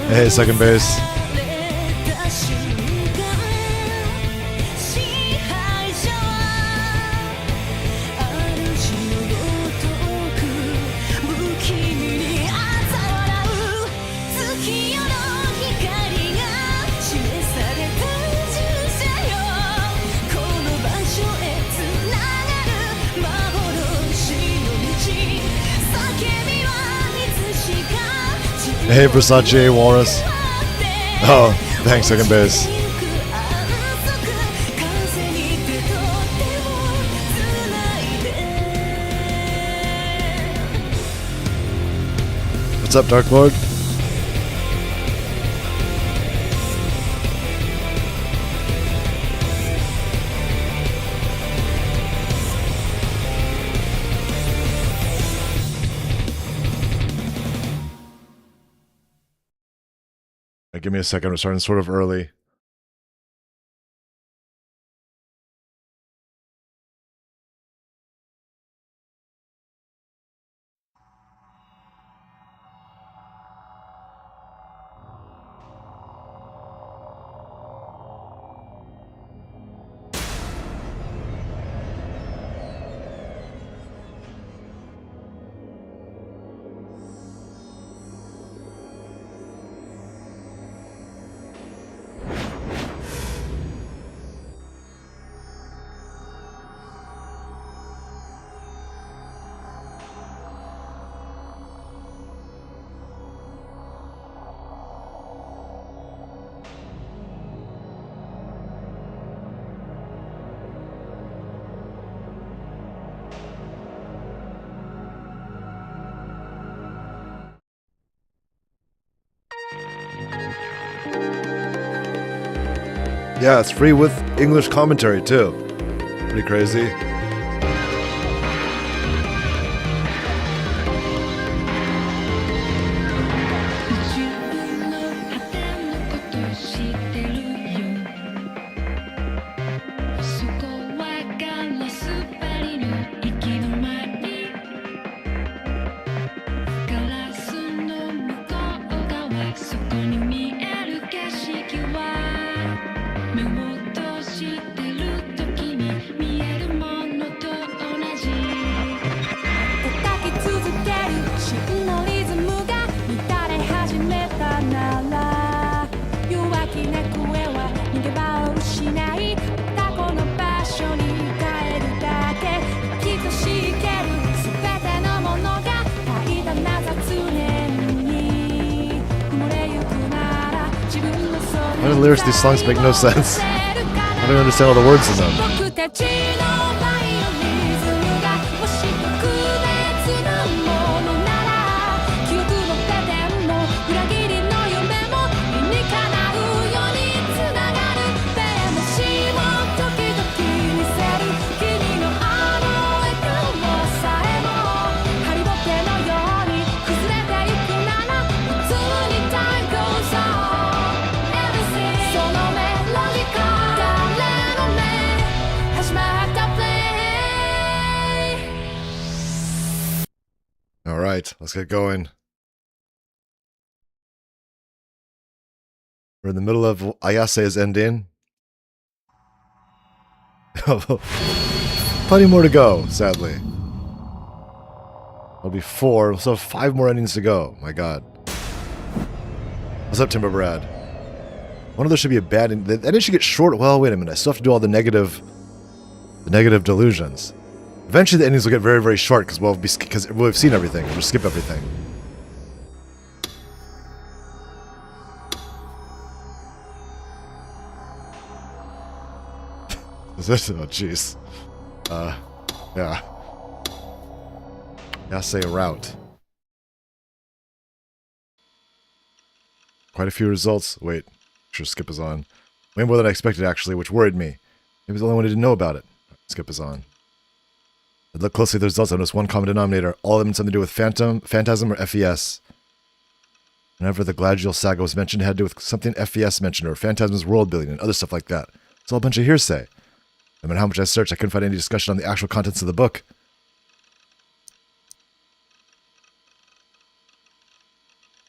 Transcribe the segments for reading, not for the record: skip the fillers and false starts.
Hey, second base. Hey, Versace Walrus. Oh, thanks, second base. What's up, Dark Lord? Give me a second. We're starting sort of early. Yeah, it's free with English commentary too. Pretty crazy. 失い過去の場所に帰るだけきっとしける全てのものが大胆な雑念に埋もれゆくなら自分のそ Why do the lyrics of these songs make no sense? I don't understand all the words in them. 僕たちのバイオリズムがもし特別なものなら記憶のペテンも裏切りの夢も理にかなうようにつながるでもしも時々見せる君のあの笑顔さえもハリボテのように崩れていくなら普通に time goes on Everything そのメロディー誰の目始まった play All right, let's get going. We're in the middle of Ayase's ending. Plenty more to go, sadly. There'll be 4, so 5 more endings to go. My god. What's up, Timber Brad? One of those should be a bad ending. The ending should get short. Well, wait a minute. I still have to do all the negative delusions. Eventually, the endings will get very, very short because we'll have seen everything. We'll skip everything. Is this? Oh, jeez. Yeah. Yasei route. Quite a few results. Wait. Sure, skip is on. Way more than I expected, actually, which worried me. Maybe it's the only one who didn't know about it. Skip is on. I looked closely at the results. I noticed one common denominator. All of them had something to do with Phantasm, or FES. Whenever the Gladial Saga was mentioned, it had to do with something FES mentioned, or Phantasm's world building, and other stuff like that. It's all a bunch of hearsay. No matter how much I searched, I couldn't find any discussion on the actual contents of the book.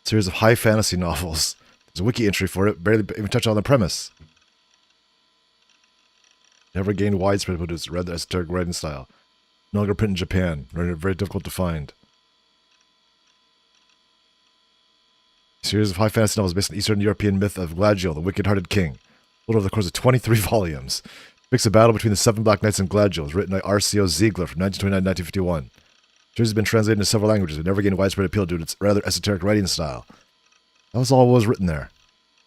A series of high fantasy novels. There's a wiki entry for it, barely even touch on the premise. Never gained widespread but it's rather esoteric writing style. No longer printed in Japan, very difficult to find. A series of high fantasy novels based on the Eastern European myth of Gladial, the wicked-hearted king. Told over the course of 23 volumes. Depicts a battle between the 7 Black Knights and Gladial. It was written by R.C.O. Ziegler from 1929 to 1951. The series has been translated into several languages, but never gained widespread appeal due to its rather esoteric writing style. That was all what was written there.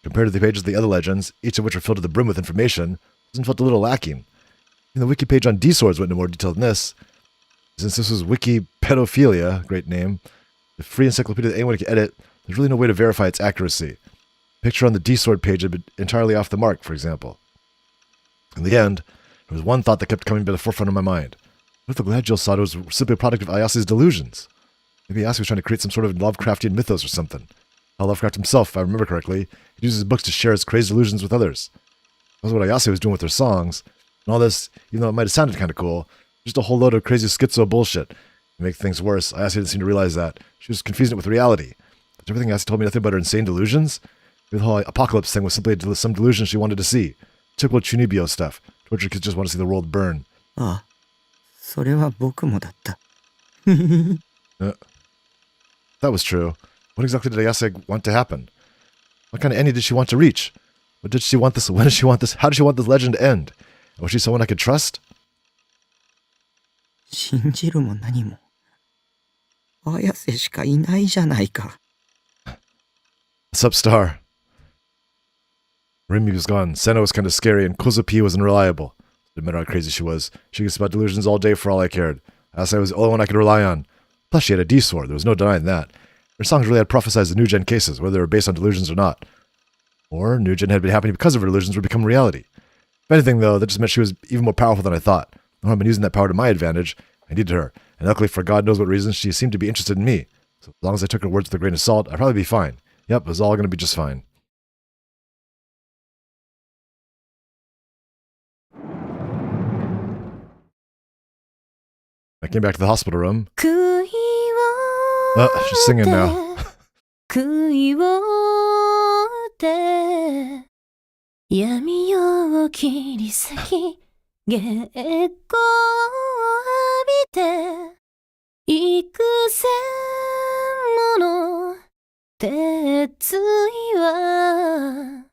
Compared to the pages of the other legends, each of which are filled to the brim with information, it felt a little lacking. Even the wiki page on D-Swords went into more detail than this. Since this was Wiki Pedophilia, great name, the free encyclopedia that anyone could edit, there's really no way to verify its accuracy. The picture on the D-Sword page had been entirely off the mark, for example. In the end, there was one thought that kept coming to the forefront of my mind. What if the Gladial Saga was simply a product of Ayase's delusions? Maybe Ayase was trying to create some sort of Lovecraftian mythos or something. How Lovecraft himself, if I remember correctly, he uses his books to share his crazy delusions with others. That's what Ayase was doing with her songs. And all this, even though it might have sounded kind of cool, just a whole load of crazy schizo bullshit. To make things worse, Ayase didn't seem to realize that. She was confusing it with reality. But everything Ayase told me nothing but her insane delusions. Maybe the whole apocalypse thing was simply some delusion she wanted to see. Typical Chunibyo stuff. Tortured kids just want to see the world burn. Ah, それは僕もだった。That was true. What exactly did Ayase want to happen? What kind of ending did she want to reach? What did she want this? When did she want this? How did she want this legend to end? Was she someone I could trust? 信じるも何も。綾瀬しかいないじゃないか。What's up, Star? Rimi was gone, Senna was kind of scary, and Kozupi was unreliable. Didn't matter how crazy she was. She could spout delusions all day for all I cared. Ayase was the only one I could rely on. Plus, she had a D-Sword. There was no denying that. Her songs really had prophesized the New Gen cases, whether they were based on delusions or not. Or New Gen had been happening because of her delusions would become reality. If anything, though, that just meant she was even more powerful than I thought. I've been using that power to my advantage. I needed her, and luckily for God knows what reasons, she seemed to be interested in me. So as long as I took her words with a grain of salt, I'd probably be fine. Yep, it was all going to be just fine. I came back to the hospital room. She's singing now. 悔いをって闇夜を切り裂き月光を浴びて幾千もの鉄槌は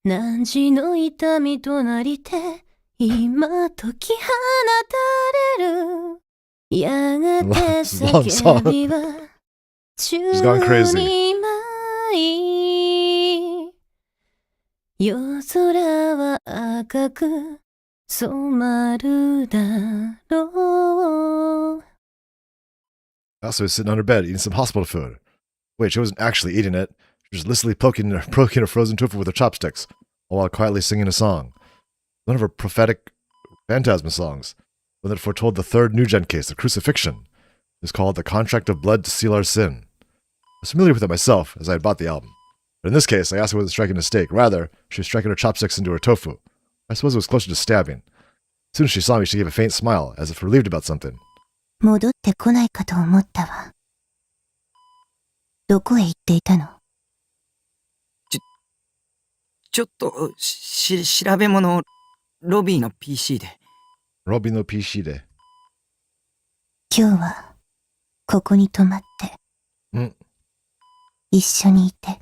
何時の痛みとなりて今解き放たれるやがて It's a long song. 叫びは She's gone crazy. 宙に舞い夜空は赤く染まるだろう Also, was sitting on her bed eating some hospital food. Wait, she wasn't actually eating it. She was listlessly poking her frozen tofu with her chopsticks, all while quietly singing a song. One of her prophetic phantasma songs, one that foretold the third New Gen case, the crucifixion. It was called The Contract of Blood to Seal Our Sin. I was familiar with it myself, as I had bought the album. But in this case, I asked her wasn't striking a steak. Rather, she was striking her chopsticks into her tofu. I suppose it was closer to stabbing. As soon as she saw me, she gave a faint smile, as if relieved about something. 戻ってこないかと思ったわ。どこへ行っていたの？ちょっと、調べ物を、ロビーの PC で。 Robi no PC de. 今日は、ここに泊まって。ん？一緒にいて。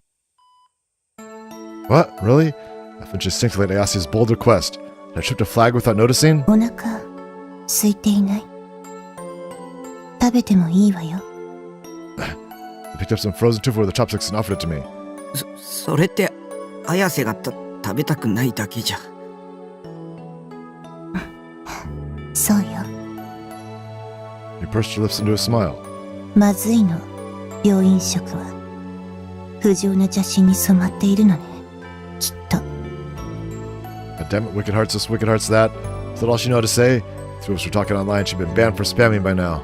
What? Really? I flinched instinctively at Ayasi's bold request. Had I tripped a flag without noticing? お腹、空いていない。食べてもいいわよ。I picked up some frozen tofu with the chopsticks and offered it to me. それって、綾瀬が食べたくないだけじゃ。そうよ。She pursed her lips into a smile. まずいの、病院食は。不浄な邪心に染まっているのね。きっと。God damn it, wicked hearts this, wicked hearts that. Is that all she knew how to say? If we were talking online, she'd been banned for spamming by now.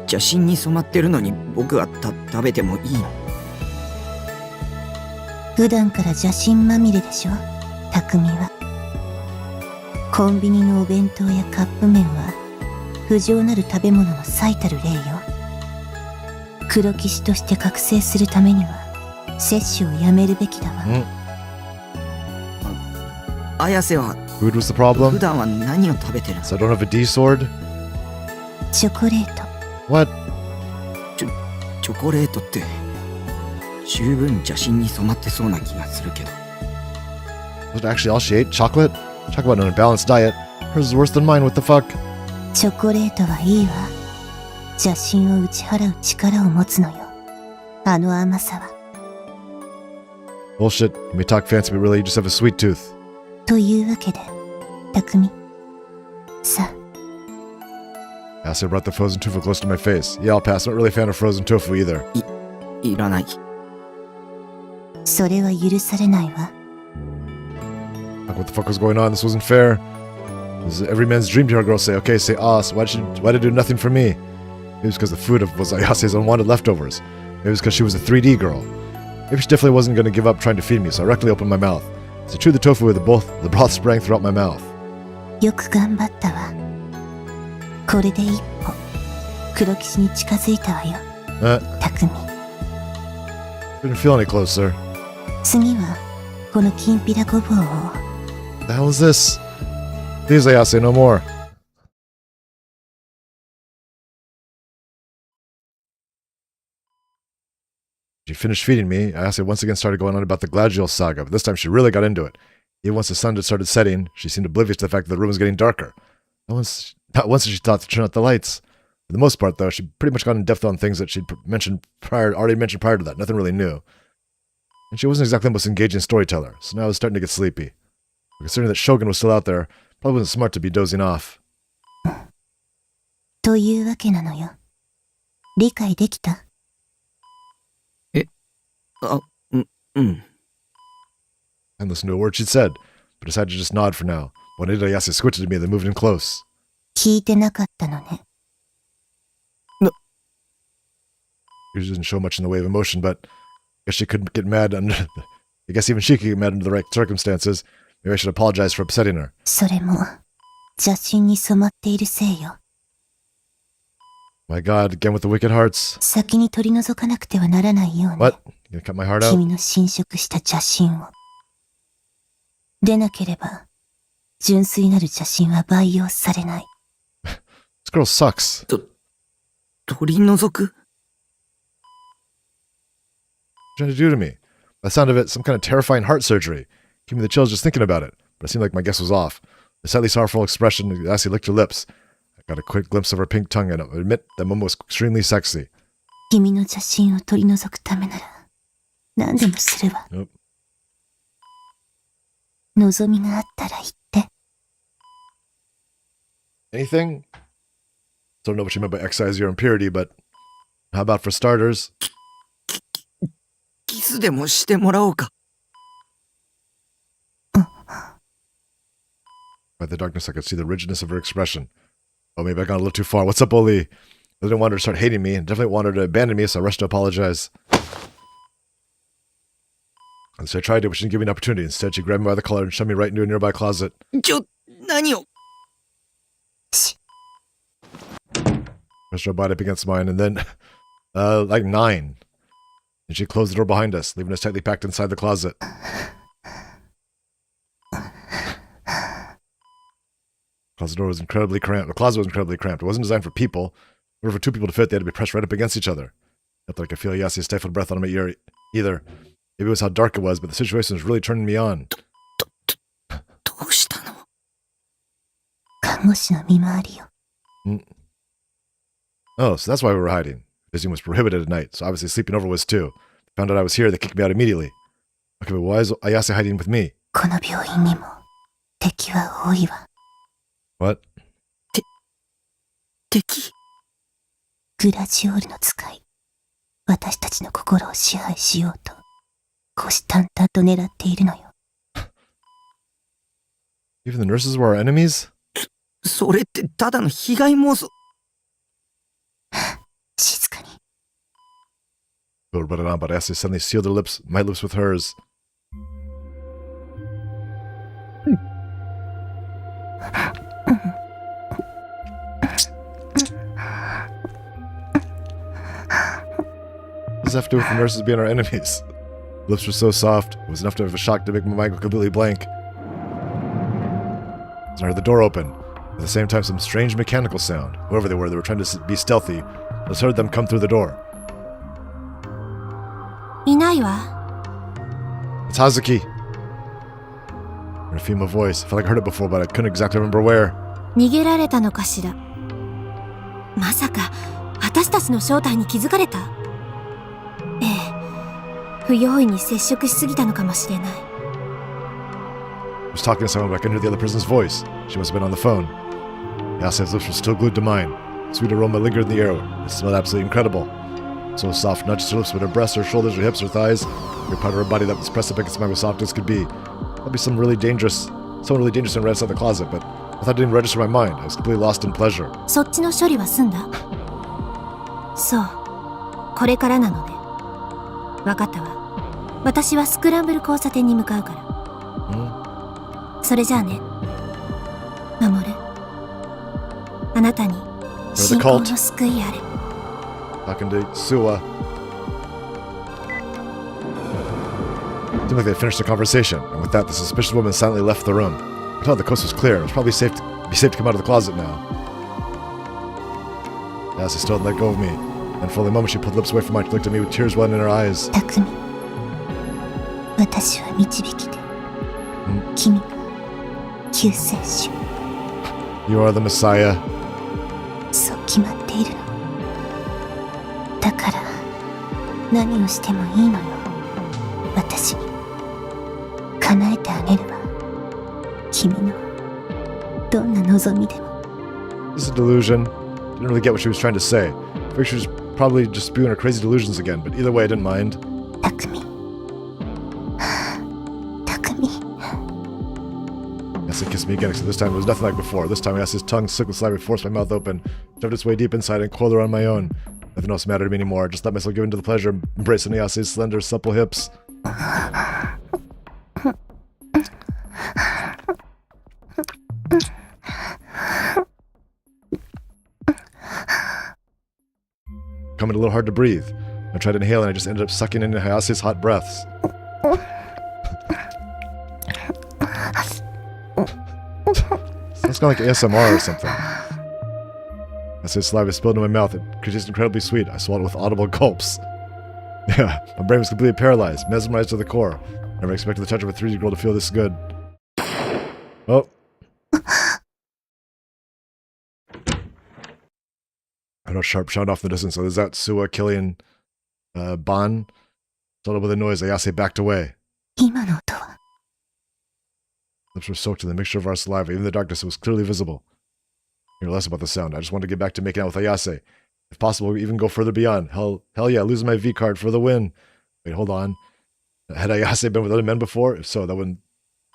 邪心に染まってるのに僕は食べてもいいの？普段から邪心まみれでしょ、匠は。コンビニのお弁当やカップ麺は不浄なる食べ物の最たる例よ。黒騎士として覚醒するためには摂取をやめるべきだわ。綾瀬は Food was the 普 problem? 段は何を食べてるの？ So I don't have a D sword? チョコレート。 What? チョコレートって十分邪心に染まってそうな気がするけど。 Was it actually all she ate? Chocolate? Talk about an unbalanced diet. Hers is worse than mine, what the fuck? チョコレートはいいわ。邪心を打ち払う力を持つのよ。あの甘さは。 Bullshit. You may talk fancy, but really you just have a sweet tooth. というわけで、匠。さあ。 Asa brought the frozen tofu close to my face. Yeah, I'll pass. Not really a fan of frozen tofu either. いらない。それは許されないわ。 Like, what the fuck was going on? This wasn't fair. This is every man's dream to hear a girl say, okay, say so why did it do nothing for me? Maybe it's because the food was Ayase's unwanted leftovers. Maybe it's because she was a 3D girl. Maybe she definitely wasn't going to give up trying to feed me, so I directly opened my mouth. As I chewed the tofu, the broth sprang throughout my mouth. よく頑張ったわ。これで一歩、黒騎士に近づいたわよ。匠。Didn't feel any closer. 次は、このきんぴらごぼうを。What the hell is this? Please, Ayase, no more. She finished feeding me. Ayase once again started going on about the Gladriel saga, but this time she really got into it. Even once the sun had started setting, she seemed oblivious to the fact that the room was getting darker. Not once did she thought to turn out the lights. For the most part, though, she pretty much got in depth on things that she'd already mentioned prior to that. Nothing really new. And she wasn't exactly the most engaging storyteller, so now I was starting to get sleepy. Considering that Shogun was still out there, probably wasn't smart to be dozing off. というわけなのよ。理解できた？うん。 I listened to a word she'd said, but decided to just nod for now. When Ayase squinted at me, they moved in close. 聞いてなかったのね。She didn't show much in the way of emotion, but I guess she couldn't get mad under. I guess even she could get mad under the right circumstances. Maybe I should apologize for upsetting her. それも、邪心に染まっているせいよ。My God, again with the wicked hearts. 先に取り除かなくてはならないように。 What? You gonna cut my heart out? 君の侵食した邪心を。でなければ、純粋なる邪心は培養されない。This girl sucks. 取り除く？ What are you trying to do to me? By the sound of it, some kind of terrifying heart surgery. Give me the chills just thinking about it, but it seemed like my guess was off. The slightly sorrowful expression, Ayase licked her lips. I got a quick glimpse of her pink tongue, and I admit that Momo was extremely sexy. 君の写真を取り除くためなら何でもするわ。 Nope. 望みがあったら言って。 Anything? Don't know what you meant by excise your impurity, but how about for starters? キスでもしてもらおうか。 By the darkness, I could see the rigidness of her expression. Oh, maybe I got a little too far. What's up, Oli? I didn't want her to start hating me, and definitely wanted her to abandon me, so I rushed to apologize. And so I tried it, but she didn't give me an opportunity. Instead, she grabbed me by the collar and shoved me right into a nearby closet. 何を。 Pressed her body up against mine, and then, like 9. And she closed the door behind us, leaving us tightly packed inside the closet. The door was incredibly cramped. The closet was incredibly cramped. It wasn't designed for people. In order for 2 people to fit, they had to be pressed right up against each other. Not that I could feel Ayase's stifled breath on my ear either. Maybe it was how dark it was, but the situation was really turning me on. どうしたの。看護師の見回りよ。 Oh, so that's why we were hiding. Visiting was prohibited at night, so obviously sleeping over was too. Found out I was here, they kicked me out immediately. Okay, but why is Ayase hiding with me? この病院にも敵は多いわ。 What? 敵。グラジオールの使い。私たちの心を支配しようと、虎視眈々と狙っているのよ。 Even the nurses were our enemies? それってただの被害妄想。静かに。 But Ayase suddenly sealed her lips, my lips with hers. What does that have to do with the nurses being our enemies? Lips were so soft, it was enough to have a shock to make my mind go completely blank. As I heard the door open. At the same time, some strange mechanical sound. Whoever they were trying to be stealthy. I just heard them come through the door. いないわ。 It's Hazuki. In a female voice. I felt like I heard it before, but I couldn't exactly remember where. 逃げられたのかしら。まさか私たちの正体に気づかれた？ええ、不用意に接触しすぎたのかもしれない。 I was talking to someone, but I couldn't hear the other person's voice. She must have been on the phone. Yase's lips were still glued to mine. Sweet aroma lingered in the air. It smelled absolutely incredible. So soft, not just her lips, but her breasts, her shoulders, her hips, her thighs. Every part of her body that was pressed up against mine was soft as could be. That'd be someone really dangerous and right outside the closet, but I thought it didn't register my mind. I was completely lost in pleasure. そっちの処理は済んだ？そう、これからなのね。わかったわ。私はスクランブル交差点に向かうから。それじゃあね。守る。あなたに信仰の救いあれ。 Talking to Suwa. Seemed like they finished the conversation, and with that, the suspicious woman silently left the room. I thought the coast was clear. It was probably safe to come out of the closet now. Yase still hadn't let go of me, and for only a moment she pulled lips away from mine. She looked at me with tears welling in her eyes. 匠、私は導きで、君が救世主。 You are the Messiah. そう決まっているの。だから何をしてもいいのよ。私に叶えてあげるわ。君のどんな望みでも。 This is a delusion. Didn't really get what she was trying to say. I figured she was probably just spewing her crazy delusions again, but either way, I didn't mind. 匠。Yase kissed me again, except this time it was nothing like before. This time Yase's tongue slick with saliva, forced my mouth open, shoved its way deep inside, and coiled around my own. Nothing else mattered to me anymore. I just let myself give in to the pleasure of embracing Yase's slender, supple hips. Becoming a little hard to breathe. I tried to inhale and I just ended up sucking in Hayase's hot breaths. Sounds kind of like ASMR or something. Hayase's saliva spilled into my mouth. It tasted incredibly sweet. I swallowed with audible gulps. Yeah, my brain was completely paralyzed, mesmerized to the core. Never expected the touch of a 3D girl to feel this good. Oh. I heard a sharp shout off in the distance. So is that Suwa killing Ban? Startled by the noise, Ayase backed away. 今の音は Lips were soaked in the mixture of our saliva. Even in the darkness, it was clearly visible. Hear less about the sound. I just wanted to get back to making out with Ayase. If possible, even go further beyond. Hell yeah, losing my V card for the win. Wait, hold on. Had Ayase been with other men before? If so, wouldn't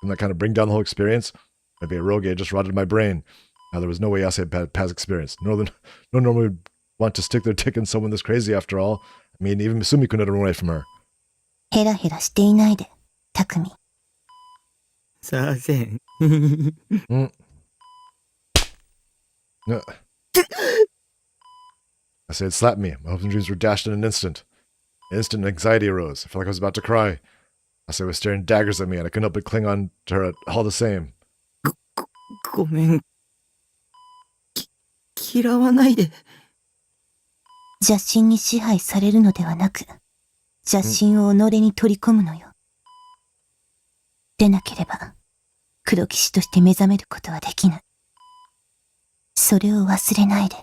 that kind of bring down the whole experience? Maybe Eroge just rotted my brain. Now there was no way Ayase had past experience. No normally would want to stick their dick in someone this crazy after all. I mean, even Misumi couldn't run away from her. ヘラヘラしていないで、匠。さあせん。 No. I said, slapped me. My hopes and dreams were dashed in an instant. Instant anxiety arose. I felt like I was about to cry. I said, was staring daggers at me, and I couldn't help but cling on to her all the same. ごめん。嫌わないで。邪神に支配されるのではなく、邪神を己に取り込むのよ。でなければ、黒騎士として目覚めることはできない。それを忘れないで。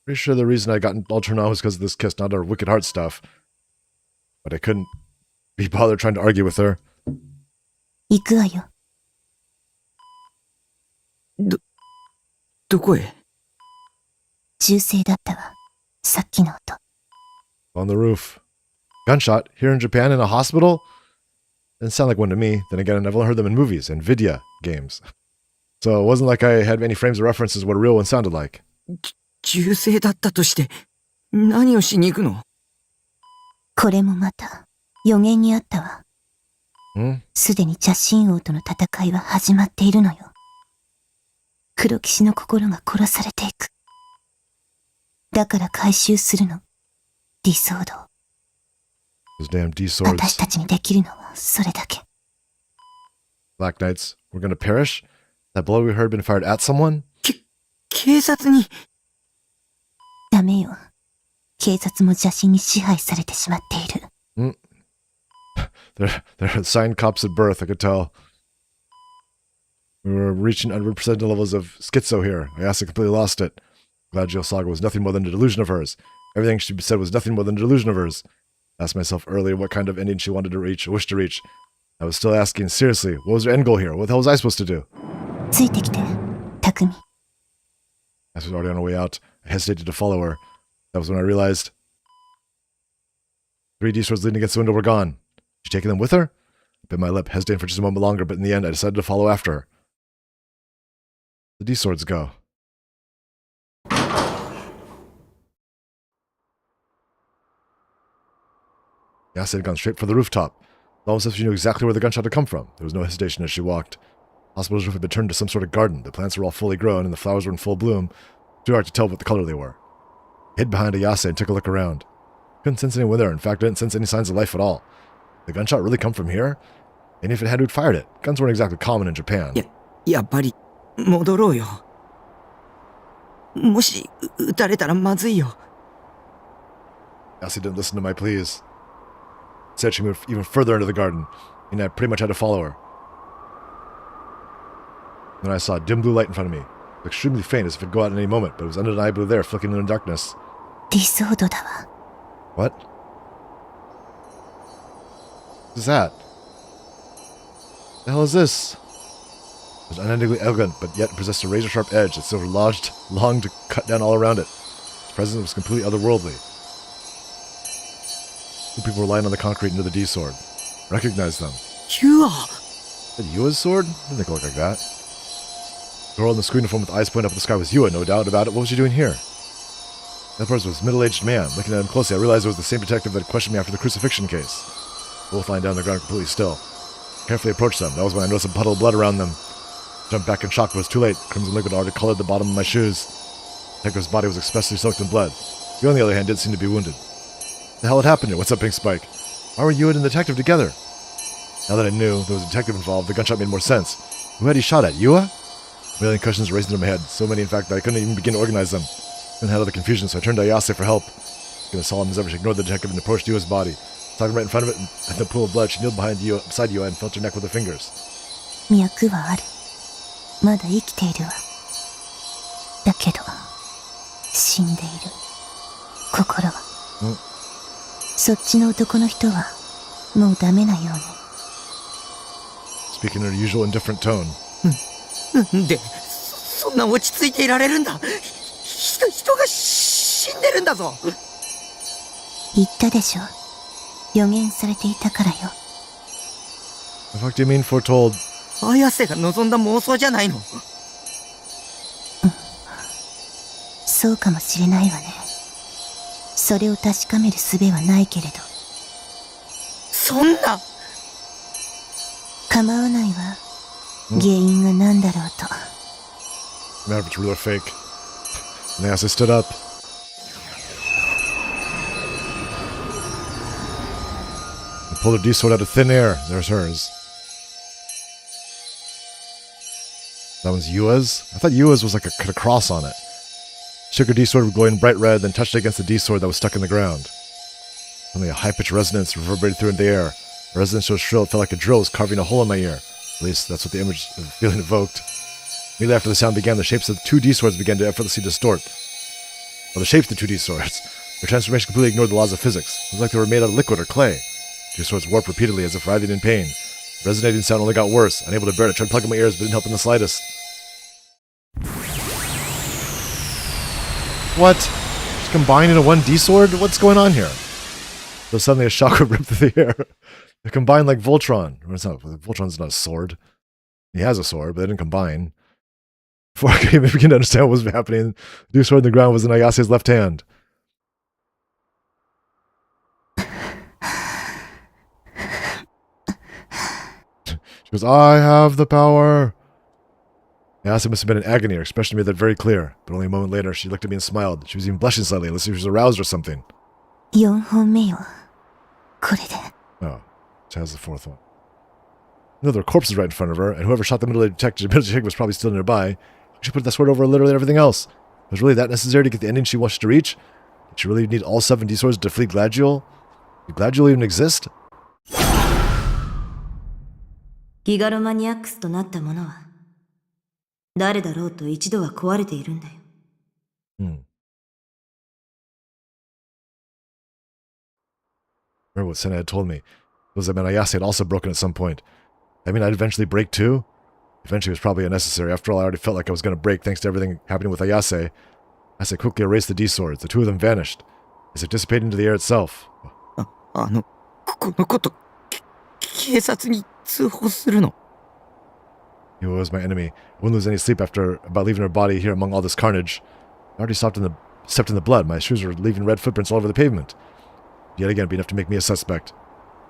Pretty sure the reason I got all turned on was because of this kiss, not our wicked heart stuff. But I couldn't be bothered trying to argue with her. 行くわよ。どこへ？銃声だったわ。さっきの音。On the roof. Gunshot? Here in Japan in a hospital? Didn't sound like one to me. Then again, I've only heard them in movies and video games. So it wasn't like I had any frames of reference as what a real one sounded like. 銃声だったとして、何をしに行くの？これもまた、予言にあったわ。すでに邪神王との戦いは始まっているのよ。黒騎士の心が殺されていく。だから回収するの。ディソード。Those damn D 私 swords. たちにできるのはそれだけ。Black Knights. We're gonna perish? That blow we heard been fired at someone? 警察に。ダメよ。警察も邪神に支配されてしまっている。They're assigned cops at birth, I could tell. We were reaching unprecedented levels of schizo here. Ayase completely lost it. Gladgio Saga was nothing more than a delusion of hers. Everything she said was nothing more than a delusion of hers. I asked myself earlier what kind of ending she wanted to reach, or wished to reach. I was still asking, seriously, what was her end goal here? What the hell was I supposed to do? ついてきて、匠。As was already on her way out, I hesitated to follow her. That was when I realized 3 D swords leaning against the window were gone. She taken them with her? I bit my lip, hesitating for just a moment longer, but in the end, I decided to follow after her. The D swords go. Ayase had gone straight for the rooftop. Almost as if she knew exactly where the gunshot had come from. There was no hesitation as she walked. The hospital's roof had been turned into some sort of garden. The plants were all fully grown, and the flowers were in full bloom. Too hard to tell what the color they were. I hid behind Ayase and took a look around. Couldn't sense anyone there. In fact, I didn't sense any signs of life at all. Did the gunshot really come from here? And if it had, who'd fired it? Guns weren't exactly common in Japan. やっぱり、戻ろうよ。もし、撃たれたらまずいよ。Ayase didn't listen to my pleas. Instead, she moved even further into the garden, and I pretty much had to follow her. Then I saw a dim blue light in front of me. Extremely faint, as if it'd go out at any moment, but it was undeniably there, flickering in the darkness. ディソードだわ。What? What is that? The hell is this? It was unendingly elegant, but yet possessed a razor-sharp edge that Silver longed to cut down all around it. Its presence was completely otherworldly. Two people were lying on the concrete near the D sword. I recognized them. ユア Is that Yua's sword? Didn't think it looked like that. The girl in the screen uniform with eyes pointing up at the sky was Yua, no doubt about it. What was she doing here? That person was a middle-aged man. Looking at him closely, I realized it was the same detective that had questioned me after the crucifixion case. Both lying down on the ground completely still. Carefully approached them. That was when I noticed a puddle of blood around them. Jumped back in shock, but it was too late. Crimson liquid already colored the bottom of my shoes. The detective's body was expressly soaked in blood. You, on the other hand, didn't seem to be wounded. What the hell had happened here? What's up, Pink Spike? Why were you and the detective together? Now that I knew there was a detective involved, the gunshot made more sense. Who had he shot at? Yua? A million questions raced into my head. So many, in fact, that I couldn't even begin to organize them. Couldn't handle the confusion, so I turned to Ayase for help. Looking as solemn as ever, she ignored the detective and approached Yua's body. Talking right in front of it, and the pool of blood, she kneeled beside Yua and felt her neck with her fingers. 脈はある。まだ生きているわ。だけど、死んでいる。心は。そっちの男の人は、もうダメなようね。Speaking in her usual indifferent tone. なんで、そんな落ち着いていられるんだ。人が死んでるんだぞ。言ったでしょ。予言されていたからよ。The fuck do you mean foretold? 綾瀬が望んだ妄想じゃないの。そうかもしれないわね。それを確かめる術はないけれど。そんな。構わないわ。原因が何だろうと。No matter if it's real or fake. And Ayase stood up. And pulled her D-sword out of thin air. There's hers. That one's Yua's? I thought Yua's was like a cross on it. Shook her D-sword glowing bright red, then touched it against the D-sword that was stuck in the ground. Only a high-pitched resonance reverberated through the air. The resonance so shrill it felt like a drill was carving a hole in my ear. At least that's what the image of the feeling evoked. Immediately after the sound began, the shapes of the two D-swords began to effortlessly distort. Well, the shapes of the two D-swords. Their transformation completely ignored the laws of physics. It was like they were made out of liquid or clay. The two swords warped repeatedly as if writhing in pain. The resonating sound only got worse. Unable to bear it, I tried plugging my ears, but it didn't help in the slightest. What? Just combined into one D-sword? What's going on here? So suddenly a chakra ripped through the air. They combined like Voltron. Or it's not, Voltron's not a sword. He has a sword, but they didn't combine. Before I could even begin to understand what was happening, the D-sword in the ground was in Ayase's left hand. She goes, I have the power. Ayase must have been in agony. Her expression made that very clear. But only a moment later, she looked at me and smiled. She was even blushing slightly, unless she was aroused or something. 4本目よ。これで。 Oh, she has the fourth one. No, there were corpses right in front of her, and whoever shot the middle-aged detective was probably still nearby. She put that sword over literally everything else. Was really that necessary to get the ending she wanted to reach? Did she really need all 7 D-swords to defeat Gladiol? Did Gladiol even exist? ギガロマニアックスとなったものは誰だろうと一度は壊れているんだよ。Remember what Senna had told me. It was that Ayase had also broken at some point. I mean, I'd eventually break too? Eventually was probably unnecessary. After all, I already felt like I was going to break thanks to everything happening with Ayase. Ayase quickly erased the D-swords. The two of them vanished, as if dissipated into the air itself. このこと、警察に通報するの。 He was my enemy. I wouldn't lose any sleep about leaving her body here among all this carnage. I already stepped in the blood. My shoes were leaving red footprints all over the pavement. Yet again, it'd be enough to make me a suspect.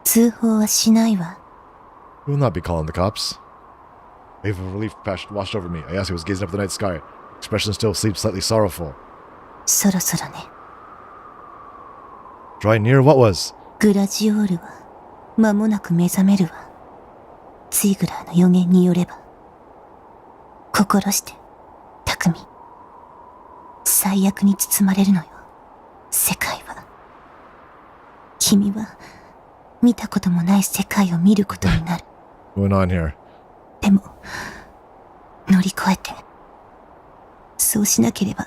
通報はしないわ。 We will not be calling the cops. A wave of relief washed over me. Ayase was gazing up at the night sky, expression still seemed slightly sorrowful. そろそろね。 Drawing near, what was? グラジオールは間もなく目覚めるわ。ツイグラーの予言によれば。心して、匠。最悪に包まれるのよ。世界は。君は見たこともない世界を見ることになる。What's going on here? でも、乗り越えて。そうしなければ、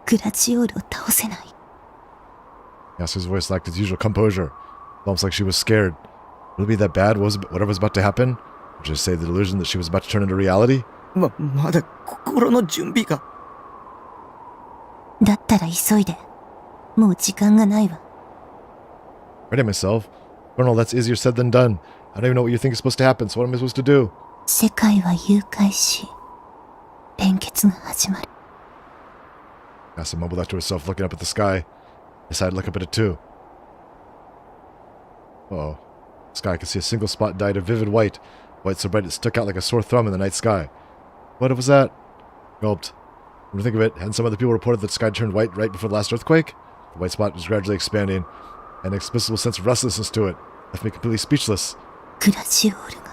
グラジオールを倒せない。Yasu's voice lacked its usual composure. Almost like she was scared. Would it be that bad? Whatever was about to happen? Or just say the delusion that she was about to turn into reality? まだ心の準備が。だったら急いで。もう時間がないわ。Ready myself. Colonel, that's easier said than done. I don't even know what you think is supposed to happen, so what am I supposed to do? 世界は誘拐し、連結が始まる。Asa mumbled that to herself, looking up at the sky. I decided to look up at it too. Uh-oh. The sky, I could see a single spot dyed a vivid white. White so bright it stuck out like a sore thumb in the night sky. What was that? Gulped. When you think of it, hadn't some other people reported that the sky turned white right before the last earthquake? The white spot was gradually expanding. An inexplicable sense of restlessness to it. Left me completely speechless. グラジオールが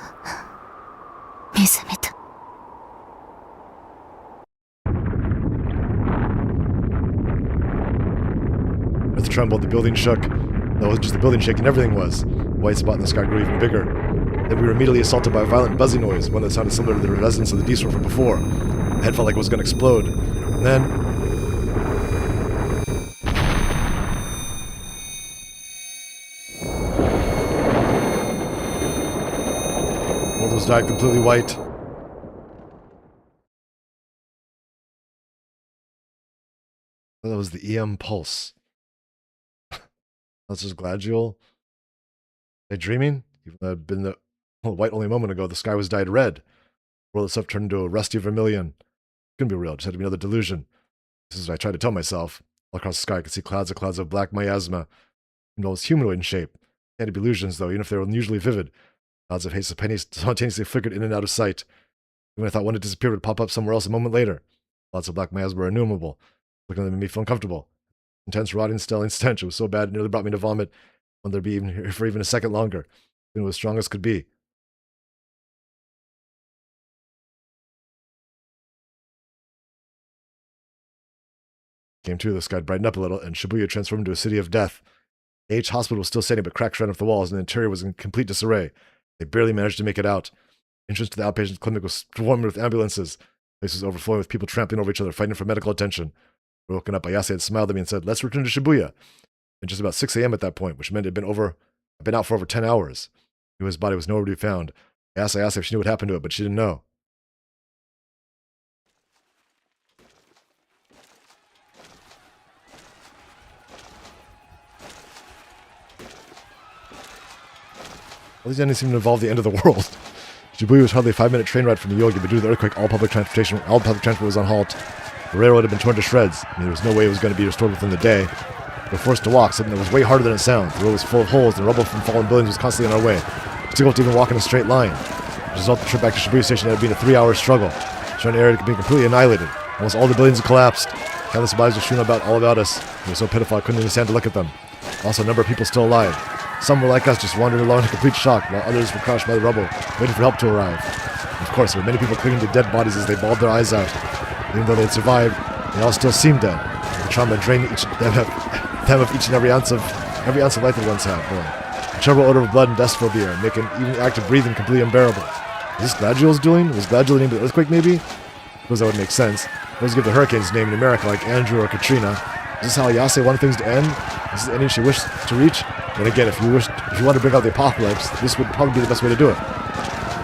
目覚めた。Earth trembled, the building shook. That wasn't just the building shaking, everything was. The white spot in the sky grew even bigger. Then we were immediately assaulted by a violent buzzing noise, one that sounded similar to the resonance of the diesel from before. My head felt like it was going to explode. And then... the world was dyed completely white. That was the EM pulse. That's just Gladule. Am I dreaming? Even though I'd been the white only a moment ago, the sky was dyed red. The world itself turned into a rusty vermilion. Couldn't be real, it just had to be another delusion. This is what I tried to tell myself. All across the sky I could see clouds of black miasma. And all was humanoid in shape. They had to be illusions, though, even if they were unusually vivid. Clouds of haze spontaneously flickered in and out of sight. Even when I thought one had disappeared, it would pop up somewhere else a moment later. Clouds of black miasma were innumerable. Looking at them made me feel uncomfortable. Intense, rotting, stelling stench. It was so bad it nearly brought me to vomit. When there'd be even here for even a second longer. It was as strong as could be. Came to, the sky brightened up a little, and Shibuya transformed into a city of death. The H hospital was still standing, but cracks ran off the walls, and the interior was in complete disarray. They barely managed to make it out. Entrance to the outpatient clinic was swarming with ambulances. The place was overflowing with people trampling over each other, fighting for medical attention. We were woken up by Yase had smiled at me and said, "Let's return to Shibuya." And just about 6 a.m. at that point, which meant I'd been out for over 10 hours. He knew his body was nowhere to be found. I asked if she knew what happened to it, but she didn't know. All these endings seem to involve the end of the world. Shibuya was hardly a 5-minute train ride from Yogi, but due to the earthquake, all public transport was on halt. The railroad had been torn to shreds. There was no way it was going to be restored within the day. We were forced to walk, something that was way harder than it sounds. The road was full of holes, and rubble from fallen buildings was constantly in our way. It was difficult to even walk in a straight line. As a result, the trip back to Shibuya Station had been a 3-hour struggle. The surrounding area had been completely annihilated. Almost all the buildings had collapsed. Countless bodies were strewn all about us. They were so pitiful I couldn't even stand to look at them. Also, a number of people still alive. Some were like us, just wandering along in complete shock, while others were crushed by the rubble, waiting for help to arrive. And of course, there were many people clinging to dead bodies as they bawled their eyes out. Even though they had survived, they all still seemed dead. The trauma drained them of each and every ounce of life they once had. The terrible odor of blood and dust filled the air, making even the act of breathing completely unbearable. Is this Gladule's doing? Was Gladule named the earthquake, maybe? I suppose that would make sense. Those give the hurricanes name in America, like Andrew or Katrina. Is this how Yase wanted things to end? Is this the ending she wished to reach? And again, if you want to bring out the apocalypse, this would probably be the best way to do it.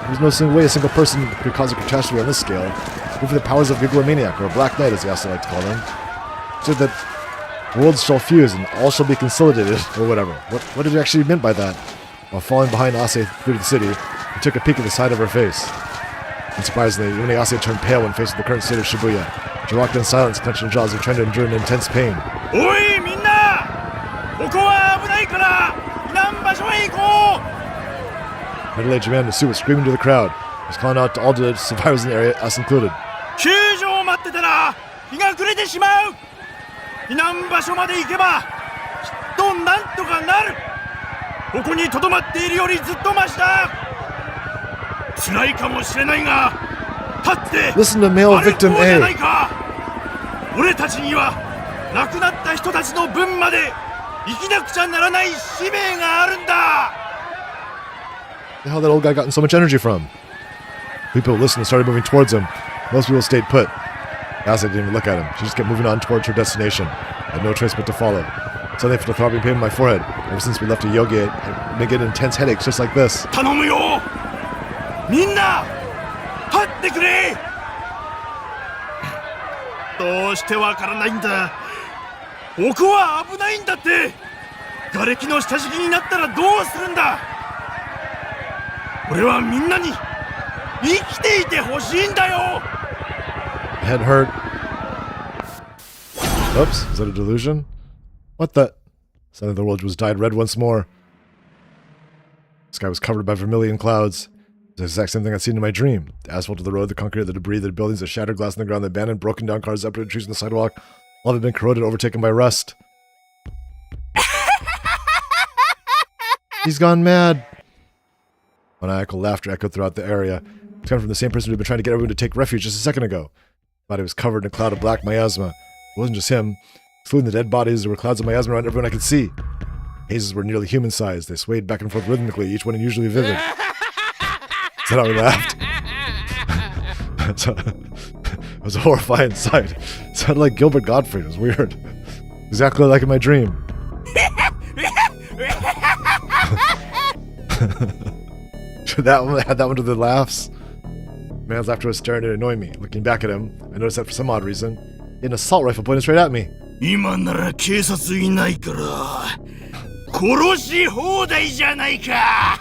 There's no single way a single person could cause a catastrophe on this scale. Even for the powers of Gigglomaniac, or Black Knight, as Yase liked to call them. Said that worlds shall fuse and all shall be consolidated, or whatever. What did it actually meant by that? While falling behind Ase through the city, he took a peek at the side of her face. Unsurprisingly, even Ase turned pale when faced with the current state of Shibuya. She walked in silence, clenching her jaws, and trying to endure an intense pain. Oi, minna! ここは危ないから避難場所へ行こう! Middle-aged man in a suit was screaming to the crowd. He was calling out to all the survivors in the area, us included. 救助を待ってたら日が暮れてしまう! 避難場所まで行けばきっとなんとかなる! ここに留まっているよりずっとマシだ! 辛いかもしれないが立って Listen to male 歩こう victim じゃない A. か! 俺たちには亡くなった人たちの分まで生きなくちゃならない使命があるんだ! The hell that old guy gotten so much energy from? People listened and started moving towards him. Most people stayed put. Yase didn't even look at him. She just kept moving on towards her destination. I had no choice but to follow. Suddenly I felt a throbbing pain in my forehead. Ever since we left Yogi, I've been getting intense headaches just like this. 頼むよ! みんな立ってくれ! どうしてわからないんだ? ここは危ないんだって! 瓦礫の下敷きになったらどうするんだ? 俺はみんなに生きていてほしいんだよ! My head hurt. Oops, is that a delusion? What the? Suddenly the world was dyed red once more. The sky was covered by vermilion clouds. It's the exact same thing I'd seen in my dream. The asphalt of the road, the concrete, the debris, the buildings, the shattered glass on the ground, the abandoned, broken down cars, uprooted trees on the sidewalk. All had been corroded, overtaken by rust. He's gone mad. Maniacal laughter echoed throughout the area. It's coming from the same person who'd been trying to get everyone to take refuge just a second ago. His body was covered in a cloud of black miasma. It wasn't just him. Excluding the dead bodies, there were clouds of miasma around everyone I could see. Hazes were nearly human-sized. They swayed back and forth rhythmically, each one unusually vivid. Is that how we laughed? It was a horrifying sight. It sounded like Gilbert Gottfried. It was weird. Exactly like in my dream. That one had that one to the laughs. The man's laughter was starting to annoy me. Looking back at him, I noticed that for some odd reason, he had an assault rifle pointed straight at me. 今なら警察いないから殺し放題じゃないか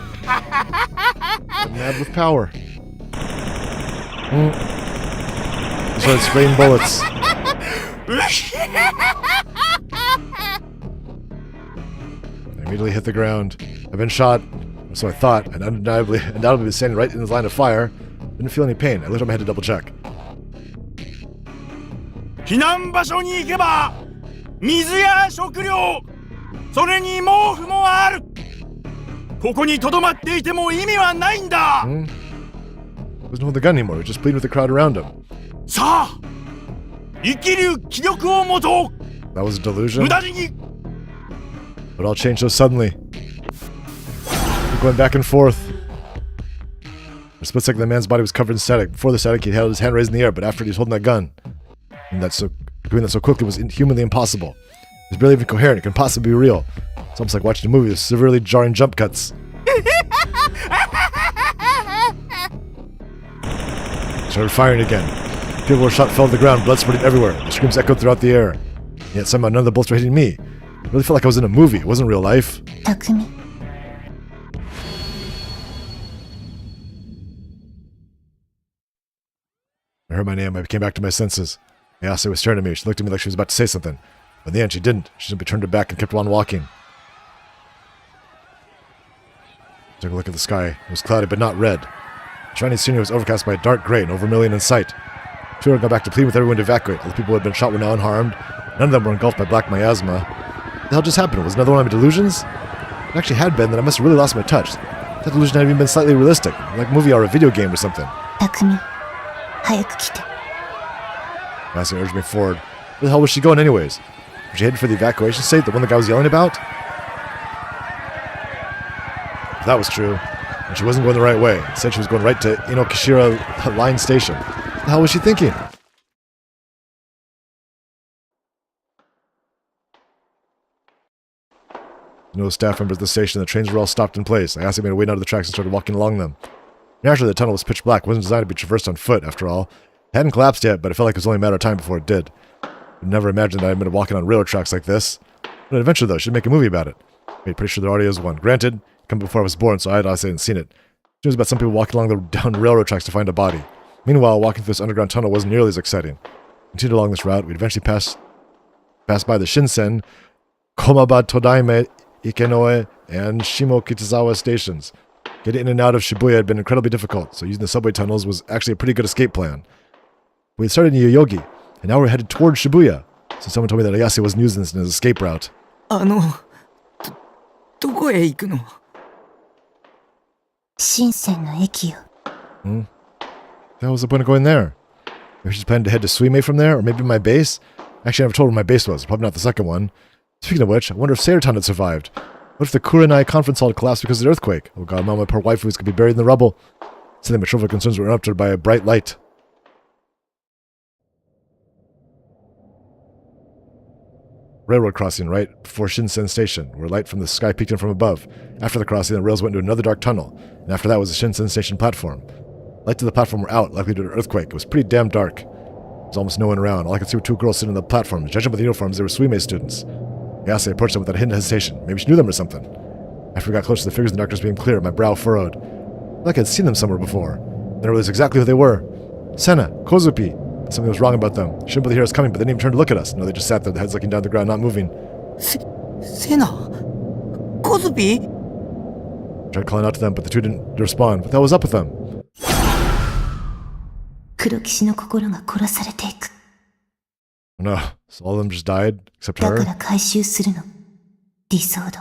Mad with power. He started spraying bullets. I immediately hit the ground. I've been shot, or so I thought, and undoubtedly was standing right in his line of fire. Didn't feel any pain. I lifted up my head to double check. 避難場所に行けば水や食料それに毛布もあるここに留まっていても意味はないんだ He wasn't holding the gun anymore. He was just pleading with the crowd around him. さあ生きる気力を持とう That was a delusion. 無駄に But all changed so suddenly. Going back and forth. For a split second, the man's body was covered in static. Before the static, he held his hand raised in the air, but after he was holding that gun. And doing that so quickly was inhumanly impossible. It was barely even coherent. It couldn't possibly be real. It's almost like watching a movie with severely jarring jump cuts. Started firing again. People were shot, fell to the ground, blood spurting everywhere. The screams echoed throughout the air. Yet somehow none of the bullets were hitting me. It really felt like I was in a movie. It wasn't real life. 匠。I heard my name. I came back to my senses. Ayase was staring at me. She looked at me like she was about to say something. But in the end, she didn't. She simply turned her back and kept on walking. Took a look at the sky. It was cloudy, but not red. The Chinese scenery was overcast by a dark gray and over a million in sight. Two had gone back to plead with everyone to evacuate. All the people who had been shot were now unharmed. None of them were engulfed by black miasma. What the hell just happened? Was another one of my delusions? It actually had been, then I must have really lost my touch. That delusion had even been slightly realistic, like a movie or a video game or something. 匠、早く来て。 Massey urged me forward. Where the hell was she going anyways? Was she headed for the evacuation site, the one the guy was yelling about? If that was true, and she wasn't going the right way. Instead, she was going right to Inokashira Line Station. What the hell was she thinking? No staff members at the station. The trains were all stopped in place. I asked him to wait out of the tracks and started walking along them. Naturally, the tunnel was pitch black. It wasn't designed to be traversed on foot, after all. It hadn't collapsed yet, but it felt like it was only a matter of time before it did. I'd never imagined that I'd been walking on railroad tracks like this. What an adventure, though. Should make a movie about it. Wait, pretty sure the audio is one. Granted, it came before I was born, so I hadn't seen it. It was about some people walking along down railroad tracks to find a body. Meanwhile, walking through this underground tunnel wasn't nearly as exciting. Continued along this route, we'd eventually pass by the Shinsen, Komaba Todaime, Ikenoe, and Shimokitazawa stations. Getting in and out of Shibuya had been incredibly difficult, so using the subway tunnels was actually a pretty good escape plan. We had started in Yoyogi, and now we're headed towards Shibuya. So someone told me that Ayase wasn't using this as an escape route. どこへ行くの？深センの駅よ。 The hell was the point of going there? Maybe she's planning to head to Suime from there, or maybe my base? Actually, I never told her where my base was, probably not the second one. Speaking of which, I wonder if Seirtan had survived. What if the Kurenai conference hall had collapsed because of the earthquake? Oh god, my poor waifus could be buried in the rubble. Suddenly my trivial concerns were interrupted by a bright light. Railroad crossing right before Shinsen Station, where light from the sky peeked in from above. After the crossing, the rails went into another dark tunnel, and after that was the Shinsen Station platform. Lights to the platform were out, likely due to an earthquake. It was pretty damn dark. There was almost no one around. All I could see were two girls sitting on the platform. Judging by the uniforms, they were Suime students. Ayase approached them without a hidden hesitation. Maybe she knew them or something. After we got close to the figures in the darkness became clear, my brow furrowed. Like I'd seen them somewhere before. Then I realized exactly who they were. Senna, Kozupi. Something was wrong about them. She didn't believe hear us coming, but they didn't even turn to look at us. No, they just sat there, their heads looking down at the ground, not moving. セナ、コズピ？ Tried calling out to them, but the two didn't respond. What the hell was up with them? 黒騎士の心が殺されていく。 Oh no, so all of them just died, except だか her? ら回収するの。理想道。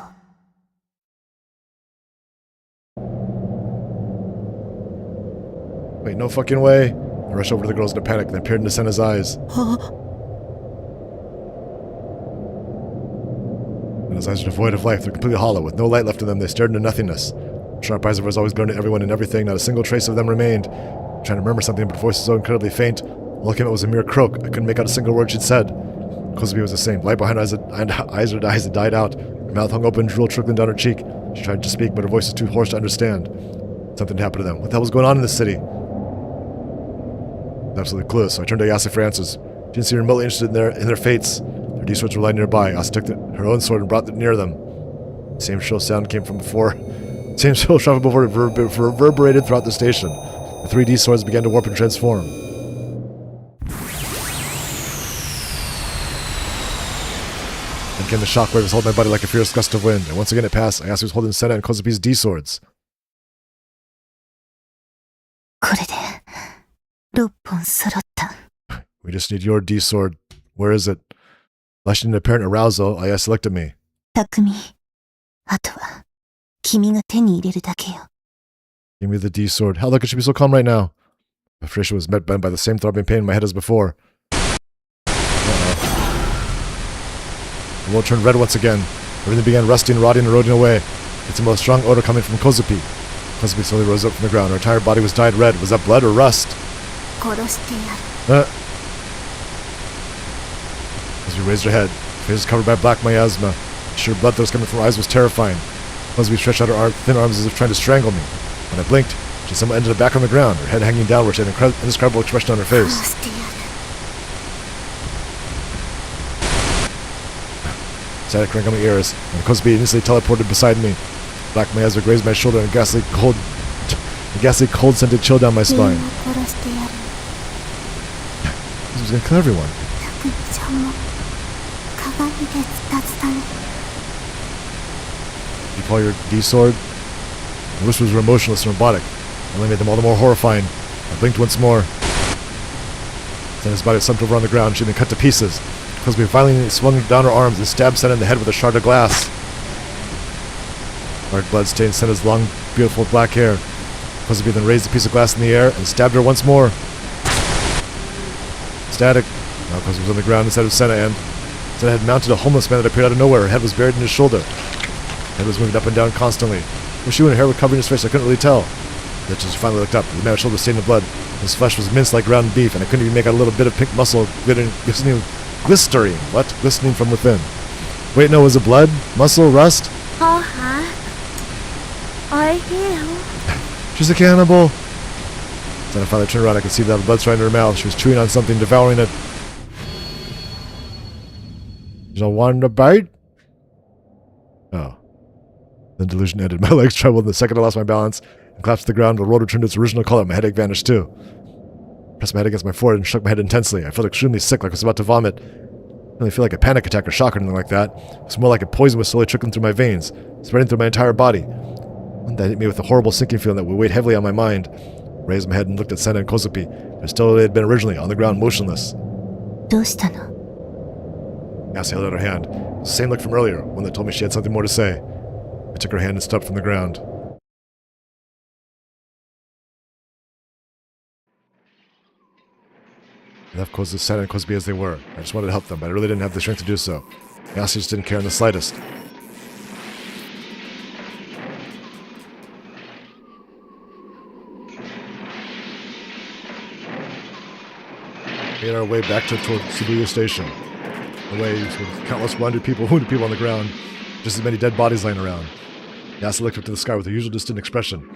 Wait, no fucking way. I rushed over to the girls in a panic, then peered into Senna's eyes. And his eyes are devoid of life. They're completely hollow. With no light left in them, they stared into nothingness. Sharp eyes of hers always glared at everyone and everything. Not a single trace of them remained. I'm trying to remember something, but her voice was so incredibly faint. All I came out was a mere croak. I couldn't make out a single word she'd said. Kozubi was the same. Light behind her eyes had died out. Her mouth hung open, drool trickling down her cheek. She tried to speak, but her voice was too hoarse to understand. Something had happened to them. What the hell was going on in this city? I was absolutely clueless, so I turned to Ayase for answers. She didn't seem remotely interested in their fates. Their D-swords were lying nearby. Ayase took her own sword and brought it near them. The same shrill sound came from before. The same shrill sound before reverberated throughout the station. The 3 D-swords began to warp and transform. Then came the shockwave that held my body like a fierce gust of wind, and once again it passed. Ayase was holding Senna and Kozubi's D-swords. これで6本揃った。 We just need your D-sword. Where is it? Blushing in apparent arousal, Ayase looked at me. 匠、あとは君が手に入れるだけよ。 Give me the D-sword. How could she be so calm right now? My frustration was met by the same throbbing pain in my head as before. The world turned red once again. Everything began rusting, rotting, and eroding away. It's a most strong odor coming from Kozubi. Kozubi slowly rose up from the ground. Her entire body was dyed red. Was that blood or rust? 殺してやる。 Kozubi raised her head. Her face was covered by black miasma. The sheer blood that was coming from her eyes was terrifying. Kozubi stretched out her thin arms as if trying to strangle me. When I blinked, she somehow ended up back on the ground, her head hanging downward. She had an indescribable expression on her 殺 face. してやる。 Static rang on my ears, and Kozubi instantly teleported beside me. Black miasma grazed my shoulder and a ghastly cold scented chill down my みんな spine. 殺してやる。 This was gonna kill everyone. 匠ちゃんも鏡で伝ったね。 You call your D-sword? The whispers were emotionless and robotic. It only made them all the more horrifying. I blinked once more. Then his body slumped over on the ground. She had been cut to pieces. Kozubi violently swung down her arms and stabbed Senna in the head with a shard of glass. Dark blood stained Senna's long, beautiful black hair. Kozubi then raised a piece of glass in the air and stabbed her once more. Static. Now Kozubi was on the ground instead of Senna, and Senna had mounted a homeless man that appeared out of nowhere. Her head was buried in his shoulder. Her head was moving up and down constantly. Her shoe and hair were covering his face. I couldn't really tell. Then she finally looked up. The man's shoulder was stained with blood. His flesh was minced like ground beef, and I couldn't even make out a little bit of pink muscle glistering. What? Glistening from within. Wait, no, was it blood? Muscle? Rust? ははおいしいよ。 She's a cannibal! Then I finally turned around. I could see that the blood starting in her mouth. She was chewing on something, devouring it. You don't want to bite? Oh. Then delusion ended. My legs trembled. The second I lost my balance and collapsed to the ground, the road returned to its original color. My headache vanished too. I pressed my head against my forehead and shook my head intensely. I felt extremely sick, like I was about to vomit. I didn't really feel like a panic attack or shock or anything like that. It was more like a poison was slowly trickling through my veins, spreading through my entire body. That hit me with a horrible sinking feeling that would weigh heavily on my mind. I raised my head and looked at Senna and Kozubi. They're still where they had been originally, on the ground, motionless. どうしたの？ Ayase held out her hand. It was the same look from earlier, one that told me she had something more to say. I took her hand and stood up from the ground. I left Senna and Kozubi as they were. I just wanted to help them, but I really didn't have the strength to do so. Ayase just didn't care in the slightest. We made our way back toward Shibuya Station. Away with countless wounded people on the ground, just as many dead bodies lying around. Ayase looked up to the sky with her usual distant expression.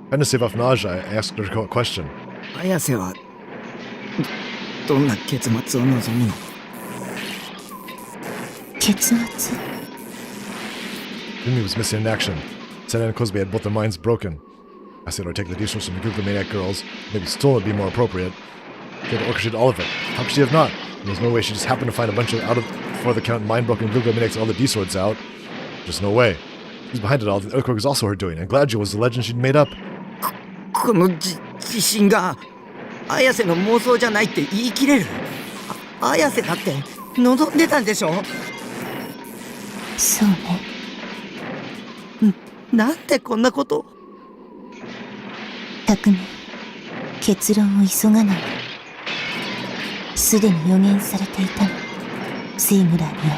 Trying to save off nausea, I asked her a question. 綾瀬はどんな結末を望むの？結末？ Yumi was missing in action. Senna and Kozubi had both their minds broken. I said I'd take the D-source from the group of maniac girls. Maybe stolen would be more appropriate. She had orchestrated all of it. How could she have not? There's no way she just happened to find a bunch of before-the-count mind-broken Google maniacs and all the D-swords out. Just no way. Who's behind it all? The earthquake was also her doing, and Gladio was the legend she'd made up. この地震が綾瀬の妄想じゃないって言い切れる？綾瀬だって望んでたんでしょ？そうね。なんでこんなこと？匠、結論を急がないで。すでに予言されていたの。スイムラーによっ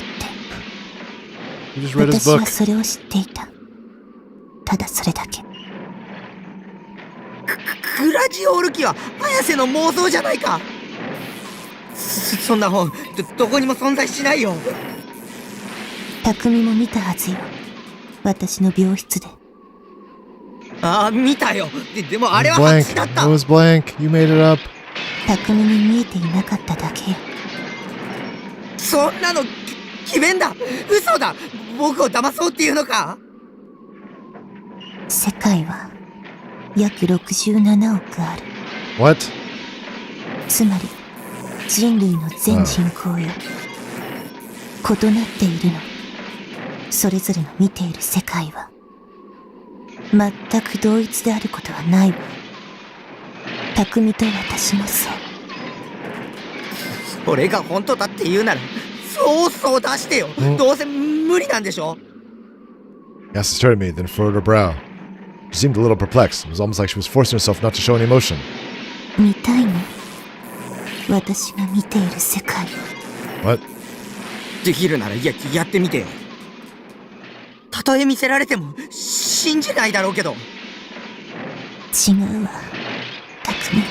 て。You just read his 私は book. それを知っていた。ただそれだけ。グラジオール機は綾瀬の妄想じゃないか。そんな本どこにも存在しないよ。匠も見たはずよ。私の病室で。ああ、見たよ。でもあれは Blank. 白紙だっ It た。 was blank. You made it up. 匠に見えていなかっただけよ。そんなの詭弁だ。嘘だ。僕を騙そうっていうのか。世界は約67億ある。 What? つまり人類の全人口よ。異なっているの。それぞれの見ている世界は全く同一であることはないわ。匠と私もそう。それが本当だって言うならそう出してよ。どうせ無理なんでしょ。 Yasa stared at me, then furrowed her brow. She seemed a little perplexed. It was almost like she was forcing herself not to show any emotion. 見たいの？私が見ている世界を。 What? できるならやってみてよ。たとえ見せられても信じないだろうけど。違うわ、匠。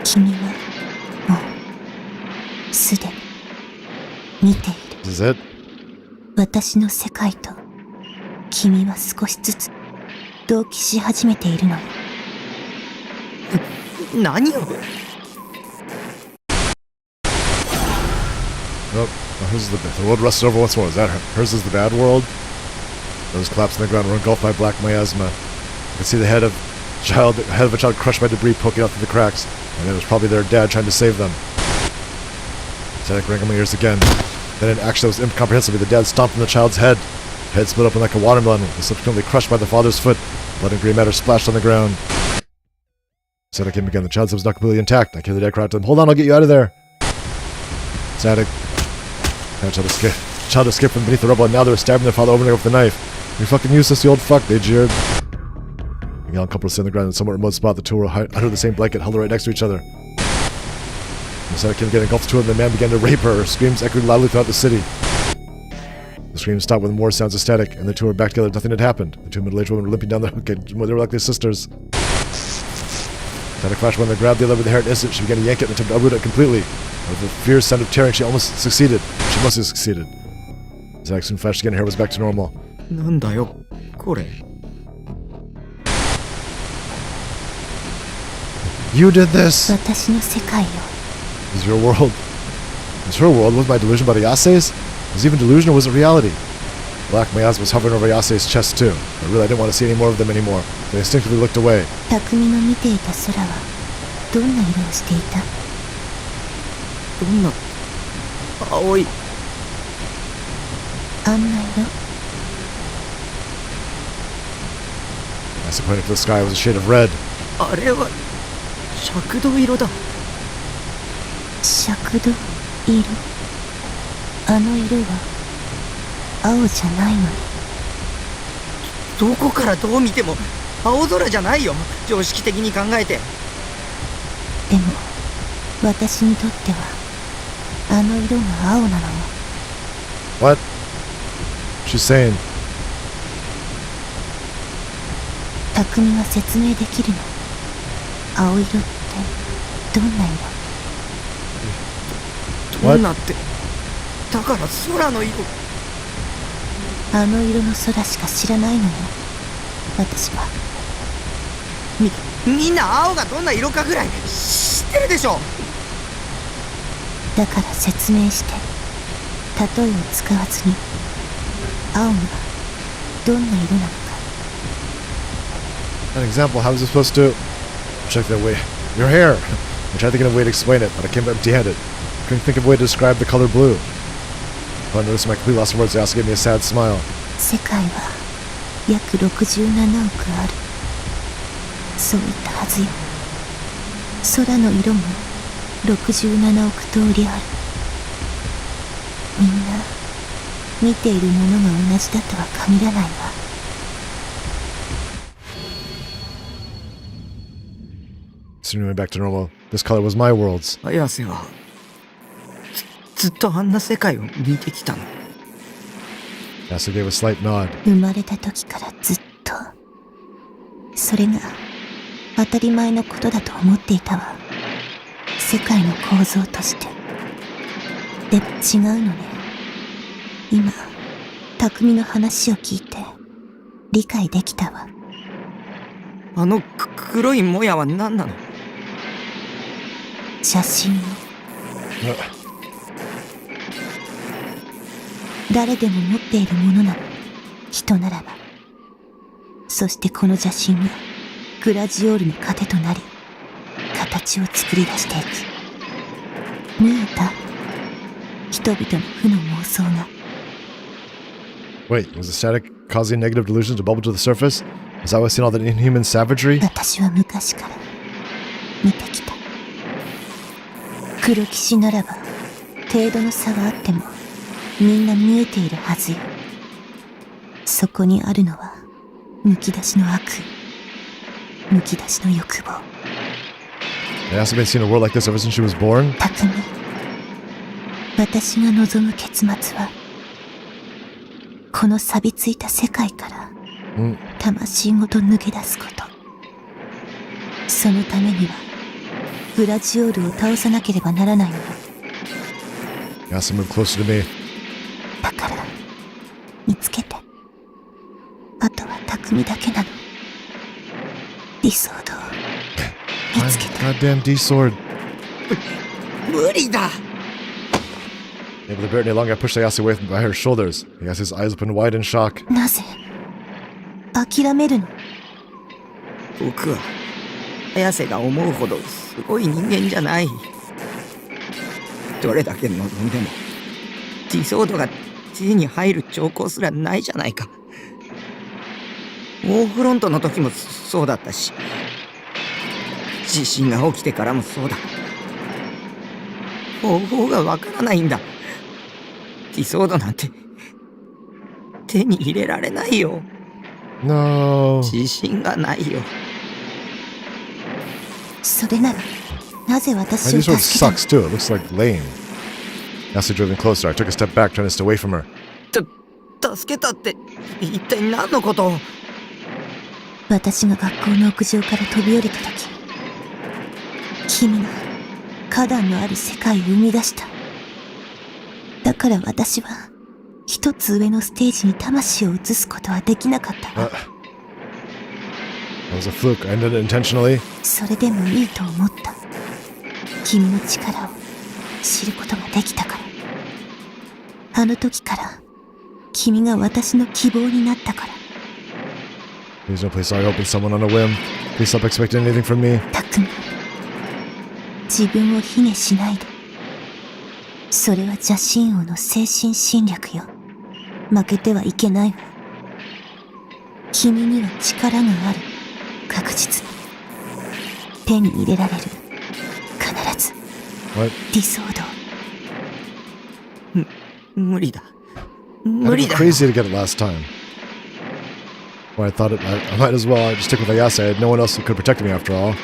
君はもうすでに見ている。 Is it? 私の世界と君は少しずつ同期し始めているのよ。何を。 Nope. No, hers is the world rusted over once more. Is that hers is the bad world? Those collapsed on the ground were engulfed by black miasma. I could see the head of a child crushed by debris poking out through the cracks, and it was probably their dad trying to save them. Static rang in my ears again. Then in action that was incomprehensible, the dad stomped on the child's head. Head split open like a watermelon, was subsequently crushed by the father's foot. Blood and grey matter splashed on the ground. Static came again. The child's head was not completely intact. I hear the dad cry out to him, "Hold on, I'll get you out of there." Static. The child escaped from beneath the rubble, and now they were stabbing their father over and over with the knife. "You're fucking useless, you old fuck," they jeered. The young couple were sitting on the ground in a somewhat remote spot. The two were under the same blanket, huddled right next to each other. The Static came again, engulfed the two of them, and the man began to rape her. Her screams echoed loudly throughout the city. The screams stopped with more sounds of Static, and the two were back together. Nothing had happened. The two middle-aged women were limping down the hook. They were like their sisters. Static flashed one and grabbed the other with the hair at an instant. She began to yank it and attempted to uproot it completely. With the fierce sound of tearing, she almost succeeded. She must have succeeded. Static soon flashed again, her hair was back to normal. なんだよこれ。 You did this! 私の世界よ。 Is your world... Is her world was my delusion about Ayase's? Was it even delusion or was it reality? Black miasma was hovering over Ayase's chest too. But really I didn't want to see any more of them anymore, so I instinctively looked away. 匠の見ていた空はどんな色をしていた？どんな青い。あんな色？ As I pointed to the sky, it was a shade of red. あれは赤土色だ。赤土色？あの色は青じゃないのに。どこからどう見ても青空じゃないよ。常識的に考えて。でも私にとってはあの色が青なのよ。 What? She's saying... 匠は説明できるの？青色ってどんな色？どんなって。だから空の色。あの色の空しか知らないのよ。私は。みんな青がどんな色かぐらい知ってるでしょ。だから説明して、例えを使わずに青にはどんな色なのか。 An example, how was I supposed to... Check that way. Your hair! I tried to think of a way to explain it, but I came empty-handed. Couldn't think of a way to describe the color blue. Upon noticing my complete loss of words, they also gave me a sad smile. 世界は約67億ある。そう言ったはずよ。空の色も67億通りある。みんな見ているものが同じだとは限らないわ。 Soon we went back to normal. This color was my world's. 綾瀬はずっとあんな世界を見てきたの。Yasuo gave a slight nod. 生まれた時からずっとそれが当たり前のことだと思っていたわ。世界の構造として。でも違うのね。今匠の話を聞いて理解できたわ。あの黒いもやは何なの？写真を Uh, 誰でも持っているものなの。人ならば。そしてこの邪神がグラジオールの糧となり形を作り出していく。見えた？人々の負の妄想が。 Wait, was the static causing negative delusions to bubble to the surface? Is that why seeing all that inhuman savagery? 私は昔から見てきた。黒騎士ならば程度の差があってもみんな見えているはずよ。そこにあるのはむき出しの悪意、むき出しの欲望。 Yasuo been seeing a world like this ever since she was born? 匠、私が望む結末はこの錆びついた世界から魂ごと抜け出すこと。そのためにはグラジオールを倒さなければならないのよ。 Yasuo moved closer to me. だから見つけて、あとは匠だけなの。理想像を見つけて。 Goddamn D-sword. 無理だ。 Able to bear it any longer, I pushed Yasuo away by her shoulders. Yasuo's eyes opened wide in shock. なぜ諦めるの？僕は綾瀬が思うほどすごい人間じゃない。どれだけ望んでも理想度が手に入る兆候すらないじゃないか。オーフロントの時もそうだったし、地震が起きてからもそうだ。方法がわからないんだ。理想度なんて手に入れられないよ。 No. 自信がないよ。それならなぜ My 私を D-sword 助けたの？ sucks too. It looks like lame. Yasuo drove in closer. I took a step back, trying to stay away from her. 助けたって一体何のことを？私が学校の屋上から飛び降りた時、君が花壇のある世界を生み出した。だから私は一つ上のステージに魂を移すことはできなかったわ。 That was a fluke. I ended it intentionally. それでもいいと思った。君の力を知ることができたから。あの時から君が私の希望になったから。 Please don't place our hope in someone on a whim. Please stop expecting anything from me. 匠、自分を卑下しないで。それは邪神王の精神侵略よ。負けてはいけないわ。君には力がある。確実に手に入れられる。必ず What? 理想像。無理だ。 I 無 had 理 to だ。 go crazy to get it last time. Well, I thought I might as well just stick with Ayase. I had no one else who could protect me after all.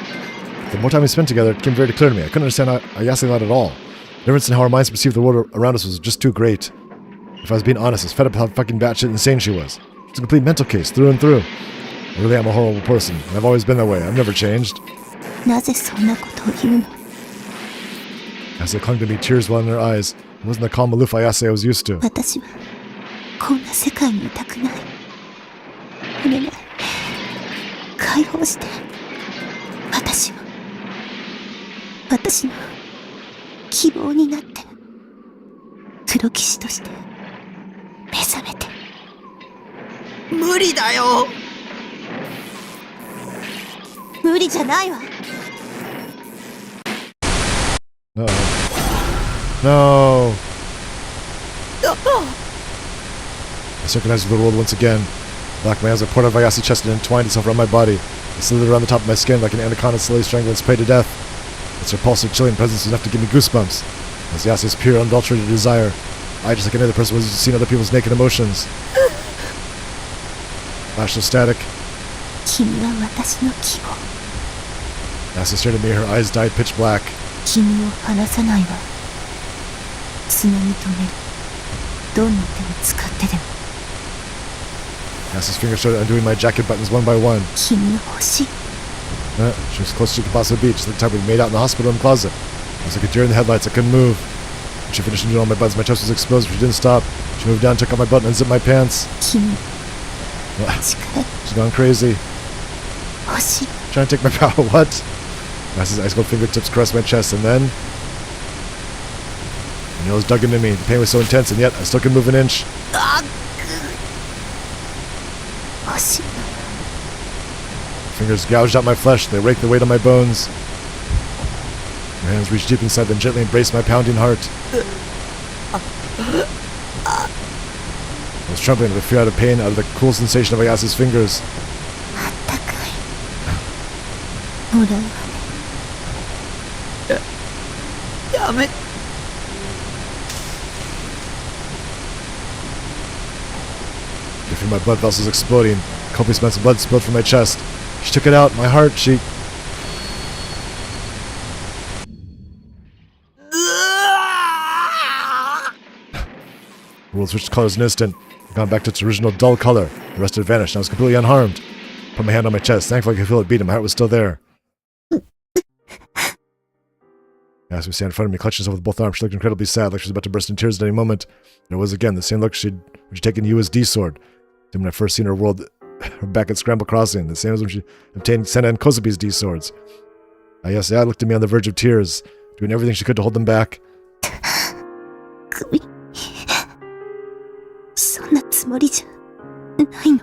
The more time we spent together, it became very clear to me. I couldn't understand Ayase not at all. The difference in how our minds perceived the world around us was just too great. If I was being honest, I was fed up with how fucking batshit insane she was. It's a complete mental case, through and through. I really am a horrible person, and I've always been that way. I've never changed. なぜそんなことを言うの？ As they clung to me, tears welled in her eyes. It wasn't the calm, aloof Ayase I was used to. 私はこんな世界にいたくない。お願い、解放して。私の希望になって、黒騎士として目覚めて。無理だよ。無理じゃないわ。 No. No. I synchronized with the world once again. Black my hands like Port of Ayase chest and entwined itself around my body. It slithered around the top of my skin like an anaconda slowly strangling its prey to death. Its repulsive, chilling presence was enough to give me goosebumps. As Yase's pure, unadulterated desire, I, just like any other person, was used to seeing other people's naked emotions. Flash of static. 君は私の希望。 Yase stared at me, her eyes dyed pitch black. 君を離さないわ。つなぎ止める。どんな手を使ってでも。Ayase's fingers started undoing my jacket buttons one by one. 君の星 She was close as she could possibly be, just like the type we made out in the hospital room closet. I was like a deer in the headlights, I couldn't move. When she finished undoing all my buttons, my chest was exposed, but she didn't stop. She moved down, took off my button, and unzipped my pants. 君の Ugh, 力 she's gone crazy. 欲しい Trying to take my power, what? Ayase's ice cold fingertips caressed my chest, and then... My nails dug into me. The pain was so intense, and yet I still couldn't move an inch. 欲しい Fingers gouged out my flesh. They raked the weight on my bones. Her hands reached deep inside, then gently embraced my pounding heart. I was trembling with fear out of pain, out of the cool sensation of Ayase's fingers. あったかいもらうわねやめ I could feel my blood vessels exploding. Copious amounts of blood spilled from my chest. She took it out. My heart, she... The world switched colors in an instant. It gone back to its original dull color. The rest had vanished, and I was completely unharmed. Put my hand on my chest. Thankfully, I could feel it beating. My heart was still there. As we stand in front of me, clutching herself with both arms, she looked incredibly sad, like she was about to burst into tears at any moment. And it was again the same look when she'd taken USD sword. Then when I first seen her world, her back at Scramble Crossing, the same as when she obtained Senna and Kozubi's D swords. Ayase looked at me on the verge of tears, doing everything she could to hold them back. 首そんなつもりじゃないの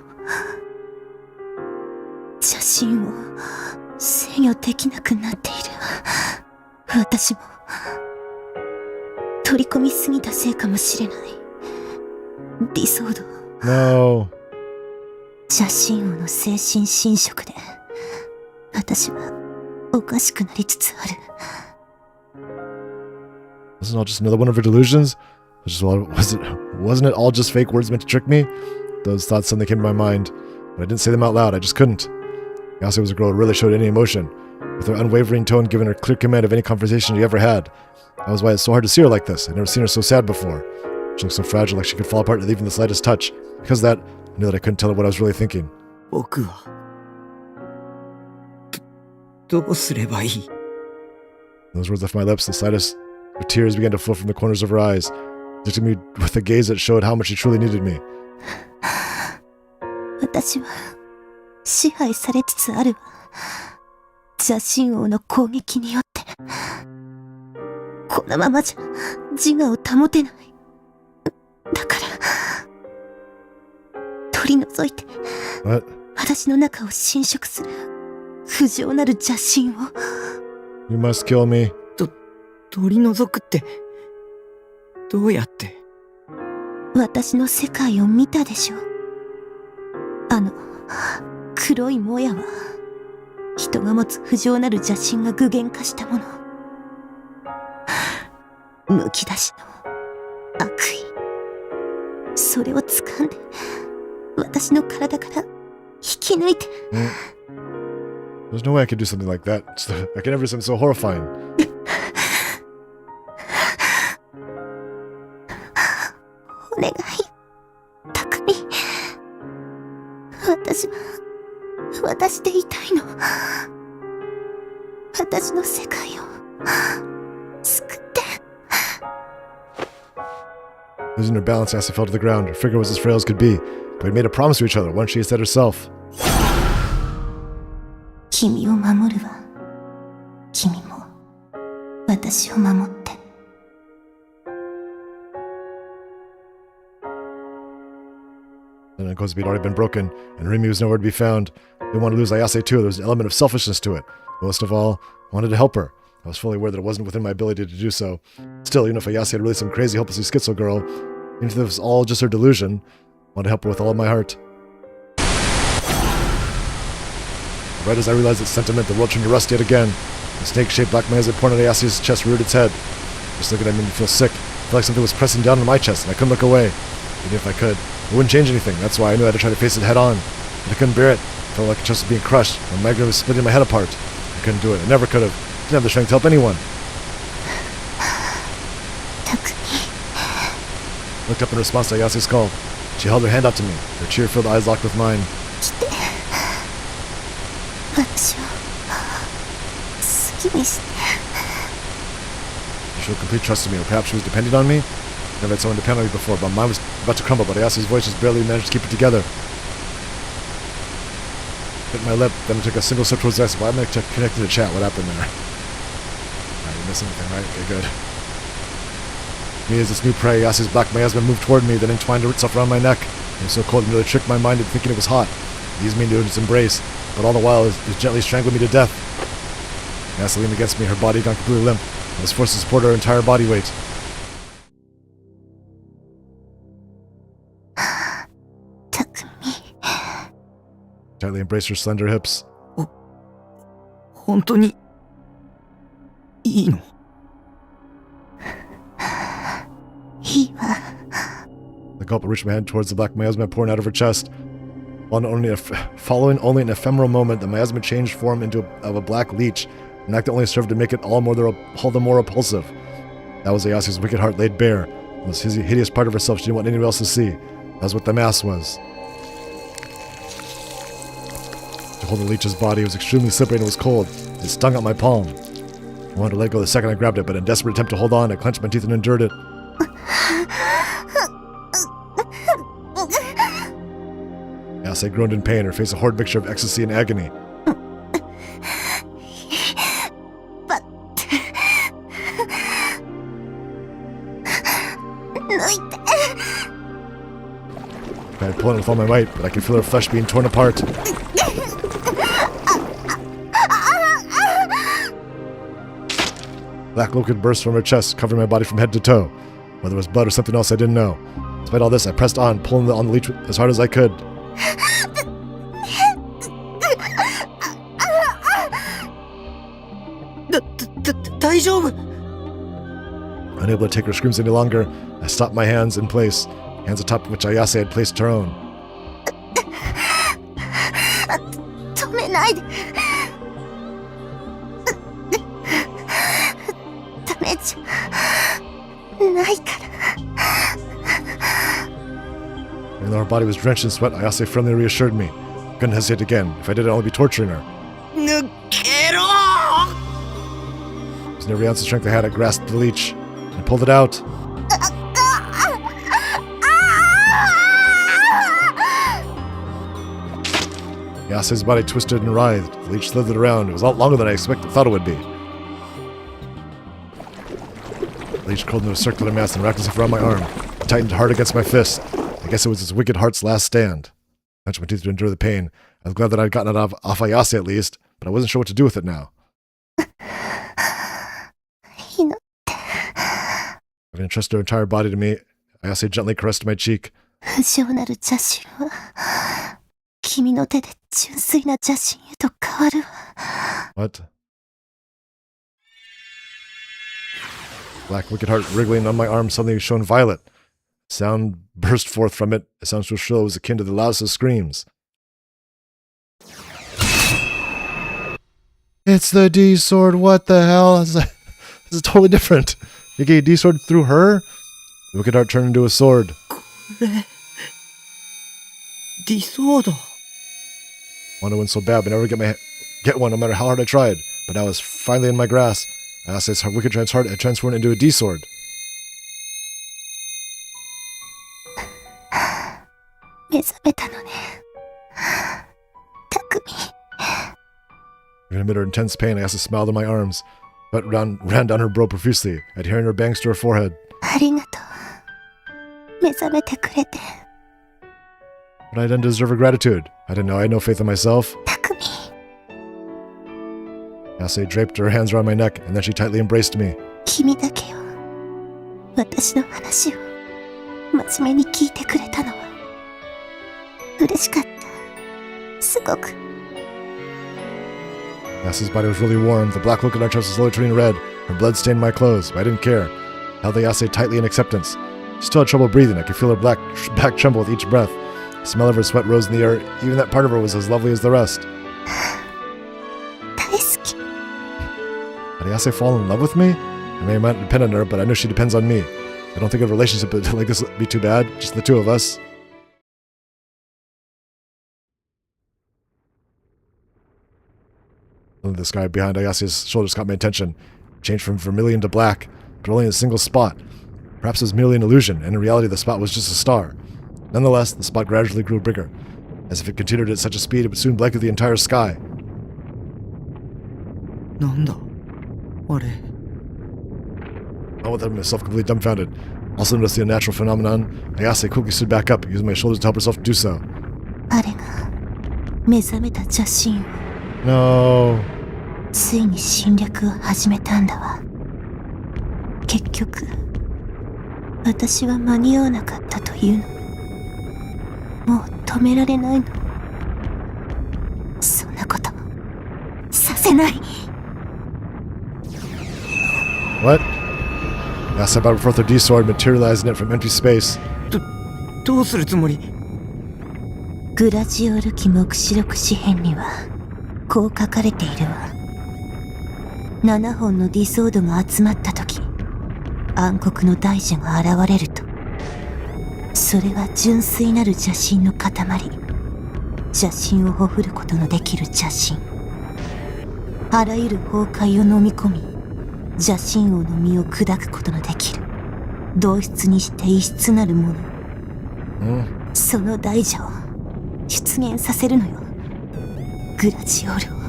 写真を制御できなくなっている私も取り込みすぎたせいかもしれない理想度 No. 写真王の精神侵食で私はおかしくなりつつある Wasn't it all just another one of her delusions? Wasn't it all just fake words meant to trick me? Those thoughts suddenly came to my mind, but I didn't say them out loud. I just couldn't. Ayase was a girl who really showed any emotion, with her unwavering tone giving her clear command of any conversation she ever had. That was why it's so hard to see her like this. I'd never seen her so sad before. She looked so fragile, like she could fall apart at even the slightest touch. Because of that, I knew that I couldn't tell her what I was really thinking. 僕はどうすればいい Those words left my lips. The slightest of tears began to flow from the corners of her eyes. She looked at me with a gaze that showed how much she truly needed me. 私は支配されつつあるわ邪神王の攻撃によってこのままじゃ自我を保てないだから取り除いて What? 私の中を侵食する不浄なる邪神を You must kill me. 取り除くってどうやって私の世界を見たでしょあの黒いもやは人が持つ不浄なる邪神が具現化したものむき出しの悪意それを掴んで私の体から引き抜いて There's no way I could do something like that. I can never do something so horrifying. お願い匠私でいたいの私の世界を救って Losing her balance, Ayase fell to the ground. Her figure was as frail as could be, but we made a promise to each other, one she had said herself. 君を守るわ君も私を守って And Kozubi had already been broken, and Rimi was nowhere to be found. I didn't want to lose Ayase too. There was an element of selfishness to it. Most of all, I wanted to help her. I was fully aware that it wasn't within my ability to do so. Still, even if Ayase had really some crazy, hopelessly schizo girl, even if it was all just her delusion, I wanted to help her with all of my heart. Right as I realized its sentiment, the world turned to rust yet again. The snake-shaped black maze that pointed at Ayase's chest reared its head. Just looking at it made me feel sick. I felt like something was pressing down on my chest, and I couldn't look away. Even if I could, it wouldn't change anything. That's why I knew I had to try to face it head on. But I couldn't bear it. I felt like the chest was being crushed. My migraine was splitting my head apart. I couldn't do it. I never could have. I didn't have the strength to help anyone. 匠 I looked up in response to Ayase's call. She She held her hand out to me, her tear-filled eyes locked with mine. 来て私を好きにして She showed complete trust in me, or perhaps she was depending on me? Never had someone depend on me before, but mine was about to crumble, but Ayase's voice just barely managed to keep it together. Bit my lip, then I took a single step towards us. Why am I connected to chat? What happened there? Alright, you missed anything, right? Okay, good. Me as this new prey, Ayase's black miasma moved toward me, then entwined itself around my neck. It was so cold it nearly tricked my mind into thinking it was hot. It eased me into its embrace, but all the while it was gently strangling me to death. Ayase leaned against me, her body gone completely limp. I was forced to support her entire body weight. たくみ Tightly embraced her slender hips. 本当にいいの？いいわ The gulp reached my hand towards the black miasma pouring out of her chest. Following only an ephemeral moment, the miasma changed form into a black leech, an act that only served to make it all the more repulsive. That was Ayase's wicked heart laid bare. The most hideous part of herself she didn't want anyone else to see. That was what the mass was. To hold the leech's body, it was extremely slippery and it was cold. It stung out my palm. I wanted to let go the second I grabbed it, but in a desperate attempt to hold on, I clenched my teeth and endured it. Ayase groaned in pain, her face a horrid mixture of ecstasy and agony. But 抜いて I tried pulling with all my might, but I could feel her flesh being torn apart. Black liquid burst from her chest, covering my body from head to toe. Whether it was blood or something else, I didn't know. Despite all this, I pressed on, pulling on the leech as hard as I could. Unable to take her screams any longer, I stopped my hands in place, hands atop which Ayase had placed her own. 止めないでダメじゃないから Even though her body was drenched in sweat, Ayase firmly reassured me. Couldn't hesitate again. If I did, I'd only be torturing her. 抜けろ！ Using every ounce of strength I had, I grasped the leech and pulled it out. Ayase's body twisted and writhed. The leech slithered around. It was a lot longer than I thought it would be. The leech curled into a circular mass and wrapped itself around my arm. It tightened hard against my fist. I guess it was its wicked heart's last stand. I clenched my teeth to endure the pain. I was glad that I'd gotten it off Ayase at least, but I wasn't sure what to do with it now. 祈っ Having entrusted her entire body to me, Ayase gently caressed my cheek. 不浄なる邪心は君の手で純粋な邪心へと変わるわ What? Black wicked heart wriggling on my arm suddenly shone violet. Sound burst forth from it. It sounded so shrill it was akin to the loudest of screams. It's the D sword. What the hell? This is totally different. You get a D sword through her? The wicked heart turned into a sword. ディソード。 Wanted one so bad, but never get one no matter how hard I tried. But now it's finally in my grasp. Ayase's wicked heart had transformed into a D sword. 目覚めたのね匠 Even amid her intense pain, Ayase smiled in my arms. Sweat ran down her brow profusely, adhering her bangs to her forehead. ありがとう目覚めてくれて What had I done to deserve her gratitude? I didn't know. I had no faith in myself. 匠 Ayase draped her hands around my neck, and then she tightly embraced me. 君だけよ私の話を真面目に聞いてくれたのは嬉しかったすごく Ayase's body was really warm. The black look in her chest was slowly turning red. Her blood stained my clothes, but I didn't care. I held Ayase tightly in acceptance. She still had trouble breathing. I could feel her back tremble with each breath. The smell of her sweat rose in the air. Even that part of her was as lovely as the rest. 大好き Did Ayase fall in love with me? I may not depend on her, but I know she depends on me. I don't think a relationship like this would be too bad. Just the two of us. Suddenly the sky behind Ayase's shoulders caught my attention. It changed from vermilion to black, but only in a single spot. Perhaps it was merely an illusion, and in reality the spot was just a star. Nonetheless, the spot gradually grew bigger. As if it continued at such a speed, it would soon blanket the entire sky. なんだあれ All with myself completely dumbfounded. Also noticed the unnatural phenomenon. Ayase quickly stood back up, using my shoulders to help herself do so. あれが目覚めた邪神 No. ついに侵略を始めたんだわ。結局私は間に合わなかったというの。もう止められないの。そんなことさせない。 What? Ayase brought forth her D-sword, materializing it from empty space. どうするつもりグラジオール記目視録紙編にはこう書かれているわ。7本のディソードが集まった時、暗黒の大蛇が現れると、それは純粋なる邪神の塊。邪神をほふることのできる邪神。あらゆる崩壊を飲み込み、邪神王の身を砕くことのできる同質にして異質なるもの。その大蛇を出現させるのよ。グラジオールを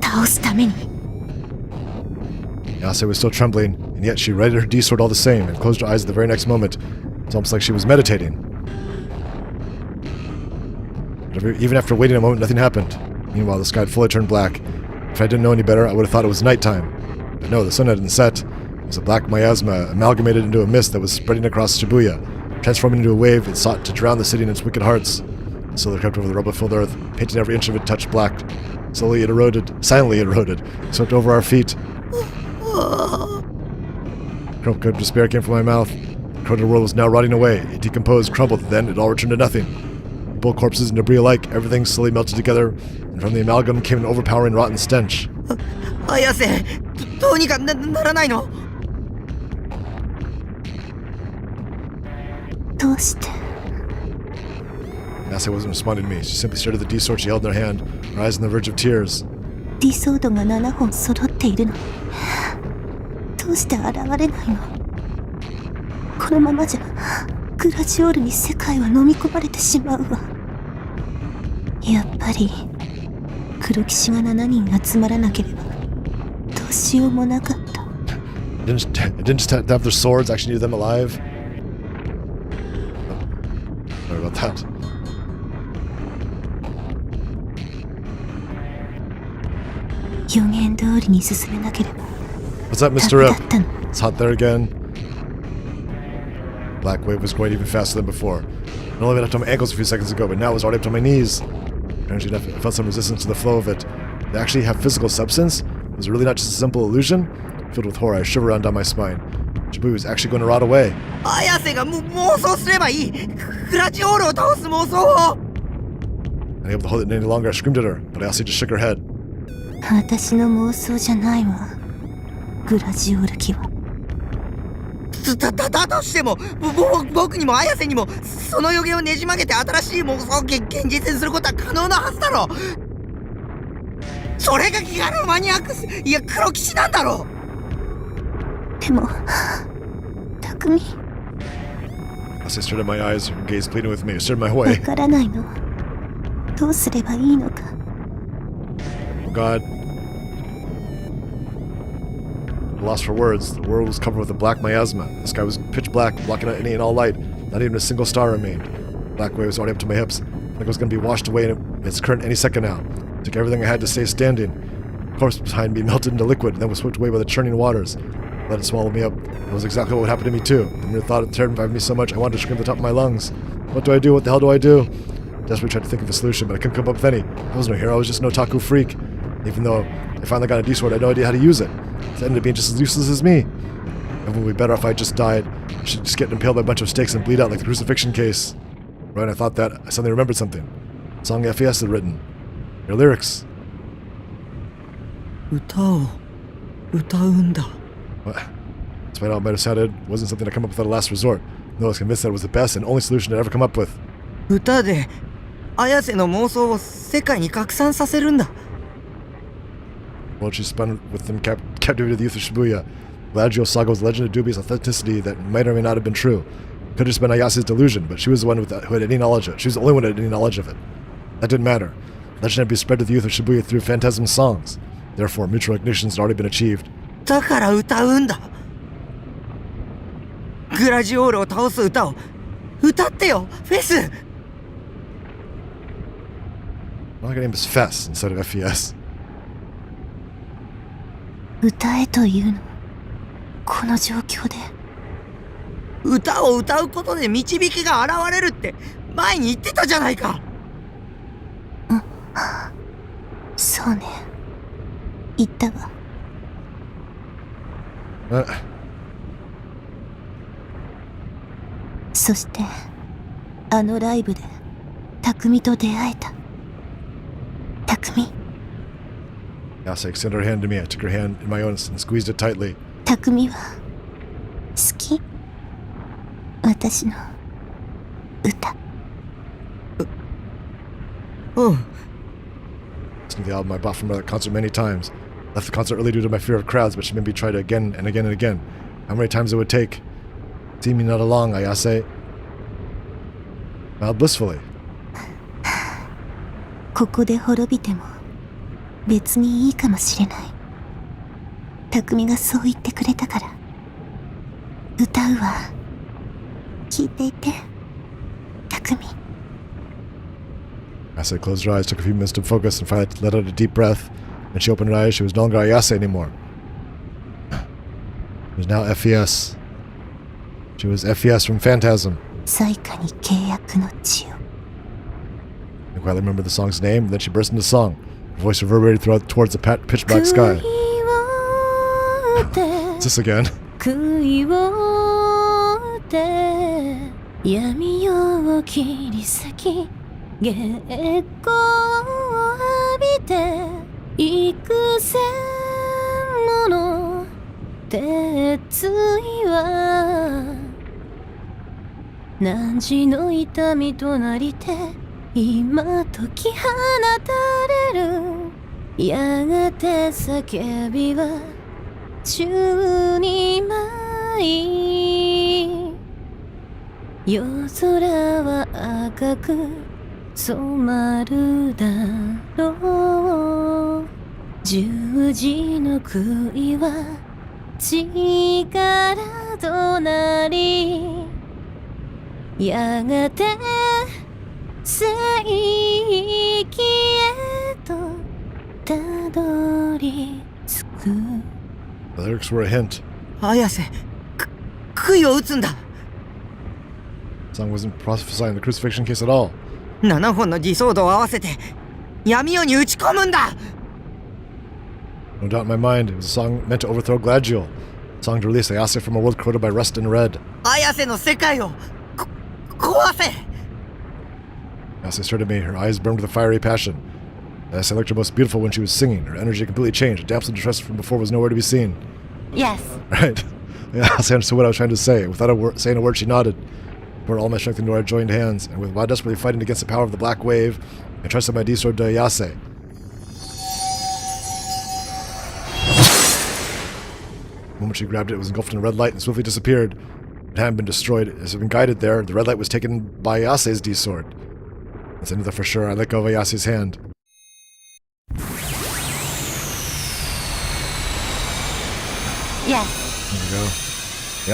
倒すために。Ayase was still trembling, and yet she readied her D-sword all the same and closed her eyes at the very next moment. It's almost like she was meditating. But even after waiting a moment, nothing happened. Meanwhile, the sky had fully turned black. If I didn't know any better, I would have thought it was nighttime. But no, the sun hadn't set. It was a black miasma amalgamated into a mist that was spreading across Shibuya. Transforming into a wave, it sought to drown the city in its wicked hearts. So they crept over the rubble-filled earth, painting every inch of it touch black. Slowly it eroded, silently it eroded, swept over our feet. A cry of despair came from my mouth. The corroded world was now rotting away. It decomposed, crumbled, then it all returned to nothing. People, corpses, and debris alike, everything slowly melted together, and from the amalgam came an overpowering rotten stench. 綾瀬どうにか ならないのどうして Ayase wasn't responding to me. She simply stared at the D-sword she held in her hand, her eyes on the verge of tears. ディソードが7本揃っているの。どうして現れないの。このままじゃグラジオールに世界は飲み込まれてしまうわ。やっぱり黒騎士が7人集まらなければどうしようもなかった。 It didn't just have their swords, actually needed them alive. Oh, sorry about that. 予言通りに進めなければ What's up, ダ Mr. メだ Rip? ったの。 It's hot there again. Black wave was going even faster than before. It only been up to my ankles a few seconds ago, but now it was already up to my knees. Strangely enough, I felt some resistance to the flow of it. Did they actually have physical substance? Was it really not just a simple illusion? Filled with horror, I shivered around down my spine. Shibuya was actually going to rot away. 綾瀬が妄想すればいいグラジオールを倒す妄想を Unable to hold it any longer, I screamed at her, but Ayase just shook her head. 私の妄想じゃないわ。グラジオール記はだとしても僕にも綾瀬にもその予言をねじ曲げて新しい妄想を現実にすることは可能なはずだろ。それがギガロマニアクス、いや黒騎士なんだろ。でも匠 Ayase stared at my eyes, her gaze pleading with me, stared my わ way. からないの。どうすればいいのか。 Oh God. Lost for words. The world was covered with a black miasma. The sky was pitch black, blocking out any and all light. Not even a single star remained. Black wave was already up to my hips. Like it was going to be washed away in its current any second now. It took everything I had to stay standing. The corpse behind me melted into liquid and then was swept away by the churning waters. Let it swallow me up. That was exactly what would happen to me too. The mere thought of terrified me so much I wanted to scream at the top of my lungs. What do I do? What the hell do I do? Desperately tried to think of a solution, but I couldn't come up with any. I was no hero. I was just an otaku freak. Even though I finally got a D-sword, I had no idea how to use it. It ended up being just as useless as me. It would be better if I just died. I should just get impaled by a bunch of stakes and bleed out like the crucifixion case. Right when I thought that, I suddenly remembered something. A song FES had written. Their lyrics. 歌を歌うんだ。 What? Despite how it might have sounded, it wasn't something I come up with at a last resort. No, I was convinced that it was the best and only solution I'd ever come up with. 歌で綾瀬の妄想を世界に拡散させるんだ。world she spun with them captivated the youth of Shibuya. Gladiol's saga was a legend of dubious authenticity that might or may not have been true. Could have just been Ayase's delusion, but she was the one who had any knowledge of it. She was the only one who had any knowledge of it. That didn't matter. Legend had been spread to the youth of Shibuya through Phantasm's songs. Therefore, mutual recognition had already been achieved. だから歌うんだ。グラジオールを倒す歌を歌ってよ、フェス。I like her name is Fess instead of FES. 歌えというの？この状況で。歌を歌うことで導きが現れるって前に言ってたじゃないか。そうね。言ったわ。そしてあのライブで匠と出会えた。匠。Yase extended her hand to me. I took her hand in my own and squeezed it tightly. 匠は好き？私の歌。うん。Listened to the album I bought from her at the concert many times. Left the concert early due to my fear of crowds, but she made me try it again and again and again. How many times it would take? See me not along, Ayase. Smiled blissfully. ここで滅びても別にいいかもしれない。匠がそう言ってくれたから歌うわ。聞いていて、匠。Ayase closed her eyes, took a few minutes to focus, and finally let out a deep breath. When she opened her eyes, she was no longer Ayase anymore. It was now FES. She was FES from Phantasm. 最下に契約の地を。I quietly remembered the song's name, and then she burst into song. Her voice reverberated towards the pitch black sky. What's this again? 杭を打って闇夜を切り裂き月光を浴びて幾千もの鉄槌は汝の痛みとなりて今解き放たれる。やがて叫びは宙に舞い夜空は赤く染まるだろう。十字の杭は力となりやがて聖域へとたどり着く。The lyrics were a hint. 綾瀬、杭を打つんだ。 The song wasn't prophesying the crucifixion case at all. 7本の自走度を合わせて闇夜に打ち込むんだ。 No doubt in my mind, it was a song meant to overthrow Gladiol. A song to release Ayase from a world corroded by rust and red. 綾瀬の世界を壊せ。 Ayase stared at me, her eyes burned with a fiery passion. Ayase looked her most beautiful when she was singing. Her energy completely changed. The damsel distress from before was nowhere to be seen. Yes. Right. Ayase understood what I was trying to say. Without saying a word, she nodded. Poured all my strength into our joined hands, and while desperately fighting against the power of the black wave, I trusted my D-sword to Ayase. The moment she grabbed it, it was engulfed in a red light and swiftly disappeared. It hadn't been destroyed. As it had been guided there, the red light was taken by Ayase's D-sword. That's another for sure. I let go of Ayase's hand. Yes. There we go.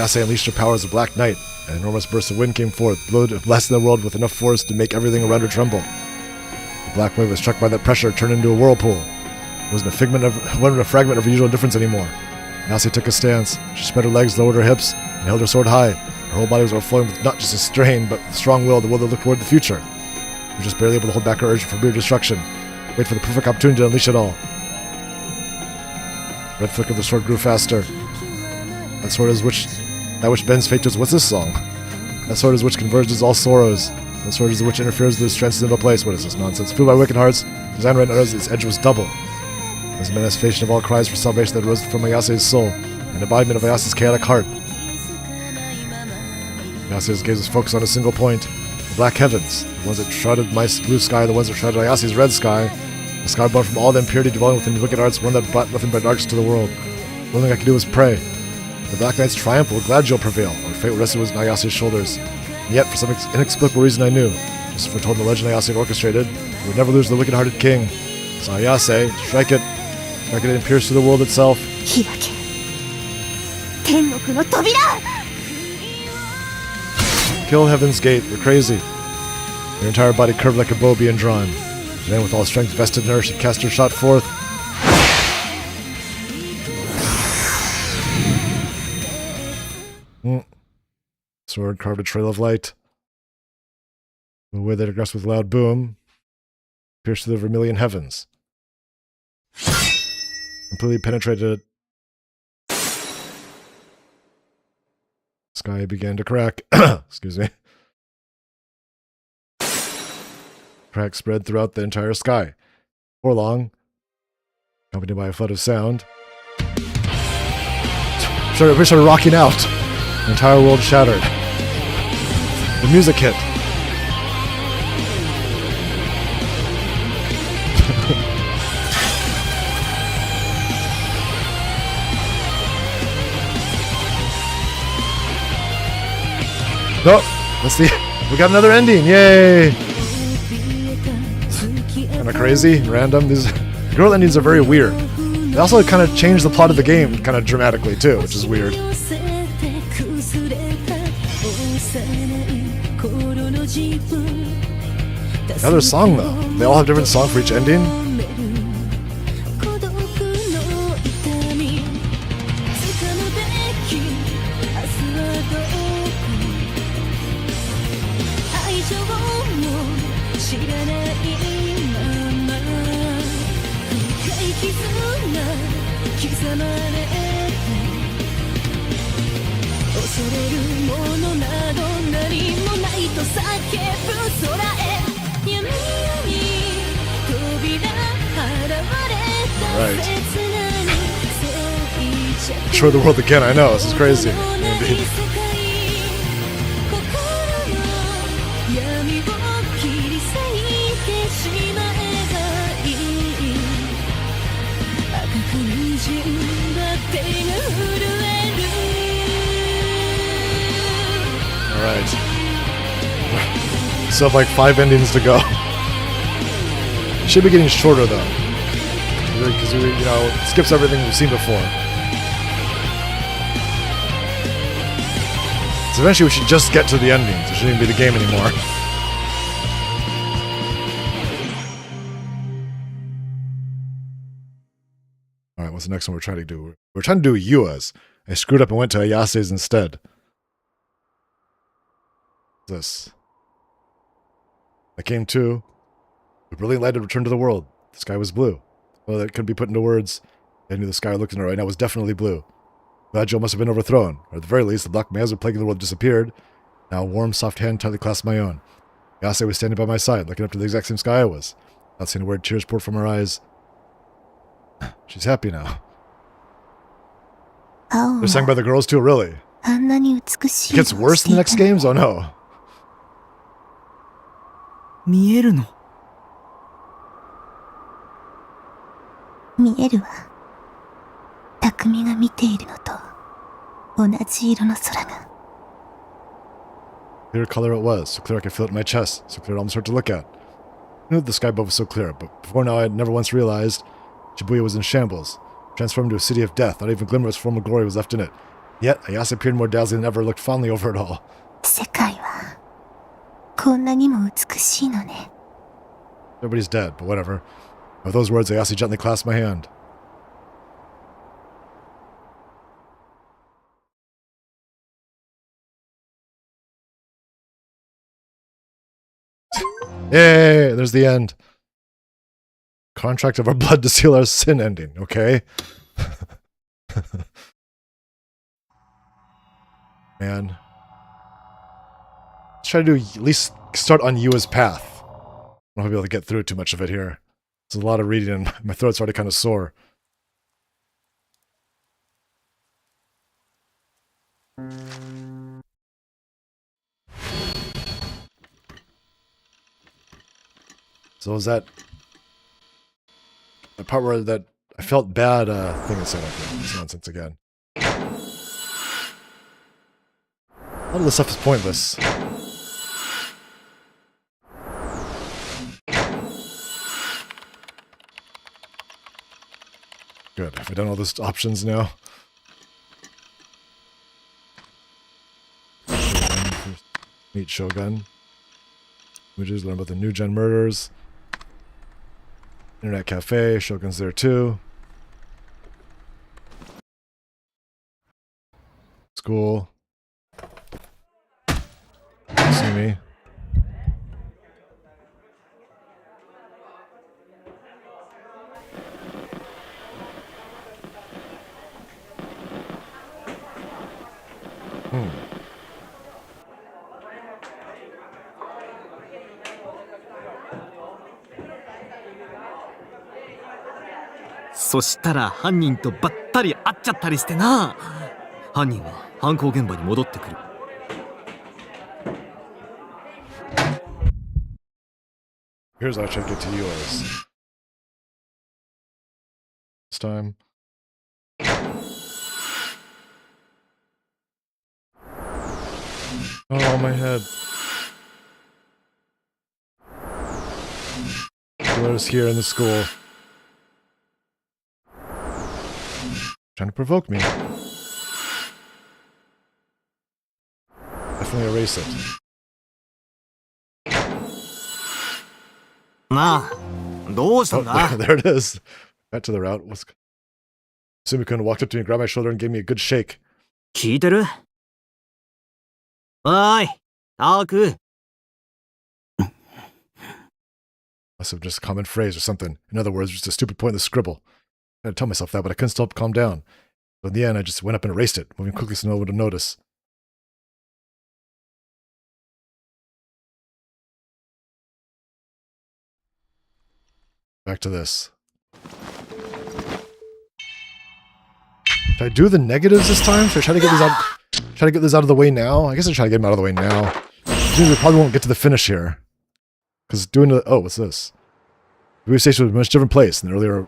Ayase unleashed her power as a black knight. An enormous burst of wind came forth, blasting the world with enough force to make everything around her tremble. The black wave was struck by that pressure, turned into a whirlpool. It wasn't a fragment of her usual indifference anymore. Ayase took a stance. She spread her legs, lowered her hips, and held her sword high. Her whole body was overflowing with not just a strain, but with strong will, the will to look toward the future. She was just barely able to hold back her urge for mere destruction. Wait for the perfect opportunity to unleash it all. The red flicker of the sword grew faster. That sword is that which bends fate to. What's this song? That sword is which converges all sorrows. That sword is which interferes with its strengths into place. What is this nonsense? Fueled by wicked hearts, design right knows its edge was double. It was a manifestation of all cries for salvation that arose from Ayase's soul, an embodiment of Ayase's chaotic heart. Ayase's gaze was focused on a single point. The black heavens, the ones that shrouded my blue sky, the ones that shrouded Ayase's red sky, The sky born from all the impurity dwelling within wicked arts, one that brought nothing but darkness to the world. The only thing I could do was pray. The Black Knight's triumph will Gladriel prevail, or fate rested was Ayase's shoulders. And yet, for some inexplicable reason I knew, just foretold in the legend Ayase had orchestrated, we would never lose the wicked-hearted king. So Ayase, strike it and pierce through the world itself. 開け天国の扉 Kill Heaven's Gate, we're crazy. Her entire body curved like a bow being drawn. Then with all strength vested in her, she cast her shot forth. Sword carved a trail of light. The way that aggressed with loud boom, pierced through the vermilion heavens. Completely penetrated it. Sky began to crack. Excuse me. Crack spread throughout the entire sky. Before long, accompanied by a flood of sound, we started rocking out. The entire world shattered. The music hit. No, let's see. We got another ending. Yay! Kind of crazy, random. These girl endings are very weird. They also kind of change the plot of the game kind of dramatically too, which is weird. Another song though. They all have different songs for each ending. Right. Destroy the world again, I know, this is crazy. Indeed. Alright. So like 5 endings to go. Should be getting shorter though. Because it skips everything we've seen before. So eventually we should just get to the endings. It shouldn't even be the game anymore. Alright, what's the next one we're trying to do? We're trying to do Yua's. I screwed up and went to Ayase's instead. What's this? I came to. The brilliant light had returned to the world. The sky was blue. Well, that couldn't be put into words. I knew the sky looking right now was definitely blue. Gladriel must have been overthrown, or at the very least, the black maze plaguing the world disappeared. Now a warm, soft hand tightly clasped my own. Ayase was standing by my side, looking up to the exact same sky I was. Not seeing a word, tears poured from her eyes. She's happy now. They're sang by the girls too, really. It gets worse in the next games? Oh no. 見えるの見えるわ。匠が見ているのと同じ色の空が。Clear color it was, so clear I could feel it in my chest, so clear it almost hurt to look at. I knew that the sky above was so clear, but before now I had never once realized Shibuya was in shambles, transformed into a city of death. Not even a glimmer of its former glory was left in it. Yet Ayase appeared more dazzling than ever, looked fondly over it all. 世界はこんなにも美しいのね。 Everybody's dead, but whatever. With those words, Ayase gently clasped my hand. Yay! There's the end. Contract of our blood to seal our sin ending, okay? Man. Let's try to at least start on Yua's path. I don't know if I'll be able to get through too much of it here. There's a lot of reading and my throat's already kind of sore. So is that part where that I felt bad thing is set up here. This nonsense again. A lot of this stuff is pointless. Good. Have I done all those options now? Meet Shogun. We just learn about the New Gen murders. Internet cafe. Shogun's there too. School. See me.「そしたら犯人とばったり会っちゃったりしてな。犯人は犯行現場に戻ってくる。Here's how I try to get to yours. This time. Oh, my head. Killers here in the school. Trying to provoke me. Definitely erase it. なあ、どうした Oh, んだ？ there it is. Back to the route. Sumikun walked up to me, grabbed my shoulder, and gave me a good shake. 聞いてる？おーい、タク。 Must have just a common phrase or something. In other words, just a stupid pointless scribble. I had to tell myself that, but I couldn't stop calm down. But in the end, I just went up and erased it, moving quickly so no one would notice. Back to this. Should I do the negatives this time? Should I try to get these out? Try to get this out of the way now? I guess I try to get them out of the way now. We probably won't get to the finish here. Because doing the... Oh, what's this? The Shibuya Station was a much different place than earlier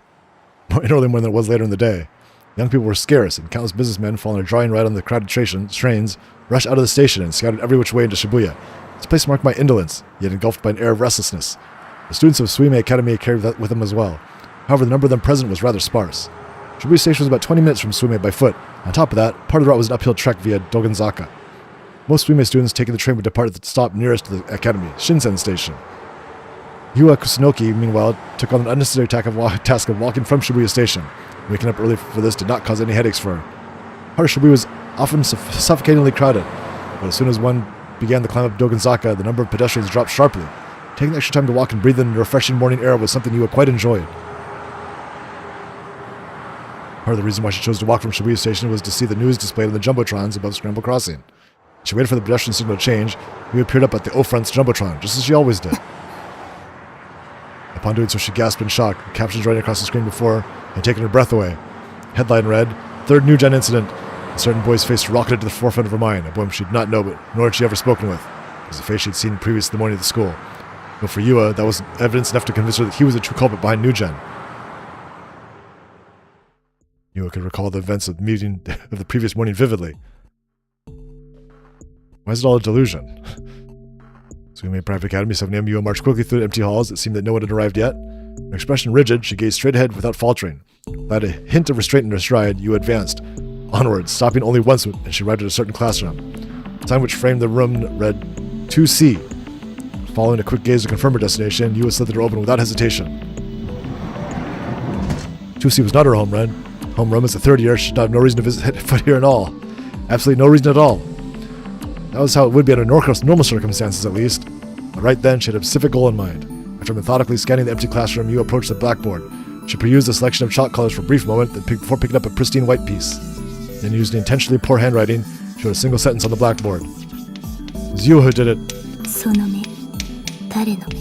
morning than it was later in the day. Young people were scarce, and countless businessmen following a drawing ride on the crowded trains rushed out of the station and scattered every which way into Shibuya. This place marked my indolence, yet engulfed by an air of restlessness. The students of Suime Academy carried that with them as well. However, the number of them present was rather sparse. Shibuya Station was about 20 minutes from Suime by foot. On top of that, part of the route was an uphill trek via Dogonzaka. Most Suime students taking the train would depart at the stop nearest to the academy, Shinsen Station. Yua Kusunoki, meanwhile, took on an unnecessary task of walking from Shibuya Station. Waking up early for this did not cause any headaches for her. Part of Shibuya was often suffocatingly crowded, but as soon as one began the climb up Dogonzaka, the number of pedestrians dropped sharply. Taking the extra time to walk and breathe in the refreshing morning air was something Yua quite enjoyed. Part of the reason why she chose to walk from Shibuya Station was to see the news displayed on the jumbotrons above Scramble Crossing. She waited for the pedestrian signal to change. Yua appeared up at the O-Front's jumbotron, just as she always did. Upon doing so, she gasped in shock. Captions running across the screen before had taken her breath away. Headline read, "Third New Gen incident." A certain boy's face rocketed to the forefront of her mind, a boy whom she did not know, but nor had she ever spoken with. It was the face she had seen previous to the morning of the school. But for Yua, that was evidence enough to convince her that he was the true culprit behind New Gen. Yua could recall the events of the meeting of the previous morning vividly. Why is it all a delusion? So we made Private Academy, 7 a.m. Yua marched quickly through the empty halls. It seemed that no one had arrived yet. Her expression rigid, she gazed straight ahead without faltering. Without a hint of restraint in her stride, Yua advanced. Onwards, stopping only once, and she arrived at a certain classroom. The sign which framed the room read 2C. Following a quick gaze to confirm her destination, Yua slid the door open without hesitation. 2C was not her homeroom. As a third year, she had no reason to visit foot here at all. Absolutely no reason at all. That was how it would be under normal circumstances, at least. But right then, she had a specific goal in mind. After methodically scanning the empty classroom, Yua approached the blackboard. She perused a selection of chalk colors for a brief moment, before picking up a pristine white piece. Then, using intentionally poor handwriting, she wrote a single sentence on the blackboard. It was Yua who did it. その目、誰の目?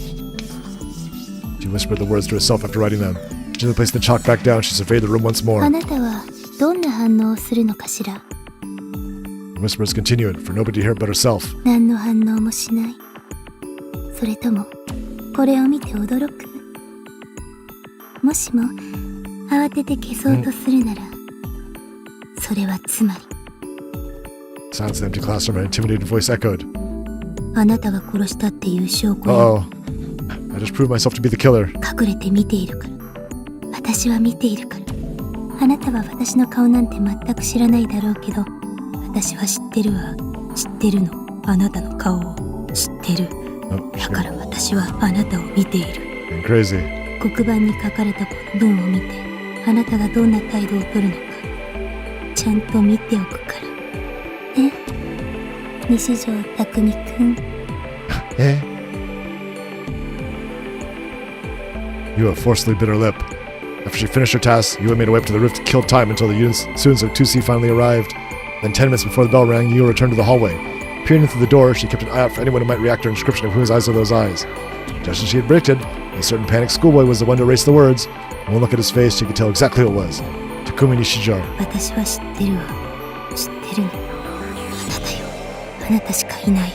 She whispered the words to herself after writing them. She gently placed the chalk back down. She surveyed the room once more. あなたはどんな反応をするのかしら? The whispers continued, for nobody to hear but herself. 何の反応もしない。それともこれを見て驚く。もしも慌てて消そうとするなら、それはつまり Silence in the empty classroom, an intimidated voice echoed. あなたが殺したっていう証拠 Uh-oh. I just proved myself to be the killer. 隠れて見ているから。私は見ているから。あなたは私の顔なんて全く知らないだろうけど、私は知ってるわ。知ってるの。あなたの顔を知ってる。 Oh, だから私はあなたを見ている。 getting crazy. 黒板に書かれたこの文を見て、あなたがどんな態度をとるのか、ちゃんと見ておくから。ね、西条匠くん。Eh? Yua forcefully bit her lip. After she finished her task, Yua made her way up to the roof to kill time until the students of 2C finally arrived. Then 10 minutes before the bell rang, Yua returned to the hallway. Peering through the door, she kept an eye out for anyone who might react to her inscription of whose eyes are those eyes. Just as she had predicted, a certain panicked schoolboy was the one to erase the words. In one look at his face, she could tell exactly who it was. Takumi Nishijou. 私は知ってるわ。知ってるの。あなたよ。あなたしかいない。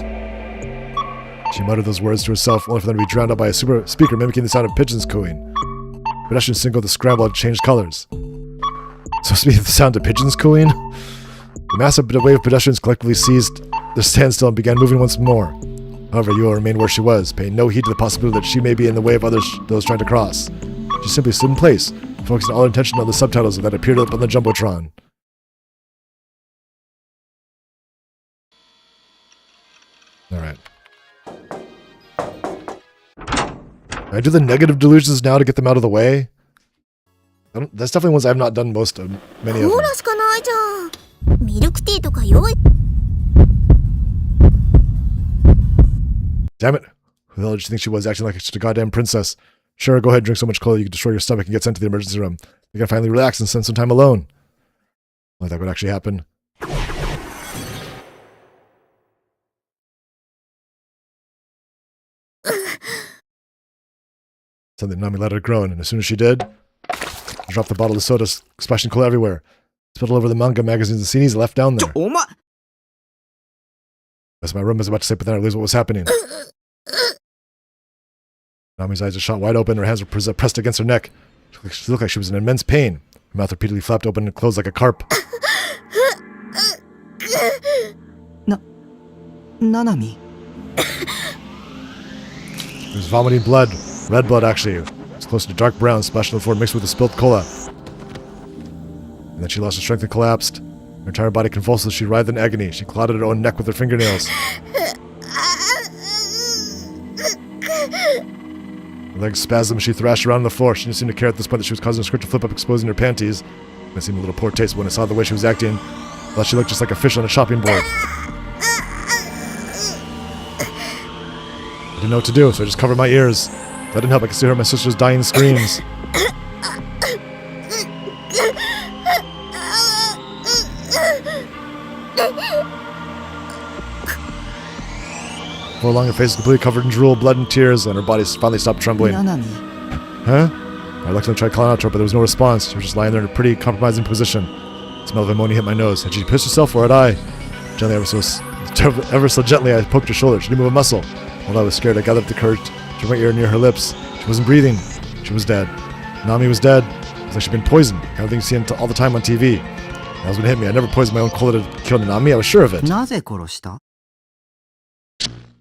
She muttered those words to herself, only for them to be drowned out by a super speaker mimicking the sound of pigeons cooing. Pedestrians signal the scramble had changed colors. Supposed to be the sound of pigeons cooing? The massive wave of pedestrians collectively seized their standstill and began moving once more. However, Yua remained where she was, paying no heed to the possibility that she may be in the way of those trying to cross. She simply stood in place, focusing all her attention on the subtitles that appeared up on the Jumbotron. Alright. Can I do the negative delusions now to get them out of the way? That's definitely ones I've not done many of コー them. ラしかないじゃん。ミルクティーとか用意。 Damn it. Who the hell did she think she was, acting like she's a goddamn princess? Sure, go ahead, drink so much cola you can destroy your stomach and get sent to the emergency room. You can finally relax and spend some time alone. Like that would actually happen. Something Nami let her groan, and as soon as she did, she dropped the bottle of soda, splashing cola everywhere. Spilled all over the manga magazines and CDs left down there. お前 As my room was about to say, but then I realized what was happening. Nami's eyes are shot wide open, her hands were pressed against her neck. She looked like she was in immense pain. Her mouth repeatedly flapped open and closed like a carp. ななみ She was vomiting blood. Red blood, actually. It was close to dark brown, splashed on the floor, mixed with the spilled cola. And then she lost her strength and collapsed. Her entire body convulsed as she writhed in agony. She clawed at her own neck with her fingernails. Her legs spasmed as she thrashed around on the floor. She didn't seem to care at this point that she was causing her skirt to flip up, exposing her panties. It seemed a little poor taste when I saw the way she was acting. I thought she looked just like a fish on a chopping board. I didn't know what to do, so I just covered my ears. That didn't help. I could still hear my sister's dying screams. Before long, her face was completely covered in drool, blood, and tears, and her body finally stopped trembling. ななみ Huh? I reluctantly tried calling out to her, but there was no response. She was just lying there in a pretty compromising position. The smell of ammonia hit my nose. Had she pissed herself, or had I? Gently, ever so gently, I poked her shoulder. She didn't move a muscle. While I was scared, I gathered up the courage to put my ear near her lips. She wasn't breathing. She was dead. Nami was dead. It was like she'd been poisoned. Kind of thing you see all the time on TV. That was what hit me. I never poisoned my own cola to kill Nami. I was sure of it. なぜ殺した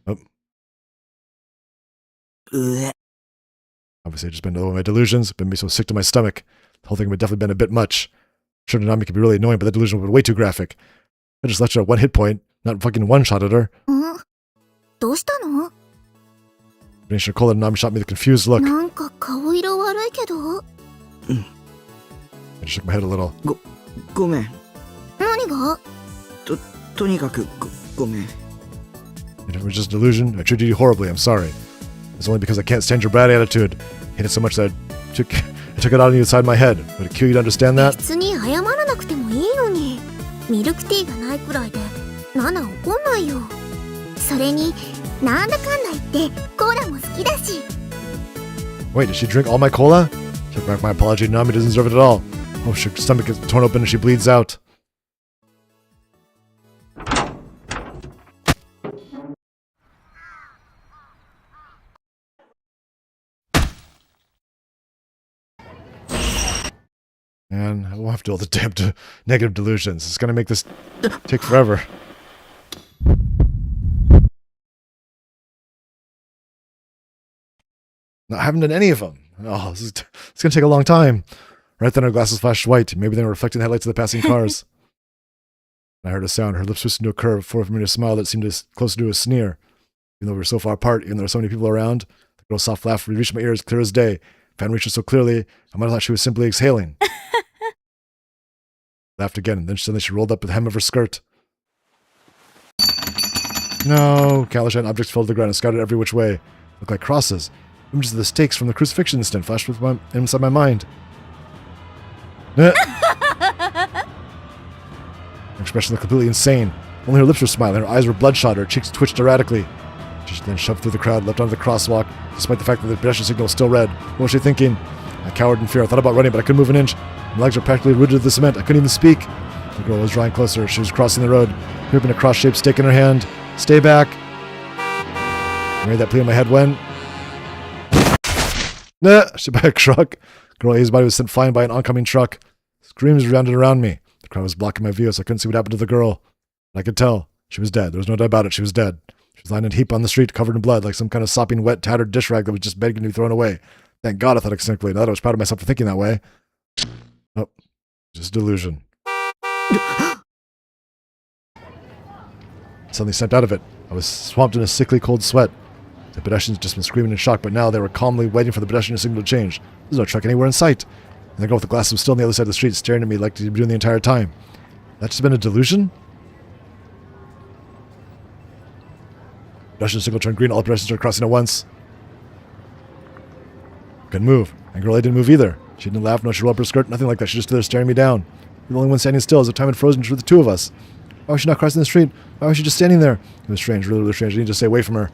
Oh. うえ Obviously, I'd just been over my delusions, been so sick to my stomach. The whole thing had definitely been a bit much. Sure, Nami could be really annoying, but that delusion was way too graphic. I just left her at one hit point, not fucking one-shot at her. んどうしたの Finished her cola, and Nami shot me the confused look. なんか顔色悪いけど I just shook my head a little. ごめん何がとにかくごめん If it was just delusion, I treated you horribly. I'm sorry. It's only because I can't stand your bad attitude. I hate it so much that I took it out on you inside my head. Would it kill you to understand that? 別に謝らなくてもいいのにミルクティーがないくらいでナナ怒んないよそれになんだかんだ言ってコーラも好きだし Wait, did she drink all my cola? Took back my apology. Nami doesn't deserve it at all. Oh, her stomach gets torn open and she bleeds out. Man, I won't have to do all the damn negative delusions. It's gonna make this take forever. No, I haven't done any of them. Oh, it's gonna take a long time. Right then, her glasses flashed white. Maybe they were reflecting the headlights of the passing cars. I heard a sound. Her lips twisted into a curve, forming a smile that seemed closer to a sneer. Even though we were so far apart, even though there were so many people around, the girl's soft laugh reached my ears clear as day. If I hadn't reached her so clearly, I might have thought she was simply exhaling. Laughed again, and then suddenly she rolled up the hem of her skirt. No! Countless giant objects fell to the ground and scattered every which way. Looked like crosses. Images of the stakes from the crucifixion incident flashed inside my mind. Her expression looked completely insane. Only her lips were smiling, her eyes were bloodshot, her cheeks twitched erratically. She then shoved through the crowd, leapt onto the crosswalk, despite the fact that the pedestrian signal was still red. What was she thinking? I cowered in fear. I thought about running, but I couldn't move an inch. My legs were practically rooted to the cement. I couldn't even speak. The girl was drawing closer. She was crossing the road, gripping a cross-shaped stake in her hand. Stay back. I made that plea in my head when... Nah! She by a truck. Girl A's body was sent flying by an oncoming truck. Screams resounded around me. The crowd was blocking my view, so I couldn't see what happened to the girl. But I could tell. She was dead. There was no doubt about it. She was dead. She was lying in a heap on the street, covered in blood, like some kind of sopping, wet, tattered dish rag that was just begging to be thrown away. Thank God, I thought cynically. Now that I was proud of myself for thinking that way. Oh, just delusion. Suddenly snapped out of it. I was swamped in a sickly cold sweat. The pedestrians had just been screaming in shock, but now they were calmly waiting for the pedestrian signal to change. There's no truck anywhere in sight. And the girl with the glasses was still on the other side of the street, staring at me like she'd been doing the entire time. That's just been a delusion? Pedestrian signal turned green. All the pedestrians started crossing at once. Couldn't move. And girl A didn't move either. She didn't laugh, no, she rolled up her skirt, nothing like that. She just stood there staring me down. The only one standing still as if time had frozen for the two of us. Why was she not crossing the street? Why was she just standing there? It was strange, really, really strange. I need to stay away from her.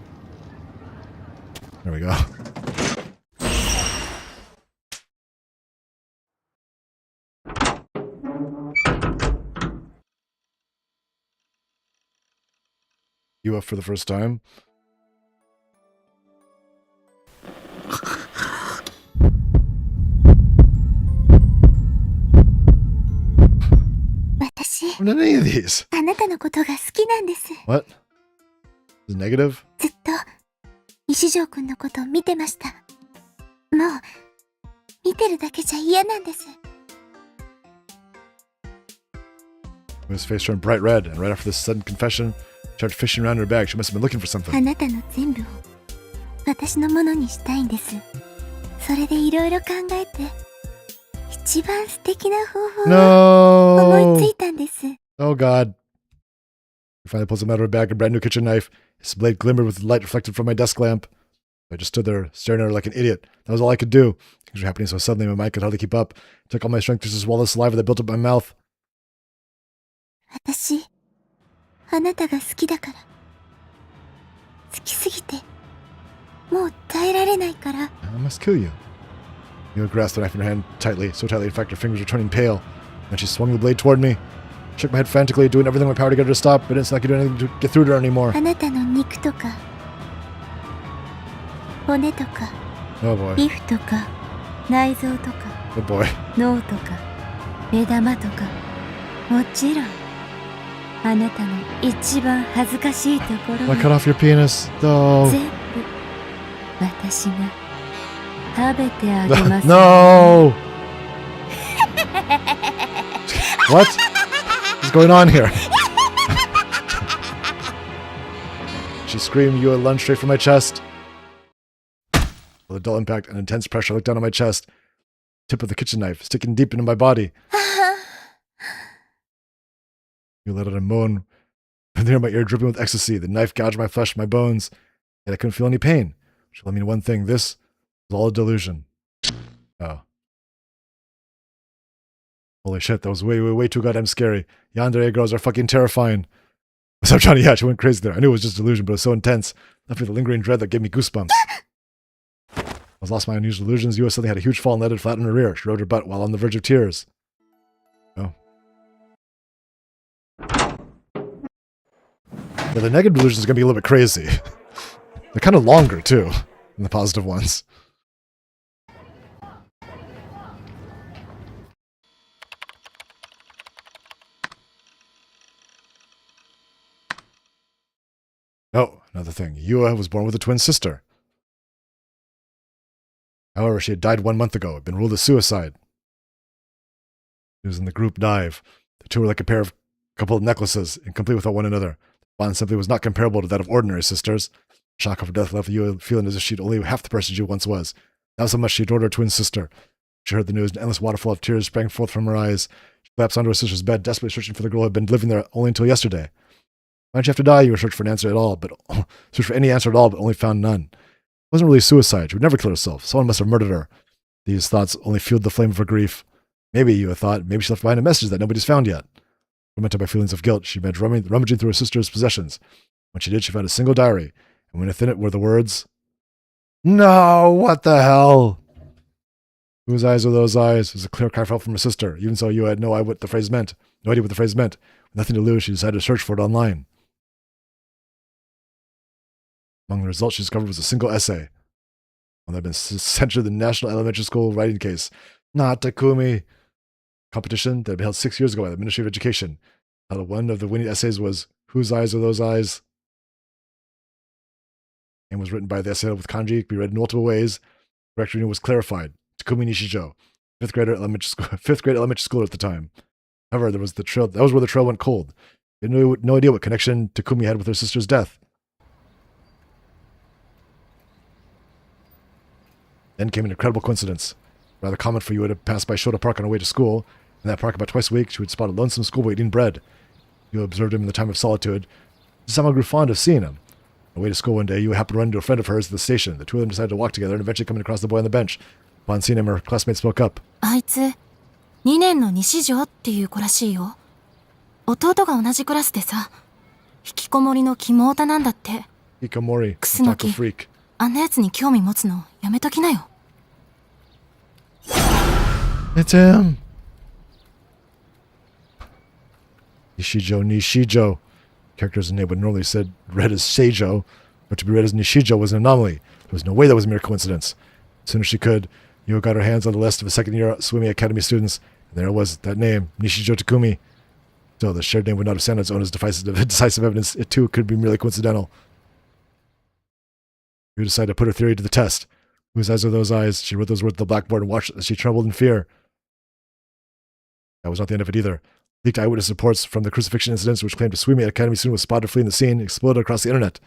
There we go. You up for the first time? I've done any of these. あなたのことが好きなんです。 What? Is it negative? ずっと石城くんのことを見てました。もう見てるだけじゃ嫌なんです。 His face turned bright red, and right after this sudden confession, she started fishing around in her bag. She must have been looking for あ something. なたの全部を私のものにしたいんです。それでいろいろ考えて一番素敵な方法を思いつ No! いたんです。 Oh God. He finally pulls him out of her bag a brand new kitchen knife. His blade glimmered with the light reflected from my desk lamp. I just stood there, staring at her like an idiot. That was all I could do. Things were happening so suddenly, my mind could hardly keep up. It took all my strength to swallow the saliva that built up my mouth. 私、あなたが好きだから。好きすぎて、もう耐えられないから。 I must kill you. Mila grasped the knife in her hand tightly, so tightly in fact her fingers were turning pale. Then she swung the blade toward me. I shook my head frantically, doing everything in my power to get her to stop, but it didn't seem like I could do anything to get through to her anymore. あなたの肉とか、骨とか、 Oh boy. 皮膚とか、内臓とか、 Oh boy. 脳とか、目玉とか、もちろん、あなたの一番恥ずかしいところ I cut off your penis. No. 全部、私が食べてあげます。 No! What? What's going on here? She screamed, you lunged straight for my chest. With a dull impact and intense pressure, I looked down on my chest. Tip of the kitchen knife, sticking deep into my body. You let out a moan. Near my ear, dripping with ecstasy. The knife gouged my flesh, my bones. Yet I couldn't feel any pain. Which let me know one thing. This was all a delusion. Oh. Holy shit, that was way too goddamn scary. Yandere girls are fucking terrifying. So Johnny, yeah, she went crazy there. I knew it was just delusion, but it was so intense. Left me with a lingering dread that gave me goosebumps. I was lost my unusual illusions. Yua suddenly had a huge fall and landed flat on her rear. She rode her butt while on the verge of tears. Oh. Yeah, the negative delusions are going to be a little bit crazy. They're kind of longer, too, than the positive ones. Another thing, Yua was born with a twin sister. However, she had died 1 month ago, had been ruled a suicide. She was in the group dive. The two were like a couple of necklaces, incomplete without one another. The bond simply was not comparable to that of ordinary sisters. The shock of her death left Yua feeling as if she'd only half the person she once was. That was how much she adored her twin sister. She heard the news, an endless waterfall of tears sprang forth from her eyes. She collapsed onto her sister's bed, desperately searching for the girl who had been living there only until yesterday. Why did you have to die? You were searching for an answer at all, but searched for any answer at all, but only found none. It wasn't really suicide. She would never kill herself. Someone must have murdered her. These thoughts only fueled the flame of her grief. Maybe, Yua thought, maybe she left behind a message that nobody's found yet. Tormented by feelings of guilt, she began rummaging through her sister's possessions. When she did, she found a single diary, and within it were the words, "No, what the hell?" Whose eyes are those eyes? It was a clear cry from her sister. Even so, Yua had no idea what the phrase meant. With nothing to lose, she decided to search for it online. Among the results she discovered was a single essay, one that had been sent to the National Elementary School writing case. Not Takumi. Competition that had been held 6 years ago by the Ministry of Education. One of the winning essays was, "Whose eyes are those eyes?" And was written by the essay with kanji, could be read in multiple ways. The correct reading was clarified. Takumi Nishijo, fifth grade elementary schooler at the time. However, that was where the trail went cold. They had no idea what connection Takumi had with her sister's death. Then came an incredible coincidence. Rather common for Yua to pass by Shota Park on her way to school. In that park about twice a week, she would spot a lonesome schoolboy eating bread. Yua observed him in the time of solitude. She somehow grew fond of seeing him. On the way to school one day, Yua happened to run into a friend of hers at the station. The two of them decided to walk together and eventually coming across the boy on the bench. Upon seeing him, her classmate spoke up. あいつ2年の西条っていう子らしいよ。弟が同じクラスでさ、引きこもりのキモオタなんだって。 Hikamori, クスノ otaku キ freak. あんなやつに興味持つのやめときなよ。 It's him. Nishijo. Characters in name would normally read as Seijo, but to be read as Nishijo was an anomaly. There was no way that was a mere coincidence. As soon as she could, Yua got her hands on the list of a second-year swimming academy students, and there was that name, Nishijo Takumi. Still, the shared name would not have sounded its own as decisive evidence. It too could be merely coincidental. Yua decided to put her theory to the test. Whose eyes are those eyes? She wrote those words on the blackboard and watched as she trembled in fear. That was not the end of it either. Leaked eyewitness reports from the crucifixion incidents, which claimed a swimming academy student was spotted fleeing the scene, exploded across the internet.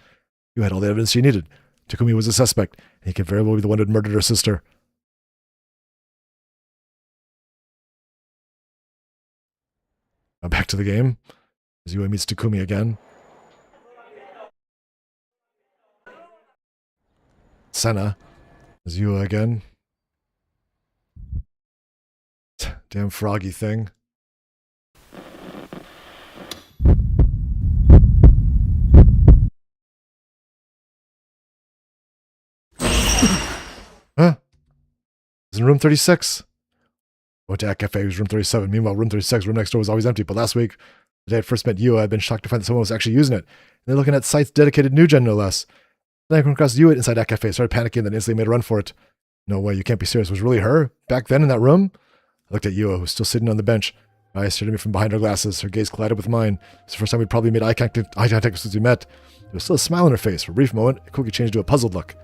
You had all the evidence she needed. Takumi was a suspect, and he could very well be the one who had murdered her sister. Now back to the game, as Yua meets Takumi again. Senna, as Yua again. Damn froggy thing. Huh? It's in room 36. Went to At Cafe, it was room 37. Meanwhile, room 36, room next door, was always empty. But last week, the day I first met Yua, I'd been shocked to find that someone was actually using it. And they're looking at sites dedicated New Gen, no less. Then I came across Yua inside At Cafe, started panicking, then instantly made a run for it. No way, you can't be serious. Was it really her? Back then in that room? I looked at Yua, who was still sitting on the bench. Her eyes stared at me from behind her glasses. Her gaze collided with mine. It's the first time we'd probably made eye contact since we met. There was still a smile on her face. For a brief moment, it quickly changed to a puzzled look.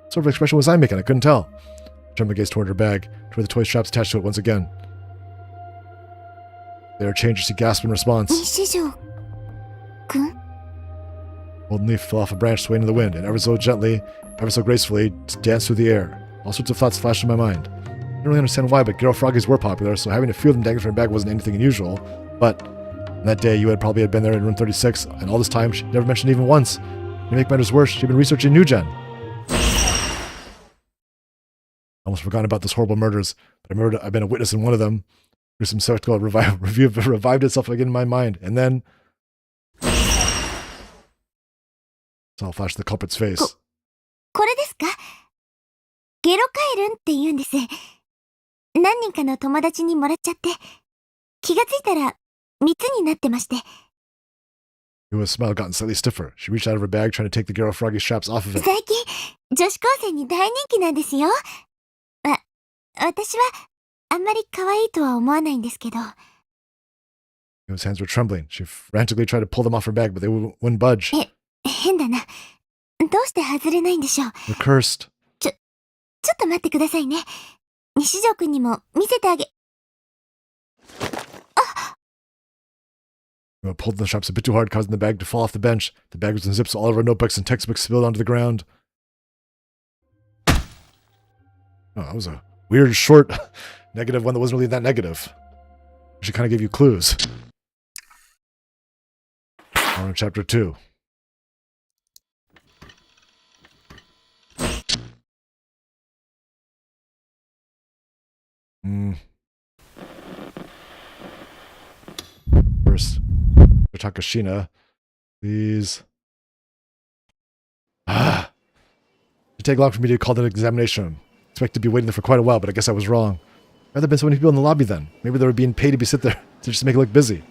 What sort of expression was I making? I couldn't tell. I turned my gaze toward her bag, toward the toy straps attached to it once again. There changed as she gasped in response. 西条くん Golden leaf fell off a branch swaying in the wind, and ever so gently, ever so gracefully, danced through the air. All sorts of thoughts flashed in my mind. I didn't really understand why, but Garo Froggies were popular, so having a few of them dangling from her bag wasn't anything unusual. But on that day, you had probably been there in room 36, and all this time, she never mentioned even once. To make matters worse, she'd been researching New Gen. I almost forgotten about those horrible murders, but I remembered I'd been a witness in one of them. Gruesome spectacle revived itself again in my mind, and then saw a flash of the culprit's face. これですか？ゲロカエルンって言うんです。何人かの友達にもらっちゃって、気がついたら3つになってまして。Yua's smile gotten slightly stiffer. She reached out of her bag, trying to take the Garo Froggy straps off of it. 最近、女子高生に大人気なんですよ。私はあんまり可愛いとは思わないんですけど。Yua's hands were trembling. She frantically tried to pull them off her bag, but they wouldn't budge. 変だな。どうして外れないんでしょう。 You're cursed. ちょっと待ってくださいね。西条くんにも見せてあげ。 We pulled the straps a bit too hard, causing the bag to fall off the bench. The bag was in zips, so all of our notebooks and textbooks spilled onto the ground. Oh, that was a weird, short, negative one that wasn't really that negative. She kind of gave you clues. On to chapter 2. First, Takashina, please. It'd take long for me to call that examination room. Expect to be waiting there for quite a while, but I guess I was wrong. Why have there been so many people in the lobby then? Maybe they were being paid to be sit there to just make it look busy.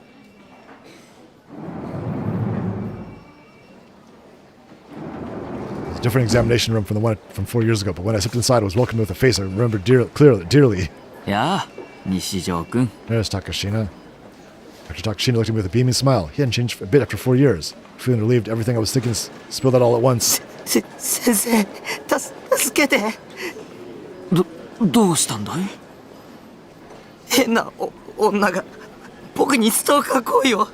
It's a different examination room from the one from 4 years ago, but when I stepped inside, I was welcomed with a face I remember dearly. やあ、西条くん。 There's Takashina. Dr. Takashina looked at me with a beaming smile. He hadn't changed a bit after 4 years. Feeling relieved, everything I was thinking spilled out all at once. 先生、助けて。どうしたんだい？変な女が僕にストーカー行為を。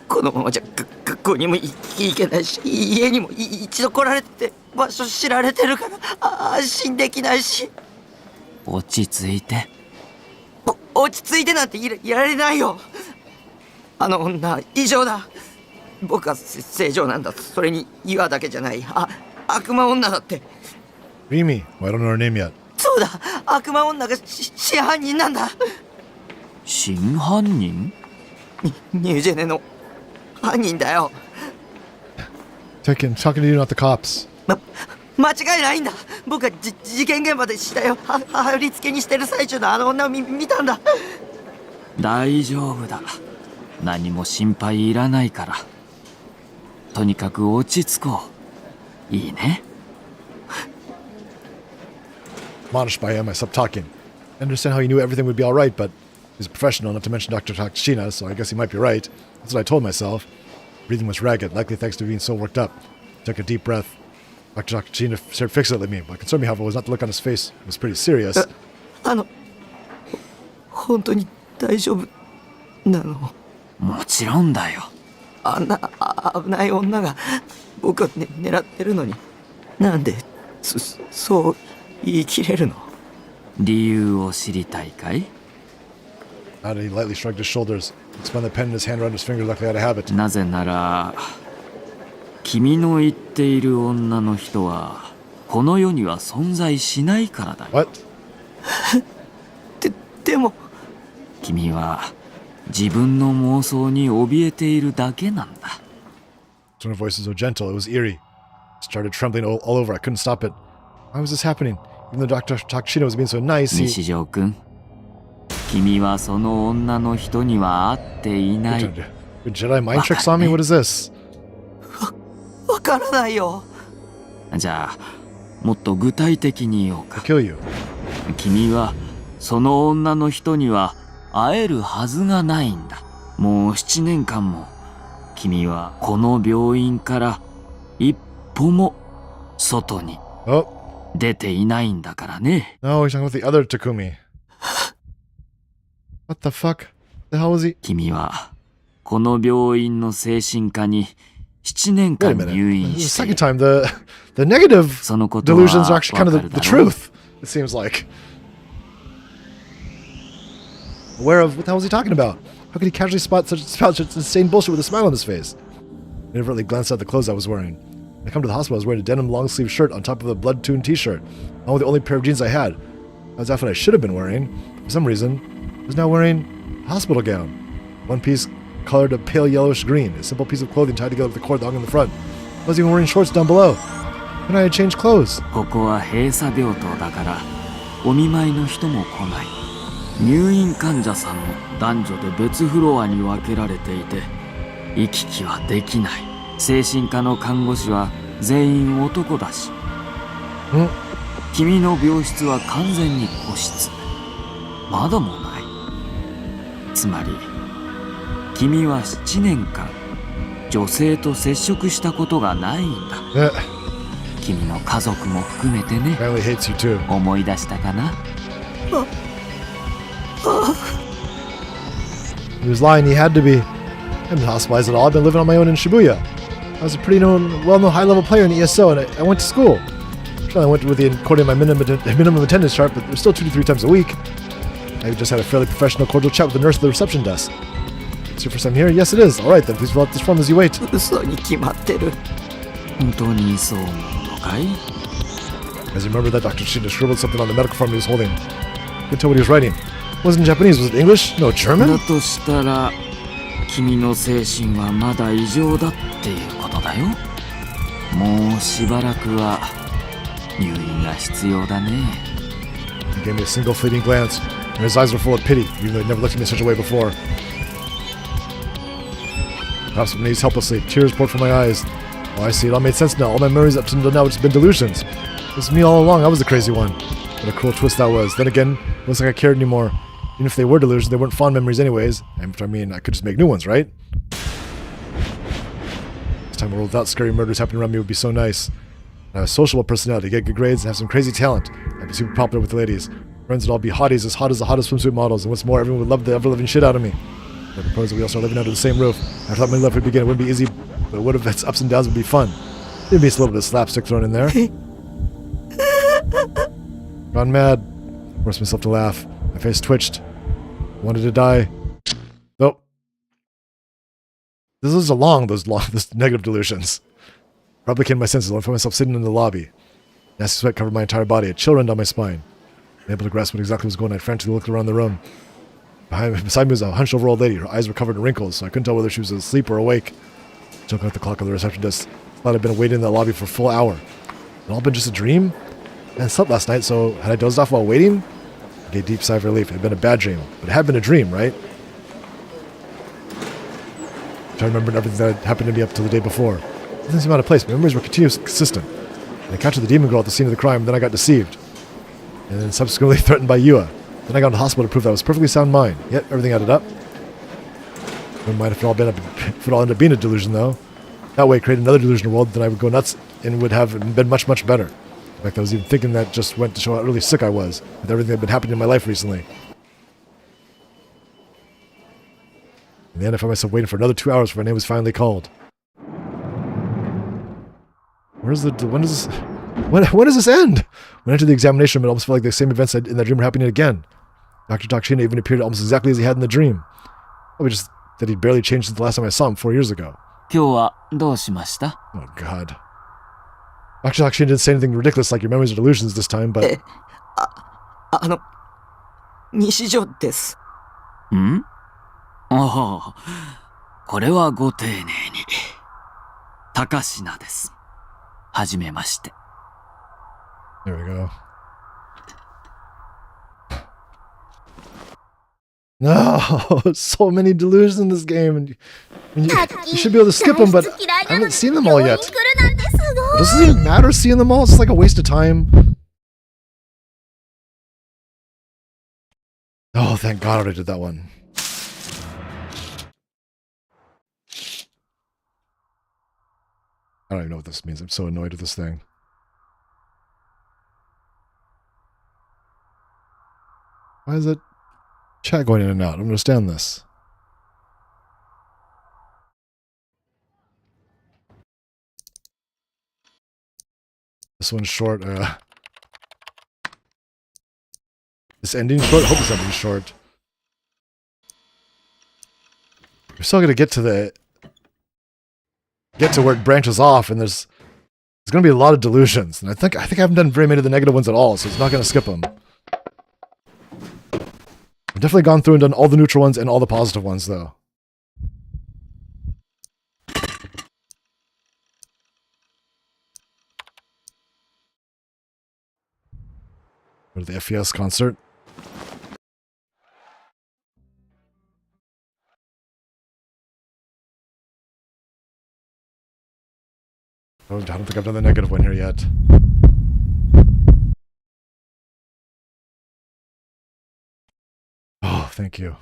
このままじゃ学校にも行けないし、家にも一度来られて場所知られてるから安心できないし。落ち着いて。落ち着いてなんていられないよ。あの女異常だ。僕は正常なんだ。それに岩だけじゃない。悪魔女だって。 Rimi. Well, I don't know her name yet. そうだ、悪魔女が真犯人なんだ。真犯人？ニュージェネの犯人だよ。Talking to you, not the cops. 間違いないんだ。僕は事件現場でしたよ。貼り付けにしてる最中のあの女を見たんだ。大丈夫だ。何も心配いらないから。とにかく落ち着こう。いいね。 Admonished by him, I stopped talking. I understand how he knew everything would be all right, but he's a professional, not to mention Dr. Takashina, so I guess he might be right. That's what I told myself. Breathing was ragged, likely thanks to being so worked up. I took a deep breath. Dr. Takashina stared fixedly at me. What concerned me, however, was not the look on his face. It was pretty serious. 本当に大丈夫なの？もちろんだよ。あんな危ない女が僕を、狙ってるのに、なんでそう言い切れるの？理由を知りたいかい？ Nodded, he lightly shrugged his shoulders. He spun the pen in his hand around his finger, luckily out of habit. なぜなら、君の言っている女の人はこの世には存在しないからだよ。 What? でも君は自分の妄想に怯えているだけなんだ。 His tone of voice was so gentle, it was eerie. I started trembling all over. I couldn't stop it. Why was this happening? Even though Dr. Takashina was being so nice, 西条くん、君はその女の人には会っていない。 Good Jedi mind tricks on me? What is this? わからないよ。じゃあ、もっと具体的に言おう I'll か。 kill you. 君はその女の人には会えるはずがないんだ。もう7年間も君はこの病院から一歩も外に Oh, 出ていないんだからね。 no, he's talking about the other Takumi. What the fuck? The hell was he? 君はこの病院の精神科に7年 Wait a 間 minute. 入 This 院 is し the て second いる。 time the negative そのことは delusions are actually kind わ of か the るだろう。 truth, it seems like. Aware of what the hell was he talking about? How could he casually spot such insane bullshit with a smile on his face? I inadvertently glanced at the clothes I was wearing. When I come to the hospital, I was wearing a denim long-sleeve shirt on top of a blood-tuned t-shirt, along with the only pair of jeans I had. That was outfit I should have been wearing. For some reason, I was now wearing a hospital gown. One piece colored a pale yellowish green, a simple piece of clothing tied together with a cord that hung in the front. I wasn't even wearing shorts down below. And I had changed clothes. ここは閉鎖病棟だからお見舞いの人も来ない。入院患者さんも男女で別フロアに分けられていて行き来はできない。精神科の看護師は全員男だし、君の病室は完全に個室。窓もない。つまり君は7年間女性と接触したことがないんだ。君の家族も含めてね。 Family hates you too. 思い出したかな？ He was lying. He had to be. I haven't been hospitalized at all. I've been living on my own in Shibuya. I was a pretty well-known high-level player in ESO, and I went to school. Sure, I went with according to my minimum attendance chart, but it was still 2 to 3 times a week. I just had a fairly professional, cordial chat with the nurse at the reception desk. It's your first time here? Yes, it is. All right, then please fill out this form as you wait. 嘘に決まってる。本当にそう思うのかい？ As you remember that Dr. Shida scribbled something on the medical form he was holding. Couldn't tell what he was writing. It wasn't Japanese. Was it English? No, だ German? としたら君の精神はまだ異常だっていうことだよ。もうしばらくは入院が必要だね。 He gave me a single fleeting glance, and his eyes were full of pity, even though he'd never looked at me in such a way before. Perhaps my knees helplessly, tears poured from my eyes. Oh, I see. It all made sense now. All my memories up until now have just been delusions. It was me all along. I was the crazy one. What a cruel twist that was. Then again, it wasn't like I cared anymore. Even if they were delusions, they weren't fond memories anyways. And I mean, I could just make new ones, right? This time a world without scary murders happening around me would be so nice. I have a sociable personality, get good grades, and have some crazy talent. I'd be super popular with the ladies. Friends would all be hotties as hot as the hottest swimsuit models, and what's more, everyone would love the ever-living shit out of me. I proposed that we all start living under the same roof. I thought my love would begin. It wouldn't be easy, but what if its ups and downs would be fun? There'd be a little bit of slapstick thrown in there. Gone mad. Forced myself to laugh. My face twitched. Wanted to die. Nope. This is those negative delusions. Probably came to my senses. I found myself sitting in the lobby. Nasty sweat covered my entire body. A chill ran down my spine. Unable to grasp what exactly was going on, I frantically looked around the room. Beside me was a hunched over old lady. Her eyes were covered in wrinkles, so I couldn't tell whether she was asleep or awake. Choking at the clock on the reception desk. Thought I'd been waiting in the lobby for a full hour. It all been just a dream? I slept last night, so had I dozed off while waiting? I gave a deep sigh of relief. It had been a bad dream, but it had been a dream, right? I try to remember everything that had happened to me up till the day before. Nothing seemed out of place. My memories were continuous and consistent. I captured the demon girl at the scene of the crime, and then I got deceived. And then subsequently threatened by Yua. Then I got to the hospital to prove that I was perfectly sound mind. Yet everything added up. Never mind if it all ended up being a delusion, though. That way, create another delusional world, then I would go nuts and would have been much, much better. In fact, I was even thinking that just went to show how really sick I was with everything that had been happening in my life recently. In the end, I found myself waiting for another 2 hours before my name was finally called. When does this end? When I entered the examination room, it almost felt like the same events in that dream were happening again. Dr. Takashina even appeared almost exactly as he had in the dream. Probably just that he'd barely changed since the last time I saw him 4 years ago. 今日はどうしました？ Oh, God. Dr. Takashina didn't say anything ridiculous like your memories are delusions this time, but... 西条です。ん？ああ、これはご丁寧に。高階です。はじめまして。There we go. No, so many delusions in this game, and you should be able to skip them, but I haven't seen them all yet. Does it even matter seeing them all? It's just like a waste of time. Oh, thank God I already did that one. I don't even know what this means. I'm so annoyed with this thing. Why is it chat going in and out? I don't understand this. This one's short. This ending short? I hope this ending's short. We're still gonna get to where it branches off, and there's gonna be a lot of delusions. And I think I haven't done very many of the negative ones at all, so it's not gonna skip them. I've definitely gone through and done all the neutral ones and all the positive ones, though. Go to the FES concert. Oh, I don't think I've done the negative one here yet. Oh, thank you.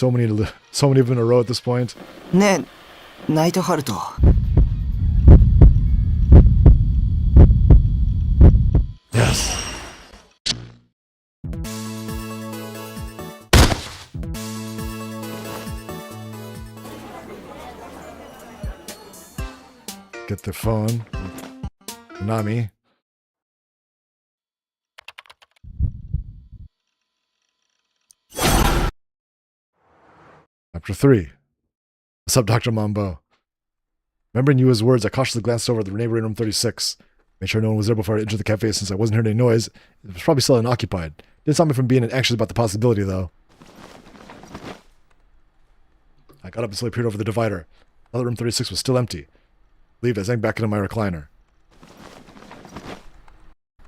so many of them in a row at this point. ねえナイトハルト Yes. Get the phone. Nami. Chapter 3. What's up, Dr. Mambo? Remembering Yua's words, I cautiously glanced over at the neighboring room 36. Made sure no one was there before I entered the cafe since I wasn't hearing any noise. It was probably still unoccupied. Didn't stop me from being anxious about the possibility, though. I got up and slowly peered over the divider. Now that room 36 was still empty. Relieved, I sank back into my recliner.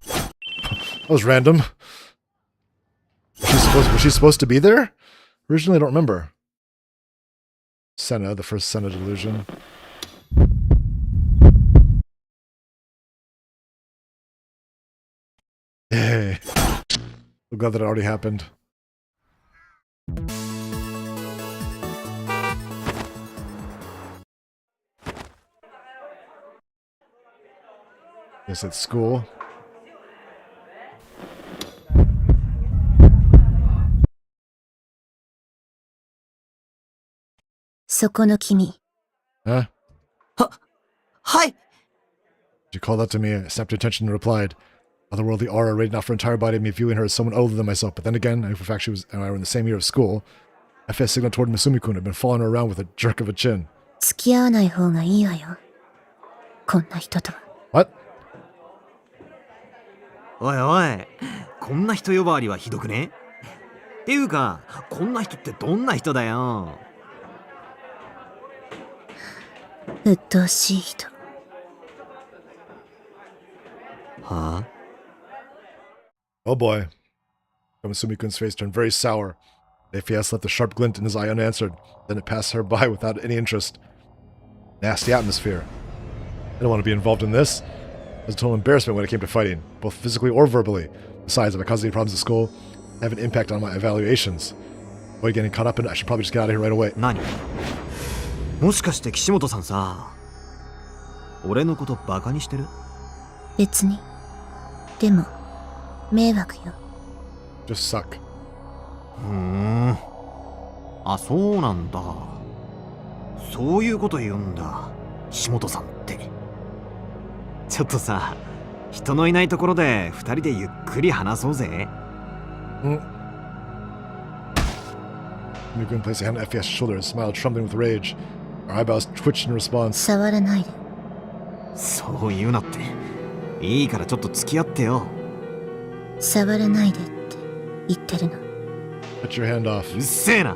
That was random. Was she supposed to be there? Originally, I don't remember. Senna, the first Senna delusion. Yay. I'm glad that it already happened. Guess at school. Huh? はい She called out to me, I snapped her attention and replied. Otherworldly aura radiating off her entire body, me viewing her as someone other than myself. But then again, I knew for a fact she was and I were in the same year of school. FS signaled toward Misumi-kun had been following her around with a jerk of a chin. 付き合わない方がいいわよ。こんな人とは。What? おいおい、こんな人呼ばわりはひどくね？っていうか、こんな人ってどんな人だよ？鬱陶しい人。はあ？ Oh boy. Misumi-kun's face turned very sour. The AFS left a sharp glint in his eye unanswered. Then it passed her by without any interest. Nasty atmosphere. I don't want to be involved in this. It was a total embarrassment when it came to fighting, both physically or verbally. Besides, if I cause any problems at school, I have an impact on my evaluations. Avoid getting caught up in it, I should probably just get out of here right away. 何？もしかして岸本さんさ、俺のことバカにしてる？別に。でも、迷惑よ。Just suck. あ、そうなんだ。そういうこと言うんだ、岸本さんって。ちょっとさ、人のいないところで二人でゆっくり話そうぜ。Misumi-kun placed a hand on FES's shoulder and smiled, trembling with rage. Her eyebrows twitched in response. 触らないで。そう言うなって。いいからちょっと付き合ってよ。触らないでって言ってるの。Put your hand off. うっせえな。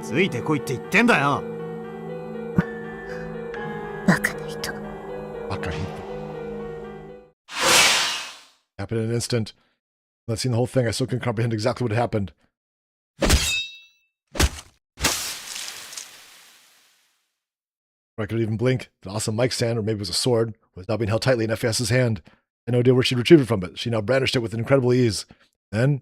ついてこいって言ってんだよ。バカな人。Happened in an instant. Without seeing the whole thing, I still couldn't comprehend exactly what had happened. Before I could even blink, the awesome mic stand, or maybe it was a sword, was now being held tightly in FES's hand. I had no idea where she'd retrieved it from, but she now brandished it with incredible ease. Then...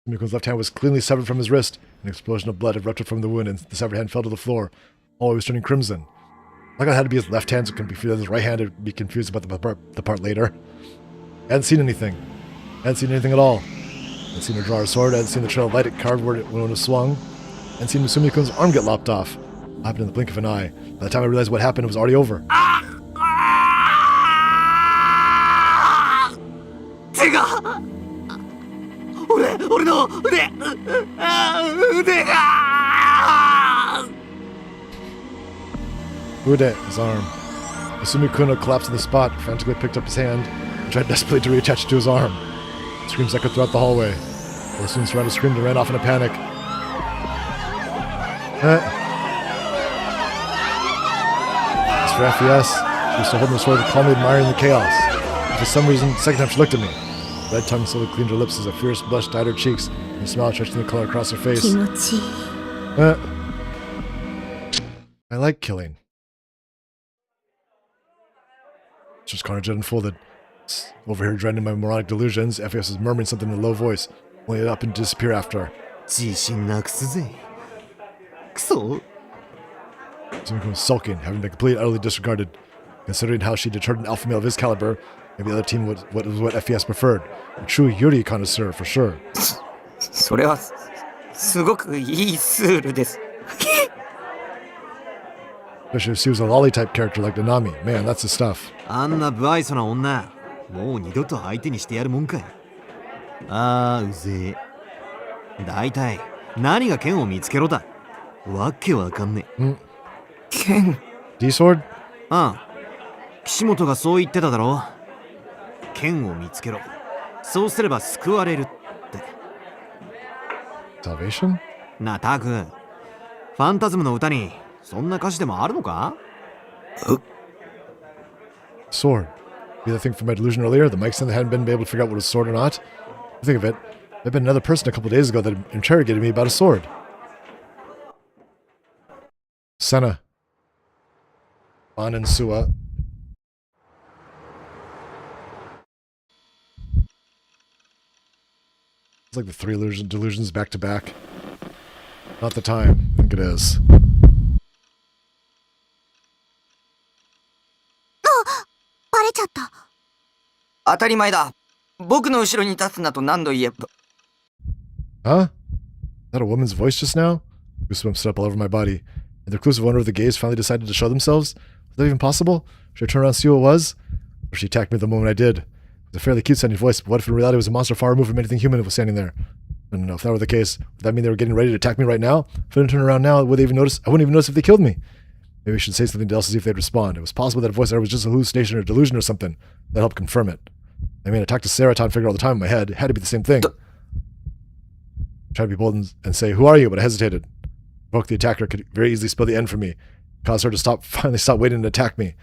Miko's left hand was cleanly severed from his wrist. An explosion of blood erupted from the wound, and the severed hand fell to the floor. All was turning crimson. Like I had to be his left hand, so it couldn't be confused with his right hand, and be confused about the part later. I hadn't seen anything. I hadn't seen anything at all. I hadn't seen her draw her sword, I hadn't seen the trail of light it carved when it was swung. I hadn't seen Misumi-kun's arm get lopped off. It happened in the blink of an eye. By the time I realized what happened, it was already over. 手が俺の腕が Ude, his arm. Misumi-kun had collapsed on the spot, frantically picked up his hand, and tried desperately to reattach it to his arm. Screams echoed throughout the hallway. All the students around us screamed and ran off in a panic. As for FES, she was still holding the sword and calmly admiring the chaos. And for some reason, the second time she looked at me. The red tongue slowly cleaned her lips as a fierce blush dyed her cheeks, and a smile stretched the color across her face. 気持ちいい。I like killing. Just Carnage had unfolded. Over here, dreading my moronic delusions, FAS is murmuring something in a low voice, only up and disappear after. 自信なくすぜ。くそ。 Sumiko was sulking, having been completely utterly disregarded. Considering how she deterred an alpha male of his caliber, maybe the other team was what FES preferred. A true Yuri connoisseur, for sure. それはすごくいいスールです。 Especially if she was a lolly type character like Nanami. Man, that's the stuff. あんな不愛想な女、もう二度と相手にしてやるもんかい。あー、うぜえ。大体、何が剣を見つけろだ。わけわかんねえ。剣。D-Sword? ああ。岸本がそう言ってただろ。剣を見つけろ。そうすれば救われるって。Salvation? なあ、タク。ファンタズムの歌に、そんな歌詞でもあるのか？ Sword. The other thing from my delusion earlier, the mic saying they hadn't been able to figure out what was a sword or not. Think of it, there'd been another person a couple days ago that had interrogated me about a sword. Senna. An and Sua. It's like the three delusions back to back. Not the time. I think it is. バレちゃった。当たり前だ。僕の後ろに立つなと何度言えば。 Huh? Is that a woman's voice just now? Goosebumps stood up all over my body. And the reclusive owner of the gaze finally decided to show themselves? Was that even possible? Should I turn around and see who it was? Or she attacked me the moment I did? It was a fairly cute sounding voice, but what if in reality it was a monster far removed from anything human that was standing there? No. If that were the case, would that mean they were getting ready to attack me right now? If I didn't turn around now, would they even notice? I wouldn't even notice if they killed me. Maybe I should say something else to see if they'd respond. It was possible that a voice I heard was just a hallucination or delusion or something. That helped confirm it. I mean, I talked to Seraton figure all the time in my head. It had to be the same thing. I tried to be bold and say, "Who are you?" But I hesitated. Provoke the attacker could very easily spell the end for me. Cause her to finally stop waiting to attack me.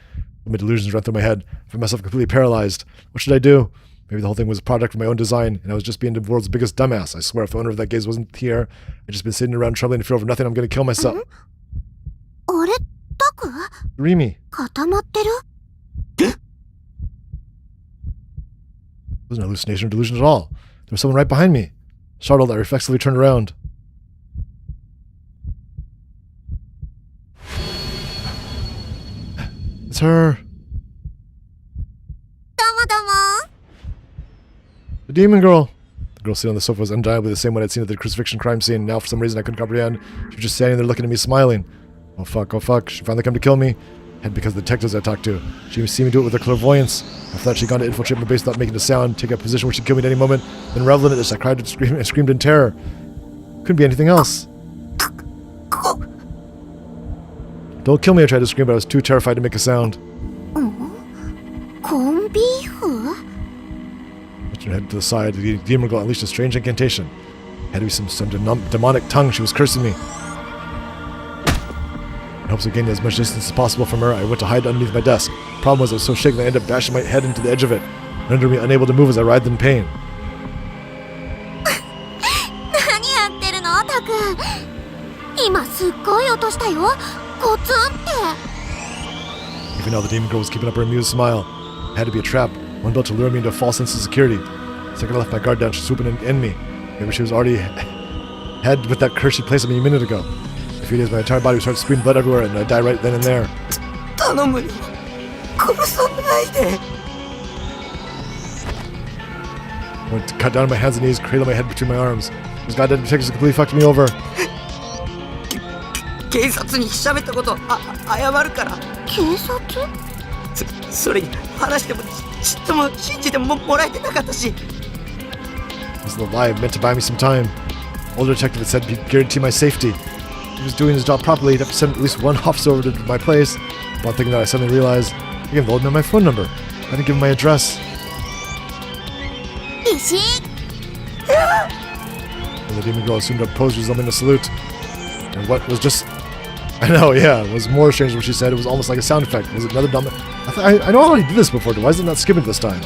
My delusions ran through my head. I found myself completely paralyzed. What should I do? Maybe the whole thing was a product of my own design, and I was just being the world's biggest dumbass. I swear, if the owner of that gaze wasn't here, I'd just been sitting around trembling in fear over nothing. I'm gonna kill myself. あれ、タク？ Remy. 固まってる？ It wasn't an hallucination or delusion at all. There was someone right behind me. Startled, I reflexively turned around. It's her. どうもどうも。 The demon girl. The girl sitting on the sofa was undeniably the same one I'd seen at the crucifixion crime scene. Now, for some reason I couldn't comprehend, she was just standing there looking at me, smiling. Oh fuck. She finally come to kill me. And because of the detectives I talked to. She even seen me do it with her clairvoyance. I thought she'd gone to infiltrate my base without making a sound, take a position where she'd kill me at any moment, then revel in it as I cried and screamed in terror. Couldn't be anything else. Don't kill me, I tried to scream, but I was too terrified to make a sound. コンビーフ？ Put her head to the side, the demon girl unleashed a strange incantation. Had to be some demonic tongue she was cursing me. In hopes of gaining as much distance as possible from her, I went to hide underneath my desk. Problem was I was so shaken that I ended up bashing my head into the edge of it, rendering me unable to move as I writhed in pain. 何やってるの、タク？今すっごい音したよ。コツンって。 Even now the demon girl was keeping up her amused smile. It had to be a trap, one built to lure me into a false sense of security. The second I left my guard down, she swooped in and me. Maybe she was already had with that curse she placed on me a minute ago. In a few days, my entire body would start screaming blood everywhere, and I'd die right then and there. 頼むよ。殺さないで。 I went to cut down on my hands and knees, cradle my head between my arms. Those goddamn detectives completely fucked me over. 警察に喋ったこと謝るから。警察？それに話してもちっとも信じてもらえてなかったし。 This little lie meant to buy me some time. Older detective had said he'd guarantee my safety. If he was doing his job properly, he'd have to send at least one officer over to my place. While thinking that, I suddenly realized I gave the old man my phone number. I didn't give him my address. 石？ And the demon girl assumed a pose resembling a salute. And what was just... I know, yeah, it was more strange when she said it was almost like a sound effect. Was it another dumb... I know I already did this before. Why is it not skipping this time?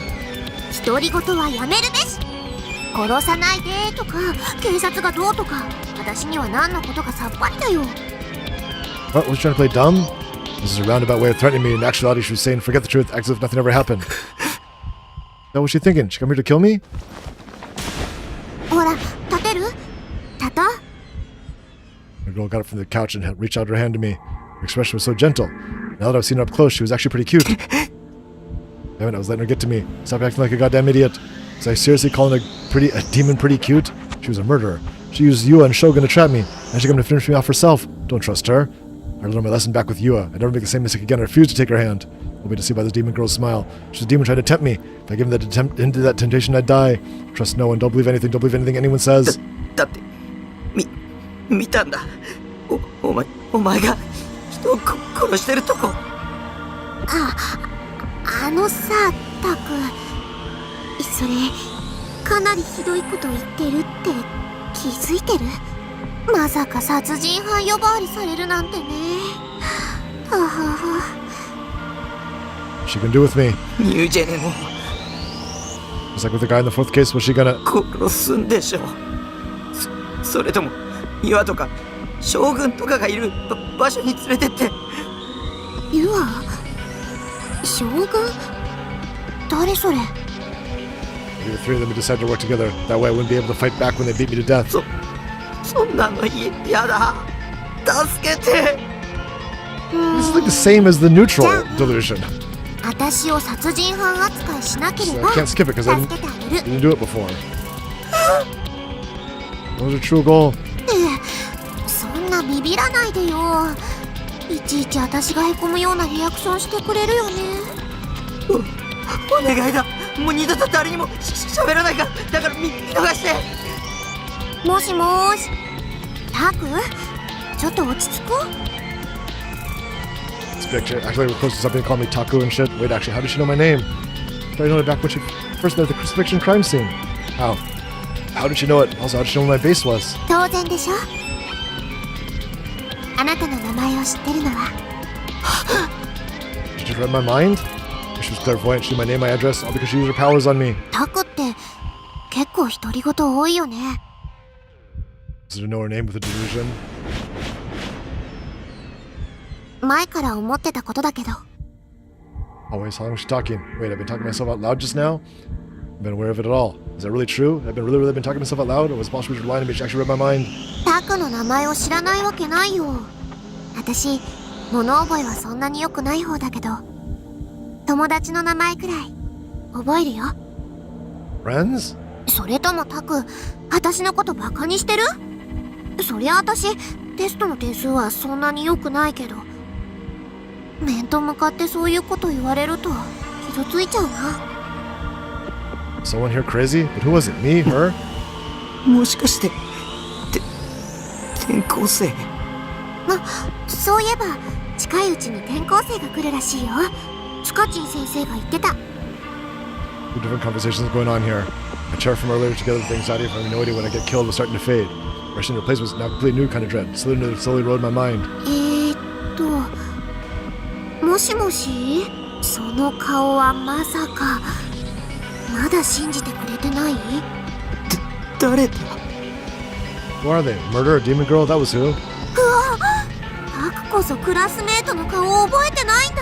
独り言はやめるべし。殺さないでとか、警察がどうとか、私には何のことかさっぱりだよ。 What, was she trying to play dumb? This is a roundabout way of threatening me. In actuality, she was saying, forget the truth, act as if nothing ever happened. What was she thinking? She come here to kill me? ほら、立てる？立とう。 The girl got up from the couch and reached out her hand to me. Her expression was so gentle. Now that I've seen her up close, she was actually pretty cute. Damn it, I was letting her get to me. Stop acting like a goddamn idiot. Was I seriously calling a demon pretty cute? She was a murderer. She used Yua and Shogun to trap me, and she came to finish me off herself. Don't trust her. I learned my lesson back with Yua. I'd never make the same mistake again. I refused to take her hand. I'll wait to see by this demon girl's smile. She's a demon trying to tempt me. If I give into that temptation, I'd die. Trust no one. Don't believe anything. Don't believe anything anyone says. だって見たんだ。お前が人を殺してるとこ。あのさ、タク。それ、かなりひどいこと言ってるって気づいてる？まさか殺人犯呼ばわりされるなんてね。ははは。 She can do with me. ミュージェネも Just like with the guy in the fourth case, was she gonna... 殺すんでしょ。それとも岩とか将軍とかがいる場所に連れてって。ユア？将軍？誰それ？ Maybe the three of them would decide to work together. That way I wouldn't be able to fight back when they beat me to death. そんなのやだ。助けて。 This is like the same as the neutral delusion. 私を殺人犯扱いしなけれ So ば I can't skip it because I 助けてあげる。 didn't do it before. What was your true goal? そんなビビらないでよ。いちいち私がへこむようなリアクションしてくれるよね。お願いだ。もう二度と誰にも喋らないから。だから見逃して。もしもーし。タク？ちょっと落ち着こう。 Actually, we're close to something called me Taku and shit. Wait, actually, how did she know my name? I know it back when she first met at the crucifixion crime scene. How? How did she know it? Also, how did she know where my base was? 当然でしょ。あなたの名前を知ってるのは。She just read my mind? She was clairvoyant. She knew my name, my address, all because she used her powers on me. タクって結構独り言多いよね。So to know her name with a delusion? 前から思ってたことだけど。 Always, how long was she talking? Wait, I've been talking to myself out loud just now? I've been aware of it at all. Is that really true? I've been really been talking to myself out loud? Or was it possible she was relying on me? She actually read my mind? タクの名前を知らないわけないよ。私、物覚えはそんなに良くない方だけど、友達の名前くらい覚えるよ。 Friends? それともタク、私のことバカにしてる？そりゃ私、テストの点数はそんなに良くないけど、面と向かってそういうこと言われると傷ついちゃうな。 Someone here crazy? But who was it? Me? Her? もしかして転校生。そういえば近いうちに転校生が来るらしいよ。スカチン先生が言ってた。 Two different conversations going on here. A chair from earlier together with anxiety of having no idea when I get killed was starting to fade. Rushing into place was now a completely new kind of dread. Slowly rode my mind. もしもし？その顔はまさかまだ信じてくれてない？誰だ？ Who are they? Murder? A demon girl? That was who? タクこそクラスメートの顔を覚えてないんだ。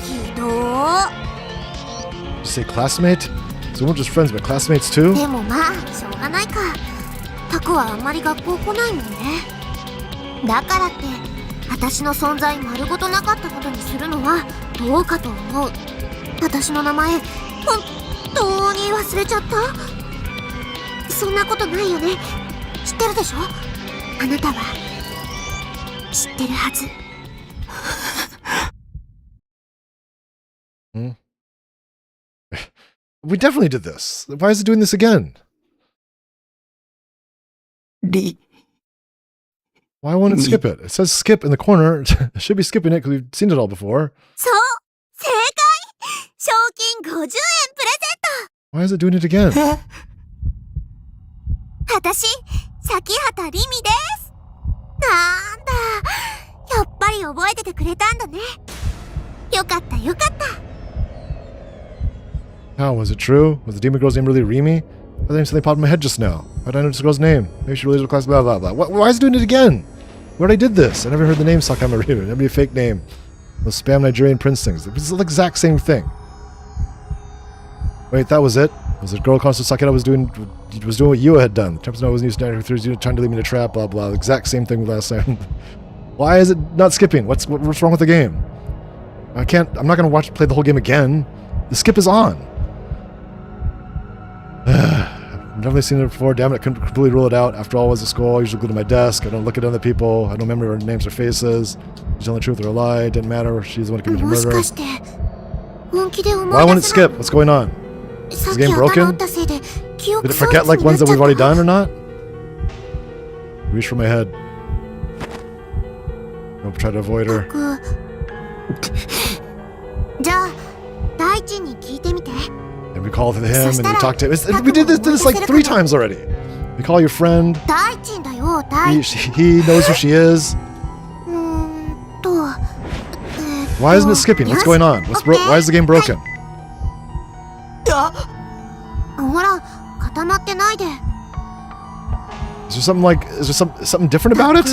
ひどー。 Did you say classmate? So we weren't just friends, but classmates too? でもまあしょうがないか。タクはあんまり学校来ないもんね。だからって私の存在丸ごとなかったことにするのはどうかと思う。私の名前本当に忘れちゃった？そんなことないよね。知ってるでしょ？あなたは知ってるはず。We definitely did this. Why is it doing this again? Why won't it skip it? It says skip in the corner. It should be skipping it because we've seen it all before. そう、正解！賞金50円プレゼント。 Why is it doing it again? 私、崎畑りみです。なんだ、やっぱり覚えててくれたんだね。よかったよかった。 How, was it true? Was the demon girl's name really Rimi? I think something popped in my head just now. How did I know this girl's name? Maybe she related to class, blah, blah, blah. Why is it doing it again? We already did this. I never heard the name Sakama Rimi. That'd be a fake name. Those spam Nigerian prince things. It's the exact same thing. Wait, that was it? Was it girl Konosuke Sakura was doing what Yua had done? Tempest was new standard through trying to lead me in a trap, blah blah. Exact same thing with last time. Why is it not skipping? What's wrong with the game? I'm not gonna play the whole game again. The skip is on. I've never seen it before. Damn it, I couldn't completely rule it out. After all, I was at school. I usually go to my desk. I don't look at other people. I don't remember their names or faces. She's telling the truth or a lie. It didn't matter. She's the one who committed もし murder. かして本気で思 Why い won't 出 it せない skip? What's going on? さっ Is the き game 頭打 broken? ったせいで記 Did 憶 it 喪 forget 失 like になっ ones ちゃ that っ we've already た done or not? Reach for my head. I'll try to avoid her. じゃあ大地に聞いてみて And we call him and we talk to him. We did this like 3 times already. We call your friend. 大地だよ大 He knows who she is. と Why isn't it skipping? What's going on? Why is the game broken? ほら固まってないで Is there something different about it?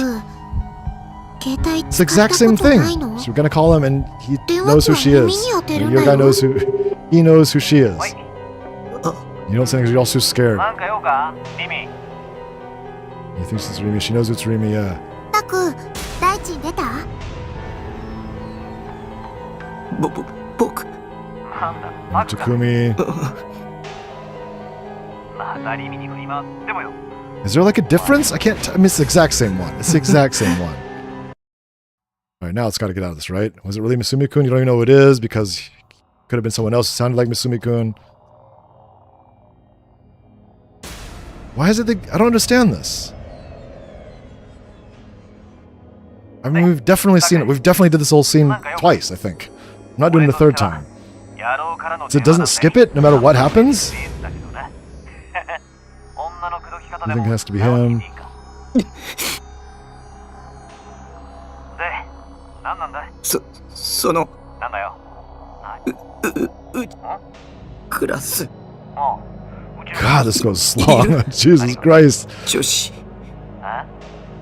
携帯 It's the 使っ exact た same ことないの thing. So we're gonna call him and he 電話 knows 機 who は she 耳 is. に当てる And んだ your guy よ he knows who she is. You don't say because you're all so scared. なんか用かリミ He thinks it's Rimi. She knows it's Rimi, yeah. たく大地に出た僕なんだバカか Takumi. またリミに振り回ってもよ Is there like a difference? I mean, it's the exact same one. It's the exact same one. Alright, now it's got to get out of this, right? Was it really Misumi-kun? You don't even know who it is because it could have been someone else who sounded like Misumi-kun. Why is it I don't understand this. I mean, we've definitely seen it. We've definitely did this whole scene twice, I think. I'm not doing it a third time. 野郎からの So it doesn't skip it no matter what happens? だけどな女の口説き方 I で think も it has to be him. で何なんだいそのなんだよクラスもううちの God, this goes long. Jesus Christ. 女子あ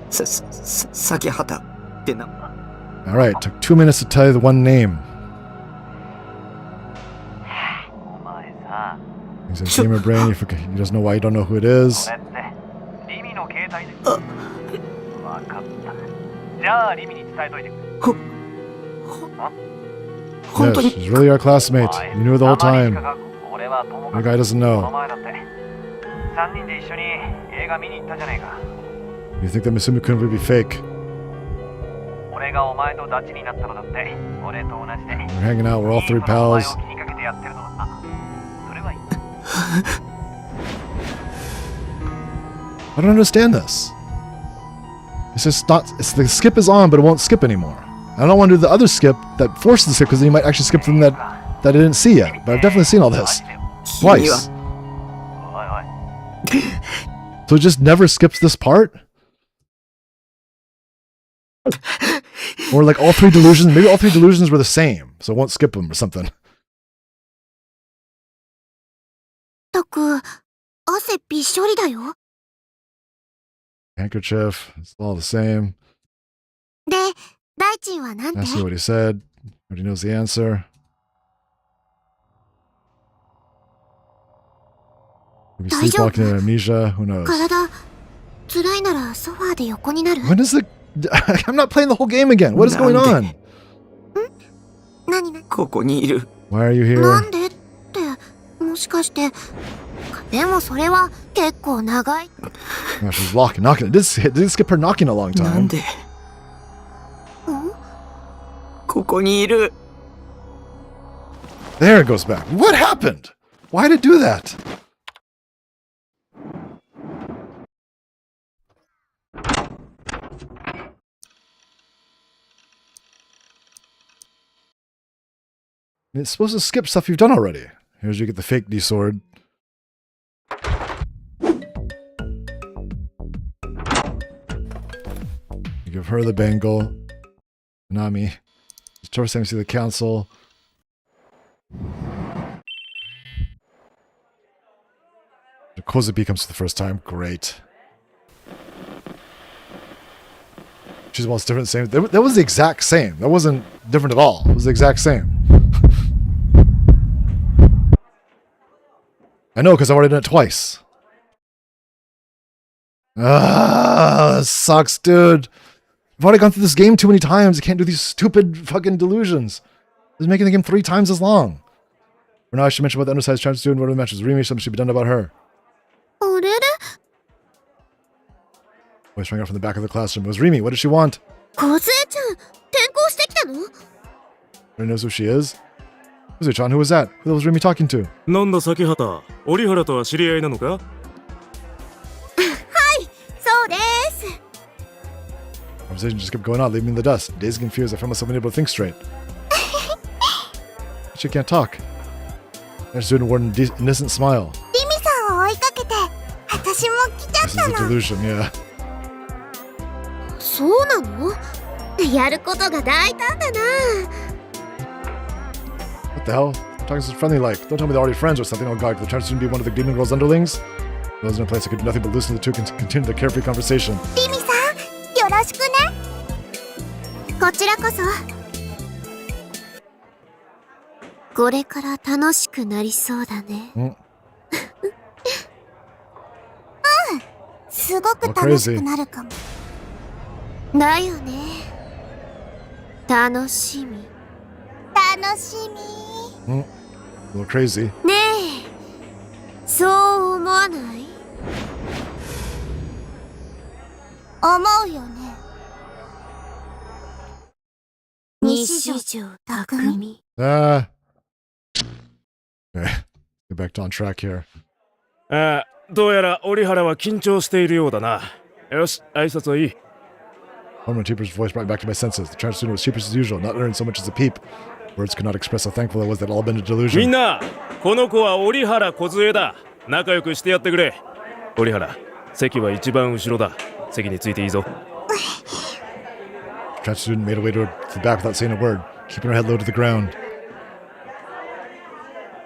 先畑ってな Alright, took 2 minutes to tell you the one name. お前さ He says, gamer brain, he doesn't know why you don't know who it is. これってリミの携帯でわかったじゃあリミに伝えといてくれ本 Yes, 当に she's really our classmate. You knew her the whole time. 俺はとも The か guy く doesn't この know. 前だって3人で一緒に映画見に行ったじゃねえか You think that Misumi-kun would be fake? 俺がお前とダチになったのだって俺と同じで We're hanging out, we're all 3 pals. お前を気にかけてやってるのはそれはいい I don't understand this. It's just not. The skip is on, but it won't skip anymore. I don't want to do the other skip that forces the skip because then you might actually skip something that I didn't see yet. But I've definitely seen all this twice. おいおい So it just never skips this part? Or like all 3 delusions? Maybe all 3 delusions were the same, so it won't skip them or something. たく汗びっしょりだよ Handkerchief, it's all the same. で大地はなんて Ask me what he said. Already knows the answer. Maybe sleepwalking in amnesia. Who knows? 体辛いならソファーで横になる When is the? I'm not playing the whole game again. What is going on? 何何ここにいる Why are you な here? んでってもしかしてでもそれは結構長い Oh, she's knocking. Did it skip her knocking a long なん time? でうんここにいる There it goes back. What happened? Why did it do that? It's supposed to skip stuff you've done already. Here's you get the fake D sword. You give her the bangle. Nami. It's the first time you see the council. The Kozubi comes for the first time. Great. She's almost different. Same. That was the exact same. That wasn't different at all. It was the exact same. I know, because I've already done it twice. Ah, this sucks, dude. I've already gone through this game too many times. I can't do these stupid fucking delusions. This is making the game 3 times as long. For now, I should mention about the undersized trans student. What are the matches? Rimi, something should be done about her. あれれ Voice rang out from the back of the classroom. It was Rimi. What did she want? 梢ちゃん転校してきたの Everybody knows who she is. Kuzue-chan, who was that? Who was Rimi talking to? なんだ崎畑、折原とは知り合いなのか？そうです Conversation just kept going on, leaving me in the dust. Dazed and confused, I found myself unable to think straight. She can't talk. The student wore an innocent smile. リミさんを追いかけて私も来ちゃ This っ is た a の delusion, yeah. そうなのやることが大胆だな What the hell? Talking so friendly like. Don't tell me they're already friends or something. Oh god, could the trans student be one of the demon girl's underlings? I was in a place I could do nothing but listen to the two continue the carefree conversation. リミさんよろしくねこちらこそこれから楽しくなりそうだねうんすごく楽しくなるかもだよね楽しみ楽しみ A little crazy. ねえそう思わない思うよね西条匠 Ah. Okay. Get back on track here. ああ、どうやら折原は緊張しているようだな。よし、挨拶はいい。One of Teeper's voice brought me back to my senses. The trans student was sheepish as usual, not uttering so much as a peep. Words could not express how thankful I was that it all been a みん delusion. な、この子は折原梢だ。仲良くしてやってくれ。折原、席は一番後ろだ。席についていいぞ。The trans student made her way to the back without saying a word, keeping her head low to the ground.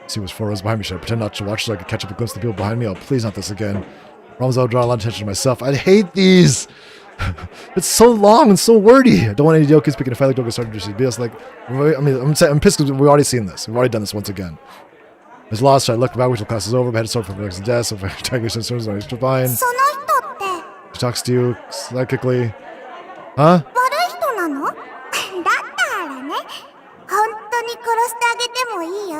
See was 4 rows behind me. Should I pretend not to watch so I could catch up a glimpse of the people behind me? Oh, please not this again. Problems I would draw a lot of attention to myself. I hate these! It's so long and so wordy. I don't want any Yoki speaking if I like Doga started to be us like I'm pissed because we've already seen this. We've already done this once again. I was lost, so I looked back until class was over, but I had to start from the next desk, so if I technically said something on extra fine. その人って She talks to you psychically. Huh? 悪い人なのだったらね本当に殺してあげてもいいよ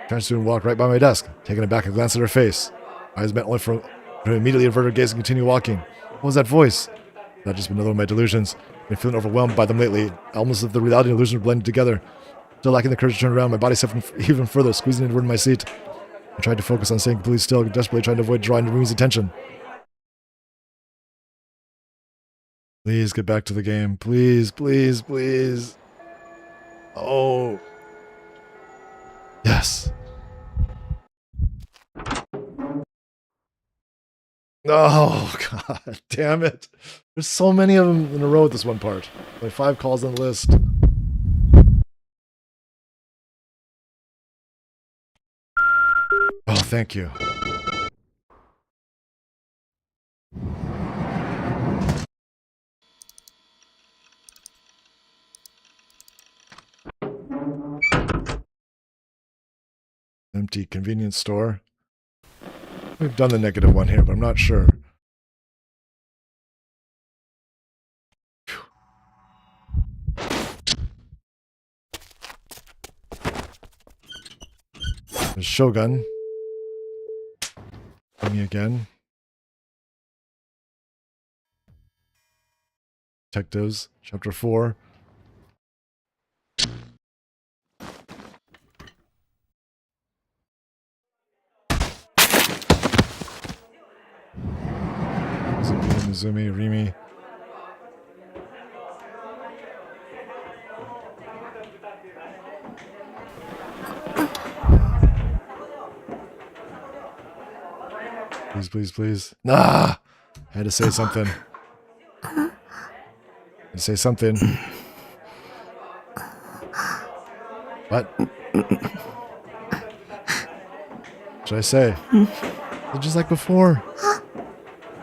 Trans student walked right by my desk, taking it back and glanced at her face. Eyes met only for her to immediately avert her gaze and continue walking. What was that voice? Not just been another of my delusions. I've been feeling overwhelmed by them lately, almost as if the reality and illusion are blended together. Still lacking the courage to turn around, my body suffered even further, squeezing inward in my seat. I tried to focus on staying completely still, desperately trying to avoid drawing Rumi's attention. Please get back to the game. Please, please, please. Oh. Yes. Oh, god damn it. There's so many of them in a row with this one part. Like 5 calls on the list. Oh, thank you. Empty convenience store. We've done the negative one here, but I'm not sure. There's Shogun. Me again. Detectives, Chapter 4. Mizumi, Rimi. Please, please, please. Nah! I had to say something. I had to say something. What? What should I say? Just like before.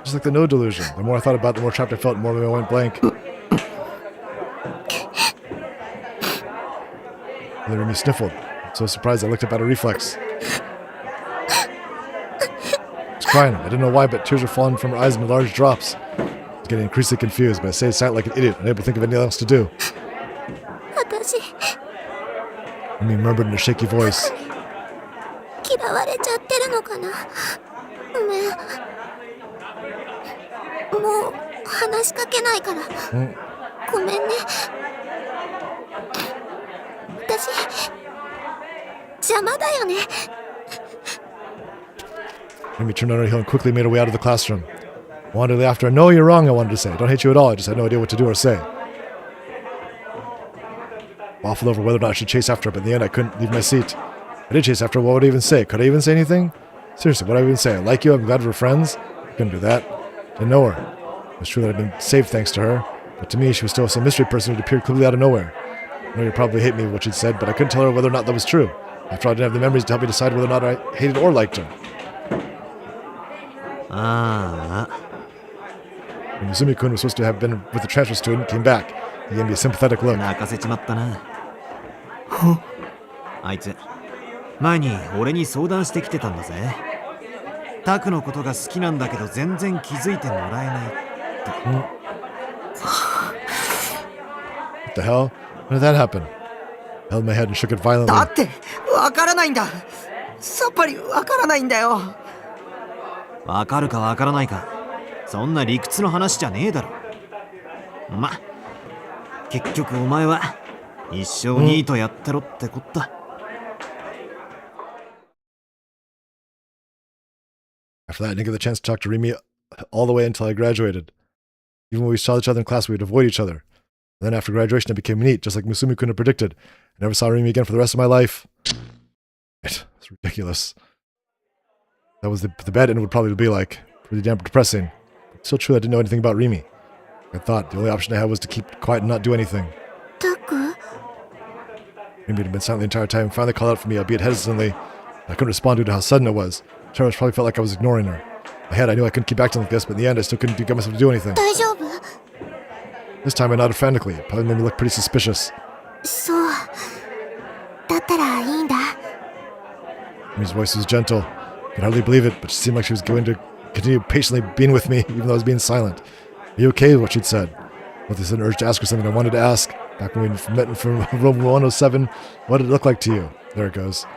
Just like the no delusion. The more I thought about it, the more trapped I felt, the more I went blank. Rimi sniffled. So surprised I looked up at a reflex. She's crying. I didn't know why, but tears were falling from her eyes in large drops. I was getting increasingly confused, but I stayed silent like an idiot, unable to think of anything else to do. 私 Remy murmured in a shaky voice. 嫌われちゃってるのかな。ごめん。もう話しかけないから。ごめんね。私邪魔だよね。 Remy turned on her heel and quickly made her way out of the classroom. I wanted to after. No, you're wrong, I wanted to say. I don't hate you at all. I just had no idea what to do or say. Waffled over whether or not I should chase after her, but in the end I couldn't leave my seat. I did chase after her. What would I even say? Could I even say anything? Seriously, what would I even say? I like you. I'm glad we're friends. I couldn't do that. Didn't know her. It was true that I'd been saved thanks to her, but to me she was still some mystery person who appeared clearly out of nowhere. I know you probably hate me, what she'd said, but I couldn't tell her whether or not that was true. After all, I didn't have the memories to help me decide whether or not I hated or liked her. ああ When Yuzumi-kun was supposed to have been with the transfer student, came back. He gave me a sympathetic look. 泣かせちまったな。あいつ前に俺に相談してきてたんだぜ。タクのことが好きなんだけど全然気づいてもらえないって。What the hell? When did that happen? I held my head and shook it violently. だってわからないんだ。さっぱりわからないんだよ。わかるかわからないか、そんな理屈の話じゃねえだろ。ま、結局お前は一生ニートやってろってこった。After that, I didn't get the chance to talk to Remy all the way until I graduated. Even when we saw each other in class, we would avoid each other. And then after graduation, I became neat, just like Musumi-kun had predicted. I never saw Remy again for the rest of my life. It's ridiculous. That was the bad end would probably be like. Pretty damn depressing. But still true, I didn't know anything about Remy. I thought the only option I had was to keep quiet and not do anything. タク Remy had been silent the entire time and finally called out for me, albeit hesitantly. I couldn't respond due to how sudden it was. Charles probably felt like I was ignoring her. In my head, I knew I couldn't keep acting like this, but in the end, I still couldn't get myself to do anything. 大丈夫 This time, I nodded frantically. It probably made me look pretty suspicious. そうだったらいいんだ。 Remy's voice was gentle. I could hardly believe it, but she seemed like she was going to continue patiently being with me, even though I was being silent. Are you okay? What she'd said. With this urge to ask her something I wanted to ask. Back when we met from room 107, what did it look like to you? There it goes.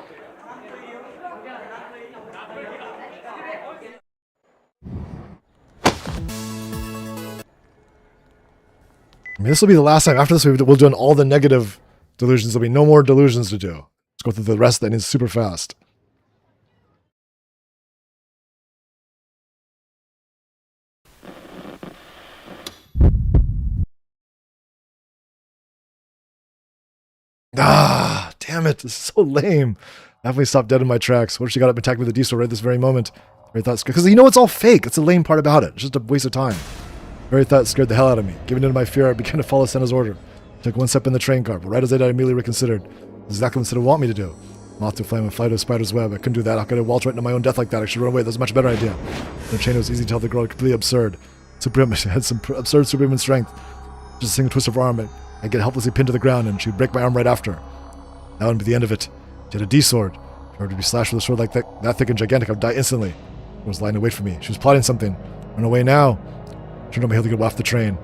I mean, this will be the last time. After this, we'll do all the negative delusions. There'll be no more delusions to do. Let's go through the rest that is super fast. Ah, damn it. This is so lame. I definitely stopped dead in my tracks. What if she got up and attacked me with a diesel right this very moment? Very thought, because you know it's all fake. It's the lame part about it. It's just a waste of time. Very thought scared the hell out of me. Giving in to my fear, I began to follow Senna's order. Took one step in the train car, but right as I did, I immediately reconsidered. This is exactly what Senna wanted me to do. Moth to flame and fly to a spider's web. I couldn't do that. How could I waltz right into my own death like that? I should run away. That's a much better idea. The train was easy to tell the girl completely absurd. Superhuman had some absurd superhuman strength. Just a single twist of her arm, I'd get helplessly pinned to the ground, and she'd break my arm right after. That would be the end of it. She had a D-sword. If I were to be slashed with a sword like that thick and gigantic, I'd die instantly. She was lying in wait for me. She was plotting something. Run away now. Turned on my heel to get off the train.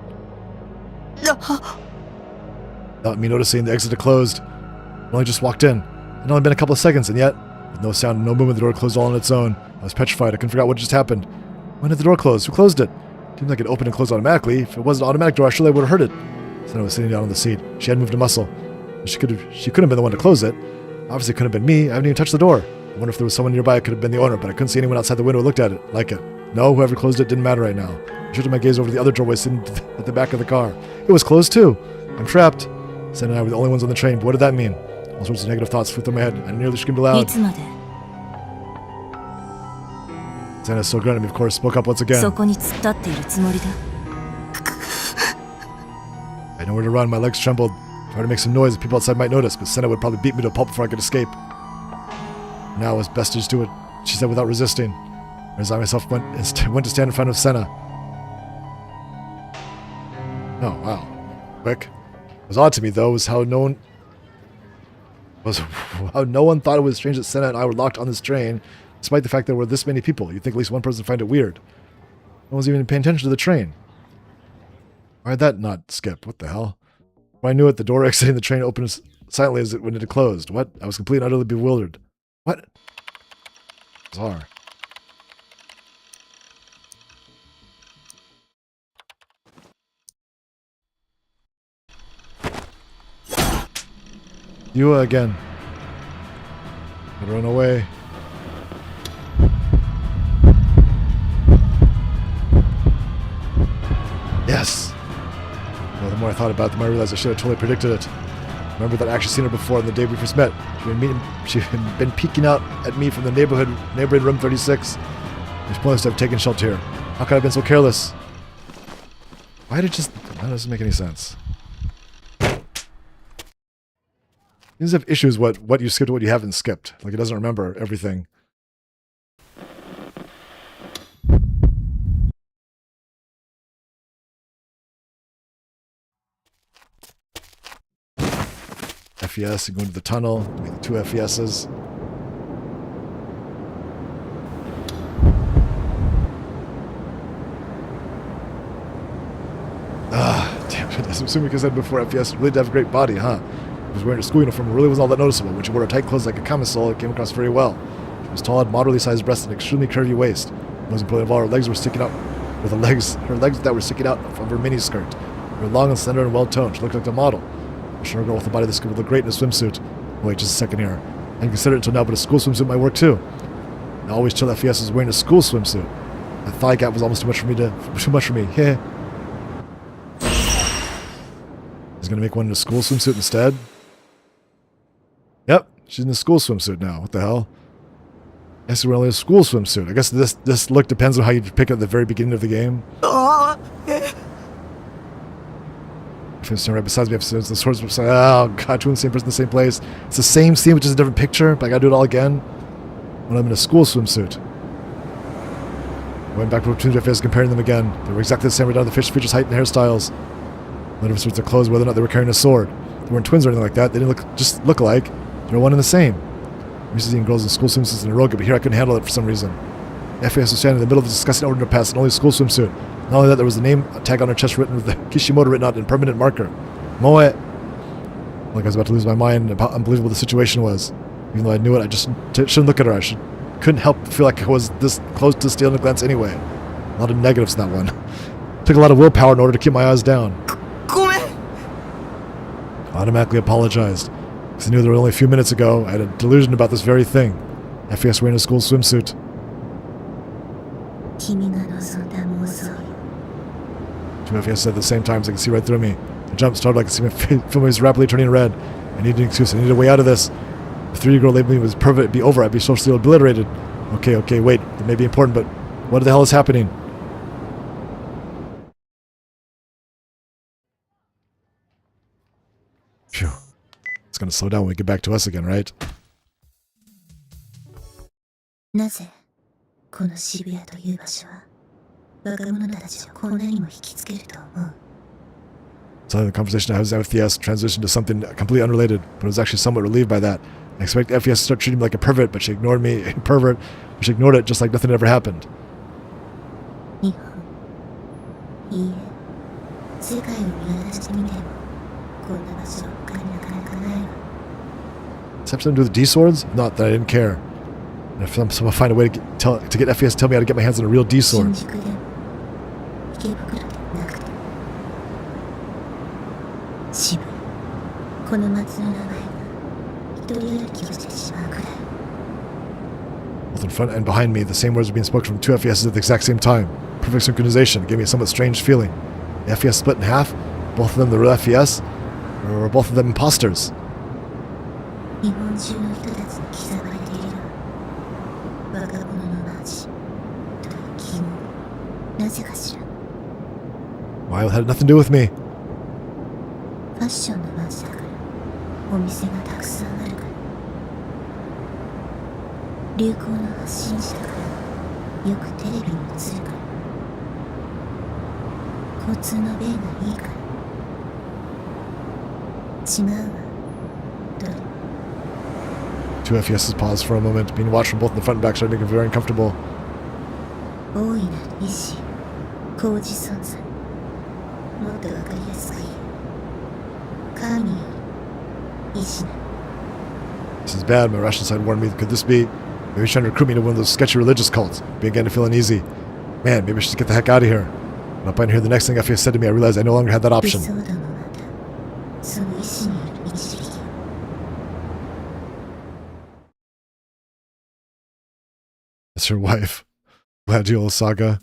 Without me noticing, the exit had closed. I only just walked in. It had only been a couple of seconds, and yet, with no sound and no movement, the door closed all on its own. I was petrified. I couldn't figure out what just happened. When did the door close? Who closed it? It seemed like it opened and closed automatically. If it wasn't an automatic door, I surely would have heard it. Senna was sitting down on the seat. She hadn't moved a muscle. She couldn't have been the one to close it. Obviously, it couldn't have been me. I haven't even touched the door. I wonder if there was someone nearby. It could have been the owner, but I couldn't see anyone outside the window who looked at it like it. No, whoever closed it didn't matter right now. I shifted my gaze over to the other doorway sitting at the back of the car. It was closed too. I'm trapped. Senna and I were the only ones on the train, but what did that mean? All sorts of negative thoughts flew through my head. I nearly screamed い aloud. つまで Senna, still grunting at me, of course, spoke up once そ again. こに突っ立っているつもりだ。 I had nowhere to run. My legs trembled. I tried to make some noise that people outside might notice, but Senna would probably beat me to a pulp before I could escape. Now it was best to just do it, she said without resisting. As I myself went to stand in front of Senna. Oh, wow. Quick. What was odd to me, though, was how no one was how no one thought it was strange that Senna and I were locked on this train, despite the fact there were this many people. You'd think at least one person would find it weird. No one's even paying attention to the train. Why'd that not skip? What the hell? When I knew it, the door exiting the train opened silently as when it had closed. What? I was completely and utterly bewildered. What? Bizarre. You again. Gotta run away. Yes! Well, the more I thought about it, the more I realized I should have totally predicted it. I remember that I'd actually seen her before on the day we first met. She'd been peeking out at me from the neighborhood room 36. There's pointless to have taken shelter here. How could I have been so careless? Why did it just... That doesn't make any sense. You just have issues what you skipped and what you haven't skipped. Like it doesn't remember everything. FES, you go into the tunnel, make the 2 FESs. Damn it. I'm assuming because I said before FES really did have a great body, huh? She was wearing a school uniform and really wasn't all that noticeable. When she wore her tight clothes like a camisole, it came across very well. She was tall, had moderately sized breasts and extremely curvy waist. Most important of all, her legs were sticking out with her legs that were sticking out of her miniskirt. They were long and slender and well-toned. She looked like a model. A short girl with a body that would look great in a swimsuit. Wait, just a second here. I hadn't considered it until now, but a school swimsuit might work too. I always chill that FES was wearing a school swimsuit. The thigh gap was almost too much for me. Yeah. He's gonna make one in a school swimsuit instead. Yep, she's in a school swimsuit now. What the hell? Yes, we're only a school swimsuit. I guess this look depends on how you pick it at the very beginning of the game. Right besides me, the swords were saying, oh god, two in the same person in the same place. It's the same scene, which is a different picture, but I gotta do it all again when I'm in a school swimsuit. I went back to two FES, comparing them again. They were exactly the same, right down to the features, height, and hairstyles. No difference with their clothes, whether or not they were carrying a sword. They weren't twins or anything like that. They didn't just look alike. They were one and the same. I'm used to seeing girls in school swimsuits in a roga, but here I couldn't handle it for some reason. FES was standing in the middle of this disgusting underpass in only a school swimsuit. Not only that, there was the name tag on her chest written with the Kishimoto written out in permanent marker. Moe. Like I was about to lose my mind about how unbelievable the situation was. Even though I knew it, I just shouldn't look at her. Couldn't help but feel like I was this close to stealing a glance anyway. A lot of negatives in that one. Took a lot of willpower in order to keep my eyes down. Automatically apologized. Because I knew there were only a few minutes ago I had a delusion about this very thing. FES wearing a school swimsuit. Two FES said at the same time, so I could see right through me. I jumped, started like to see my film was rapidly turning red. I needed an excuse. I needed a way out of this. If the 3-year-old labeling was perfect, it'd be over. I'd be socially obliterated. Okay, wait. It may be important, but what the hell is happening? Phew. It's gonna slow down when we get back to us again, right? なぜこの渋谷という場所は若者たちをこんなにも引きつけると思う Suddenly the conversation I was at with FES transitioned to something completely unrelated, but I was actually somewhat relieved by that. I expected FES to start treating me like a pervert, but she ignored me. Pervert, but she ignored it just like nothing ever happened. 日本いいえ世界を見渡してみてもこんな場所他になかなかないわ Does that have something to do with D swords? Not that I didn't care. And if someone find a way to get FES to tell me how to get my hands on a real D sword. 新宿でも池袋でもなくても渋谷この街の名前が一人歩きをしてしまうくらい Both in front and behind me, the same words were being spoken from two FESs at the exact same time. Perfect synchronization. It gave me a somewhat strange feeling. The FES split in half. Both of them the real FES, or were both of them imposters? 日本中の人たちに刻まれているのは若者の街という疑問なぜかしら Why it had nothing to do with me? ファッションの街だからお店がたくさんあるから流行の発信者だからよくテレビに映るから交通の便がいいから違うわドリ Two FESs pause for a moment. Being watched from both the front and back started making me very uncomfortable. 大いなる意志高次存在もっとわかりやすく言え神より意志なる This is bad. My rational side warned me. Could this be? Maybe he's trying to recruit me to one of those sketchy religious cults. Began to feel uneasy. Man, maybe I should get the heck out of here. When upon hearing the next thing FES said to me, I realized I no longer had that 理 option. 想だもまたその意志による導き It's her wife. Gladiola Saga.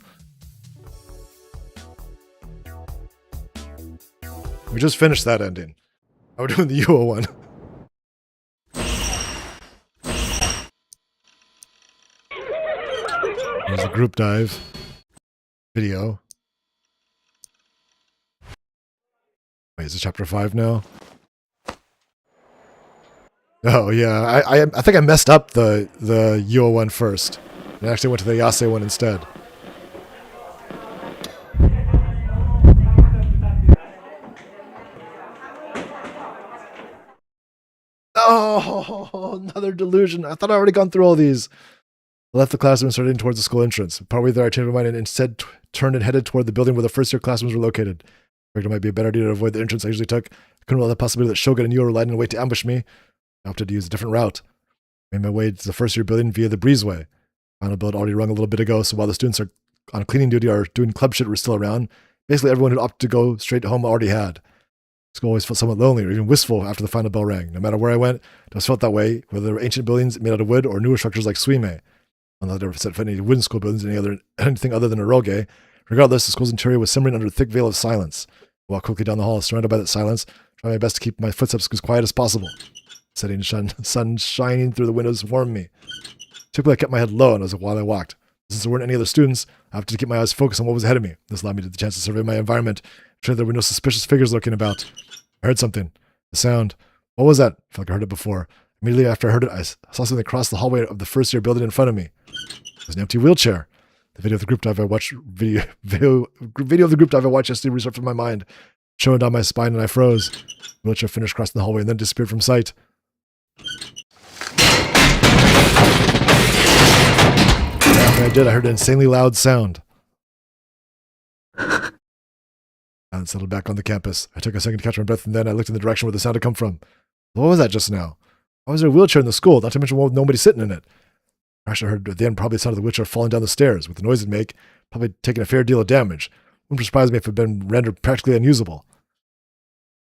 We just finished that ending. Now we're doing the Yua one. There's a group dive video. Wait, is it chapter 5 now? Oh yeah, I think I messed up the Yua one first. I actually went to the Yase one instead. Oh, another delusion. I thought I'd already gone through all these. I left the classroom and started heading towards the school entrance. Partway there, I changed my mind and instead turned and headed toward the building where the first-year classrooms were located. I figured it might be a better idea to avoid the entrance I usually took. I couldn't rule out the possibility that Shogun and Yua were lying in wait to ambush me. I opted to use a different route. I made my way to the first-year building via the breezeway. Final bell had already rung a little bit ago, so while the students are on cleaning duty or doing club shit were still around, basically everyone who opted to go straight home already had. School always felt somewhat lonely or even wistful after the final bell rang. No matter where I went, it always felt that way, whether they were ancient buildings made out of wood or newer structures like Suime. I've never set foot in any wooden school buildings anything other than Eroge. Regardless, the school's interior was simmering under a thick veil of silence. I walked quickly down the hall, surrounded by that silence, trying my best to keep my footsteps as quiet as possible. Setting sun shining through the windows warmed me. Typically, I kept my head low while I walked. Since there weren't any other students, I had to keep my eyes focused on what was ahead of me. This allowed me the chance to survey my environment, ensuring there were no suspicious figures lurking about. I heard something. A sound. What was that? I felt like I heard it before. Immediately after I heard it, I saw something across the hallway of the first-year building in front of me. It was an empty wheelchair. The video of the group dive I watched video of the group dive I watched yesterday resurfaced in my mind, showing down my spine, and I froze. The wheelchair finished crossing the hallway and then disappeared from sight. After I did, I heard an insanely loud sound. I settled back on the campus. I took a second to catch my breath, and then I looked in the direction where the sound had come from. What was that just now? Why was there a wheelchair in the school, not to mention nobody sitting in it? I actually heard at the end probably the sound of the wheelchair falling down the stairs. With the noise it'd make, probably taking a fair deal of damage. Wouldn't surprise me if it had been rendered practically unusable.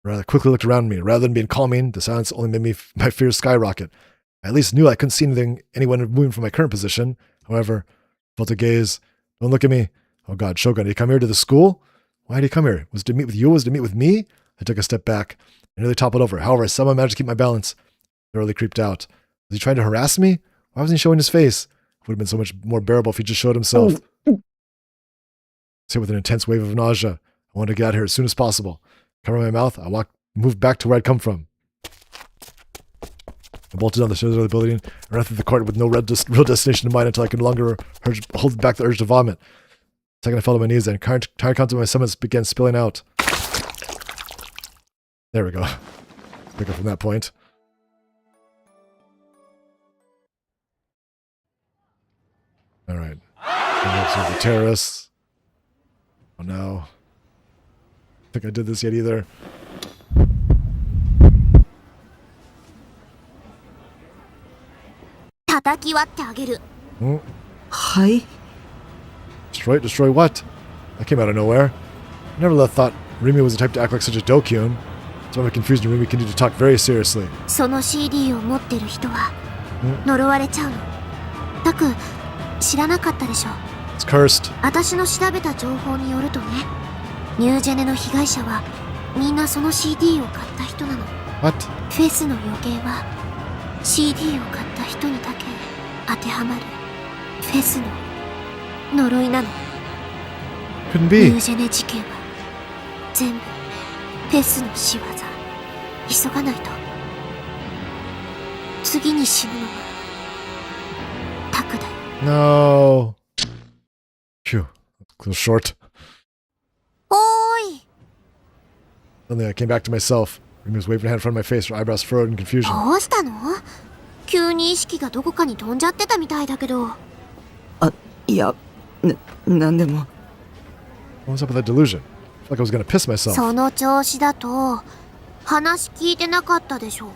I rather quickly looked around me. Rather than being calming, the silence only made my fears skyrocket. I at least knew I couldn't see anyone moving from my current position. However, I felt a gaze. Don't look at me. Oh God, Shogun, did he come here to the school? Why did he come here? Was it to meet with you? Was it to meet with me? I took a step back. I nearly toppled over. However, I somehow managed to keep my balance. Thoroughly creeped out. Was he trying to harass me? Why wasn't he showing his face? It would have been so much more bearable if he just showed himself. Hit with an intense wave of nausea. I wanted to get out of here as soon as possible. Covering my mouth, I moved back to where I'd come from. I bolted down the stairs of the building and ran through the court with no real destination in mind until I could no longer hold back the urge to vomit. The second I fell to my knees, and tired counts of my stomach began spilling out. There we go. Pick up from that point. All right. Up to the terrace. Oh no. I don't think I did this yet either. Hmm? はい。 Destroy what? That came out of nowhere. I never thought Rimi was the type to act like such a Dokyun. It's why I'm confused and Rimi continued to talk very seriously. その CD を持ってる人は呪われちゃうの。タク、知らなかったでしょ。 It's cursed. 私の調べた情報によるとね、ニュージェネの被害者はみんなその CD を買った人なの。 What? フェスの予言は CD を買った人にだけ当てはまるフェスの呪いなの。 Couldn't ニ be. ュージェネ事件は全部フェスの仕業。急がないと。次に死ぬのはタクだよ。 No. Phew. A little short. おーい。 Suddenly I came back to myself. Rimi was waving her hand in front of my face, her eyebrows furrowed in confusion. どうしたの？急に意識がどこかに飛んじゃってたみたいだけど。いや、なんでも。 What was up with that delusion? I felt like I was gonna piss myself. その調子だと話聞いてなかったでしょ。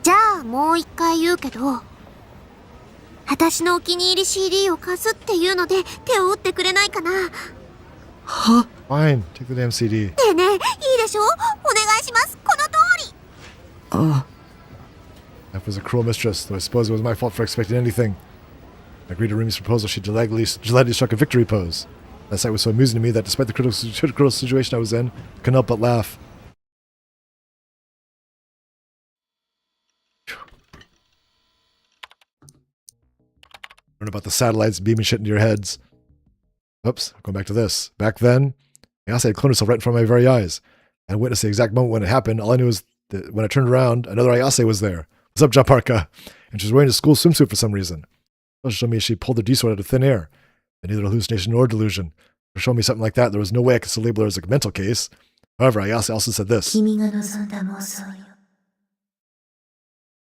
じゃあもう一回言うけど、私のお気に入り CD を貸すっていうので手を打ってくれないかな。は？ Fine, take the damn CD. ねえねえ、いいでしょ、お願いします、この通り。あ That was a cruel mistress, though I suppose it was my fault for expecting anything. I agreed to Rimi's proposal. She delightedly struck a victory pose. That sight was so amusing to me that despite the critical situation I was in, I couldn't help but laugh. Learn about the satellites beaming shit into your heads. Oops, going back to this. Back then, Ayase had cloned herself right in front of my very eyes. I witnessed the exact moment when it happened. All I knew was that when I turned around, another Ayase was there. What's up, Japarka? And she was wearing a school swimsuit for some reason. She showed me she pulled the D-sword out of thin air. And neither hallucination nor delusion. For showing me something like that, there was no way I could still label her as a mental case. However, Ayase also said this. 君が望んだ妄想よ。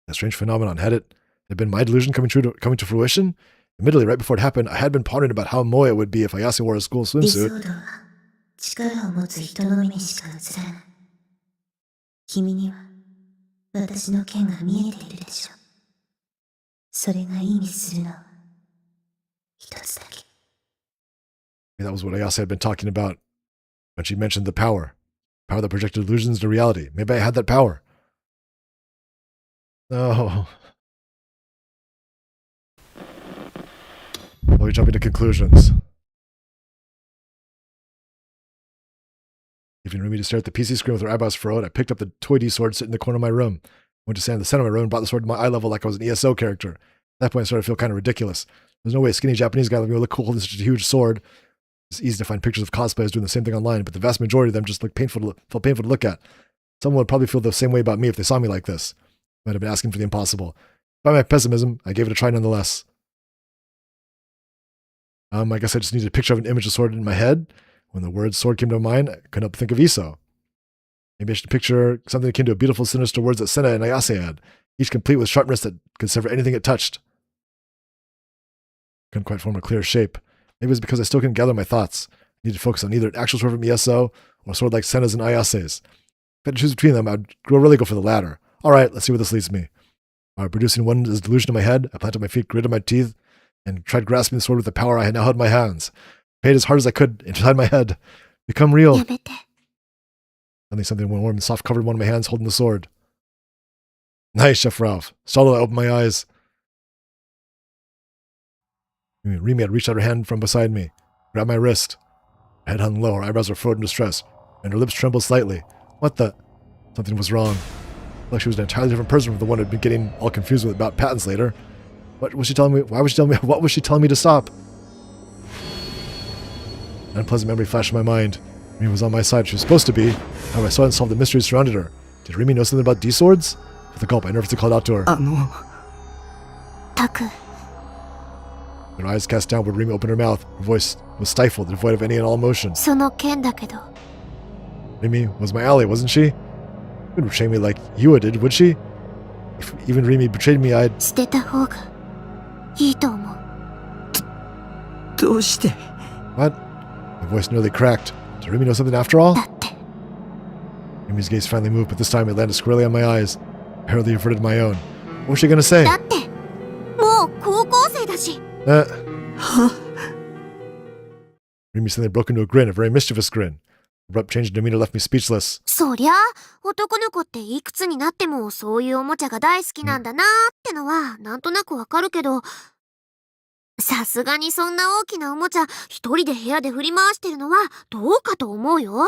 A strange phenomenon had been my delusion coming to fruition? Admittedly, right before it happened, I had been pondering about how moe it would be if Ayase wore a school 理想 swimsuit. 度は力を持つ人の目にしか映らない。君には私の剣が見えているでしょう。それが意味するのは一つだけ。 That was what Ayase had been talking about when she mentioned the power. Power that projected illusions to reality. Maybe I had that power. No. Well, we're jumping to conclusions. Leaving Rumi to stare at the PC screen with her eyebrows furrowed, I picked up the toy D-sword sitting in the corner of my room. Went to stand in the center of my room and brought the sword to my eye level like I was an ESO character. At that point, I started to feel kind of ridiculous. There's no way a skinny Japanese guy like me would look cool holding such a huge sword. It's easy to find pictures of cosplayers doing the same thing online, but the vast majority of them just felt painful to look at. Someone would probably feel the same way about me if they saw me like this. Might have been asking for the impossible. By my pessimism, I gave it a try nonetheless. I guess I just needed a picture of an image of sword in my head. When the word sword came to mind, I couldn't help but think of Iso. Maybe I should picture something akin to beautiful, sinister words that Senna and Ayase had, each complete with sharpness that could sever anything it touched. Couldn't quite form a clear shape. Maybe it was because I still couldn't gather my thoughts. I needed to focus on either an actual sword from ESO or a sword like Senna's and Ayase's. If I had to choose between them, I'd really go for the latter. Alright, let's see where this leads me. Producing one as delusion in my head, I planted my feet, gritted my teeth, and tried grasping the sword with the power I had now held in my hands. Paid as hard as I could inside my head. Become real. やめて。 Suddenly something warm and soft covered one of my hands holding the sword. Nice, Chef Ralph. Startled, I opened my eyes. Rimi had reached out her hand from beside me, grabbed my wrist. Her head hung low, her eyebrows were furrowed in distress, and her lips trembled slightly. What the? Something was wrong. Like she was an entirely different person from the one who'd been getting all confused with about patents later. What was she telling me? Why was she telling me? What was she telling me to stop? An unpleasant memory flashed in my mind. Rimi was on my side. She was supposed to be. However, I saw and solved the mysteries surrounded her. Did Rimi know something about D-swords? With a gulp, I nervously called out to her. タク、 Her eyes cast downward, Rimi opened her mouth. Her voice was stifled, devoid of any and all emotion. その件だけど、 Rimi was my ally, wasn't she? She wouldn't betray me like Yua did, would she? If even Rimi betrayed me, I'd... 捨てた方がいいと思う。どうして？ What? My voice nearly cracked. Did Rimi know something after all? だって、 Rimi's gaze finally moved, but this time it landed squarely on my eyes. I hurriedly averted my own. What was she gonna say? だって、もう高校生だし。 Rimi suddenly broke into a grin, a very mischievous grin. Abrupt change in demeanor left me speechless. そりゃ、男の子っていくつになってもそういうおもちゃが大好きなんだなーってのはなんとなくわかるけど、さすがにそんな大きなおもちゃ一人で部屋で振り回してるのはどうかと思うよ。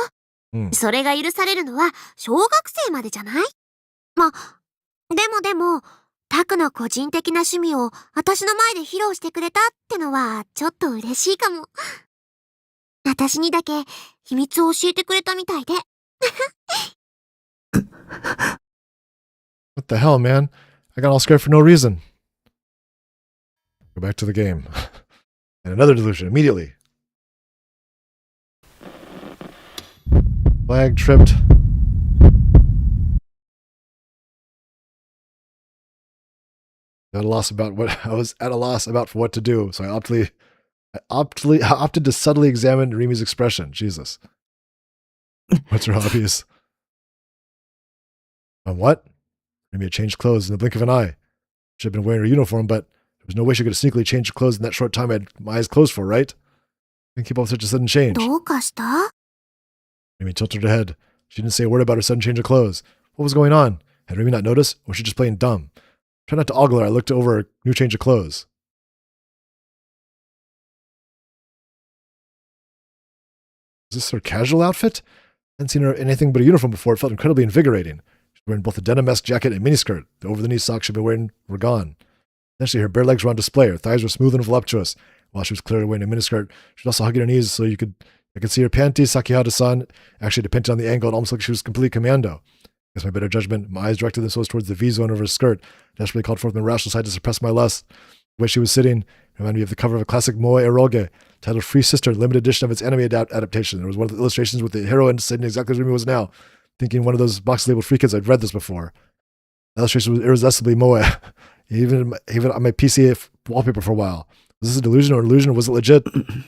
それが許されるのは小学生までじゃない？でも、タクの個人的な趣味を私の前で披露してくれたってのはちょっと嬉しいかも。私にだけ秘密を教えてくれたみたいで。What the hell, man? I got all scared for no reason. Go back to the game. And another delusion, immediately. Flag tripped. At a loss about what I was at a loss about what to do, so I opted to subtly examine Rimi's expression. Jesus. What's her hobbies? On what? Rimi had changed clothes in the blink of an eye. She had been wearing her uniform, but there was no way she could have sneakily changed her clothes in that short time I had my eyes closed for, right? Couldn't keep up with such a sudden change. どうかした Rimi tilted her head. She didn't say a word about her sudden change of clothes. What was going on? Had Rimi not noticed, or was she just playing dumb? Trying not to ogle her, I looked over her new change of clothes. Is this her casual outfit? I hadn't seen her in anything but a uniform before. It felt incredibly invigorating. She was wearing both a denim-esque jacket and miniskirt. The over-the-knee socks she'd been wearing were gone. Eventually, her bare legs were on display. Her thighs were smooth and voluptuous. While she was clearly wearing a miniskirt, she was also hugging her knees so I could see her panties. Sakihata-san actually depended on the angle. It almost like she was completely commando. Against my better judgment, my eyes directed themselves towards the V-zone of her skirt. Desperately called forth my rational side to suppress my lust. The way she was sitting reminded me of the cover of a classic Moe Eroge, titled Free Sister, limited edition of its anime adaptation. There was one of the illustrations with the heroine sitting exactly as Rimi was now. Thinking one of those box labeled free kids, I'd read this before. The illustration was irresistibly Moe. even on my PC wallpaper for a while. Was this a delusion or an illusion, or was it legit? ん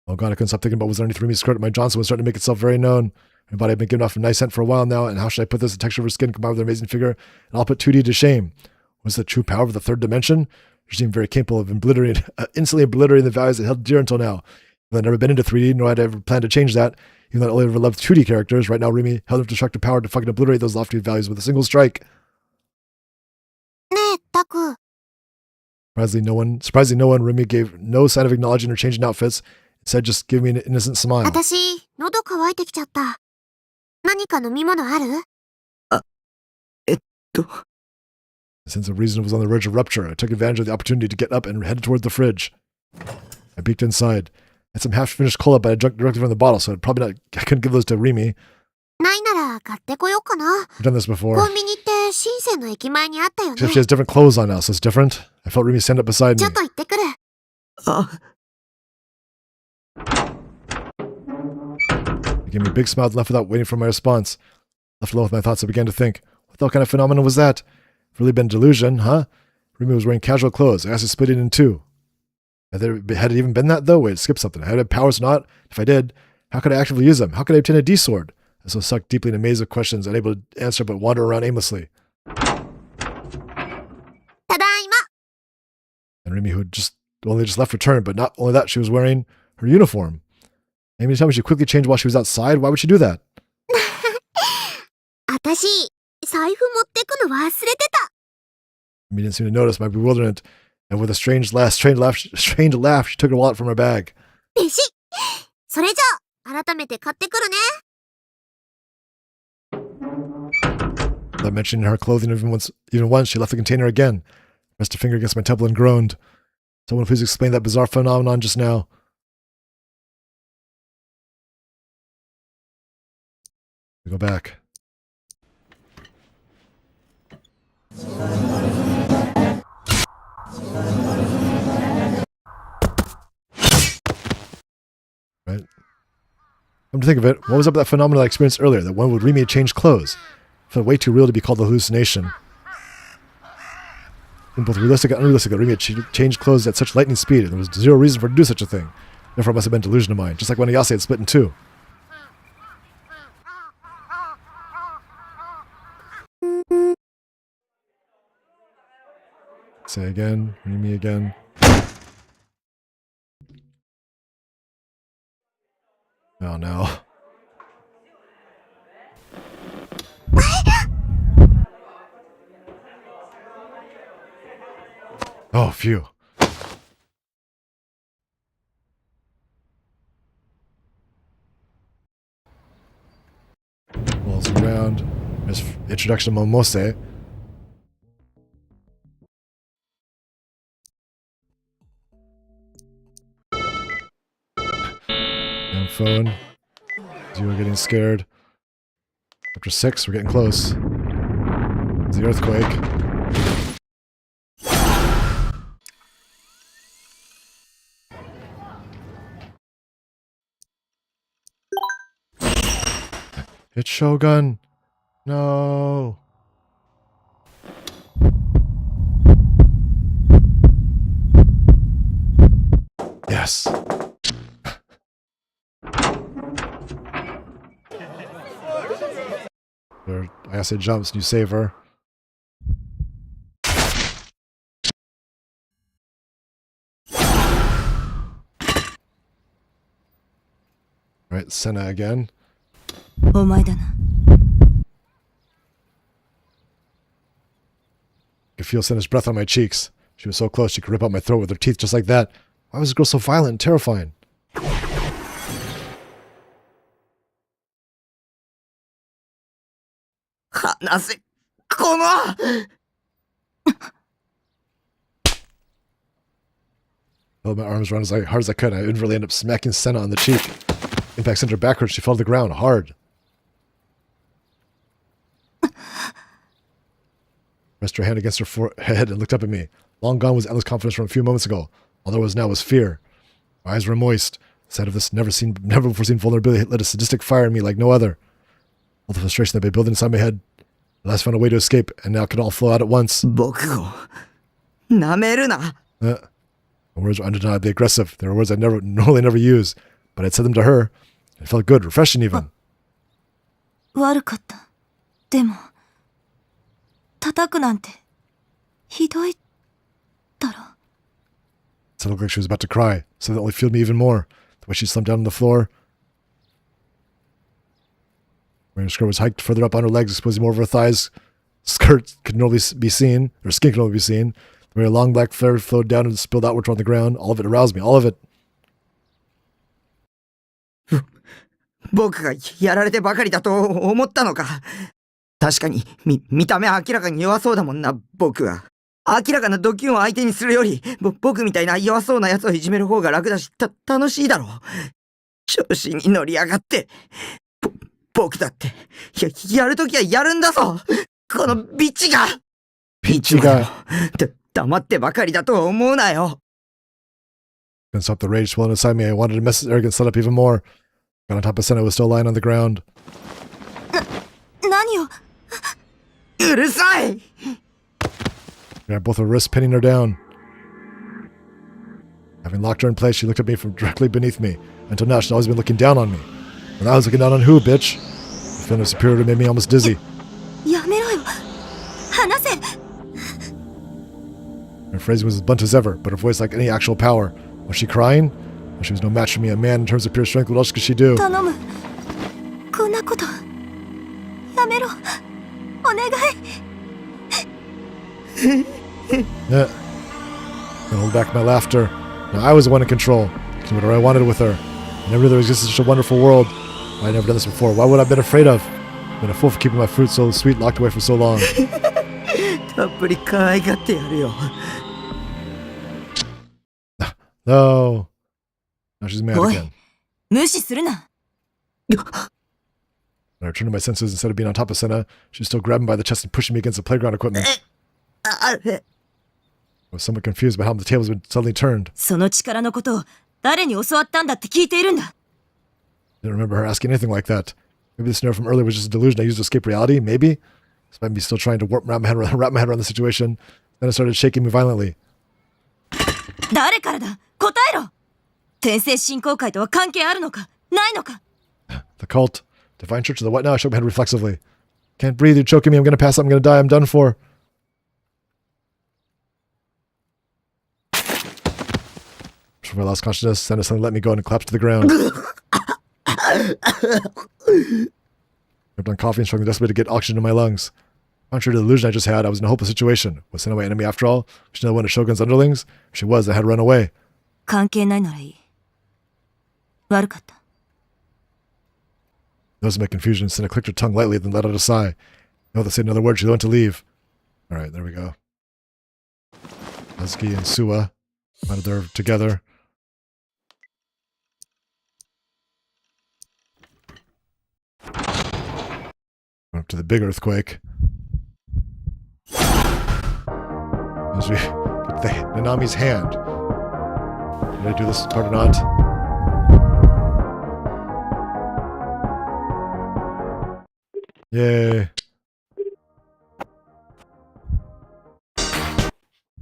Oh god, I couldn't stop thinking about was underneath Rimi's skirt. My Johnson was starting to make itself very known. Her body had been given off a nice scent for a while now, and how should I put this? The texture of her skin combined with her amazing figure, and I'll put 2D to shame. Was the true power of the third dimension? She seemed very capable of instantly obliterating the values that held dear until now. I'd never been into 3D, nor had I ever planned to change that. Even though I only ever loved 2D characters, right now Rimi held her destructive power to fucking obliterate those lofty values with a single strike. ねえ、タク。 Surprisingly, no one, Rimi gave no sign of acknowledging her changing outfits. Instead, just giving me an innocent smile. 私、喉乾いてきちゃった。何か飲み物ある Since the reason was on the verge of rupture, I took advantage of the opportunity to get up and headed toward the fridge. I peeked inside. I had some half-finished cola, but I drank directly from the bottle, so I couldn't give those to Rimi. ないなら買ってこようかな。 I've done this before. コンビニって深センの駅前にあったよね。 Except she has different clothes on now, so it's different. I felt Rimi stand up beside ち me. ょっと行ってくる。あ、 He gave me a big smile and left without waiting for my response. Left alone with my thoughts, I began to think, what the hell kind of phenomenon was that? Really been delusion, huh? Rimi was wearing casual clothes. I asked to split it in two. Had it even been that, though? Wait, skip something. Had I had powers or not? If I did, how could I actively use them? How could I obtain a D-sword? I was so sucked deeply in a maze of questions, unable to answer but wander around aimlessly. ただいま。 And Rimi, who had only just left, returned, but not only that, she was wearing her uniform. Amy tell me she quickly changed while she was outside? Why would she do that? 私、財布持ってくの忘れてた。 Amy didn't seem to notice my bewilderment, and with a strained laugh, she took her wallet from her bag. 弟子。それじゃあ、改めて買ってくるね。 Without mentioning her clothing even once, she left the container again. Pressed a finger against my temple and groaned. Someone please explain that bizarre phenomenon just now. We go back. Right. Come to think of it, what was up with that phenomenon I experienced earlier, that one would Rimi change clothes? It felt way too real to be called a hallucination. In both realistic and unrealistic, that Rimi had changed clothes at such lightning speed, and there was zero reason for her to do such a thing. Therefore, it must have been a delusion of mine, just like when Ayase had split in two. Say again, Rimi again. Oh no. Oh, phew. Walls around. There's introduction to Momose. And phone. You are getting scared. Chapter 6, we're getting close. It's the earthquake. It's Shogun. No. Yes. There, Ayase jumps and you save her. Alright, Senna again. お前だな。 I could feel Senna's breath on my cheeks. She was so close she could rip out my throat with her teeth just like that. Why was this girl so violent and terrifying? I held my arms around as hard as I could. I inadvertently ended up smacking Senna on the cheek. Impact sent her backwards. She fell to the ground hard. Rested her hand against her forehead and looked up at me. Long gone was endless confidence from a few moments ago. All there was now was fear. My eyes were moist. The sight of this never before seen vulnerability lit a sadistic fire in me like no other. All the frustration that had been building inside my head. At last found a way to escape, and now it could all flow out at once. 僕を舐めるな。 The words were undeniably aggressive. They were words I'd normally never use, but I'd said them to her. It felt good, refreshing even. 悪かった。でも、叩くなんて、ひどい、だろ。 It looked like she was about to cry, so that only fueled me even more. The way she slumped down on the floor. Her skirt was hiked further up on her legs, exposing more of her thighs. Skirt could normally be seen, or skin could only be seen. The way her long black hair flowed down and spilled outward on the ground. All of it aroused me, all of it. 僕がやられてばかりだと思ったのか。確かに、見た目は明らかに弱そうだもんな、僕は。明らかなドキュンを相手にするより、僕みたいな弱そうな奴をいじめる方が楽だし、楽しいだろう。調子に乗りやがって。僕だって、やるときはやるんだぞ。このビッチが。ビッチが。黙ってばかりだと思うなよ。Couldn't stop the rage swelling inside me. I wanted to mess his arrogance set up even more. Got on top of Senna, was still lying on the ground. 何を。うるさい。Grabbed both her wrists, pinning her down. Having locked her in place, she looked at me from directly beneath me. Until now, she'd always been looking down on me. And I was looking down on who, bitch? The feeling of superiority made me almost dizzy. やめろよ。離せ。 Her phrasing was as blunt as ever, but her voice like any actual power. Was she crying? Well, she was no match for me, a man in terms of pure strength. What else could she do? 頼む。こんなこと。やめろ。お願い。Yeah. I hold back my laughter. Now I was the one in control. I could do whatever I wanted with her. I never knew there existed such a wonderful world. I'd never done this before. Why would I have been afraid of? I've been a fool for keeping my fruit so sweet locked away for so long. たっぷり可愛がってやるよ。No. Now she's mad again. 無視するな。 When I returned to my senses, instead of being on top of Senna, she was still grabbing by the chest and pushing me against the playground equipment. あれ。 I was somewhat confused about how the tables had suddenly turned. その力のことを誰に教わったんだって聞いているんだ。 I didn't remember her asking anything like that. Maybe the scenario from earlier was just a delusion I used to escape reality, maybe? Despite me still trying to wrap my head around the situation, then it started shaking me violently. 誰からだ。答えろ。天聖信仰会とは関係あるのかないのか。 The cult. Divine Church of the what now? I shook my head reflexively. Can't breathe, you're choking me, I'm gonna pass out, I'm gonna die, I'm done for. Before I lost consciousness, Senna suddenly let me go and collapsed to the ground. Kept on coughing, struggling desperately to get oxygen in my lungs. Contrary to the illusion I just had, I was in a hopeless situation. Was Senna my enemy after all? Was she another one of Shogun's underlings? If she was, I had to run away. 関係ないならいい。悪かった。 Noticing my confusion, Senna clicked her tongue lightly, then let out a sigh. No, to say another word, she went to leave. Alright, there we go. Hazuki and Suwa. Out there together. Up to the big earthquake. As we get the Nanami's hand. Did I do this part or not? Yay.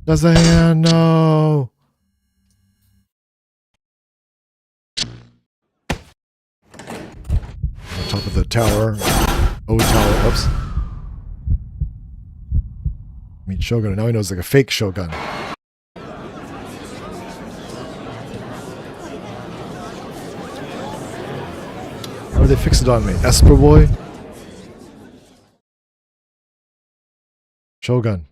Does the hand? No. the tower. O tower. Oops. Meet Shogun. And now he knows like a fake Shogun. How did they fix it on me? Esper Boy? Shogun.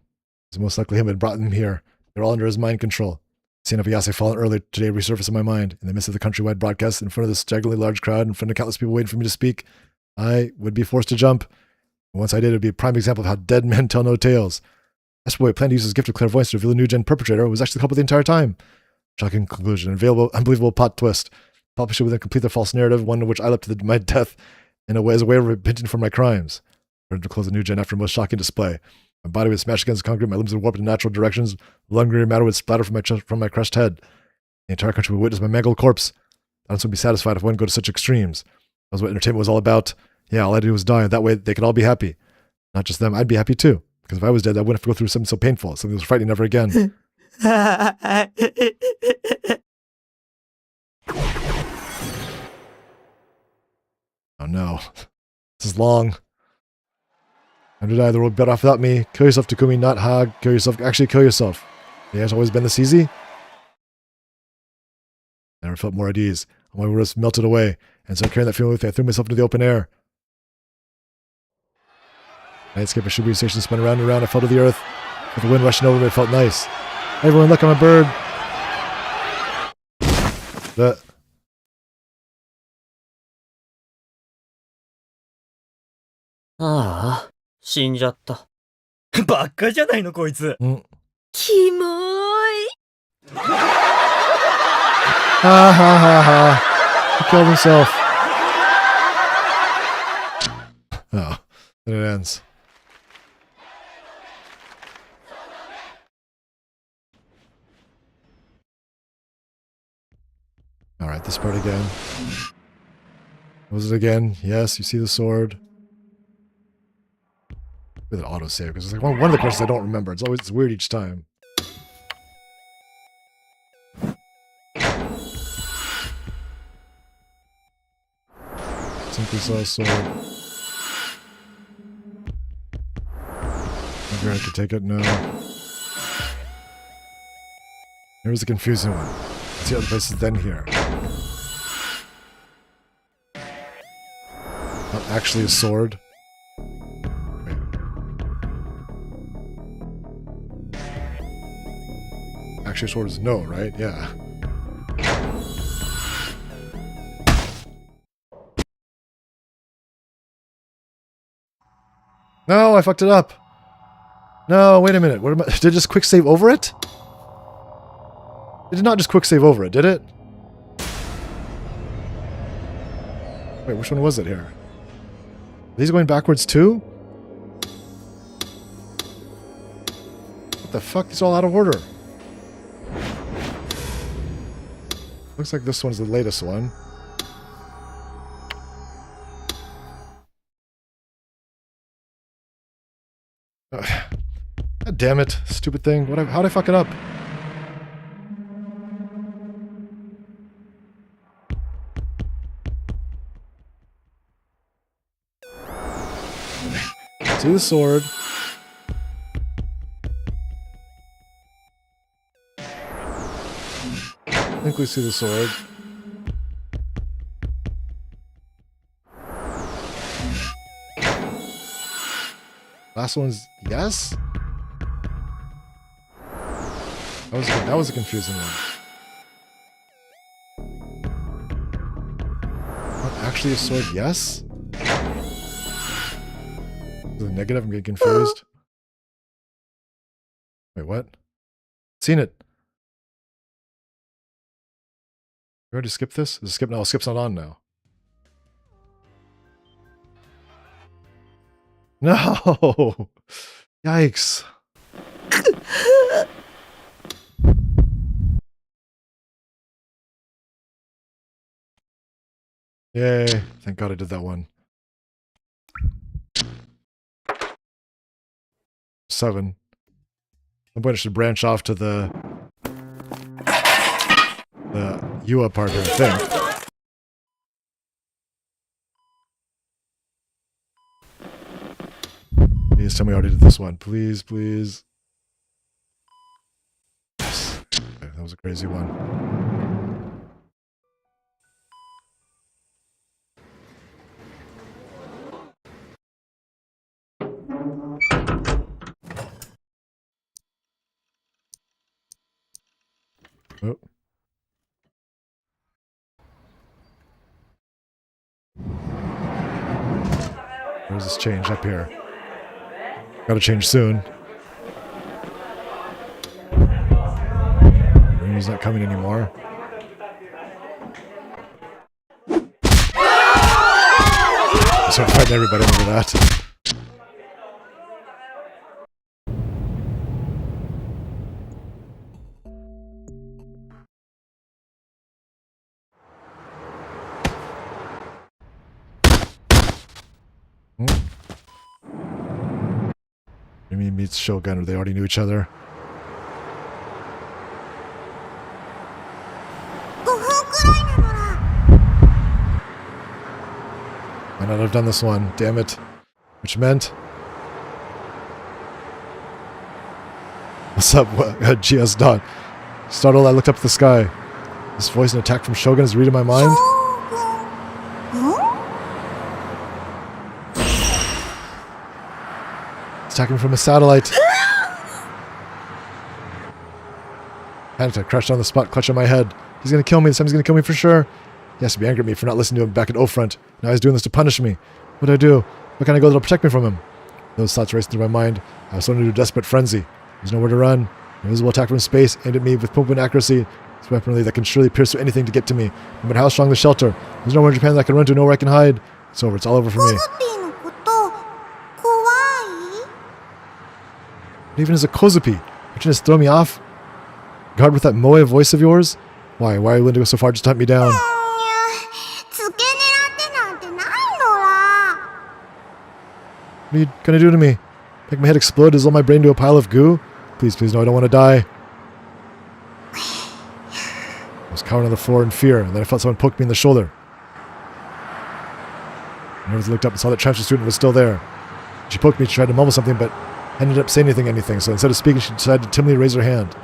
It's most likely him who had brought them here. They're all under his mind control. Seeing of Ayase fallen earlier today resurfaced in my mind. In the midst of the countrywide broadcast, in front of this staggeringly large crowd, in front of countless people waiting for me to speak, I would be forced to jump. And once I did, it would be a prime example of how dead men tell no tales. Esper Boy planned to use his gift of clairvoyance to reveal the new gen perpetrator who was actually the culprit the entire time. Shocking conclusion. Unbelievable plot twist. Publisher would then complete their false narrative, one in which I leapt to my death in a way as a way of repenting for my crimes. I to close the new gen after a most shocking display. My body would smash against concrete, my limbs would warp in natural directions, lungry matter would splatter from my crushed head. The entire country would witness my mangled corpse. I would be satisfied if I wouldn't go to such extremes. That was what entertainment was all about. Yeah, all I did was die. That way they could all be happy. Not just them, I'd be happy too. Because if I was dead, I wouldn't have to go through something so painful, something that was frightening never again. Oh no. This is long. Time to die, the road better off without me. Kill yourself, Takumi, not Hag. Kill yourself, actually kill yourself. Yeah, it's always been this easy. Never felt more at ease. All my worries melted away, and so carrying that feeling with me, I threw myself into the open air. Nightscape at Shibuya Station spun around and around. I fell to the earth. With the wind rushing over me, it felt nice. Hey everyone, look, I'm a bird.ああ、死んじゃった。バカじゃないのこいつ。キモーい。Ha ha ha ha. He killed himself. Oh, then it ends. Alright, this part again. What was it again? Yes, you see the sword. With an autosave, because it's like one of the questions I don't remember. It's weird each time. Simply saw a sword. Maybe I could take it? No. Here was a confusing one. Let's see other places than here. Not actually a sword. Wait. Actually a sword is no, right? Yeah. No, I fucked it up. No, wait a minute. What am I, did it just quick save over it? It did not just quick save over it, did it? Wait, which one was it here? Are these going backwards too? What the fuck? These are all out of order. Looks like this one's the latest one. God damn it, stupid thing. How'd I fuck it up? See the sword. I think we see the sword. Last one's yes? That was a confusing one. Not actually a sword, yes? The negative, I'm getting confused. Wait, what? Seen it. You already skipped this? Is it skip? No, skip's not on now. No! Yikes. Yay. Thank God I did that one. 7. I'm going to branch off to the Yua part here, I think. Please tell me I already did this one. Please, please. Yes. Okay, that was a crazy one. Oh. Where's this change? Up here. Gotta change soon. He's not coming anymore. So I'm fighting everybody over that. Jimmy meets Shogun, or they already knew each other. Might not have done this one, damn it. Which meant... What's up, GS Dot? Startled, I looked up at the sky. This voice and attack from Shogun is reading my mind? It's attacking from a satellite. Panicked, I crashed on the spot, clutching my head. He's gonna kill me, this time he's gonna kill me for sure. He has to be angry at me for not listening to him back at O-Front. Now he's doing this to punish me. What do I do? Where can I go that'll protect me from him? Those thoughts racing through my mind. I was thrown into a desperate frenzy. There's nowhere to run. An invisible attack from space aimed at me with pinpoint accuracy. It's a weaponry that can surely pierce through anything to get to me. No matter how strong the shelter. There's nowhere in Japan that I can run to, nowhere I can hide. It's over. It's all over for me. What even is a Kozupi? You're trying to just throw me off? Guard with that moe voice of yours? Why? Why are you willing to go so far just to hunt me down? What are you gonna do to me? Make my head explode? Dissolve my brain to a pile of goo? Please, please, no, I don't want to die. I was cowering on the floor in fear, and then I felt someone poke me in the shoulder. I never looked up and saw that transfer student was still there. She poked me, she tried to mumble something, but ended up saying anything, so instead of speaking, she decided to timidly raise her hand.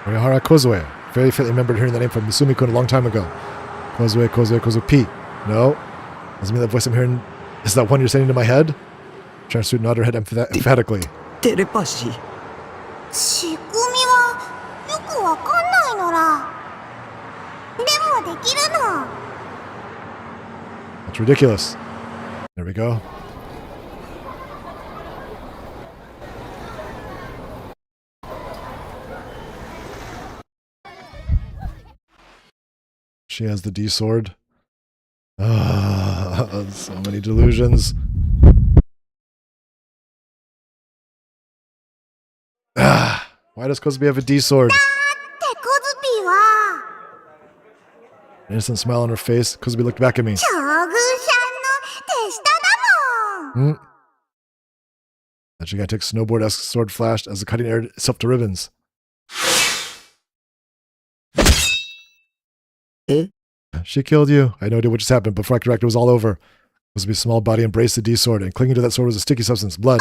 Orihara Kozue. Very faintly remembered hearing that name from Misumi-kun a long time ago. Kozue, Kozue, Kozupi. No. Doesn't mean that voice I'm hearing is that one you're saying into my head? Transfer student nodded her head emphatically. Telepathy. That's ridiculous. There we go. She has the D sword. Ah, so many delusions. Ah, why does Kozubi have a D sword? An innocent smile on her face. Kozubi looked back at me. That gigantic snowboard-esque sword flashed as the cutting aired itself to ribbons. She killed you. I had no idea what just happened, but before I could react, it was all over. Kozubi's small body embraced the D sword, and clinging to that sword was a sticky substance, blood.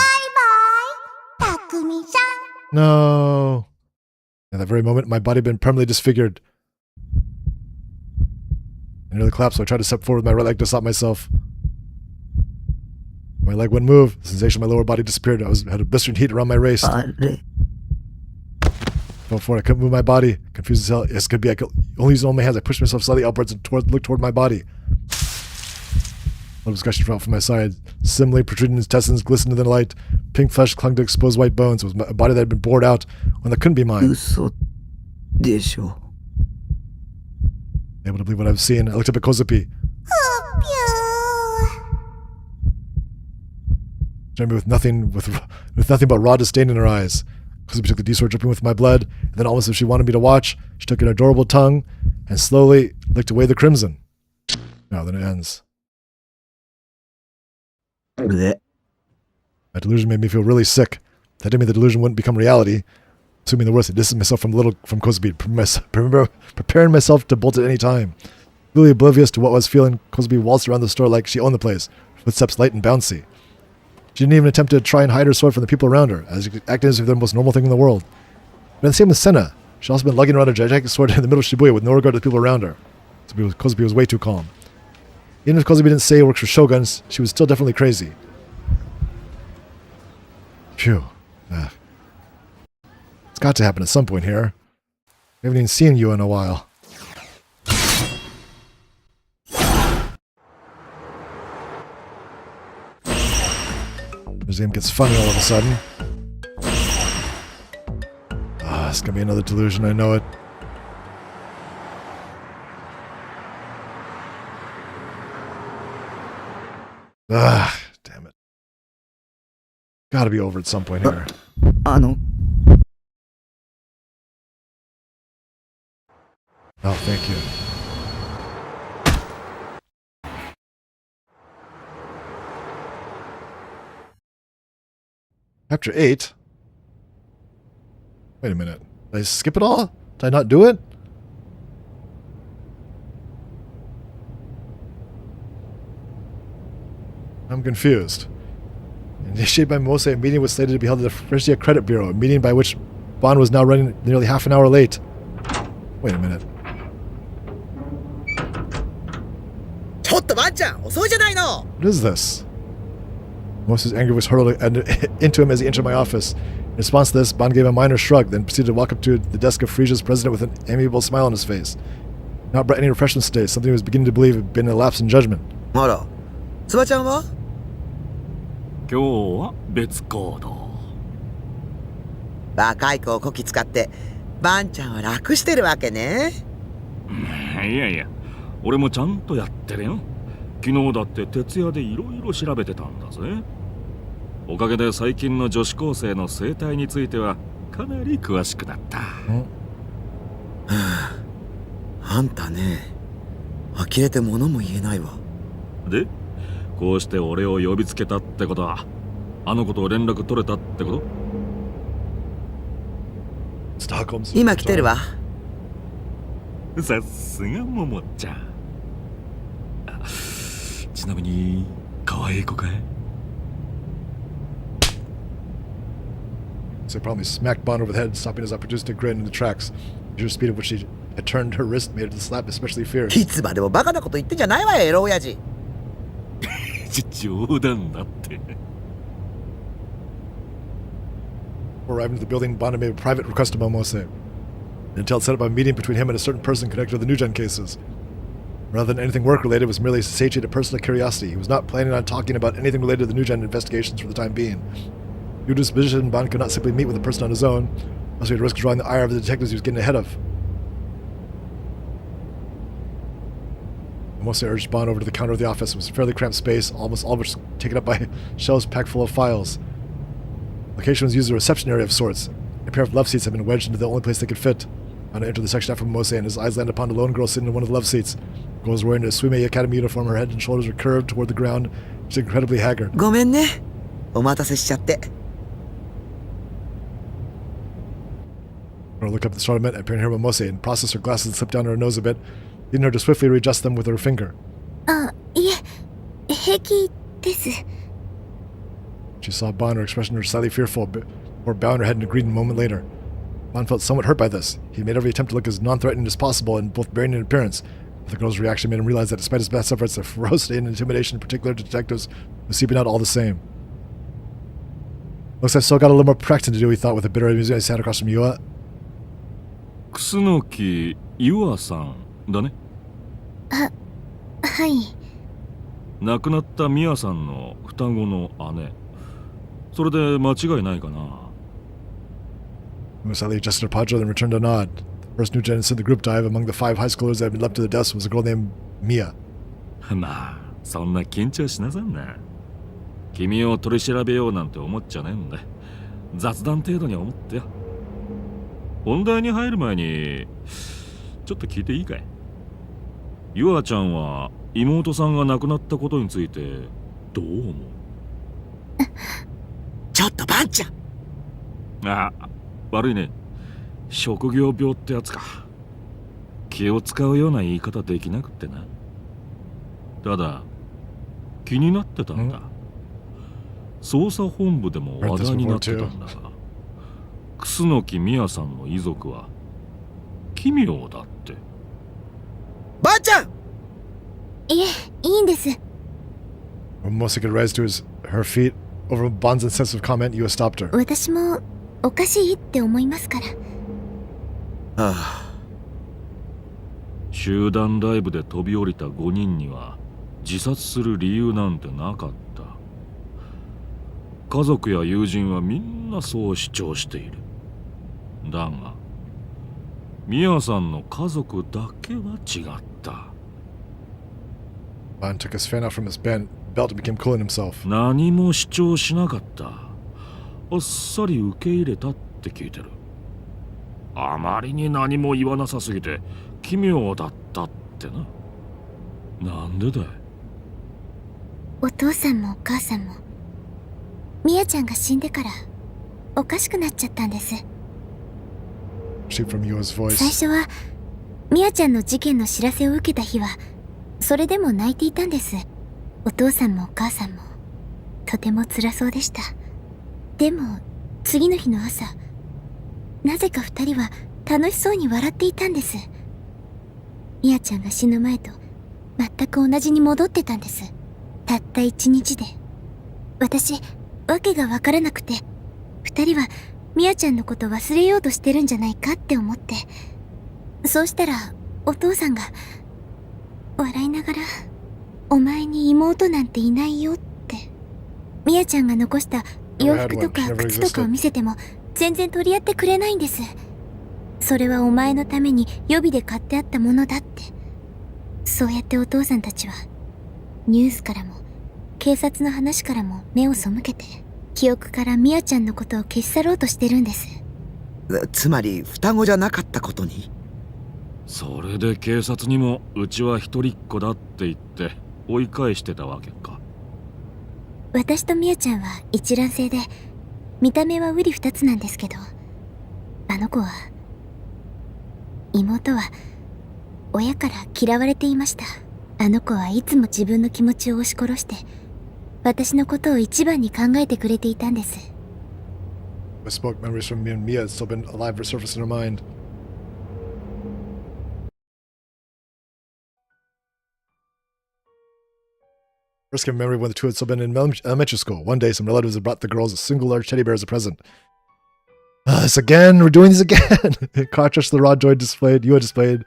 No. At that very moment, my body had been permanently disfigured. I nearly collapsed, so I tried to step forward with my right leg to stop myself. My leg wouldn't move. The sensation of my lower body disappeared. I had a blistering heat around my wrist. Fell forward. I couldn't move my body. Confused as hell. Yes, could be. I could only use my hands. I pushed myself slightly upwards and looked toward my body. No discussion fell from my side. Similarly, protruding intestines glistened in the light. Pink flesh clung to exposed white bones. It was a body that had been bored out when that couldn't be mine. Able to believe what I've seen. I looked up at Kozupi. Jeremy with nothing but raw disdain in her eyes. Kozupi took the D-sword, dripping with my blood, and then almost as if she wanted me to watch, she took an adorable tongue and slowly licked away the crimson. No, then it ends. で、 My delusion made me feel really sick. That didn't mean the delusion wouldn't become reality. Assuming the worst, I distanced myself from Kozubi, preparing myself to bolt at any time. Completely oblivious to what I was feeling, Kozubi waltzed around the store like she owned the place, footsteps light and bouncy. She didn't even attempt to try and hide her sword from the people around her, acting as if they're the most normal thing in the world. But the same with Senna. She'd also been lugging around a gigantic sword in the middle of Shibuya with no regard to the people around her. Kozubi was way too calm. Even if Kozubi didn't say it works for shoguns, she was still definitely crazy. Phew. It's got to happen at some point here. We haven't even seen you in a while. Museum gets funny all of a sudden. It's gonna be another delusion, I know it. Damn it. Gotta be over at some point here. あの、 Oh, thank you. Chapter 8? Wait a minute. Did I skip it all? Did I not do it? I'm confused. Initiated by Mose, a meeting was slated to be held at the Frescia Credit Bureau, a meeting by which Bond was now running nearly half an hour late. Wait a minute. ちょっとワンちゃん、遅いじゃないの。 What is this? Mose's anger was hurled into him as he entered my office. In response to this, Bond gave a minor shrug, then proceeded to walk up to the desk of Frisia's president with an amiable smile on his face. Not brought any refreshments today, something he was beginning to believe had been a lapse in judgment. あら、つばちゃんは？今日は別行動。若い子をこき使って、バンちゃんは楽してるわけね。いやいや、俺もちゃんとやってるよ。昨日だって徹夜でいろいろ調べてたんだぜ。おかげで最近の女子高生の生態についてはかなり詳しくなった。あんたね、呆れて物も言えないわ。で、こうして俺を呼びつけたってことは、あの子と連絡取れたってこと？ Stockholm's 今来てるわ。さすがももちゃん。ちなみに可愛い子かい？ So probably smacked Bond over the head, stopping his opportunistic grin in the tracks. The sheer speed of which she had turned her wrist made the slap especially fierce. いつまでもバカなこと言ってんじゃないわよ、エロ親父。冗談だって。 Before arriving at the building, Bond had made a private request to Momose. Intel set up a meeting between him and a certain person connected to the New Gen cases. Rather than anything work-related, it was merely a satiated personal curiosity. He was not planning on talking about anything related to the New Gen investigations for the time being. Due to his position, Bond could not simply meet with the person on his own, unless he would risk drawing the ire of the detectives he was getting ahead of. Momose urged Bond over to the counter of the office. It was a fairly cramped space, almost all of which was taken up by shelves packed full of files. The location was used as a reception area of sorts. A pair of love seats had been wedged into the only place they could fit. Bond entered the section after Momose, and his eyes landed upon a lone girl sitting in one of the love seats. The girl was wearing a Suimei Academy uniform. Her head and shoulders were curved toward the ground. She was incredibly haggard. ごめんね。お待たせしちゃって。 Her looked up at the startled and appearing here Momose and processed her glasses and slipped down her nose a bit, leading her to swiftly readjust them with her finger. あ、いえ、平気です。 She saw Bond, her expression was slightly fearful, before bowing her head and agreed a moment later. Bond felt somewhat hurt by this. He made every attempt to look as non-threatening as possible in both bearing and appearance. But the girl's reaction made him realize that despite his best efforts, the ferocity and intimidation in particular to detectives was seeping out all the same. Looks like I've still got a little more practicing to do, he thought with a bitter amusement as he sat across from Yua. 楠木優愛さんだね。はい。亡くなった美和さんの双子の姉。それで間違いないかな。Musali adjusted her padre, then returned a nod. The first new gen in the group dive among the 5 high schoolers that had been left to the deaths was a girl named Mia. まあ、そんな緊張しなさんな。君を取り調べようなんて思っちゃねえんだ。雑談程度に思ってよ。本題に入る前に、ちょっと聞いていいかい？ゆあちゃんは妹さんが亡くなったことについてどう思う？ちょっとバンちゃん。あ、悪いね。職業病ってやつか。気を使うような言い方できなくってな。ただ気になってたんだ。捜査本部でも話題になってたんだが、楠木美也さんの遺族は奇妙だって。ばあちゃん。いえ、いいんです。 When Mosa could rise to her feet over Bond's insensitive comment, Yua stopped her. 私もおかしいって思いますから。ああ。集団ライブで飛び降りた5人には自殺する理由なんてなかった。家族や友人はみんなそう主張している。だがミヤさんの家族だけは違った。Bond took his fan out from his belt and became cool in himself. 何も主張しなかった。あっさり受け入れたって聞いてる。あまりに何も言わなさすぎて奇妙だったってな。なんでだい？お父さんもお母さんもミヤちゃんが死んでからおかしくなっちゃったんです。 From Yua's voice. 最初はミヤちゃんの事件の知らせを受けた日はそれでも泣いていたんです。お父さんもお母さんもとても辛そうでした。でも次の日の朝、なぜか二人は楽しそうに笑っていたんです。ミヤちゃんが死ぬ前と全く同じに戻ってたんです。たった一日で。私、わけがわからなくて、二人はミヤちゃんのこと忘れようとしてるんじゃないかって思って。そうしたらお父さんが笑いながら、お前に妹なんていないよって。ミヤちゃんが残した洋服とか靴とかを見せても全然取り合ってくれないんです。それはお前のために予備で買ってあったものだって。そうやってお父さんたちはニュースからも警察の話からも目を背けて記憶からミヤちゃんのことを消し去ろうとしてるんです。つまり双子じゃなかったことに。それで警察にもうちは一人っ子だって言って追い返してたわけか。私とミヤちゃんは一卵性で見た目は瓜二つなんですけど、あの子は妹は親から嫌われていました。あの子はいつも自分の気持ちを押し殺して私のことを一番に考えてくれていたんです。 Bespoke memories from me and Mia had still been alive or surfaced in her mind. First came a memory when the two had still been in elementary school. One day, some relatives had brought the girls a single large teddy bear as a present. This again? We're doing this again! Cartridge the raw joy displayed, Yua displayed.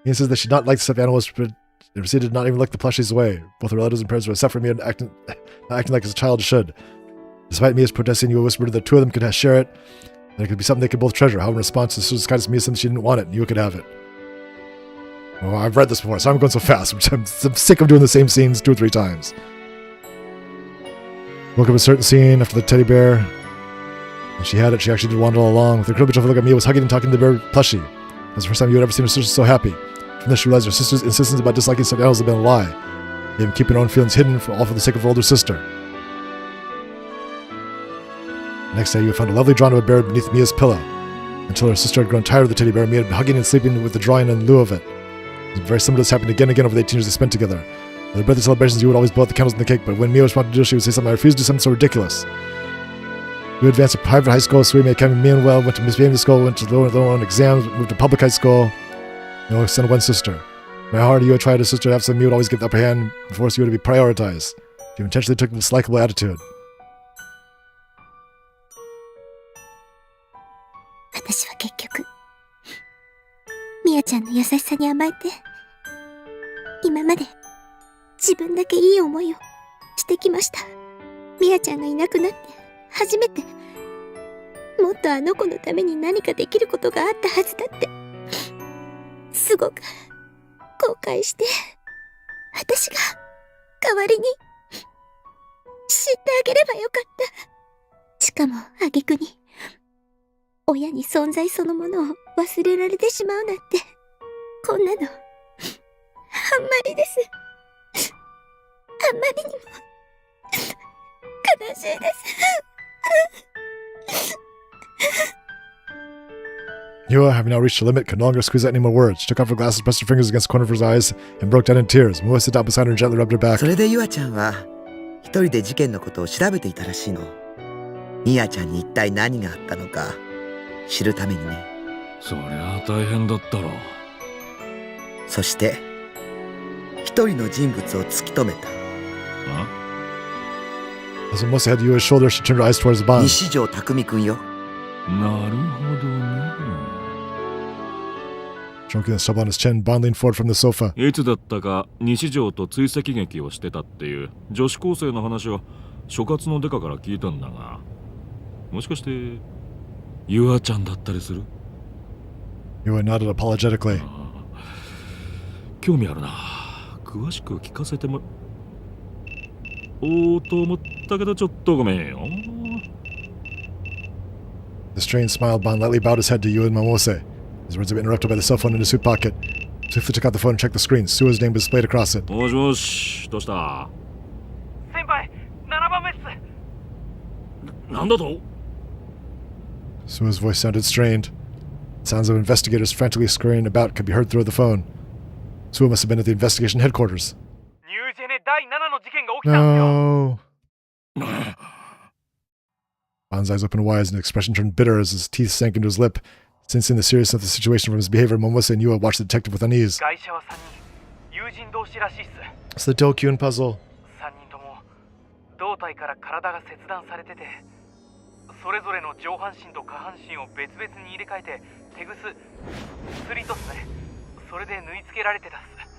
He says that she not liked the stuffed animals, but proceeded to not even look the plushies away. Both her relatives and parents were except for Mia acting like as a child should. Despite Mia's protesting, Yua whispered that the two of them could share it, and it could be something they could both treasure. However, in response to Susan's kindness, Mia said she didn't want it, and Yua could have it. Oh, I've read this before, so I'm going so fast. I'm sick of doing the same scenes 2 or 3 times. Woke up a certain scene after the teddy bear. And she had it, she actually did want it all along. With her incredible look at Mia was hugging and talking to the bear plushie. It was the first time you had ever seen her sister so happy. From this, she realized her sister's insistence about disliking stuffed animals had been a lie. Even keeping her own feelings hidden all for the sake of her older sister. The next day, you found a lovely drawing of a bear beneath Mia's pillow. Until her sister had grown tired of the teddy bear, Mia had been hugging and sleeping with the drawing in lieu of it. It was very similar to this happened again and again over the 18 years they spent together. At their birthday celebrations, you would always blow out the candles in the cake, but when Mia was wanted to do, she would say something, I refused to do something so ridiculous. You advanced to private high school, so we made Kevin Meanwell, went to Miss Bailey school, went to lower exams, moved to public high school. You only sent one sister. My heart, you had tried a sister to have some, you would always get the upper hand and force you to be prioritized. You intentionally took this likable attitude. 私は結局ミヤちゃんの優しさに甘えて、今まで自分だけいい思いをしてきました。ミヤちゃんがいなくなって初めてもっとあの子のために何かできることがあったはずだってすごく後悔して、私が代わりに死んであげればよかった。しかも挙句に親に存在そのものを忘れられてしまうなんて、こんなのあんまりです。あまりにも悲しいです。Yua, having now reached her limit, could no longer squeeze out any more words. She took off her glasses, pressed her fingers against the corner of her eyes, and broke down in tears. Moa sat down beside her and gently rubbed her back. それでユアちゃんは一人で事件のことを調べていたらしいの。ミアちゃんに一体何があったのか知るためにね。そりゃあ大変だったろう。そして一人の人物を突き止めた。As Mosa had Yua's shoulder, she turned her eyes towards the bond. 西条匠くんよ。なるほどね。Stroking the stubble on his chin, Bond leaned forward from the sofa. いつだったか西条と追跡劇をしてたっていう女子高生の話を所轄のデカから聞いたんだが、もしかしてユアちゃんだったりする？ Yua nodded apologetically. 興味あるな。詳しく聞かせてもおうと思ったけどちょっとごめんよ。 The strained smile, Bond lightly bowed his head to Yua and Momose. His words had been interrupted by the cell phone in his suit pocket. Swiftly took out the phone and checked the screen. Sua's name was displayed across it. もしもし、どうした？先輩、7番目っす。なんだと？ Sua's voice sounded strained. Sounds of investigators frantically scurrying about could be heard through the phone. Sua must have been at the investigation headquarters. ニュージェネ第7の事件が起きたんですよ。 No. Bond's eyes opened wide and his expression turned bitter as his teeth sank into his lip. Sensing the seriousness of the situation from his behavior, Momose and Yua watched the detective with unease. 外車は3人、友人同士らしいっす。 It's the Dokyun puzzle. 3人とも胴体から体が切断されてて、それぞれの上半身と下半身を別々に入れ替えて手ぐす、薬とっすね。それで縫い付けられてたっす。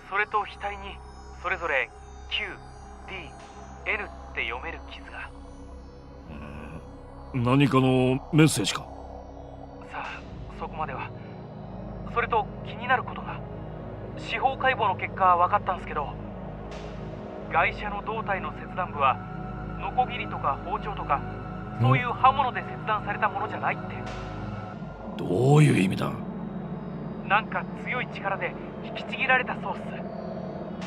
それと額にそれぞれ Q、D、N って読める傷が。何かのメッセージか？さあ、そこまでは。それと気になることが、司法解剖の結果分かったんですけど、外車の胴体の切断部はノコギリとか包丁とかそういう刃物で切断されたものじゃないって。どういう意味だ？なんか強い力で引きちぎられたそうっす。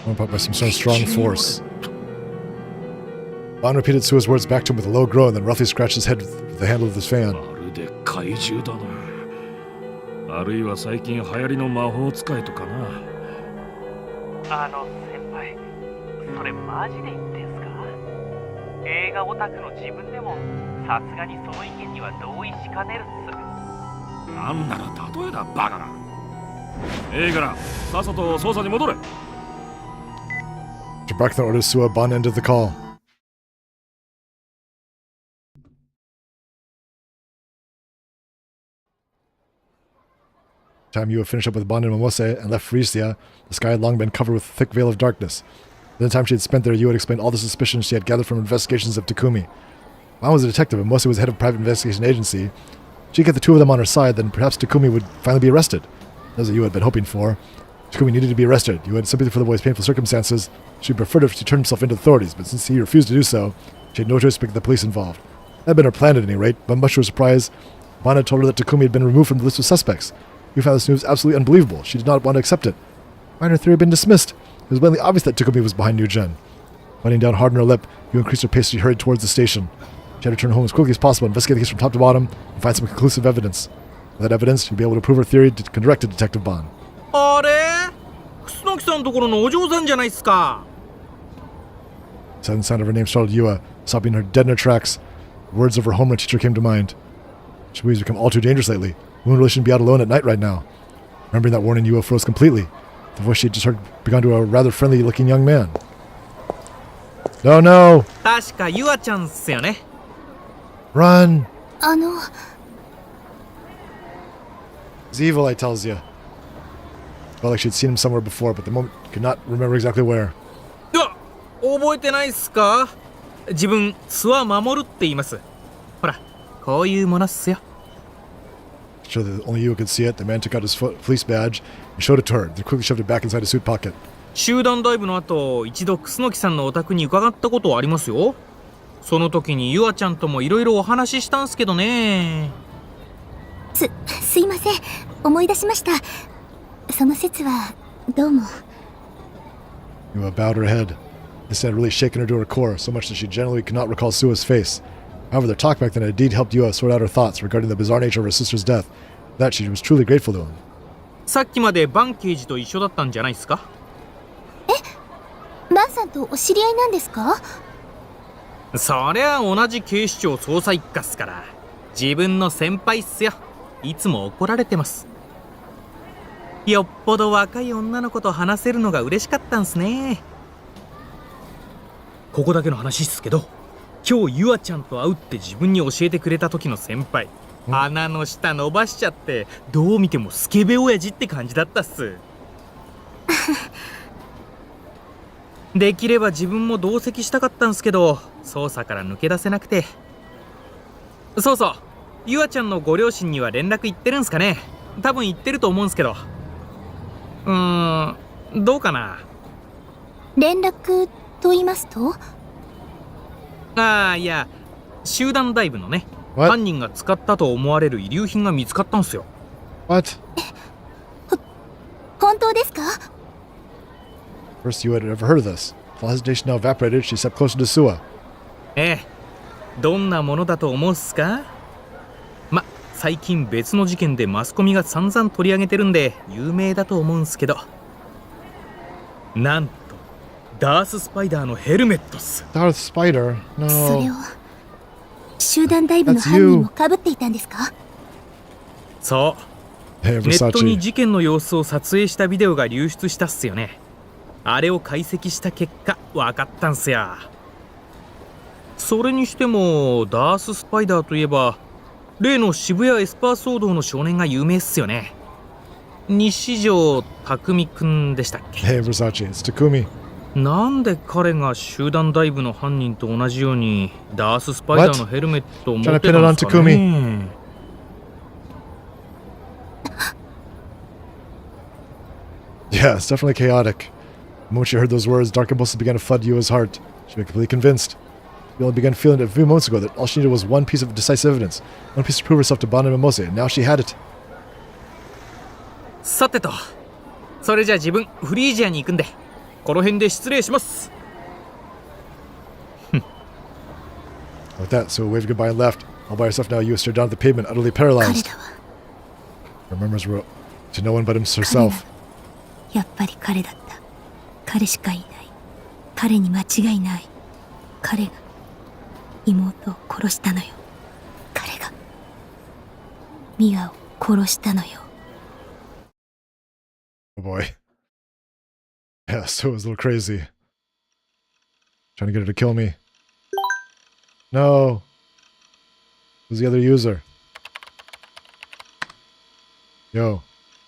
One part by some sort of strong force. Bond repeated Sua's words back to him with a low groan, then roughly scratched his head with the handle of his fan. まるで怪獣だな。あるいは最近流行りの魔法使いとかな。先輩、それマジで言ってんすか？映画オタクの自分でもさすがにその意見には同意しかねるっす。なんなら例えだ、バカな。映画ら、さっさと捜査に戻れ。After Barkthon ordered Sua, Bond ended the call. Time Yua finished up with Bond and Momose and left Frisia, the sky had long been covered with a thick veil of darkness. In the time she had spent there, Yua had explained all the suspicions she had gathered from investigations of Takumi. Bond was a detective and Momose was head of a private investigation agency. She'd get the two of them on her side, then perhaps Takumi would finally be arrested. That was what Yua had been hoping for. Takumi needed to be arrested. Yua had sympathy for the boy's painful circumstances. She preferred if she turned himself into the authorities, but since he refused to do so, she had no choice but to get the police involved. That had been her plan at any rate, but much to her surprise, Bond had told her that Takumi had been removed from the list of suspects. Yua found this news absolutely unbelievable. She did not want to accept it. Why had her theory been dismissed? It was blatantly obvious that Takumi was behind New Gen. Biting down hard on her lip, Yua increased her pace as she hurried towards the station. She had to return home as quickly as possible, investigate the case from top to bottom, and find some conclusive evidence. With that evidence, she'd be able to prove her theory to correct Detective Bond. あれ？楠木さんところのお嬢さんじゃないっすか。 The sudden sound of her name startled Yua, stopping her dead in her tracks. The words of her homeroom teacher came to mind. Shibuya's become all too dangerous lately. Women really shouldn't be out alone at night right now. Remembering that warning, Yua froze completely. The voice she had just heard began to a rather friendly-looking young man. No, no! 確かユアちゃんっすよね。 Run! あの、 He's evil, I tells you. Felt like she'd seen him somewhere before, but the moment could not remember exactly where. 覚えてないっすか？自分、諏訪守って言います。ほら、こういうものっすよ。 Sure that only Yua could see it, the man took out his police badge and showed it to her, then quickly shoved it back inside his suit pocket. 集団ダイブの後、一度楠木さんのお宅に伺ったことありますよ。その時にユアちゃんともいろいろお話ししたんすけどね。すいません。思い出しました。その説は、どうも。Yua bowed her head. This had really shaken her to her core, so much that she generally could not recall Sua's face. However, their talk back then had indeed helped Yua sort out her thoughts regarding the bizarre nature of her sister's death. That she was truly grateful to him. さっきまでバン刑事と一緒だったんじゃないですか？バンさんとお知り合いなんですか？そりゃ同じ警視庁捜査一課っすから。自分の先輩っすよ。いつも怒られてます。よっぽど若い女の子と話せるのが嬉しかったんすね。ここだけの話っすけど、今日ユアちゃんと会うって自分に教えてくれた時の先輩、鼻の下伸ばしちゃってどう見てもスケベ親父って感じだったっす。できれば自分も同席したかったんすけど、捜査から抜け出せなくて。そうそう、ユアちゃんのご両親には連絡行ってるんすかね？多分行ってると思うんすけど。どうかな？連絡と言いますと？いや、集団ダイブのね、 What? 犯人が使ったと思われる遺留品が見つかったんすよ。What? 本当ですか？ First you had ever heard of this. While hesitation now evaporated, she stepped closer to Sua. ええ、どんなものだと思うっすか？最近別の事件でマスコミが散々取り上げてるんで有名だと思うんすけど、なんとダーススパイダーのヘルメットっす。 Darth Spider? それを No. 集団ダイブの That's 犯 you. 人もかぶっていたんですか？そう、 Hey, ネットに Versace. 事件の様子を撮影したビデオが流出したっすよね。あれを解析した結果分かったんすよ。それにしてもダーススパイダーといえば例の渋谷エスパー騒動の少年が有名っすよね。西条匠くんでしたっけ？ Hey, Versace. It's Takumi. なんで彼が集団ダイブの犯人と同じようにダーススパイダーのヘルメットを持ってたんですかね？ Yeah, it's definitely chaotic. The moment she heard those words, dark impulses began to flood Yua's heart. She became completely convinced. She only began feeling it a few moments ago that all she needed was one piece of decisive evidence, one piece to prove herself to Bond and Mimose, and now she had it. さてと、それじゃあ自分フリージアに行くんでこの辺で失礼します。 With that, Sua waved goodbye and left. All by herself now, Yua stared down at the pavement, utterly 彼 paralyzed. だわ。 Her memories were to no one but herself. やっぱり彼だった。彼しかいない。彼に間違いない。彼が妹を殺したのよ。彼がミアを殺したのよ。 Oh boy. Yeah, Sua's a little crazy. Trying to get her to kill me. No. Who's the other user? Yo.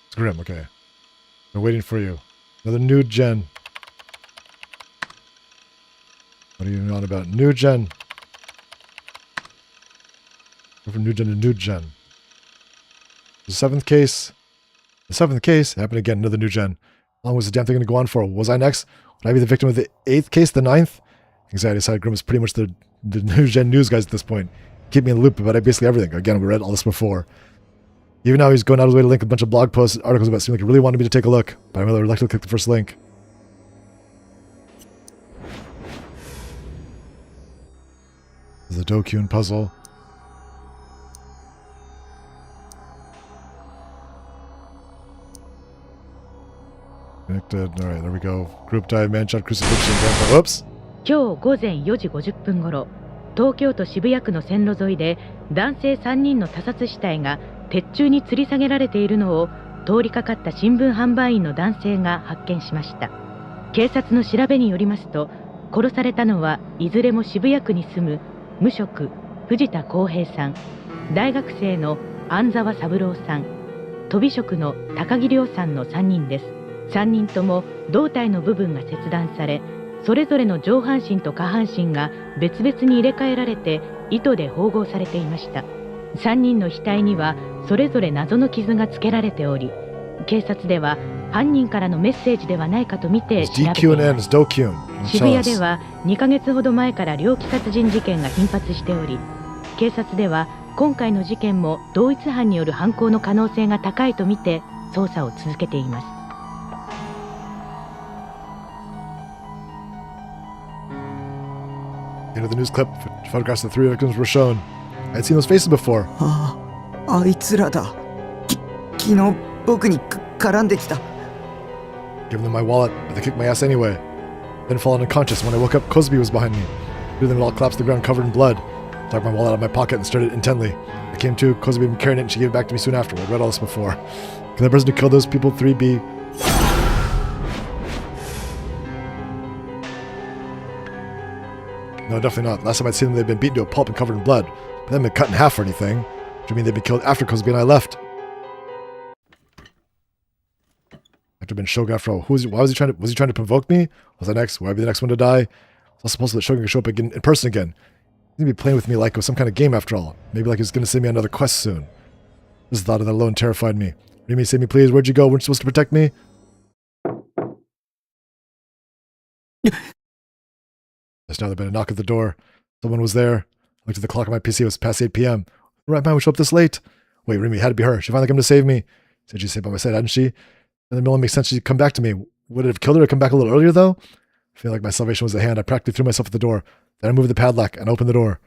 It's Grim, okay. They're waiting for you. Another new gen. What are you on about? New gen. Go from new gen to new gen. The seventh case. The seventh case happened again, another new gen. How long was the damn thing going to go on for? Was I next? Would I be the victim of the eighth case, the ninth? Anxiety aside, Grim is pretty much the new gen news guys at this point. Keep me in the loop about basically everything. Again, we read all this before. Even now, he's going out of his way to link a bunch of blog posts, articles about it. Seemed like he really wanted me to take a look, but I'm really reluctant to click the first link. The Dokyun puzzle. Connected. All right, there we go. Group dive, manshot, crucifixion, grandpa. Whoops. 今日午前4時50分ごろ、東京都渋谷区の線路沿いで男性3人の他殺死体が鉄柱に吊り下げられているのを通りかかった新聞販売員の男性が発見しました。警察の調べによりますと、殺されたのはいずれも渋谷区に住む無職藤田康平さん、大学生の安沢三郎さん、とび職の高木亮さんの3人です。3人とも胴体の部分が切断され、それぞれの上半身と下半身が別々に入れ替えられて糸で縫合されていました。3人の額にはそれぞれ謎の傷がつけられており、警察では犯人からのメッセージではないかと見て調べています。渋谷では2ヶ月ほど前から猟奇殺人事件が頻発しており、警察では今回の事件も同一犯による犯行の可能性が高いと見て捜査を続けています。Into the news clip, photographs of the 3 victims were shown. I had seen those faces before. あいつらだ。昨日僕に絡んできた。 Giving them my wallet, but they kicked my ass anyway. Then fallen unconscious. When I woke up, Cosby was behind me. Two of them all collapsed to the ground covered in blood. I took my wallet out of my pocket and stared at it intently. I came to, Cosby had been carrying it and she gave it back to me soon after. I read all this before. Can the person who killed those people 3 be... No, definitely not. Last time I'd seen them, they'd been beaten to a pulp and covered in blood. But they hadn't been cut in half or anything. Which would mean they'd been killed after Cosby and I left. After been Shogun after all. Was he trying to provoke me? Was I next? Would I be the next one to die? I was supposed to let Shogun show up again in person again. He's gonna be playing with me like it was some kind of game after all. Maybe like he's gonna send me another quest soon. This thought of that alone terrified me. Remy, save me please. Where'd you go? Weren't you supposed to protect me? Just now there'd been a knock at the door. Someone was there. I looked at the clock on my PC. It was past 8 p.m. The right man would show up this late. Wait, Remy, it had to be her. She finally come to save me. Said she'd stay by my side, hadn't she? And the middle makes sense she'd come back to me. Would it have killed her to come back a little earlier, though? I feel like my salvation was at hand. I practically threw myself at the door. Then I moved the padlock and opened the door.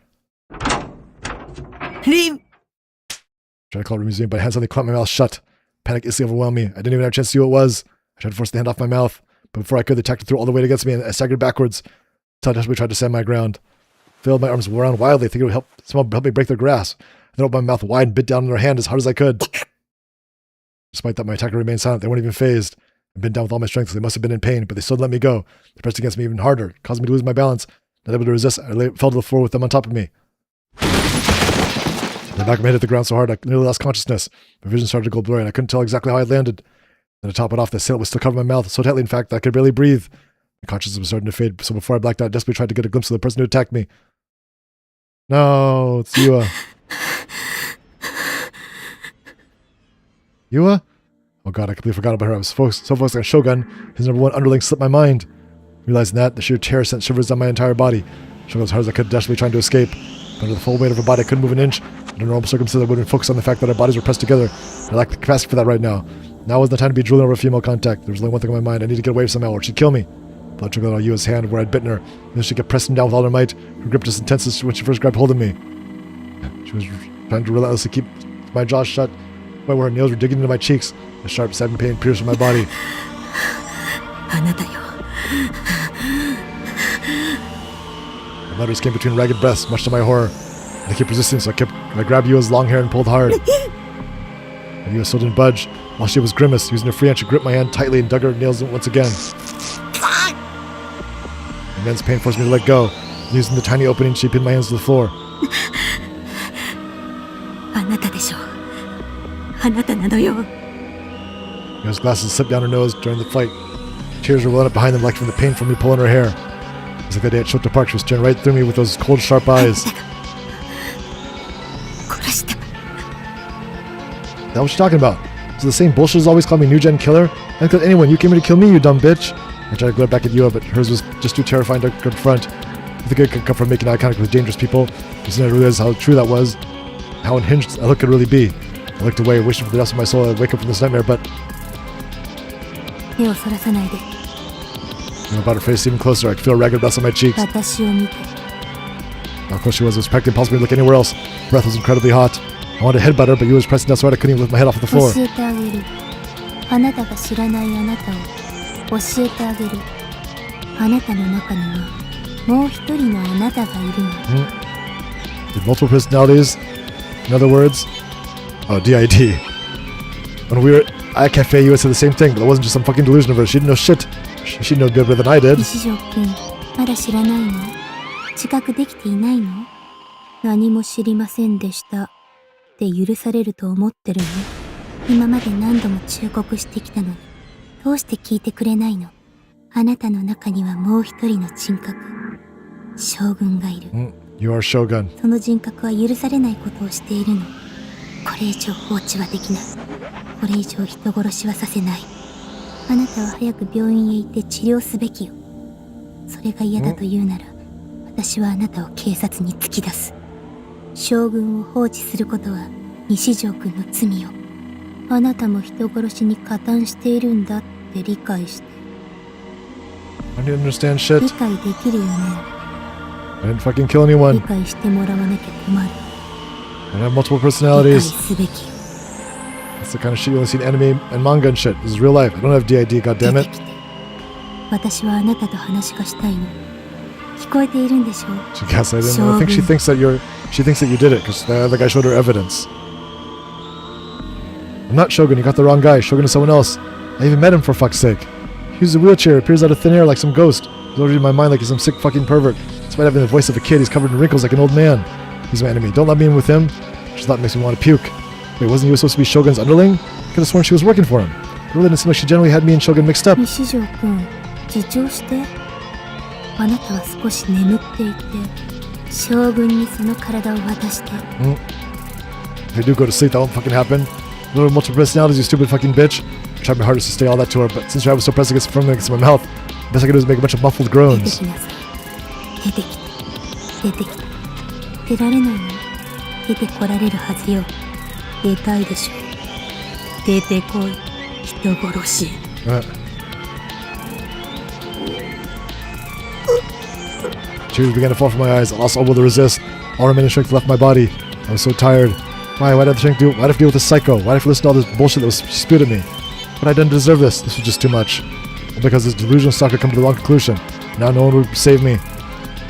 Rim! Trying to call Remy's name, but I had something clamped my mouth shut. Panic instantly overwhelmed me. I didn't even have a chance to see who it was. I tried to force the hand off my mouth, but before I could, the tactic threw all the weight against me, and I staggered backwards. Until I desperately tried to stand my ground. Failed, my arms around wildly, thinking it would help me break their grasp. I then opened my mouth wide and bit down on their hand as hard as I could. Despite that, my attacker remained silent. They weren't even phased. I bent down with all my strength, so they must have been in pain, but they still let me go. They pressed against me even harder, caused me to lose my balance. Not able to resist, I fell to the floor with them on top of me. The back of my head hit the ground so hard I nearly lost consciousness. My vision started to go blurry, and I couldn't tell exactly how I landed. Then to top it off, the assailant was still covering my mouth, so tightly in fact that I could barely breathe. My consciousness was starting to fade, so before I blacked out, I desperately tried to get a glimpse of the person who attacked me. No, it's Yua. Yua? Oh god, I completely forgot about her. I was so focused on Shogun, his #1 underling slipped my mind. Realizing that, the sheer terror sent shivers down my entire body. I struggled as hard as I could, desperately trying to escape. But under the full weight of her body, I couldn't move an inch. Under normal circumstances, I would have been focused on the fact that our bodies were pressed together. I lacked the capacity for that right now. Now wasn't the time to be drooling over female contact. There was only one thing on my mind. I needed to get away somehow, or she'd kill me. Blood trickled out of Yua's hand where I'd bitten her. And then she kept pressing down with all her might. Her grip was intense as when she first grabbed hold of me. She was trying to relentlessly keep my jaws shut, where her nails were digging into my cheeks. A sharp, stabbing pain pierced my body. The letters came between ragged breaths, much to my horror. I kept resisting, so I grabbed Yua's long hair and pulled hard. And Yua still didn't budge. While she was grimaced, using her free hand, she gripped my hand tightly and dug her nails once again. Immense pain forced me to let go. And using the tiny opening, she pinned my hands to the floor. Yua's glasses slipped down her nose during the fight. Tears were welling up behind them like from the pain from me pulling her hair. It was like that day at Shota Park. She was staring right through me with those cold, sharp eyes. That's what she's talking about. So the same bullshit has always called me New Gen Killer? I didn't kill anyone. You came here to kill me, you dumb bitch. I tried to glare back at Yua, but hers was just too terrifying to confront. I think it could come from making eye contact with dangerous people. Just then I realized how true that was. How unhinged a look could really be. I looked away, wishing for the rest of my soul I'd wake up from this nightmare, but... About her face even closer, I could feel ragged dust on my cheeks. How close she was, it was practically impossible to look anywhere else. Her breath was incredibly hot. I wanted to headbutt her, but Yua was pressing down so hard I couldn't even lift my head off the floor. With multiple personalities, in other words, oh, DID. When we were at Cafe, Yua said the same thing, but it wasn't just some fucking delusion of her. She didn't know shit. She knew better than I did. You are Shogun. その人格は許されないことをしているの。これ以上放置はできない。これ以上人殺しはさせない。あなたは早く病院へ行って治療すべきよ。それが嫌だと言うなら、私はあなたを警察に突き出す。将軍を放置することは西条君の罪よ。あなたも人殺しに加担しているんだって理解して。I didn't understand shit. 理解できるよね。I didn't fucking kill 理 anyone. 解してもらわなきゃ困る。 I have multiple 理解 personalities. すべき。 That's the kind of shit you only see in anime and manga and shit. This is real life. I don't have DID, 出 goddammit. てきて。私はあなたと話がしたいの。聞こえているんでしょう。 She guessed I didn't. I think she Shogun. thinks that she thinks that you did it because the other guy showed her evidence. I'm not Shogun. You got the wrong guy. Shogun is someone else. I even met him for fuck's sake. He uses a wheelchair. Appears out of thin air like some ghost. He's already in my mind like he's some sick fucking pervert. Despite having the voice of a kid, he's covered in wrinkles like an old man. He's my enemy. Don't let me in with him. She thought it makes me want to puke. Wait, wasn't you supposed to be Shogun's underling? Could have sworn she was working for him. It really didn't seem like she generally had me and Shogun mixed up. 西条くん、自重して。あなたは少し眠っていて、将軍にその体を渡して。If I do go to sleep, that won't fucking happen. Little multiple personalities, you stupid fucking bitch. I tried my hardest to say all that to her, but since your eye was so pressed against my mouth, the best I could do is make a bunch of muffled 出て groans. きなさい。出てきて。出てきて。出られないの？出てこられるはずよ。出たいでしょ。出てこい。人殺し。Tears began to fall from my eyes. I lost all will to resist. All remaining strength left my body. I was so tired. Why did I have to deal with this psycho? Why did I have to listen to all this bullshit that was spewed at me? What I done to deserve this? This was just too much. All because this delusional stalker come to the wrong conclusion. Now no one would save me.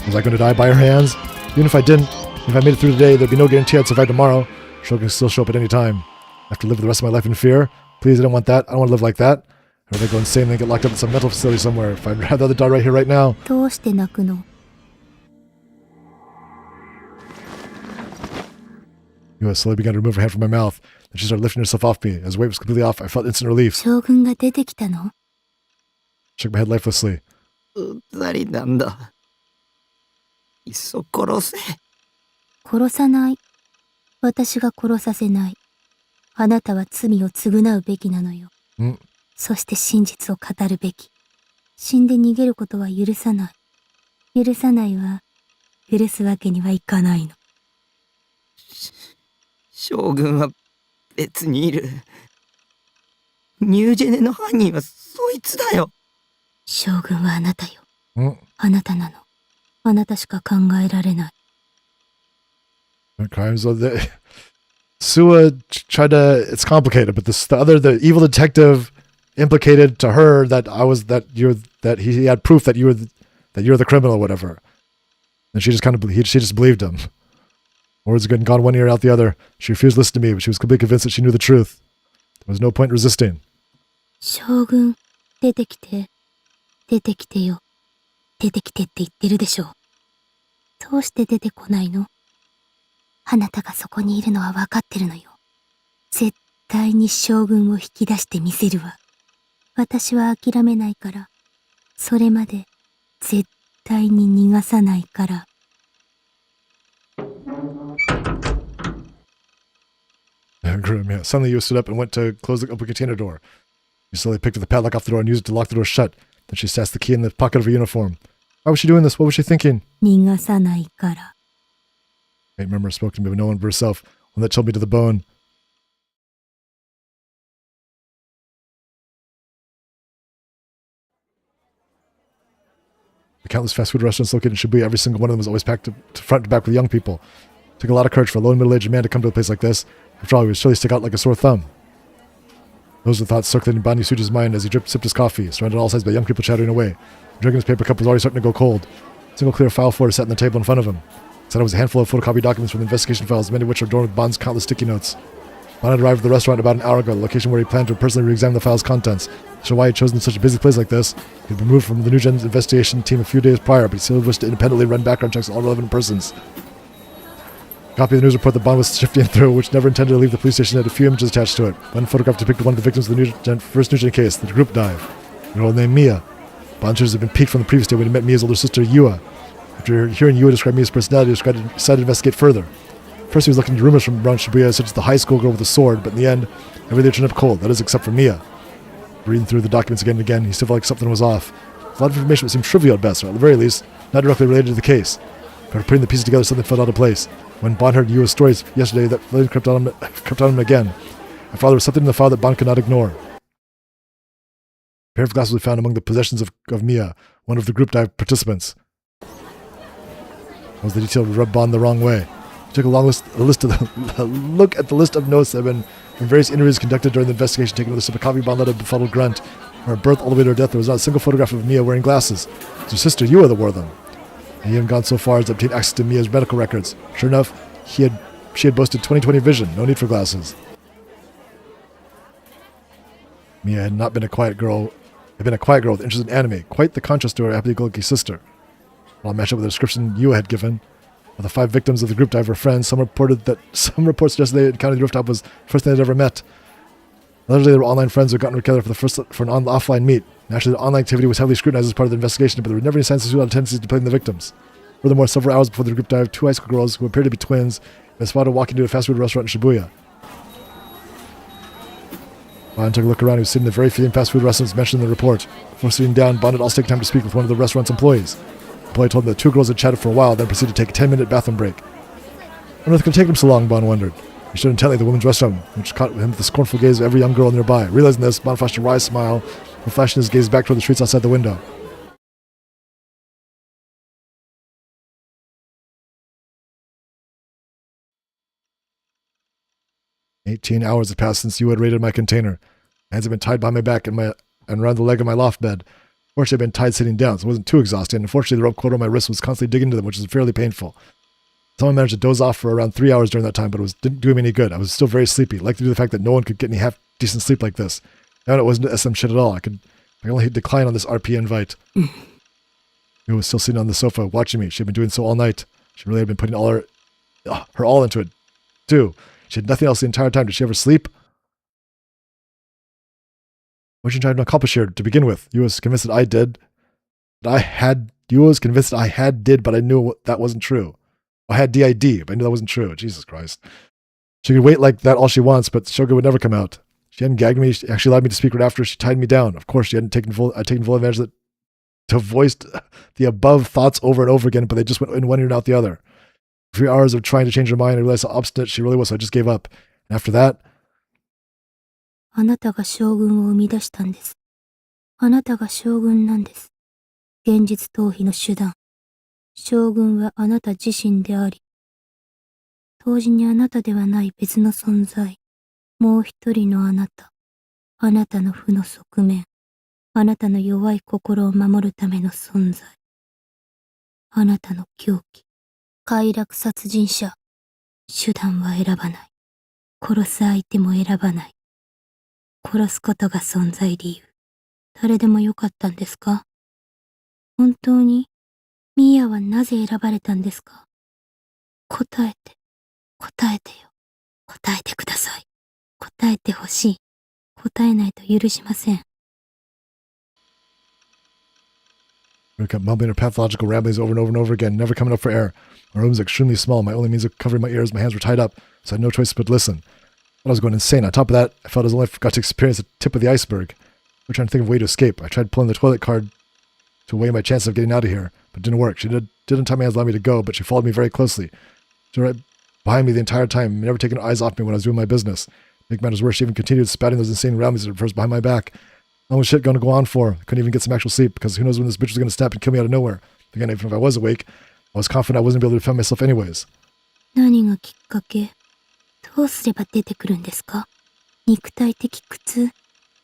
Was I going to die by her hands? Even if I didn't, if I made it through today, there'd be no guarantee I'd survive tomorrow. Shogun can still show up at any time. I have to live the rest of my life in fear? Please, I don't want that. I don't want to live like that. Or would I go insane and get locked up in some mental facility somewhere? If I'd rather die right here, right now. どうして泣くの？ Yua slowly began to remove her hand from my mouth. Then she started lifting herself off me. As the weight was completely off, I felt instant relief. 将軍が出てきたの？ Shook my head lifelessly. うっざりなんだ。いっそ殺せ。殺さない。私が殺させない。あなたは罪を償うべきなのよ。ん？そして真実を語るべき。死んで逃げることは許さない。許さないわ。許すわけにはいかないの。将軍は別にいる。ニュージェネの犯人はそいつだよ。将軍はあなたよ。ん？あなたなの。あなたしか考えられない。Crimes of the Sua tried to. It's complicated, but the evil detective implicated to her that he had proof that you're the criminal or whatever, and she just believed him. Words had gone one ear out the other. She refused to listen to me, but she was completely convinced that she knew the truth. There was no point in resisting. 将軍、出てきて。出てきてよ。出てきてって言ってるでしょ。どうして出てこないの？あなたがそこにいるのは分かってるのよ。絶対に将軍を引き出してみせるわ。私は諦めないから。それまで絶対に逃がさないから。Grim, yeah. Suddenly you stood up and went to close the open container door. You slowly picked up the padlock off the door and used it to lock the door shut. Then she stashed the key in the pocket of her uniform. Why was she doing this? What was she thinking? 逃がさないから。Faint murmur spoke to me, but no one but herself. One that chilled me to the bone. The countless fast food restaurants located in Shibuya, every single one of them was always packed to front to back with young people. It took a lot of courage for a low and middle-aged man to come to a place like this. After all, he would surely stick out like a sore thumb. Those were the thoughts circling in Bani Suji's mind as he sipped his coffee, surrounded on all sides by young people chattering away. Drinking his paper cup was already starting to go cold. A single clear file folder sat on the table in front of him. Inside it was a handful of photocopied documents from the investigation files, many of which were adorned with Bond's countless sticky notes. Bond had arrived at the restaurant about an hour ago, the location where he planned to personally re-examine the file's contents. So why he had chosen such a busy place like this. He had been removed from the New Gen's investigation team a few days prior, but he still wished to independently run background checks on all relevant persons. A copy of the news report that Bond was sifting through, which never intended to leave the police station, had a few images attached to it. One photograph depicted one of the victims of the first New Gen case, the group dive. A girl named Mia. Bond's interest had been piqued from the previous day when he met Mia's older sister, Yua. After hearing Yua describe Mia's personality, he decided to investigate further. First, he was looking into rumors from around Shibuya, such as the high school girl with a sword, but in the end, everything turned up cold, that is, except for Mia. Reading through the documents again and again, he still felt like something was off. A lot of information that seemed trivial at best, or at the very least, not directly related to the case. But putting the pieces together, something fell out of place. When Bond heard Yua's stories yesterday, that feeling crept on him again. After all, there was something in the file that Bond could not ignore. A pair of glasses was found among the possessions of Mia, one of the group dive participants. Was the detail rubbed Bond the wrong way? He took a long list a look at the list of notes that had been from various interviews conducted during the investigation, taking a list of a copy. Bond let a befuddled grunt. From her birth all the way to her death, there was not a single photograph of Mia wearing glasses. It was her sister Yua that wore them. And he had gone so far as to obtain access to Mia's medical records. Sure enough, she had boasted 20/20 vision, no need for glasses. Mia had not been a quiet girl. Had been a quiet girl with interest in anime, quite the contrast to her happy-go-lucky sister. I'll match up with the description Yua had given. Of the 5 victims of the group dive were friends. Some reports suggested they encountered the rooftop was the first thing they'd ever met. Allegedly, they were online friends who had gotten together for an offline meet. Naturally, the online activity was heavily scrutinized as part of the investigation, but there were never any signs of suicidal tendencies to blame the victims. Furthermore, several hours before the group dive, 2 high school girls who appeared to be twins were spotted walking to a fast food restaurant in Shibuya. Bond took a look around. He was sitting in the very few fast food restaurants mentioned in the report. Before sitting down, Bond had also taken time to speak with one of the restaurant's employees. The employee told him that 2 girls had chatted for a while, then proceeded to take a 10-minute bathroom break. I wonder if it could take him so long, Bond wondered. He stood intently at the women's restroom, which caught him with the scornful gaze of every young girl nearby. Realizing this, Bond flashed a wry smile and flashing his gaze back toward the streets outside the window. "18 hours had passed since you had raided my container. My hands had been tied behind my back and around the leg of my loft bed. Fortunately, I'd been tied sitting down, so it wasn't too exhausting. And unfortunately, the rope cord on my wrist was constantly digging into them, which was fairly painful. Someone managed to doze off for around 3 hours during that time, but didn't do me any good. I was still very sleepy, likely due to the fact that no one could get any half-decent sleep like this. Now it wasn't SM shit at all. I could only decline on this RP invite. Who was still sitting on the sofa watching me. She had been doing so all night. She really had been putting all her all into it, too. She had nothing else the entire time. Did she ever sleep? What was she trying to accomplish here to begin with? You was convinced that I did. You was convinced that I did, but I knew that wasn't true. I had DID, but I knew that wasn't true. Jesus Christ. She could wait like that all she wants, but Shogun would never come out. She hadn't gagged me. She actually allowed me to speak right after she tied me down. Of course, she hadn't taken full advantage of it to voice the above thoughts over and over again, but they just went in one ear and out the other. A few hours of trying to change her mind, I realized how obstinate she really was, so I just gave up. And after that, あなたが将軍を生み出したんです。あなたが将軍なんです。現実逃避の手段。将軍はあなた自身であり、同時にあなたではない別の存在。もう一人のあなた。あなたの負の側面。あなたの弱い心を守るための存在。あなたの狂気。快楽殺人者。手段は選ばない。殺す相手も選ばない。殺すことが存在理由。誰でもよかったんですか？本当にミーアはなぜ選ばれたんですか？答えて、答えてよ。答えてください。答えてほしい。答えないと許しません。we kept mumbling her pathological ramblings over and over and over again, never coming up for air. My room was extremely small. My only means of covering my ears, my hands were tied up, so I had no choice but to listen. I was going insane. On top of that, I felt as only got to experience the tip of the iceberg. We were trying to think of a way to escape. I tried pulling the toilet card to weigh my chances of getting out of here, but it didn't work. She didn't tie my hands, allow me to go, but she followed me very closely. She was right behind me the entire time, never taking her eyes off me when I was doing my business. To make matters worse, she even continued spouting those insane ramblings at first behind my back. How long was shit going to go on for? I couldn't even get some actual sleep, because who knows when this bitch was going to snap and kill me out of nowhere. Again, even if I was awake, I was confident I wasn't going to be able to defend myself anyways. 何がきっかけ？どうすれば出てくるんですか？肉体的苦痛？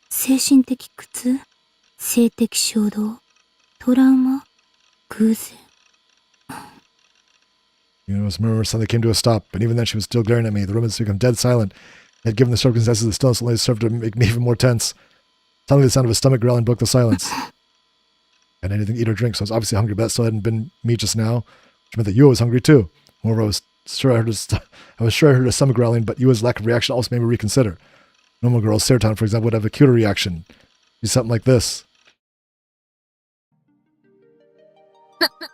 精神的苦痛？性的衝動？トラウマ？偶然？ You know, murmur suddenly came to a stop, but even then she was still glaring at me. The room had become dead silent. And given the circumstances, the stillness only served to make me even more tense. Suddenly the sound of his stomach growling broke the silence. I had anything to eat or drink, so I was obviously hungry, but that still hadn't been me just now, which meant that Yua was hungry too. Moreover, I was sure I heard his stomach growling, but Yua's lack of reaction also made me reconsider. Normal girls, Serotonin, for example, would have a cuter reaction. Do something like this.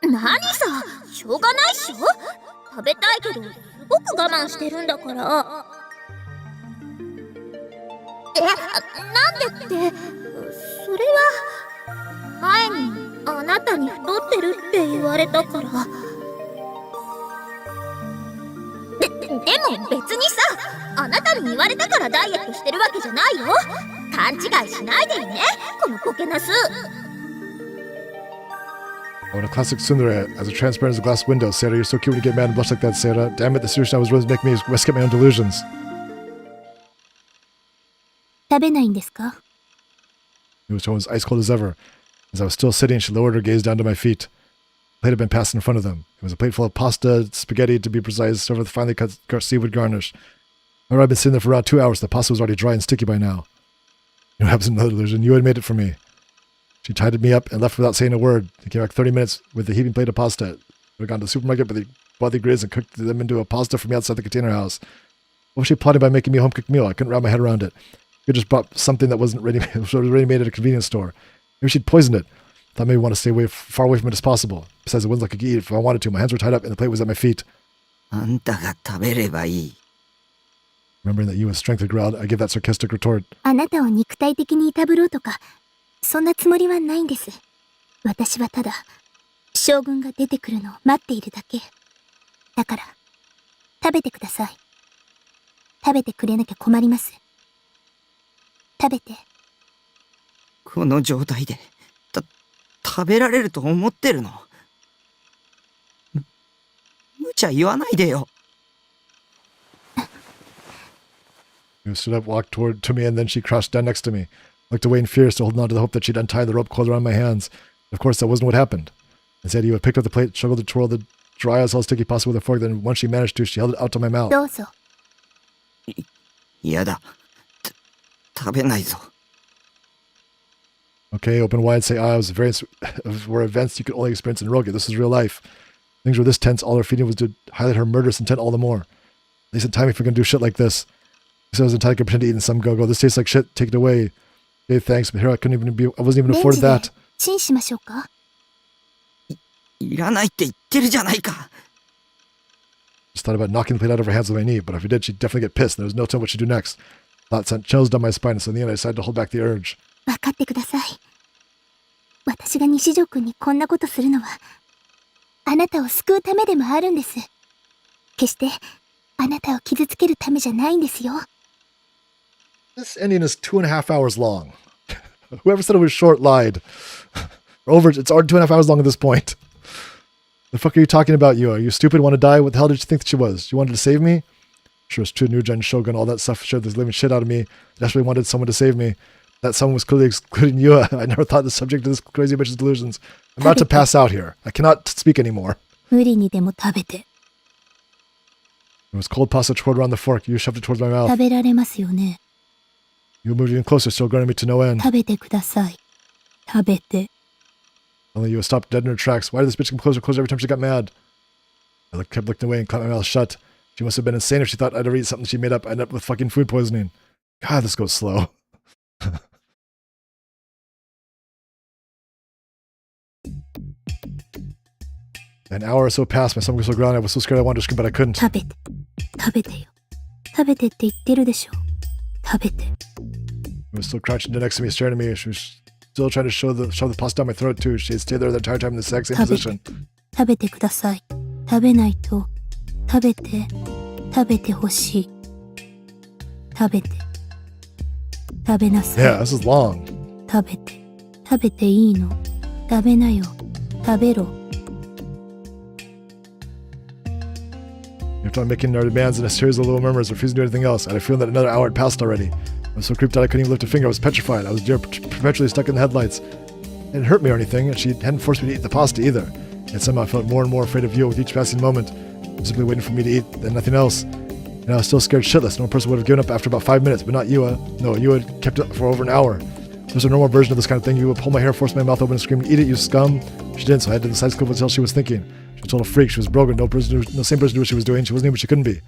何さ、しょうがないっしょ。食べたいけどすごく我慢してるんだから。なんでって、それは前にあなたに太ってるって言われたから。でも別にさ、あなたに言われたからダイエットしてるわけじゃないよ。勘違いしないでよね、このコケナス。Oh, and a classic tsundere, as transparent as a glass window. Sarah, you're so cute when you get mad and blush like that, Sarah. Damn it, the seriousness I was really making me risk my own delusions. 食べないんですか？ It was almost ice cold as ever. As I was still sitting, she lowered her gaze down to my feet. The plate had been passed in front of them. It was a plate full of pasta, spaghetti to be precise, served with finely cut seaweed garnish. However, I'd been sitting there for around 2 hours. The pasta was already dry and sticky by now. You know what happens in another delusion? You had made it for me. She tied me up and left without saying a word. He came back 30 minutes with a heaping plate of pasta. We had gone to the supermarket, but they bought the ingredients and cooked them into a pasta for me outside the container house. What was she plotting by making me a home-cooked meal? I couldn't wrap my head around it. We just bought something that wasn't ready, was already made at a convenience store. Maybe she'd poisoned it. Thought maybe I want to stay far away from it as possible. Besides, it wasn't like I could eat it if I wanted to. My hands were tied up and the plate was at my feet. あんたが食べればいい。 Remembering that you with strength had growled, I gave that sarcastic retort. あなたを肉体的にいたぶろうとか、そんなつもりはないんです。私はただ、将軍が出てくるのを待っているだけ。だから、食べてください。食べてくれなきゃ困ります。食べて。この状態で、食べられると思ってるの？無茶言わないでよ。You stood up, walked to me, and then she crouched down next to me. Looked away in fear, still holding on to the hope that she'd untie the rope coiled around my hands. Of course, that wasn't what happened. Instead, you had picked up the plate, struggled to twirl the dry as hell sticky pasta with a fork, then once she managed to, she held it out to my mouth. どうぞ。嫌だ。食べないぞ。 Okay, open wide, say I was were events you could only experience in Rogue. This is real life. Things were this tense, all her feeding was to highlight her murderous intent all the more. At least in time if we're gonna do shit like this. So I was entitled to pretend to eat in some go-go. This tastes like shit, take it away. Okay, thanks, but here I wasn't even afforded that. チンしましょうか？いらないって言ってるじゃないか。 Just thought about knocking the plate out of her hands with my knee, but if we did, she'd definitely get pissed, and there was no telling what she'd do next. Thought sent chills down my spine, so in the end I decided to hold back the urge. 分かってください。私が西条くんにこんなことするのは、あなたを救うためでもあるんです。決して、あなたを傷つけるためじゃないんですよ。This ending is 2.5 hours long. Whoever said it was short lied. It's already 2.5 hours long at this point. The fuck are you talking about, Yua? Are you stupid? Want to die? What the hell did you think that she was? She wanted to save me? Sure, it's true. New Gen Shogun, all that stuff showed this living shit out of me. Desperately wanted someone to save me. That someone was clearly excluding Yua. I never thought the subject of this crazy bitch's delusions. I'm about to pass out here. I cannot speak anymore. 無理にでも食べて。 It was cold pasta twirled around the fork. You shoved it towards my mouth. 食べられますよね。 You moved even closer, still grunting me to no end. 食べてください。食べて。 Only you stopped dead in her tracks. Why did this bitch come closer every time she got mad? I kept looking away and clamped my mouth shut. She must have been insane if she thought I'd ever eat something she made up. I ended up with fucking food poisoning. God, this goes slow. An hour or so passed. My stomach was so growling. I was so scared I wanted to scream, but I couldn't. 食べて。食べてよ。食べてって言ってるでしょ。食べて。 She was still crouching next to me, staring at me. She was still trying to shove the pasta down my throat, too. She had stayed there the entire time in the exact same 食べて。 position. 食べてください。食べないと。食べて。食べてほしい。食べて。食べなさい。 Yeah, this is long. 食べて。食べていいの。食べなよ。食べろ。 After making our demands in a series of little murmurs, refusing to do anything else, I had a feeling that another hour had passed already. I was so creeped out I couldn't even lift a finger. I was petrified. I was perpetually stuck in the headlights. It didn't hurt me or anything, and she hadn't forced me to eat the pasta either. Yet somehow I felt more and more afraid of you with each passing moment, simply waiting for me to eat and nothing else. And I was still scared shitless. No person would have given up after about 5 minutes, but not Yua. No, Yua had kept it for over an hour. If there's a normal version of this kind of thing, you would pull my hair, force my mouth open, and scream, "Eat it, you scum!" She didn't, so I had to decide what the hell she was thinking. She was a total freak. She was broken. No same person knew what she was doing. She wasn't even what she couldn't be.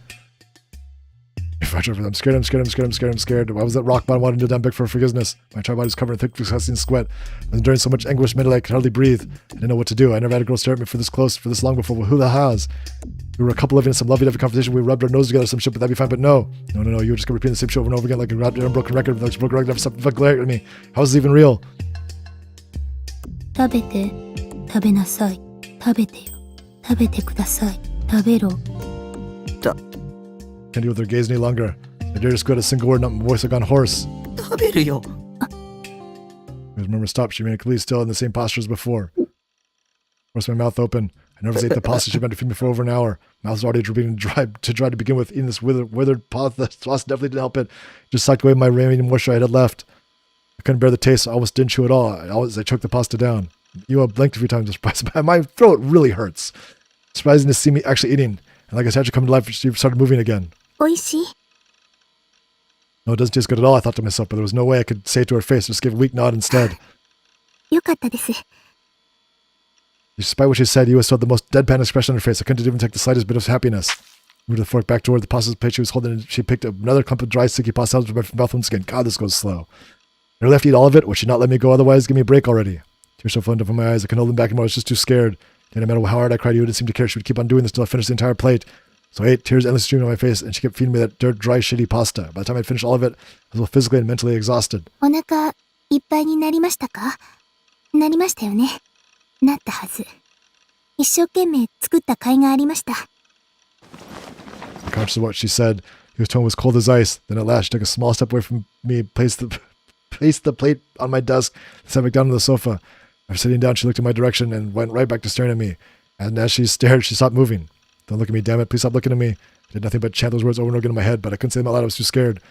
I'm scared. Why was that rock bottom wanting to kneel down beg for forgiveness? My entire body was covered in thick, disgusting sweat. I was enduring so much anguish, mentally I could hardly breathe. I didn't know what to do. I never had a girl stare at me for this close, for this long before. Well, who the has? We were a couple living in some lovey-dovey conversation. We rubbed our noses together, some shit, but that'd be fine. But no. You were just gonna repeat the same shit over and over again like a unbroken record. Like a broken record, never stopped fucking glaring at me. How is this even real? 食べて。食べなさい。食べてよ。食べてください。食べろ。 Can't deal with her gaze any longer. I dare just go at a single word, not my voice had gone hoarse. 食べるよ。 His murmur stopped. She remained completely still in the same posture as before. Forced my mouth open. I nervously ate the pasta she'd been to feed me for over an hour. Mouth was already dripping dry to begin with. Eating this withered pasta, the sauce definitely didn't help it. Just sucked away my remaining moisture I had left. I couldn't bear the taste, so I almost didn't chew at all. I choked the pasta down. Yua blinked a few times, surprised. My throat really hurts. Surprising to see me actually eating. And like I said, she come to life, she started moving again. おいしい No, it doesn't taste good at all, I thought to myself, but there was no way I could say it to her face. Just give a weak nod instead. よかったです Despite what she said, Yua still had the most deadpan expression on her face. I couldn't even take the slightest bit of happiness. Moved the fork back toward the pasta plate she was holding, and she picked up another clump of dry, sticky pasta out of my mouth once again. God, this goes slow. I left to eat all of it. Would she not let me go otherwise? Give me a break already. Tears so flowing down from my eyes, I couldn't hold them back anymore. I was just too scared. And no matter how hard I cried, Yua didn't seem to care. She would keep on doing this until I finished the entire plate. So I ate, tears endlessly streaming on my face, and she kept feeding me that dirt, dry, shitty pasta. By the time I'd finished all of it, I was both physically and mentally exhausted. お腹いっぱいになりましたかなりましたよねなったはず一生懸命作った甲斐がありました Conscious of what she said, Yua's tone was cold as ice. Then at last, she took a small step away from me, placed the plate on my desk, and sat back down on the sofa. After sitting down, she looked in my direction and went right back to staring at me. And as she stared, she stopped moving. Don't look at me, damn it. Please stop looking at me. I did nothing but chant those words over and over again in my head, but I couldn't say them out loud. I was too scared.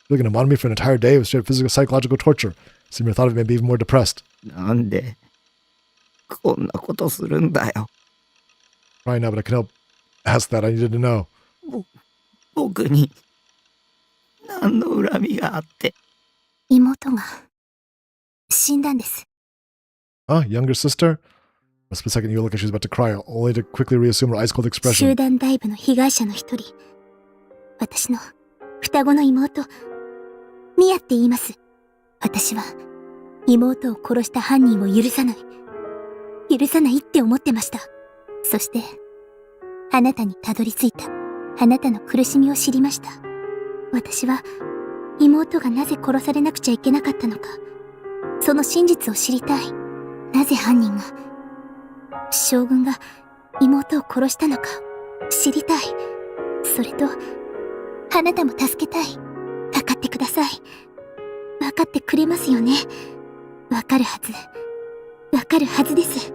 Looking to monitor me for an entire day was straight physical, psychological torture. Seemed the thought of it made me even more depressed. なんでこんなことするんだよ Crying now, but I couldn't help ask that. I needed to know. 僕に何の恨みがあって妹が死んだんです Huh? Younger sister? For a split second, you looked like she was about to cry, only to quickly reassume her ice-cold 集 expression. 団ダイブの被害者の一人私の双子の妹ミヤって言います私は妹を殺した犯人を許さないって思ってましたそしてあなたにたどり着いたあなたの苦しみを知りました私は妹がなぜ殺されなくちゃいけなかったのかその真実を知りたいなぜ犯人が将軍が妹を殺したのか知りたいそれとあなたも助けたい分かってください分かってくれますよね分かるはずです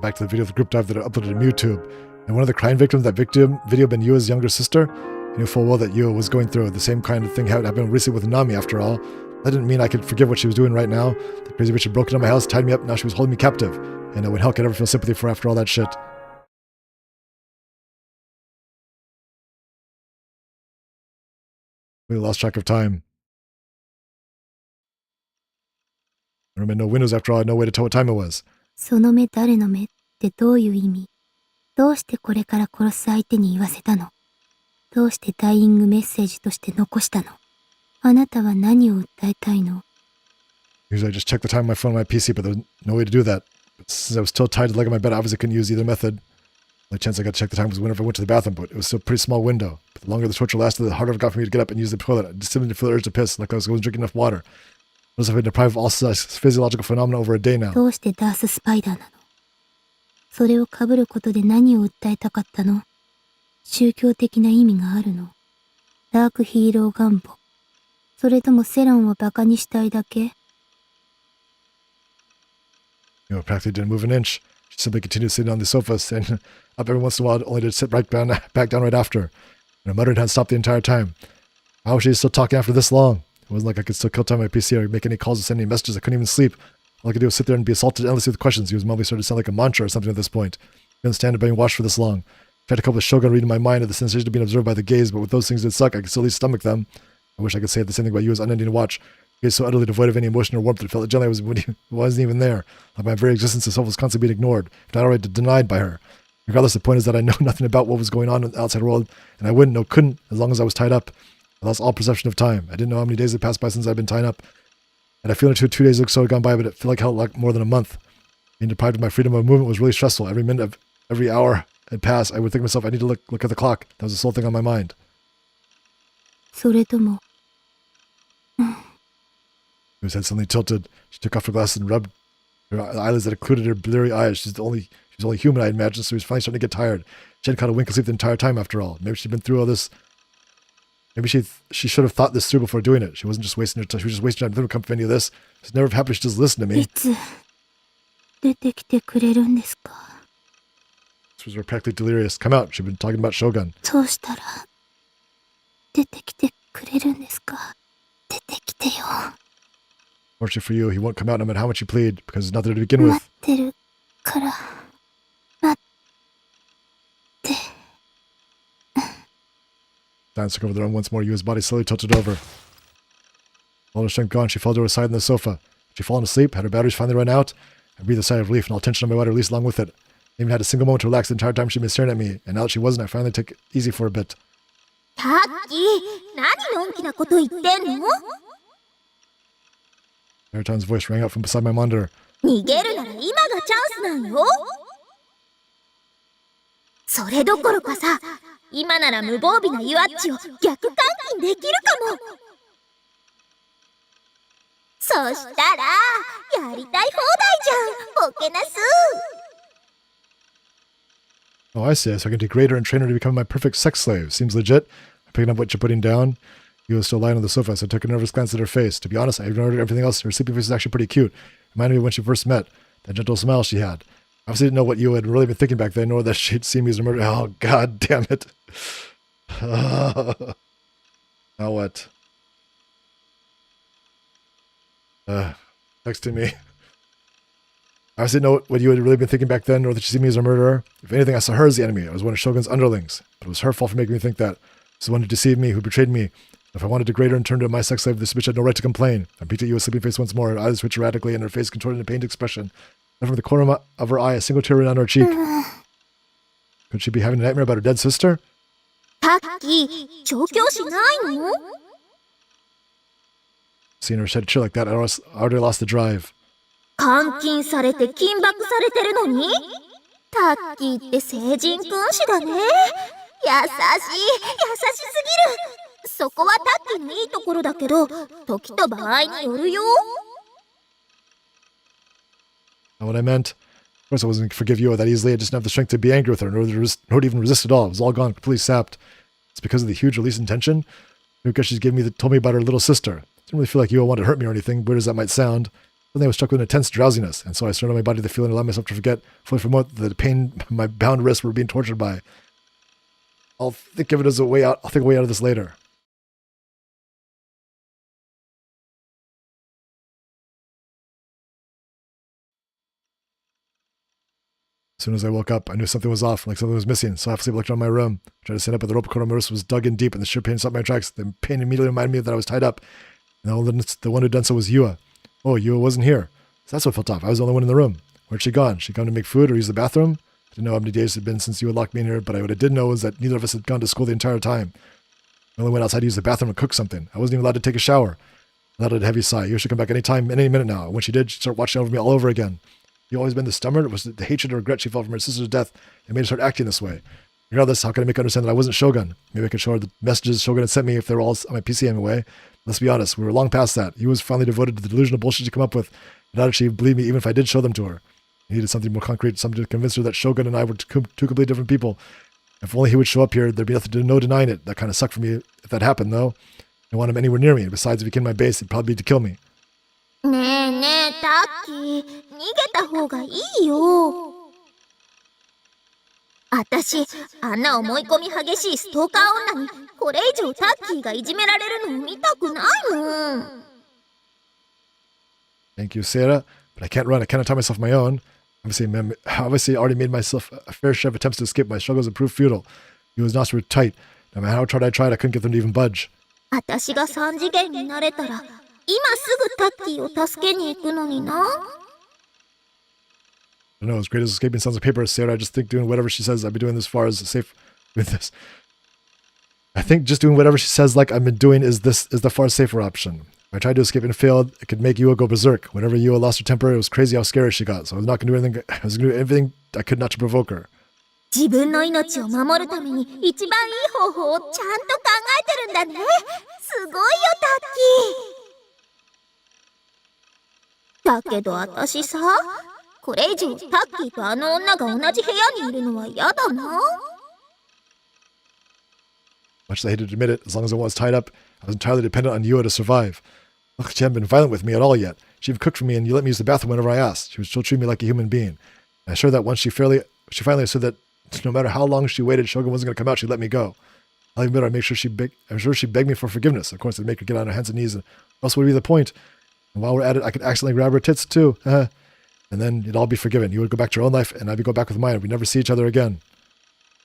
Back to the video of the group dive that I uploaded to YouTube. And one of the crime victims of that video had been Yua's younger sister. I knew full well that Yua was going through the same kind of thing happened recently with Nami, after all. That didn't mean I could forgive what she was doing right now. The crazy bitch had broken into my house, tied me up, now she was holding me captive. And when hell could I ever feel sympathy for her after all that shit? We lost track of time. There remained no windows after all, I had no way to tell what time it was. その目誰の目ってどういう意味どうしてこれから殺す相手に言わせたのどうしてダイイングメッセージとして残したのあなたは何を訴えたいの Usually I just check the time on my phone and my PC, but there was no way to do that. But since I was still tied to the leg of my bed, I obviously couldn't use either method. The only chance I got to check the time was whenever I went to the bathroom, but it was still a pretty small window. But the longer the torture lasted, the harder it got for me to get up and use the toilet. I just didn't feel the urge to piss, like I wasn't drinking enough water. I was been deprived of all physiological phenomena over a day now. どうしてダーススパイダーなのそれを被ることで何を訴えたかったの宗教的な意味があるのダークヒーロー願望それともセランをバカにしたいだけ Practically didn't move an inch. She simply continued sitting on the sofa, standing up every once in a while, only to sit back down right after. And her muttering hadn't stopped the entire time. How was she still talking after this long? It wasn't like I could still kill time on my PC or make any calls or send any messages. I couldn't even sleep. All I could do was sit there and be assaulted endlessly with questions. He was mumbling, started to sound like a mantra or something at this point. I couldn't stand it being watched for this long. I tried to cope with Shogun reading my mind at the sensation of being observed by the gaze, but with those things that suck, I could still at least stomach them. I wish I could say the same thing about you as unending to watch. He was so utterly devoid of any emotion or warmth that it felt like generally I wasn't even there. Like my very existence itself was constantly being ignored, if not already denied by her. Regardless, the point is that I know nothing about what was going on in the outside world, and I wouldn't know, couldn't, as long as I was tied up. I lost all perception of time. I didn't know how many days had passed by since I'd been tied up. And I feel like 2 days looked so had gone by, but it felt like more than a month. Being deprived of my freedom of movement was really stressful. Every minute of every hour had passed, I would think to myself, I need to look at the clock. That was the sole thing on my mind. それとも His head suddenly tilted. She took off her glasses and rubbed her eyelids that occluded her bleary eyes. She was only human, I imagined, so he was finally starting to get tired. She hadn't caught a wink of sleep the entire time, after all. Maybe she'd been through all this. Maybe she should have thought this through before doing it. She wasn't just wasting her time. She was just wasting her time. Nothing would come from any of this. It's never happened. She just listened to me. いつ出てきてくれるんですか？ This was practically delirious. Come out. She'd been talking about Shogun. そうしたら、出てきてくれるんですか？出てきてよ。Fortunately for you, he won't come out no matter how much you plead, because there's nothing to begin 待 with. ってるから、待って。Diane took over the room once more. Yua's body slowly tilted over. All her strength gone, she fell to her side on the sofa. She'd fallen asleep, had her batteries finally run out, and breathed a sigh of relief, and all tension on my body released along with it. I even had a single moment to relax the entire time she'd been staring at me, and now that she wasn't, I finally took it easy for a bit. タッキー、何のんきなこと言ってんの？ Maritone's voice rang out from beside my monitor. 逃げるなら今がチャンスなんよ。それどころかさ、今なら無防備なユアッチを逆監禁できるかも。そしたらやりたい放題じゃん、ボケナス。 Oh, I see. So I can degrade her and train her to become my perfect sex slave. Seems legit. I'm picking up what you're putting down. You was still lying on the sofa, so I took a nervous glance at her face. To be honest, I ignored everything else. Her sleepy face was actually pretty cute. Reminded me of when she first met. That gentle smile she had. Obviously didn't know what you had really been thinking back then, nor that she'd seen me as a murderer. Oh, god damn it. Now what? Texting me. I obviously didn't know what you had really been thinking back then, nor that she seen me as a murderer. If anything, I saw her as the enemy. I was one of Shogun's underlings. But it was her fault for making me think that. She's the one who deceived me, who betrayed me. If I wanted to degrade her and turn her into my sex slave, this bitch had no right to complain. I peeked at Yua's sleeping face once more. Her eyes twitched erratically, and her face contorted in a pained expression. And from the corner of her eye, a single tear ran down her cheek. Could she be having a nightmare about her dead sister? タッキー、調教師ないの？ Seeing her shed a tear like that, I already lost the drive. 監禁されて緊縛されてるのに？タッキーって聖人君子だね。優しい、優しすぎる。そこはタッキーのいいところだけど、時と場合によるよ。 Not what I meant. Of course, I wasn't going to forgive Yua that easily. I just didn't have the strength to be angry with her, nor to even resist at all. It was all gone, completely sapped. It's because of the huge release in tension. Maybe because she's told me about her little sister. Didn't really feel like Yua wanted to hurt me or anything, weird as that might sound. Suddenly I was struck with an intense drowsiness, and so I surrendered my body to the feeling and allowed myself to forget fully for a moment the pain my bound wrists were being tortured by. I'll think of it as a way out. I'll think a way out of this later. As soon as I woke up, I knew something was off, like something was missing, so I softly looked around my room. I tried to stand up, but the rope cord on my wrist was dug in deep, and the sheer pain stopped my tracks. The pain immediately reminded me that I was tied up, and the one who'd done so was Yua. Oh, Yua wasn't here. So that's what felt off. I was the only one in the room. Where'd she gone? She'd gone to make food or use the bathroom? I didn't know how many days it had been since Yua locked me in here, but what I did know was that neither of us had gone to school the entire time. I only went outside to use the bathroom and cook something. I wasn't even allowed to take a shower. I let out a heavy sigh. Yua should come back any time, any minute now. And when she did, she'd start watching over me all over again. You always been this stubborn? It was the hatred and regret she felt from her sister's death that made her start acting this way. Regardless, how can I make her understand that I wasn't Shogun? Maybe I could show her the messages Shogun had sent me if they were all on my PC anyway. Let's be honest, we were long past that. He was finally devoted to the delusional bullshit she come up with. Not that she believed me even if I did show them to her. He needed something more concrete, something to convince her that Shogun and I were two completely different people. If only he would show up here, there'd be no denying it. That kind of sucked for me if that happened, though. I didn't want him anywhere near me. Besides, if he came to my base, it'd probably be to kill me. ねえねえ、タッキー、逃げた方がいいよ。あたし、あんな思い込み激しいストーカー女に、これ以上タッキーがいじめられるのを見たくないもん。Thank you, Sarah. But I can't run. I cannot tie myself on my own. Obviously, I already made myself a fair share of attempts to escape. My struggles have proved futile. Yua's knots were tight. No matter how hard I tried, I couldn't get them to even budge. あたしが3次元になれたら、今すぐタッキーを助けに行くのにな。I don't know, as great as escaping sounds on paper, Sarah, I just think doing whatever she says I've been doing this far is safe with this. I think just doing whatever she says like I've been doing is the far safer option. If I tried to escape and failed, it could make Yua go berserk. Whenever Yua lost her temper, it was crazy how scary she got. So I was not going to do anything. I was going to do everything I could not to provoke her. 自分の命を守るために一番いい方法をちゃんと考えてるんだね。すごいよ、タッキー。だけど私さ、これ以上タッキーとあの女が同じ部屋にいるのは嫌だな。Much as I hated to admit it, as long as I was tied up, I was entirely dependent on Yua to survive. Look, she hadn't been violent with me at all yet. She even cooked for me, and you let me use the bathroom whenever I asked. She would still treat me like a human being. And I assured that once she finally understood that no matter how long she waited, Shogun wasn't going to come out, she'd let me go. I'll even better, I'm sure she begged me for forgiveness. Of course, I'd make her get on her hands and knees, and else what would be the point? And while we're at it, I could accidentally grab her tits too. And then it'd all be forgiven. You would go back to your own life, and I'd go back with mine. We'd never see each other again.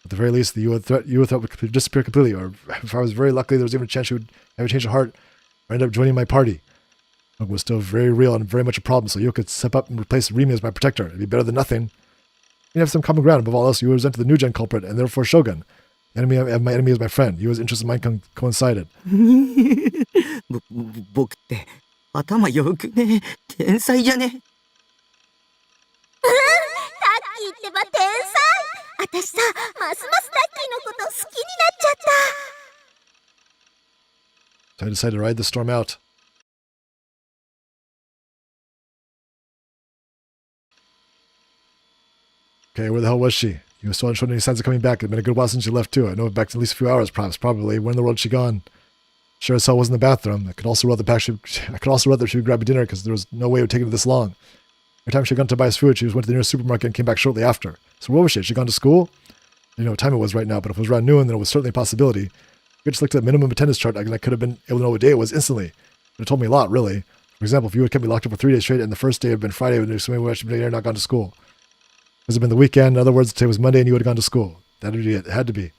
At the very least, the Yua threat would disappear completely. Or if I was very lucky, there was even a chance she would have a change of heart or end up joining my party. It was still very real and very much a problem, so you could step up and replace Rimi as my protector. It'd be better than nothing. You'd have some common ground. Above all else, you resented the new gen culprit, and therefore Shogun. My enemy is my friend. Yua's interests and mine coincided. 僕って頭良くね。天才じゃね。タッキーってば天才。私さ、ますますタッキーのこと好きになっちゃった。 So I decided to ride the storm out. Okay, where the hell was she? You still hadn't shown any signs of coming back. It'd been a good while since she left too. I know back to at least a few hours, perhaps, probably. Where in the world had she gone? Sure as hell wasn't in the bathroom. I could also read that she would grab a dinner because there was no way it would take her this long. Every time she had gone to buy us food, she just went to the nearest supermarket and came back shortly after. So where was she? Had she gone to school? I didn't know what time it was right now, but if it was around noon, then it was certainly a possibility. I could just look at that minimum attendance chart and I could have been able to know what day it was instantly. It told me a lot, really. For example, if you had kept me locked up for 3 days straight and the first day had been Friday, I would have been not gone to school. It had been the weekend. In other words, today was Monday and you had gone to school. That would be it. It had to be.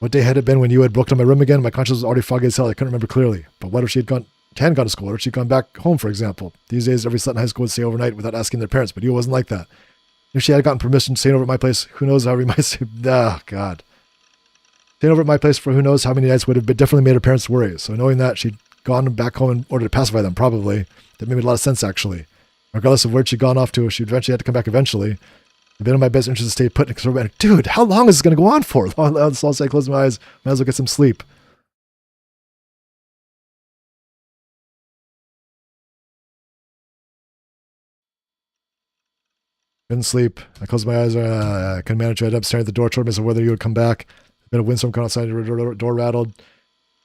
What day had it been when you had broken into my room again? My conscience was already foggy as hell. I couldn't remember clearly. But what if she had gone to school, or if she'd gone back home, for example? These days, every slut in high school would stay overnight without asking their parents, but you wasn't like that. If she had gotten permission to stay over at my place, who knows how we might say, God. Staying over at my place for who knows how many nights would have definitely made her parents worry. So knowing that, she'd gone back home in order to pacify them, probably. That made a lot of sense, actually. Regardless of where she'd gone off to, she'd eventually have to come back eventually. I've been in my best interest to stay put and conserve. Dude, how long is this going to go on for? I'll say, close my eyes. Might as well get some sleep. Couldn't sleep. I closed my eyes. I couldn't manage to head up, staring at the door toward me as to whether you would come back. A bit of windstorm coming outside, the door rattled.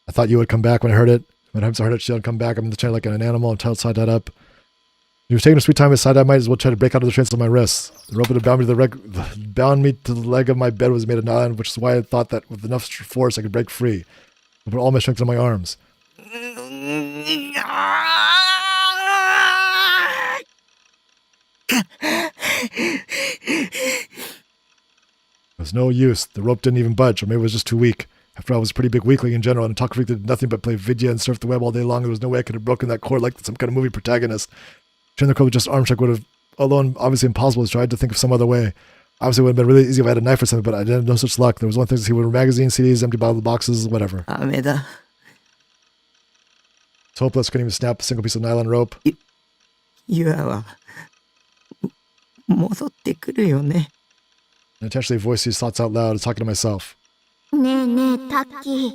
I thought you would come back when I heard it. When I heard it, she didn't come back. I'm in the chair like an animal until side that up. He was taking a sweet time aside. I might as well try to break out of the trance on my wrists. The rope that bound me to the leg of my bed was made of nylon, which is why I thought that with enough force I could break free. I put all my strength on my arms. It was no use. The rope didn't even budge, or maybe it was just too weak. After all, I was a pretty big weakling in general, and a talk freak that did nothing but play Vidya and surf the web all day long. There was no way I could have broken that cord like some kind of movie protagonist. Turning the cord with just arm check would have, alone obviously impossible, to tried to think of some other way. Obviously, it would have been really easy if I had a knife or something, but I didn't have no such luck. There was one thing to see with magazines, CDs, empty bottle boxes, whatever. Ameda. It's hopeless. Couldn't even snap a single piece of nylon rope. Yua wa modotte kuru yo ne. I intentionally voiced these thoughts out loud, talking to myself. ねえねえ、タッキー。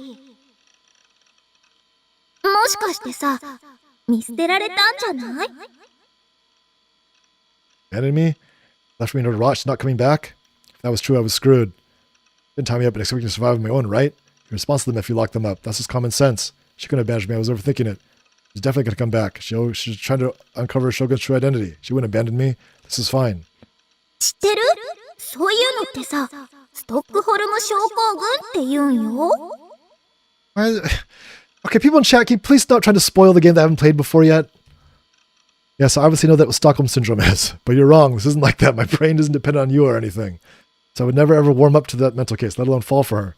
もしかしてさ、見捨てられたんじゃない？ Abandoned me? Left me in order to rot? She's not coming back? If that was true, I was screwed. Didn't tie me up and expect me to survive on my own, right? You're responsible to them if you lock them up. That's just common sense. She couldn't have abandoned me. I was overthinking it. She's definitely going to come back. She's trying to uncover Shogun's true identity. She wouldn't abandon me. This is fine. 知ってる？そういうのってさ、ストックホルム症候群って言うんよ。Okay, people in chat, can you please stop trying to spoil the game that I haven't played before yet? Yes, I obviously know that what Stockholm Syndrome is, but you're wrong. This isn't like that. My brain isn't dependent on you or anything. So I would never ever warm up to that mental case, let alone fall for her.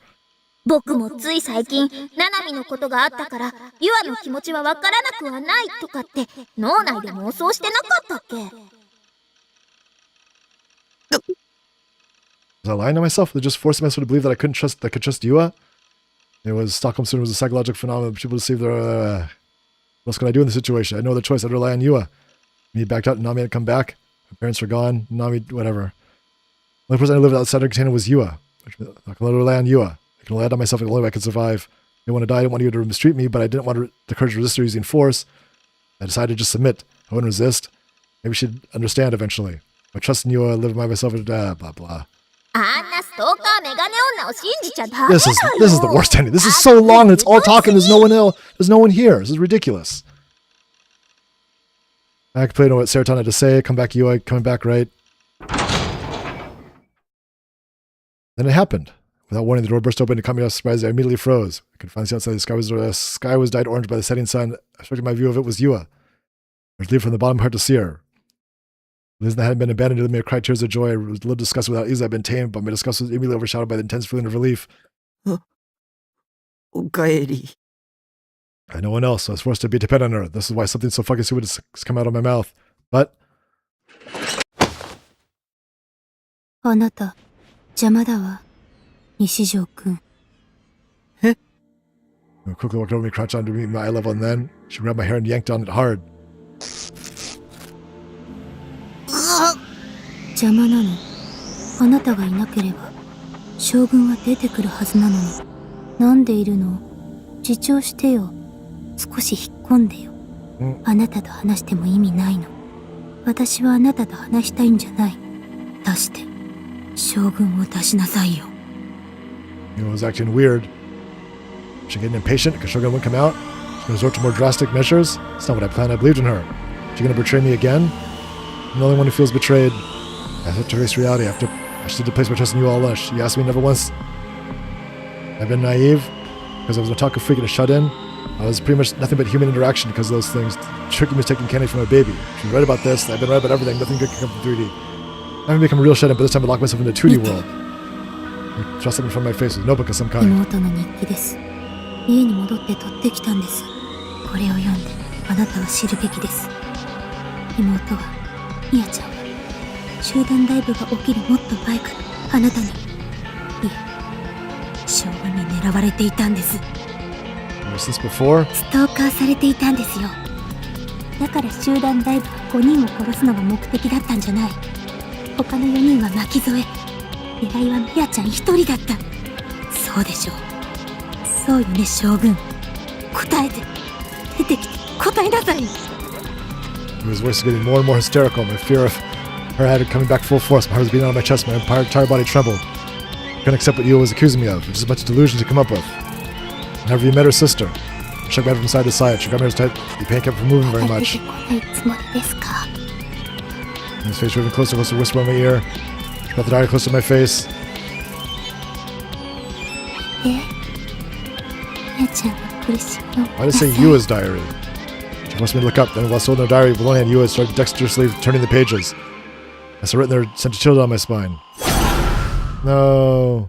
僕もつい最近、ナナミのことがあったから、ユアの気持ちはわからなくはないとかって脳内で妄想してなかったっけ？ Was I lying to myself? They just forced myself to believe that I could trust Yua? It was Stockholm Syndrome was a psychological phenomenon. People deceive their. What else could I do in this situation? I had no other choice. I'd rely on Yua. Me backed out. Nami had come back. My parents were gone. Nami, whatever. The only person I lived outside the container was Yua. I can rely on Yua. I can rely on myself. The only way I could survive. I didn't want to die. I didn't want you to mistreat me, but I didn't want the courage to resist her using force. I decided to just submit. I wouldn't resist. Maybe she'd understand eventually. I trust in Yua. Live by myself. Blah blah. あんなストーカーメガネ女を信じちゃダメだよ。 This is the worst ending. This is so long and it's all talking. There's no one here. This is ridiculous. I completely know what Seraton had to say. Come back, Yui. Coming back, right? Then it happened. Without warning, the door burst open and caught me by surprise. I immediately froze. I could finally see outside. The sky was dyed orange by the setting sun. Expecting my view of it was Yua. I was leaving from the bottom of my heart to see her. The reason I hadn't been abandoned made me cry tears of joy. I was a little disgusted without ease. I'd been tamed, but my disgust was immediately overshadowed by the intense feeling of relief. おかえり。 I had no one else, so I was forced to be dependent on her. This is why something so fucking stupid has come out of my mouth. But あなた、邪魔だわ。西条くん。 she quickly walked over me, crouched down to meet my eye level, and then she grabbed my hair and yanked on it hard. 邪魔なの。あなたがいなければ、将軍は出てくるはずなのに。なんでいるの？自重してよ。少し引っ込んでよ。あなたと話しても意味ないの。私はあなたと話したいんじゃない。出して、将軍を出しなさいよ。It was acting weird. She getting impatient because Shogun wouldn't come out. She's going to resort to more drastic measures. It's not what I planned. I believed in her. She's going to betray me again. I'm the only one who feels betrayed. I have to face reality. I should place my trust in you all. She asked me never once. I've been naive because I was an otaku freak and a shut-in. I was pretty much nothing but human interaction because of those things. Tricking me was taking candy from a baby. She was right about this. I've been right about everything. Nothing good can come from 3D. I'm going to become a real shut-in, but this time I lock myself in the 2D world. Trust something from my face with a notebook of some kind. 妹の日記です。家に戻って取ってきたんです。これを読んであなたは知るべきです。妹は、ミヤちゃんは、集団ライブが起きるもっと前からあなたに、いえ、将軍に狙われていたんです。Was this before? ストーカーされていたんですよ。だから集団ライブは5人を殺すのが目的だったんじゃない。他の4人は巻き添え。狙いはミヤちゃん一人だった。そうでしょう。そうよね、将軍。答えて。出てきて、答えなさい。His voice is getting more and more hysterical. My fear of her head coming back full force. My heart was beating out of my chest. My entire body trembled. I couldn't accept what Yua was accusing me of. It was just a bunch of delusions to come up with. Whenever you met her sister, she shook my head from side to side. She got me tight. The pain kept from moving very much. 出てこないつもりですか。 And his face moving closer, closer, whisper in my ear. She brought the diary close to my face. で、ミヤちゃんの苦しみを。 Why did it say Yua's diary? She forced me to look up. Then, while still in her diary, with one hand, Yua started dexterously turning the pages. I saw written there, sent a chill down my spine. No.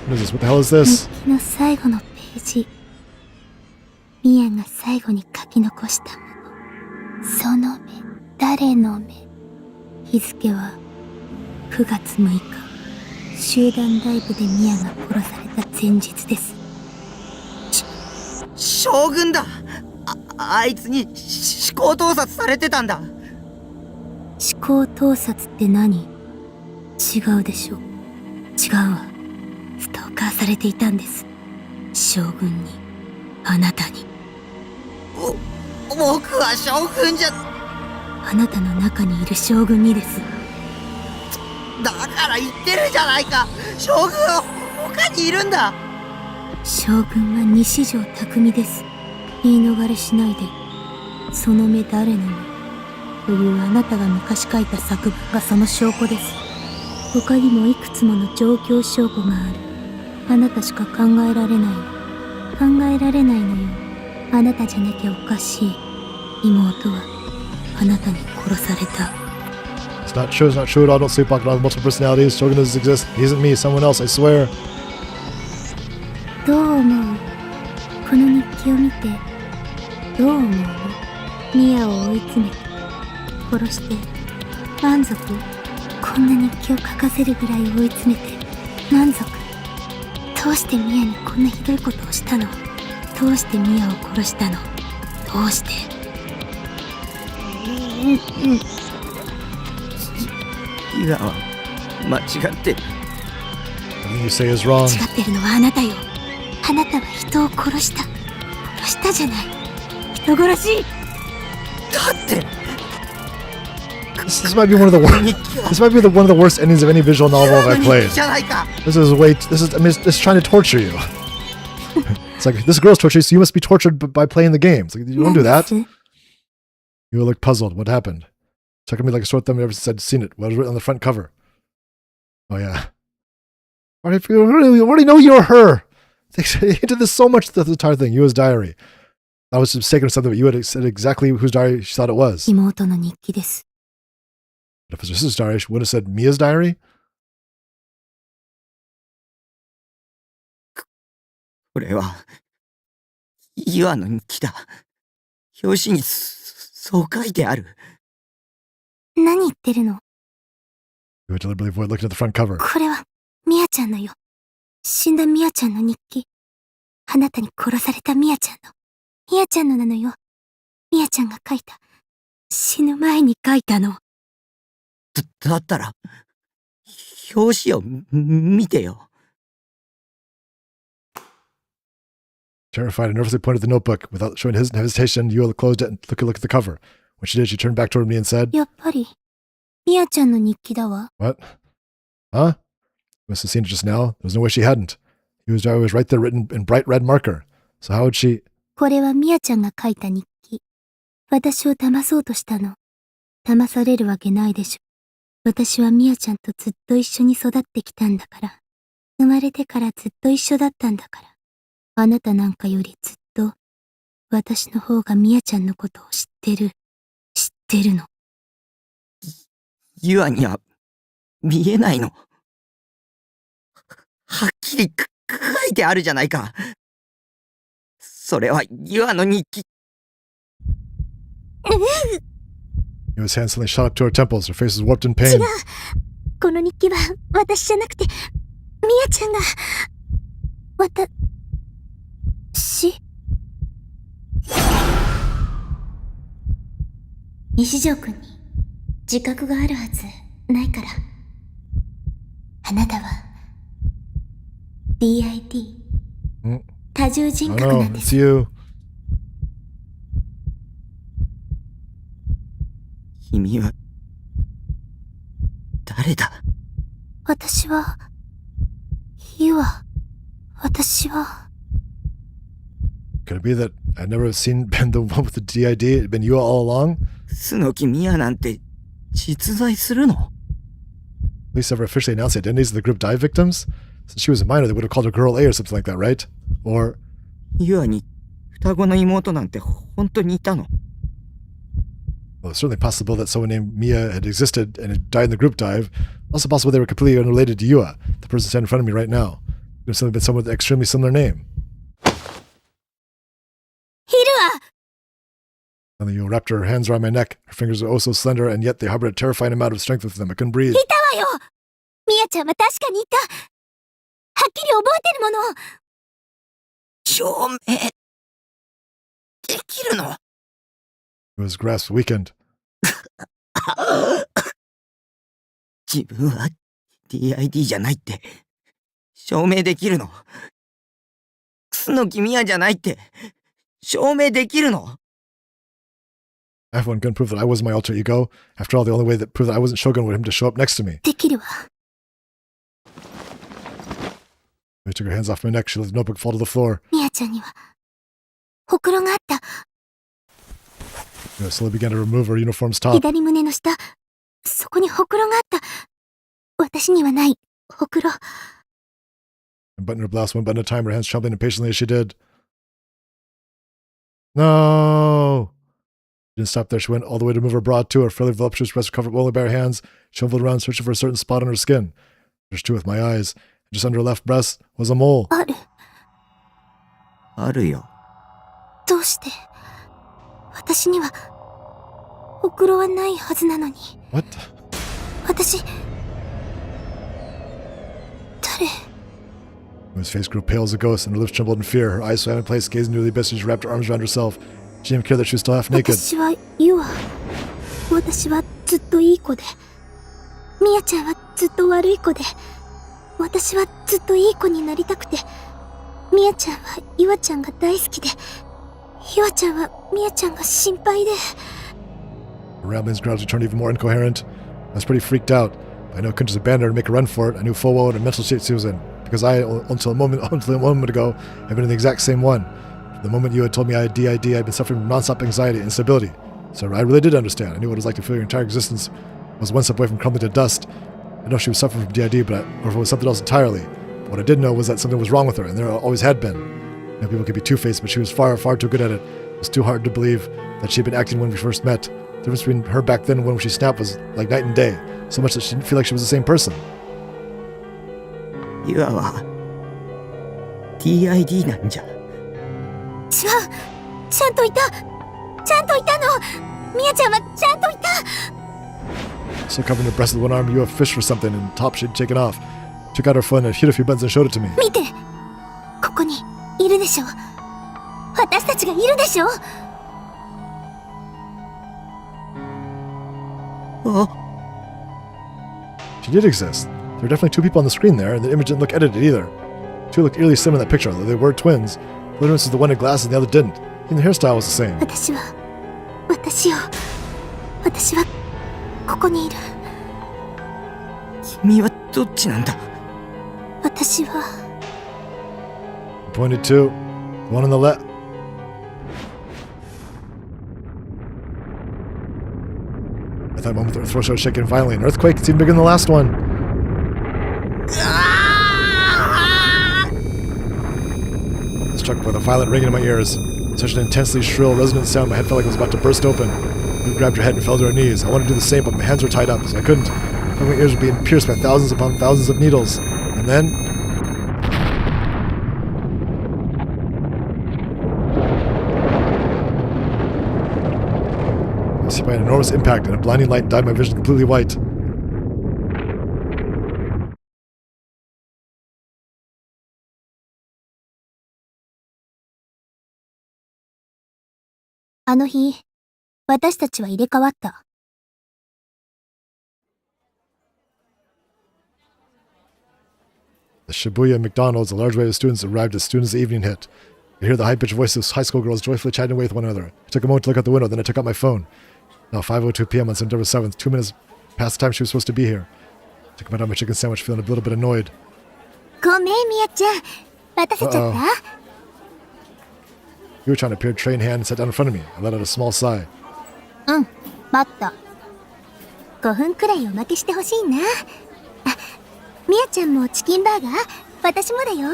What is this? What the hell is this? 日記の最後のページ。ミヤが最後に書き残したもの。その目、誰の目。日付は9月6日。集団ライブでミヤが殺された前日です。将軍だ。あいつに思考盗撮されてたんだ。思考盗撮って何？違うでしょ。違うわ。ストーカーされていたんです。将軍に、あなたに。僕は将軍じゃ。あなたの中にいる将軍にです。だから言ってるじゃないか。将軍は他にいるんだ。将軍は西条匠です。言い逃れしないで。その目誰の目というあなたが昔書いた作文がその証拠です。他にもいくつもの状況証拠がある。あなたしか考えられないの。考えられないのよ。あなたじゃなきゃおかしい。妹はあなたに殺された。It's not true. It's not true at all. Don't sleepwalk around with multiple personalities. Shogun doesn't exist. He isn't me. Someone else. I swear. どう思う？この日記を見てどう思うの？ミヤを追い詰めて殺して満足？こんな日記を書かせるぐらい追い詰めて満足？どうしてミヤにこんなひどいことをしたの？どうしてミヤを殺したの？どうして？ミヤは間違ってる。 Everything you say is wrong. 間違ってるのはあなたよ。あなたは人を殺した。殺したじゃない。人殺し。だって。This might be one of the worst. This might be one of the worst endings of any visual novel I've played. This is way. This is. I mean, it's trying to torture you. It's like this girl's torturing you, so you must be tortured by playing the games. Like, you don't do that. You looked puzzled. What happened? Check at me like a sore thumb ever since I'd seen it. What was written on the front cover? Oh, yeah. I already know you're her. They did this so much, the entire thing. Yua's diary. I was mistaken with something, but you had said exactly whose diary she thought it was. 妹の日記です。 If it was her sister's diary, she wouldn't have said Mia's diary? これは、ユアの日記だ。表紙にそう書いてある。何言ってるの？ You would deliberately avoid looking at the front cover. これは、ミヤちゃんのよ。死んだミヤちゃんの日記。あなたに殺されたミヤちゃんの。ミヤちゃんのなのよ。ミヤちゃんが書いた。死ぬ前に書いたの。だったら、表紙を見てよ。Terrified and nervously pointed at the notebook. Without showing hesitation, Yua closed it and took a look at the cover. When she did, she turned back toward me and said, やっぱり、ミヤちゃんの日記だわ。 What? Huh? You must have seen it just now. There's no way she hadn't. Yua's diary was right there written in bright red marker. So how would she... これはミヤちゃんが書いた日記。私を騙そうとしたの。騙されるわけないでしょ。私はミヤちゃんとずっと一緒に育ってきたんだから。生まれてからずっと一緒だったんだから。あなたなんかよりずっと、私の方がミヤちゃんのことを知ってるの。ユアには、見えないの。はっきり書いてあるじゃないか。それはユアの日記。Yua's hand suddenly shot up to her temples. Her face was warped in pain. 違う。この日記は私じゃなくて、ミヤちゃんが、西条くんに自覚があるはずないから。あなたは DID 多重人 Oh 格な no, んで it's す。 you. 君は、誰だ？私は、Could it be that I'd never seen been the one with the DID? It had been Yua all along? 楠木ミヤなんて実在するの？ Police ever officially announced the identities of the group dive victims? Since she was a minor, they would have called her Girl A or something like that, right? Or... ユアに双子の妹なんて本当にいたの？ Well, it's certainly possible that someone named Mia had existed and had died in the group dive. Also possible they were completely unrelated to Yua, the person standing in front of me right now. There's certainly been someone with an extremely similar name. ヒルア And the Yua wrapped her hands around my neck. Her fingers were oh so slender, and yet they harbored a terrifying amount of strength within them. I couldn't breathe. いたわよ。ミヤちゃんは確かにいた。はっきり覚えてるもの。証明できるの？ Yua's grasp weakened. 自分は DID じゃないって証明できるの？楠木ミヤじゃないって証明できるの？ Everyone couldn't prove that I wasn't my alter ego. After all, the only way that proved that I wasn't Shogun was him to show up next to me. できるわ。 I took her hands off my neck. She let the notebook fall to the floor. ミヤちゃんには、ほくろがあった。 Yua slowly began to remove her uniform's top. 左胸の下、そこにほくろがあった。私にはない、ほくろ。 And buttoned her blouse one button at a time, her hands trembling impatiently as she did. No! She didn't stop there. She went all the way to move her bra too. Her fairly voluptuous breasts were covered only by her hands. She shuffled around, searching for a certain spot on her skin. There's two with my eyes. Just under her left breast was a mole. ある。あるよ。どうして、私には、ほくろはないはずなのに。 What? 私、誰？ Yua's face grew pale as a ghost, and her lips trembled in fear. Her eyes swam in place, gazing into the abyss as she wrapped her arms around herself. She didn't even care that she was still half naked. 私はユア。私はずっといい子で。ミヤちゃんはずっと悪い子で。私はずっといい子になりたくて。ミヤちゃんはユアちゃんが大好きで。ユアちゃんはミヤちゃんが心配で。 Her ramblings gradually turned even more incoherent. I was pretty freaked out. I knew I couldn't just abandon her and make a run for it. I knew full well what a mental state she was in, because I, until a moment ago, had been in the exact same one. From the moment you had told me I had DID, I'd been suffering from non-stop anxiety and instability. So I really did understand. I knew what it was like to feel your entire existence was one step away from crumbling to dust. I know she was suffering from DID, or if it was something else entirely. What I did know was that something was wrong with her, and there always had been. You know, people could be two-faced, but she was far, far too good at it. It was too hard to believe that she had been acting when we first met. The difference between her back then and when she snapped was like night and day. So much that she didn't feel like she was the same person. ユアは DID なんじゃ。違う。ちゃんといた。ちゃんといたの。ミヤちゃんはちゃんといた。 Still covering her breast with one arm, you have fished for something, and top she'd taken off. Took out her phone and hit a few buttons and showed it to me. 見て。ここにいるでしょ。私たちがいるでしょ。あ、 She did exist. There were definitely two people on the screen there, and the image didn't look edited either. Two looked eerily similar in that picture, although they were twins. The difference is the one had glasses and the other didn't. Even the hairstyle was the same. 私はここにいる。君はどっちなんだ。私は Pointed to the one on the left. At that moment, their throat started shaking violently. An earthquake, it's even bigger than the last one. Struck by the violent ringing in my ears. Such an intensely shrill, resonant sound, my head felt like it was about to burst open. We grabbed her head and fell to our knees. I wanted to do the same, but my hands were tied up, so I couldn't. My ears were being pierced by thousands upon thousands of needles. And then... I was hit by an enormous impact, and a blinding light dyed my vision completely white. あの日、私たちは入れ替わった。The Shibuya McDonald's, a large wave of students arrived as soon as the evening hit. I could hear the high-pitched voices of high school girls joyfully chatting away with one another. I took a moment to look out the window, then I took out my phone. Now 5:02 p.m. on September 7th, 2 minutes past the time she was supposed to be here. I took a bite out of my chicken sandwich, feeling a little bit annoyed. ごめん、みやちゃん。待たせちゃった？ You were trying to appear tray in hand and sat down in front of me. I let out a small sigh. うん、待った。5分くらいおまけしてほしいな。あ、みやちゃんもチキンバーガー？私もだよ。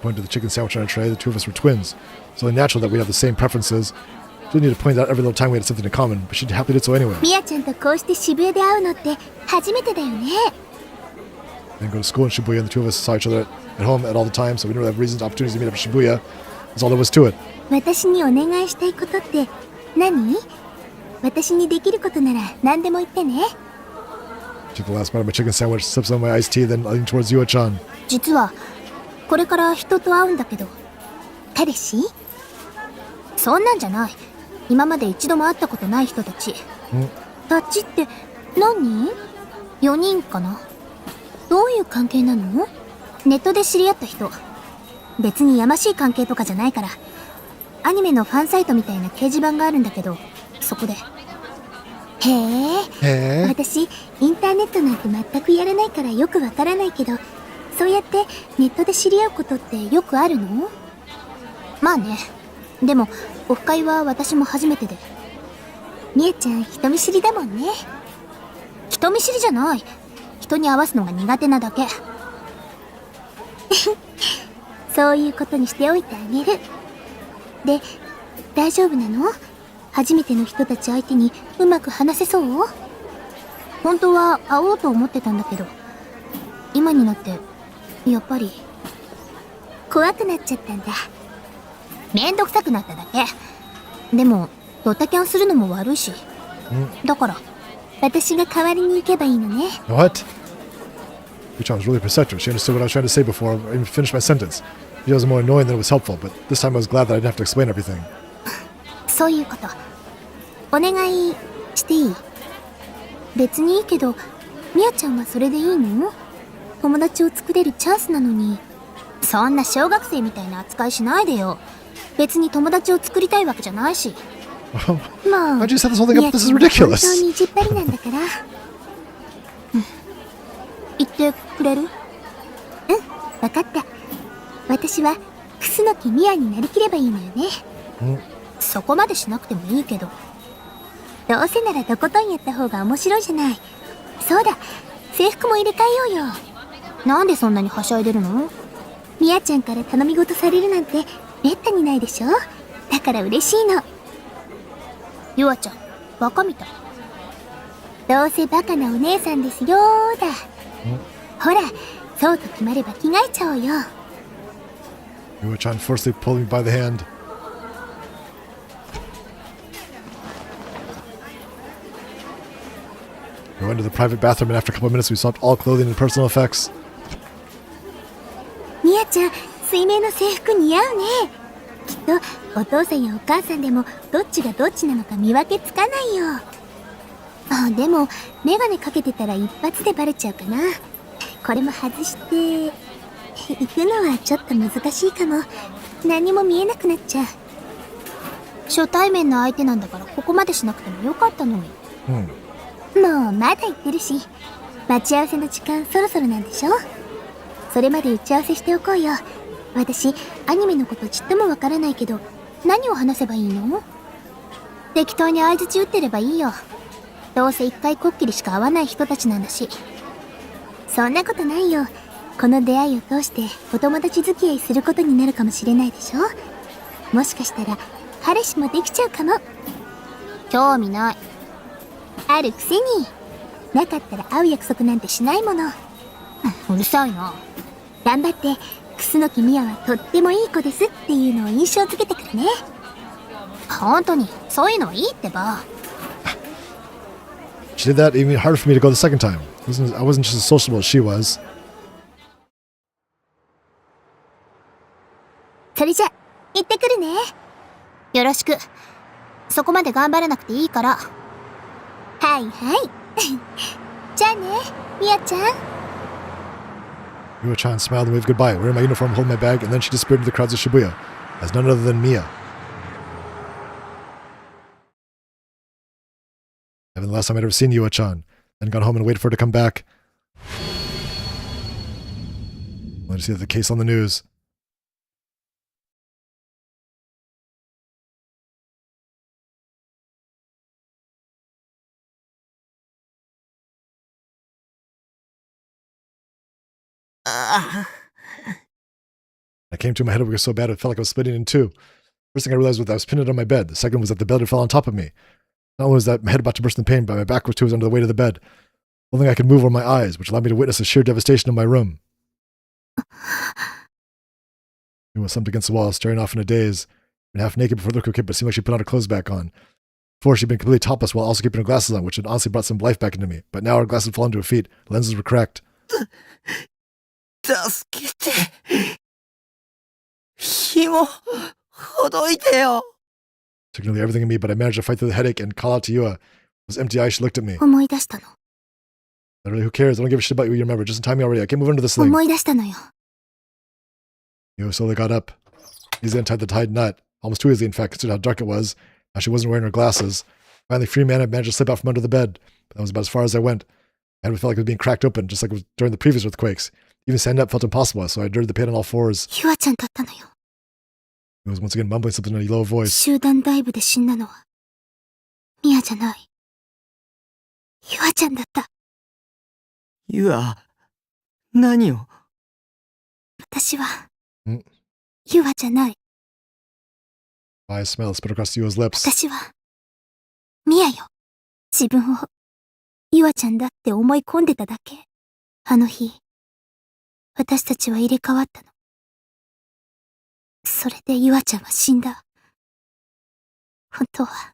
Pointed to the chicken sandwich on our tray. The two of us were twins. It's only natural that we have the same preferences. Didn't need to point out every little time we had something in common, but she happily did so anyway. みやちゃんとこうして渋谷で会うのって初めてだよね。 Then go to school in Shibuya, and the two of us saw each other at home at all the time, so we didn't really have reasons, opportunities to meet up in Shibuya. That's all there was to it. 私にお願いしたいことって何？私にできることなら何でも言ってね。 Took the last bite of my chicken sandwich, sipped some of my iced tea, then leaned towards Yua-chan. 実はこれから人と会うんだけど。彼氏？そんなんじゃない。今まで一度も会ったことない人たち。たちって何人？4人かな。どういう関係なの？ネットで知り合った人。別にやましい関係とかじゃないから。アニメのファンサイトみたいな掲示板があるんだけど、そこで。へえ。私、インターネットなんて全くやらないからよくわからないけど、そうやってネットで知り合うことってよくあるの？まあね。でも、オフ会は私も初めてで。みえちゃん、人見知りだもんね。人見知りじゃない。人に合わすのが苦手なだけ。そういうことにしておいてあげる。で、大丈夫なの？初めての人たち相手にうまく話せそう？本当は会おうと思ってたんだけど、今になって、やっぱり、怖くなっちゃったんだ。めんどくさくなっただけ。でも、ドタキャンするのも悪いし。だから、私が代わりに行けばいいのね。What? Yua-chan was really perceptive. She understood what I was trying to say before I even finished my sentence. She was more annoying than it was helpful, but this time I was glad that I didn't have to explain everything. そういうこと。お願いしていい？別にいいけど、みやちゃんはそれでいいの？友達を作れるチャンスなのに。そんな小学生みたいな扱いしないでよ。別に友達を作りたいわけじゃないし。まあ、 Why'd you set this whole thing up? This is みやちゃんは ridiculous. 本当に意地っ張りなんだから。言ってくれる？わかった。私は、楠木みやになりきればいいのよね。そこまでしなくてもいいけど。どうせならとことんやった方が面白いじゃない。そうだ、制服も入れ替えようよ。なんでそんなにはしゃいでるの？みやちゃんから頼み事されるなんてめったにないでしょ。だから嬉しいの。ゆあちゃん、バカみたい。どうせバカなお姉さんですよーだ。ほら、そうと決まれば着替えちゃおうよ。Yuo-chan forcefully pulled me by the hand. We went to the private bathroom, and after a couple of minutes, we swapped all clothing and personal effects. みやちゃん、水泳の制服似合うね。きっとお父さんやお母さんでもどっちがどっちなのか見分けつかないよ。あ、でもメガネかけてたら一発でバレちゃうかな。これも外して行くのはちょっと難しいかも。何も見えなくなっちゃう。初対面の相手なんだからここまでしなくてもよかったのに。もうまだ言ってるし、待ち合わせの時間そろそろなんでしょ。それまで打ち合わせしておこうよ。私アニメのことちっともわからないけど、何を話せばいいの？適当に相槌打ってればいいよ。どうせ一回こっきりしか会わない人たちなんだし。そんなことないよ。この出会いを通してお友達付き合いすることになるかもしれないでしょ。もしかしたら彼氏もできちゃうかも。興味ない。あるくせに。なかったら会う約束なんてしないもの。うるさいな。頑張って楠木美也はとってもいい子ですっていうのを印象づけてくるね。本当にそういうのいいってば。She did that, it made it harder for me to go the second time. I wasn't just as sociable as she was. それじゃ行ってくるね。よろしく。そこまで頑張らなくていいから。はいはい。じゃあね、みやちゃん。Yuo-chan smiled and waved goodbye, wearing my uniform, holding my bag, and then she disappeared into the crowds of Shibuya, as none other than Mia. Having the last time I'd ever seen Yuo-chan, then gone home and waited for her to come back. Wanted to see the case on the news. I came to, my head was so bad it felt like I was splitting in two. First thing I realized was that I was pinned on my bed. The second was that the bed had fallen on top of me. Not only was that my head about to burst in pain, but my back was too was under the weight of the bed. The only thing I could move were my eyes, which allowed me to witness the sheer devastation of my room. She was slumped against the wall, staring off in a daze, and half naked before the look kid, but it seemed like she put on her clothes back on. Before, she'd been completely topless while also keeping her glasses on, which had honestly brought some life back into me. But now her glasses had fallen to her feet, lenses were cracked. 助けて。紐、ほどいてよ。 Took nearly everything in me, but I managed to fight through the headache and call out to Yua. With those empty eyes, she looked at me. 思い出したの。 Literally, who cares? I don't give a shit about you, you remember. Just in time me already. I can't move into this thing. 思い出したのよ。 Yua slowly got up. Easily untied the tied knot. Almost too easily, in fact, considering how dark it was. Now she wasn't wearing her glasses. Finally, free man, I managed to slip out from under the bed. But that was about as far as I went. My head felt like it was being cracked open, just like it was during the previous earthquakes. Even standing up felt impossible, so I endured the pain on all fours. ゆあちゃんだったのよ。 He was once again mumbling something in a low voice. 集団ダイブで死んだのはミヤじゃない。ゆあちゃんだった。ゆあ、何を？私はん？ゆあじゃない。 I smell spit across Yua's lips. 私はミヤよ。自分をゆあちゃんだって思い込んでただけ。あの日、私たちは入れ替わったの。それでゆあちゃんは死んだ。本当は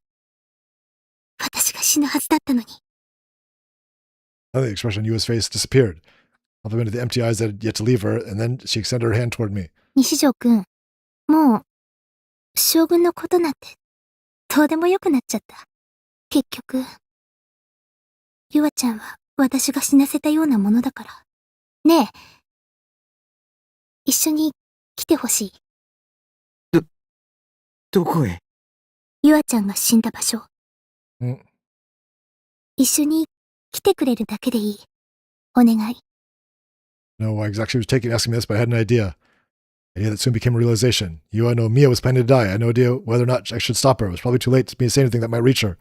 私が死ぬはずだったのに。 Now the expression on Yua's face disappeared. Complimented the empty eyes that had yet to leave her, and then she extended her hand toward me. 西条くん、もう将軍のことなんてどうでもよくなっちゃった。結局ゆあちゃんは私が死なせたようなものだから。ねえ、一緒に来てほしい。どこへ？ゆあちゃんが死んだ場所。ん？一緒に来てくれるだけでいい。お願い。 No, I exactly was taking asking me this, but I had an idea. The idea that soon became a realization. I know Mia was planning to die. I had no idea whether or not I should stop her. It was probably too late for me to say anything that might reach her.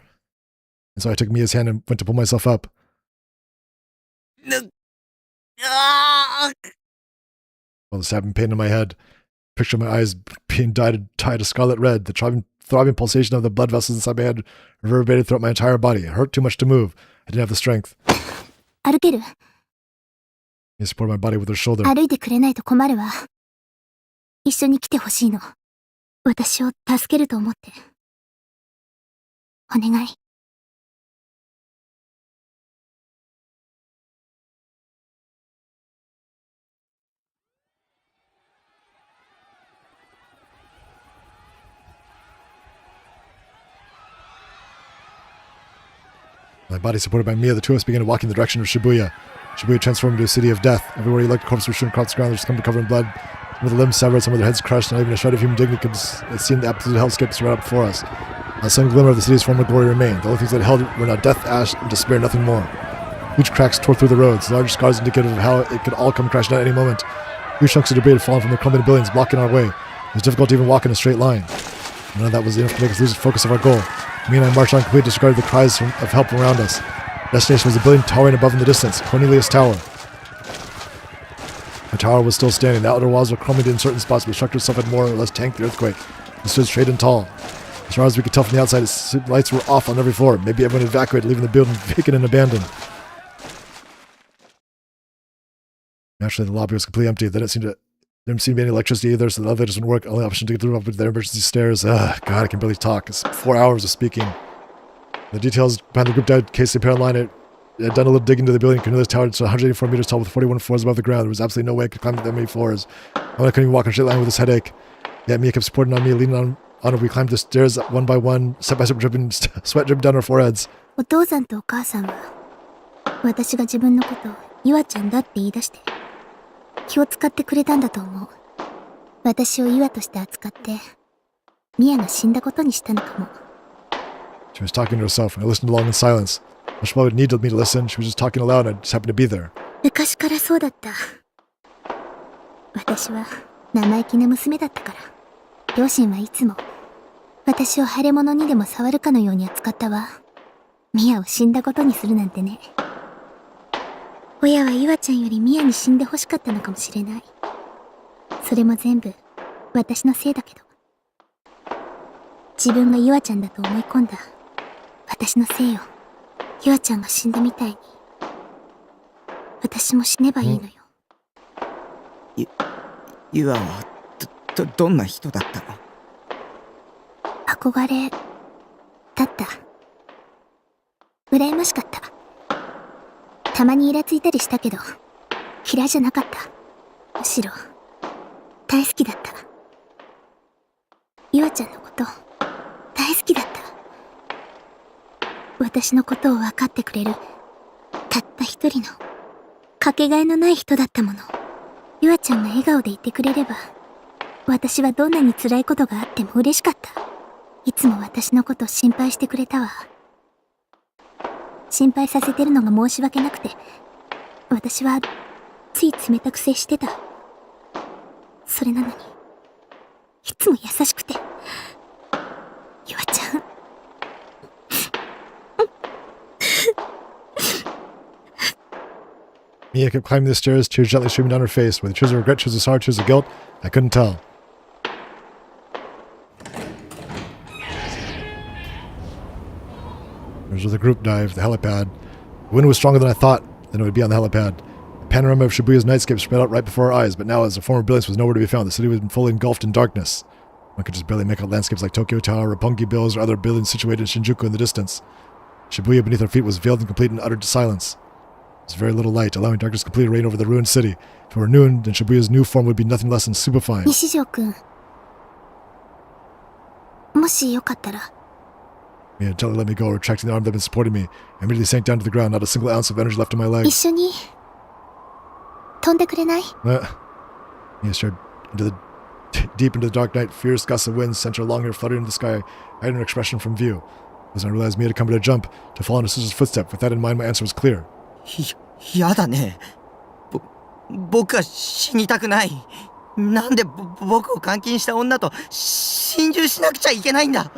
And so I took Mia's hand and went to pull myself up. Well, the stabbing pain in my head. Picture my eyes being dyed a scarlet red. The throbbing pulsation of the blood vessels inside my head reverberated throughout my entire body. It hurt too much to move. I didn't have the strength. 歩ける？ Mia supported my body with her shoulder. 歩いてくれないと困るわ。一緒に来てほしいの。私を助けると思って。お願い。My body supported by Mia, the two of us began to walk in the direction of Shibuya. Shibuya transformed into a city of death. Everywhere you looked, corpses were strewn across the ground, just come to cover in blood. Some of the limbs severed, some of their heads crushed, not even a shred of human dignity could seem the absolute hellscape spread out before us. Not some glimmer of the city's former glory remained. The only things that held were now death, ash, and despair, nothing more. Huge cracks tore through the roads, large scars indicative of how it could all come crashing down at any moment. Huge chunks of debris had fallen from the crumbling buildings, blocking our way. It was difficult to even walk in a straight line. None of that was enough to make us lose the focus of our goal. Me and I marched on, completely disregarding the cries of help around us. The destination was a building towering above in the distance, Cornelius Tower. The tower was still standing. The outer walls were crumbling in certain spots, but the structure itself had more or less tanked the earthquake. It stood straight and tall. As far as we could tell from the outside, its lights were off on every floor. Maybe everyone had evacuated, leaving the building vacant and abandoned. Naturally, the lobby was completely empty. There didn't seem to be any electricity either, so the elevators wouldn't work. Only option to get through up to their emergency stairs. God, I can barely talk. It's 4 hours of speaking. The details behind the group died in case they appeared online. It had done a little digging into the building. Cornelius Tower is 184 meters tall with 41 floors above the ground. There was absolutely no way I could climb that many floors. I couldn't even walk in a straight line with this headache. Yet Mia kept supporting on me, leaning on her. We climbed the stairs one by one, step by step, sweat dripping down our foreheads. お父さんとお母さんは、私が自分のことをユアちゃんだって言い出して、気を使ってくれたんだと思う。私をユアとして扱って、ミアが死んだことにしたのかも。She was talking to herself, and I listened along in silence. She probably needed me to listen. She was just talking aloud, and I just happened to be there. 昔からそうだった。私は生意気な娘だったから、両親はいつも私を腫れ物にでも触るかのように扱ったわ。ミアを死んだことにするなんてね。親はユアちゃんよりミアに死んでほしかったのかもしれない。それも全部私のせいだけど。自分がユアちゃんだと思い込んだ私のせいよ。ユアちゃんが死んだみたいに私も死ねばいいのよ。ユアはどんな人だったの？憧れだった。羨ましかった。たまにイラついたりしたけど嫌いじゃなかった。むしろ大好きだった。ユアちゃんのこと大好きだった。私のことを分かってくれるたった一人のかけがえのない人だったもの。ユアちゃんが笑顔でいてくれれば、私はどんなに辛いことがあっても嬉しかった。いつも私のことを心配してくれたわ。心配させてるのが申し訳なくて、私はつい冷たく接してた。それなのに、いつも優しくて。ユアちゃん。Mia kept climbing the stairs, tears gently streaming down her face. Whether tears of regret, tears of sorrow, tears of guilt, I couldn't tell. There's where the group dived, the helipad. The wind was stronger than I thought it would be on the helipad. The panorama of Shibuya's nightscape spread out right before our eyes, but now as the former brilliance was nowhere to be found, the city was fully engulfed in darkness. One could just barely make out landscapes like Tokyo Tower, Roppongi Bills, or other buildings situated in Shinjuku in the distance. Shibuya beneath our feet was veiled in complete and utter silence. There was very little light, allowing darkness to completely reign over the ruined city. If it were noon, then Shibuya's new form would be nothing less than stupefying. 西条くん、もしよかったら。Mia gently let me go, retracting the arm that had been supporting me. I immediately sank down to the ground, not a single ounce of energy left in my 一 legs. 緒に飛んでくれない？ Mia stared deep into the dark night. Fierce gusts of wind sent her long hair fluttering into the sky, hiding her expression from view. As I realized Mia had come to a jump, to follow in her sister's footstep. With that in mind, my answer was clear. やだね。僕は死にたくない。なんで僕を監禁した女と心中しなくちゃいけないんだ。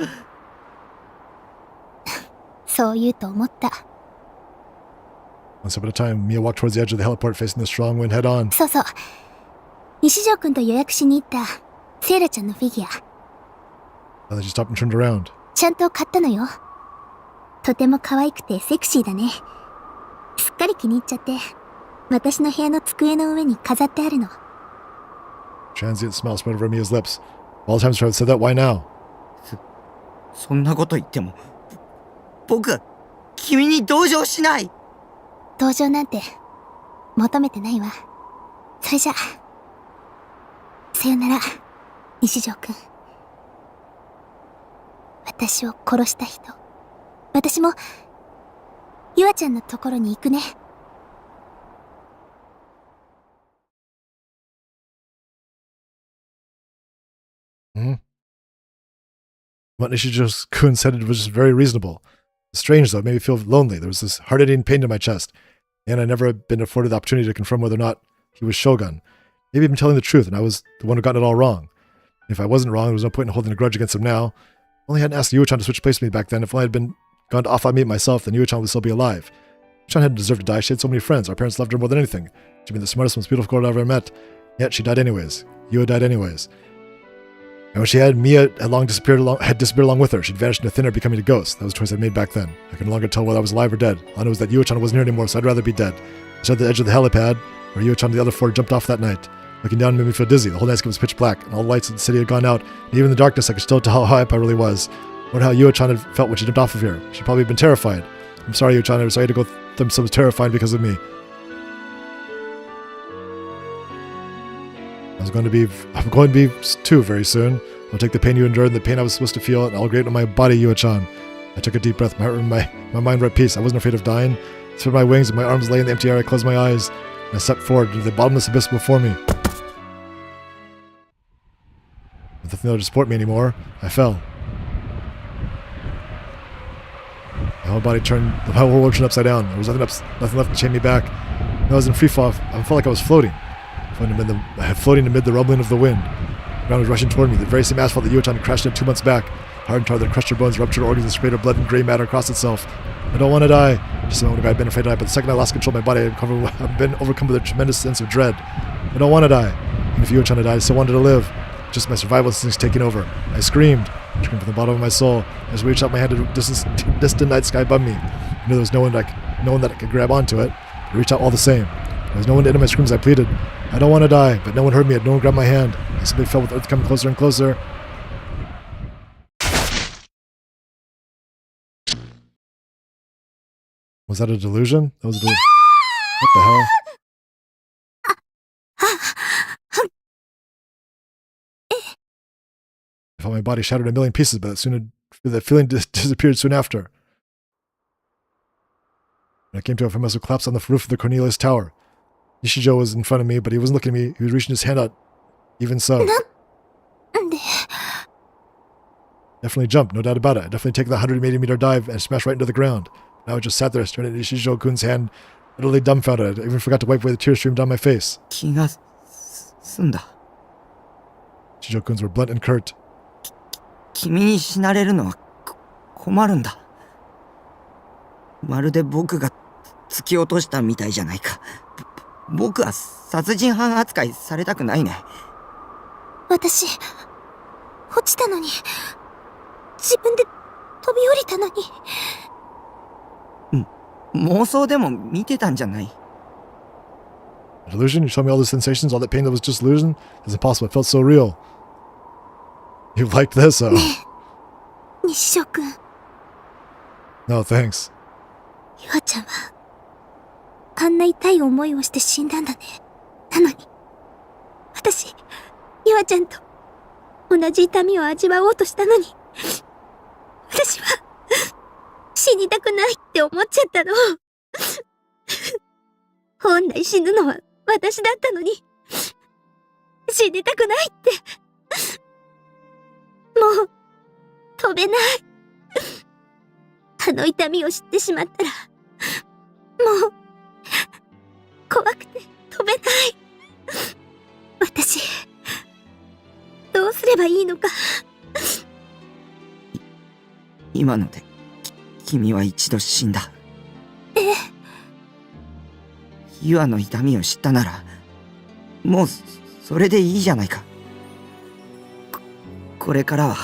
そう言うと思った。 Once upon a time, Mia walked towards the edge of the heliport facing the strong wind head on. そうそう。西条くんと予約しに行ったセイラちゃんのフィギュア。And then she stopped and turned around. ちゃんと買ったのよ。とても可愛くてセクシーだね。すっかり気に入っちゃって、私の部屋の机の上に飾ってあるの。Transient smile spread over Mia's lips. All the times I've said that, why now? そんなこと言っても、僕は君に同情しない。同情なんて求めてないわ。それじゃ、さよなら、西条くん。私を殺した人、私もゆあちゃんのところに行くね。What Nishijo-kun said it was just very reasonable. Strange, though, it made me feel lonely. There was this heart-eating pain in my chest, and I'd never been afforded the opportunity to confirm whether or not he was Shogun. Maybe he'd been telling the truth, and I was the one who got it all wrong. If I wasn't wrong, there was no point in holding a grudge against him now. If only I hadn't asked Yuo-chan to switch places with me back then. If only I had gone to off-I meet myself, then Yuo-chan would still be alive. Yuo-chan hadn't deserved to die. She had so many friends. Our parents loved her more than anything. She'd been the smartest, most beautiful girl I've ever met. Yet she died anyways. Yuo died anyways. And when she had, Mia had disappeared along with her. She'd vanished into thin air, becoming a ghost. That was a choice I'd made back then. I could no longer tell whether I was alive or dead. All I knew was that Yuo-chan wasn't here anymore, so I'd rather be dead. I stood at the edge of the helipad, where Yuo-chan and the other four jumped off that night. Looking down made me feel dizzy. The whole landscape was pitch black, and all the lights in the city had gone out. And even in the darkness, I could still tell how high up I really was. I wonder how Yuo-chan had felt when she jumped off of here. She'd probably been terrified. I'm sorry, Yuo-chan. I was sorry to go through so terrified because of me. I'm going to be too very soon. I'll take the pain you endured and the pain I was supposed to feel, and I'll grate on my body, Yuo-chan. I took a deep breath. My heart and my mind were at peace. I wasn't afraid of dying. I spread my wings and my arms lay in the empty air. I closed my eyes, and I stepped forward into the bottomless abyss before me. With nothing there to support me anymore, I fell. My whole body turned, the whole world turned upside down. There was nothing left to chain me back. I was in free fall. I felt like I was floating amid the rumbling of the wind. The ground was rushing toward me, the very same asphalt that Yuo-chan had crashed into 2 months back. Hard and hard that crushed her bones, ruptured her organs, and sprayed her blood and gray matter across itself. I don't want to die. Just a moment ago I'd been afraid to die, but the second I lost control of my body, I've been overcome with a tremendous sense of dread. I don't want to die. Even if Yuo-chan had died, I still wanted to live. Just my survival instincts taking over. I screamed from the bottom of my soul. I just reached out my hand to the distant night sky above me. I knew there was no one that I could grab onto it. I reached out all the same. There was no one to end my screams. I pleaded. I don't want to die, but no one heard me. No one grabbed my hand. I simply felt with the earth coming closer and closer. Was that a delusion? That was a delusion. What the hell? I felt my body shattered in a million pieces, but that feeling disappeared soon after. When I came to it, I must have collapsed on the roof of the Cornelius Tower. Nishijo was in front of me, but he wasn't looking at me. He was reaching his hand out. Even so. Definitely jumped, no doubt about it. I definitely taken the 180-meter dive and smashed right into the ground. Now I just sat there staring at Nishijo-kun's hand, utterly dumbfounded. I even forgot to wipe away the tears streaming down my face. Nishijo-kun's were blunt and curt. 君に死なれるのは困るんだ。まるで僕が突き落としたみたいじゃないか。僕は殺人犯扱いされたくないね。私、落ちたのに、自分で飛び降りたのに。妄想でも見てたんじゃない。Delusion? You told me all the sensations, all that pain that was just illusion? It's impossible. It felt so real. You liked this, though. 西条くん。No, thanks. ゆあちゃんは、あんな痛い思いをして死んだんだね。なのに、私、ゆあちゃんと同じ痛みを味わおうとしたのに、私は、死にたくないって思っちゃったの。本来死ぬのは私だったのに、死にたくないって。もう、飛べない。あの痛みを知ってしまったら、もう、怖くて飛べない。私、うすればいいのか。今ので君は一度死んだ。ユアの痛みを知ったならもうそれでいいじゃないか。これからは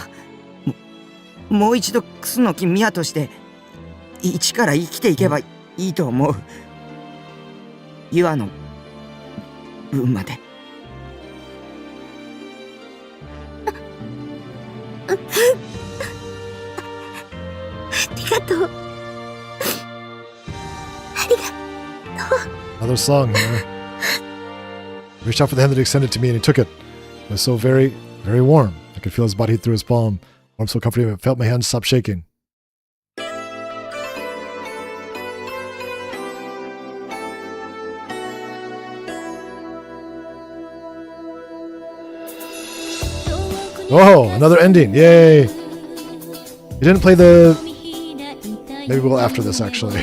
もう一度楠木宮として一から生きていけばいいと思う。ユアの分まで。ありがとう。Another song here. Reached out for the hand that he extended to me and he took it. It was so very, very warm. I could feel his body through his palm. Warm, so comforting, I felt my hands stop shaking. Oh, another ending. Yay. He didn't play the... Maybe we'll after this, actually.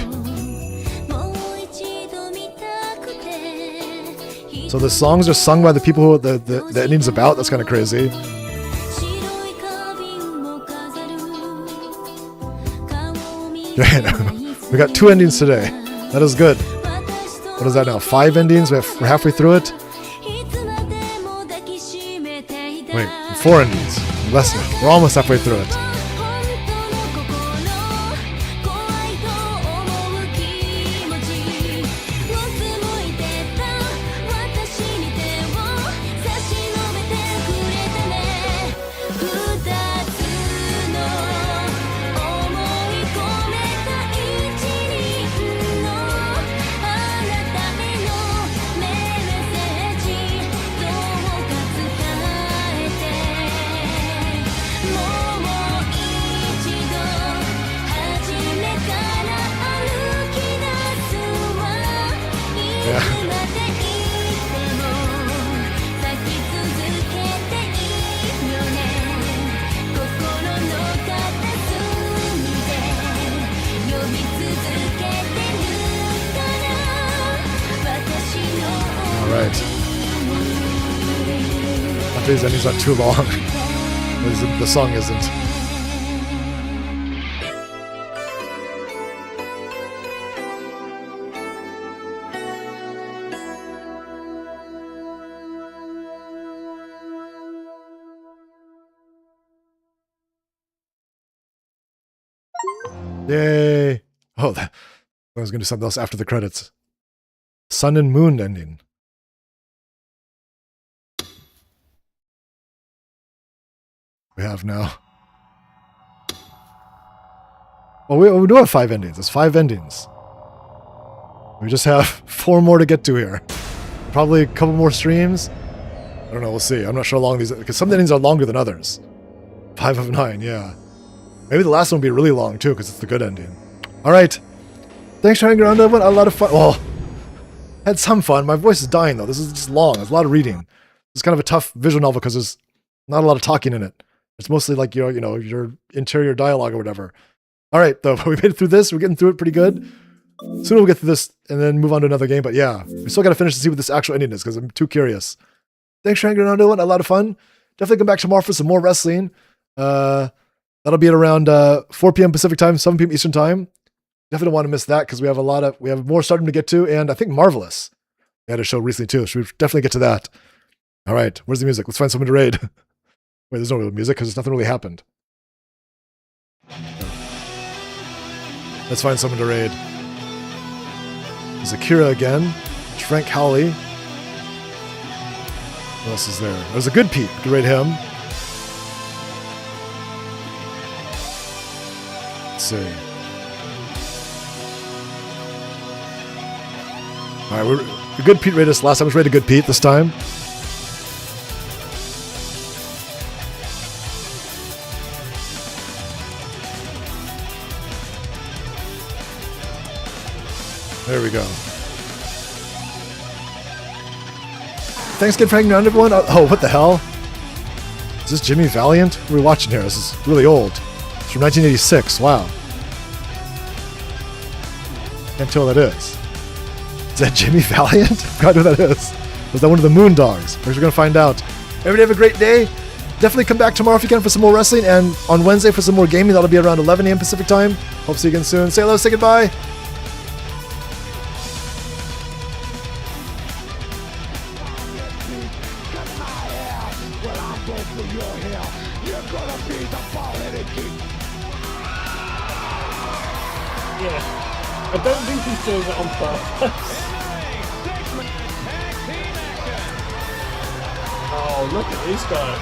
So the songs are sung by the people who the ending's about? That's kind of crazy. We got 2 endings today. That is good. What is that now? 5 endings? We're halfway through it? Wait, 4 endings. Less than. We're almost halfway through it. These endings aren't too long. The song isn't. Yay! Oh, I was going to do something else after the credits. Sun and Moon ending. We have now. Oh, we do have 5 endings. There's 5 endings. We just have 4 more to get to here. Probably a couple more streams. I don't know. We'll see. I'm not sure how long these are, because some endings are longer than others. 5 of 9, yeah. Maybe the last one will be really long too, because it's the good ending. All right. Thanks for hanging around, everyone. I had a lot of fun. Well, had some fun. My voice is dying though. This is just long. There's a lot of reading. It's kind of a tough visual novel because there's not a lot of talking in it. It's mostly like your interior dialogue or whatever. All right, though, we made it through this. We're getting through it pretty good. Soon we'll get through this and then move on to another game. But yeah, we still got to finish to see what this actual ending is because I'm too curious. Thanks for hanging around, everyone. A lot of fun. Definitely come back tomorrow for some more wrestling. That'll be at around 4 p.m. Pacific time, 7 p.m. Eastern time. Definitely don't want to miss that because we have more starting to get to, and I think Marvelous. We had a show recently too, so we definitely get to that. All right, where's the music? Let's find someone to raid. Wait, there's no real music because nothing really happened. Let's find someone to raid. There's Akira again. There's Frank Howley. What else is there? There's a Good Pete. We could raid him. Let's see. Alright, the Good Pete raided us last time. Let's raid a Good Pete this time. There we go. Thanks again for hanging around, everyone. Oh, what the hell? Is this Jimmy Valiant? What are we watching here? This is really old. It's from 1986. Wow. Can't tell what that is. Is that Jimmy Valiant? I forgot who that is. Was that one of the Moon Dogs? We're going to find out. Everybody have a great day. definitely come back tomorrow if you can for some more wrestling, and on Wednesday for some more gaming. That'll be around 11 a.m. Pacific time. Hope to see you again soon. Say hello, say goodbye. I don't think he's doing it on purpose. Oh, look at this guy.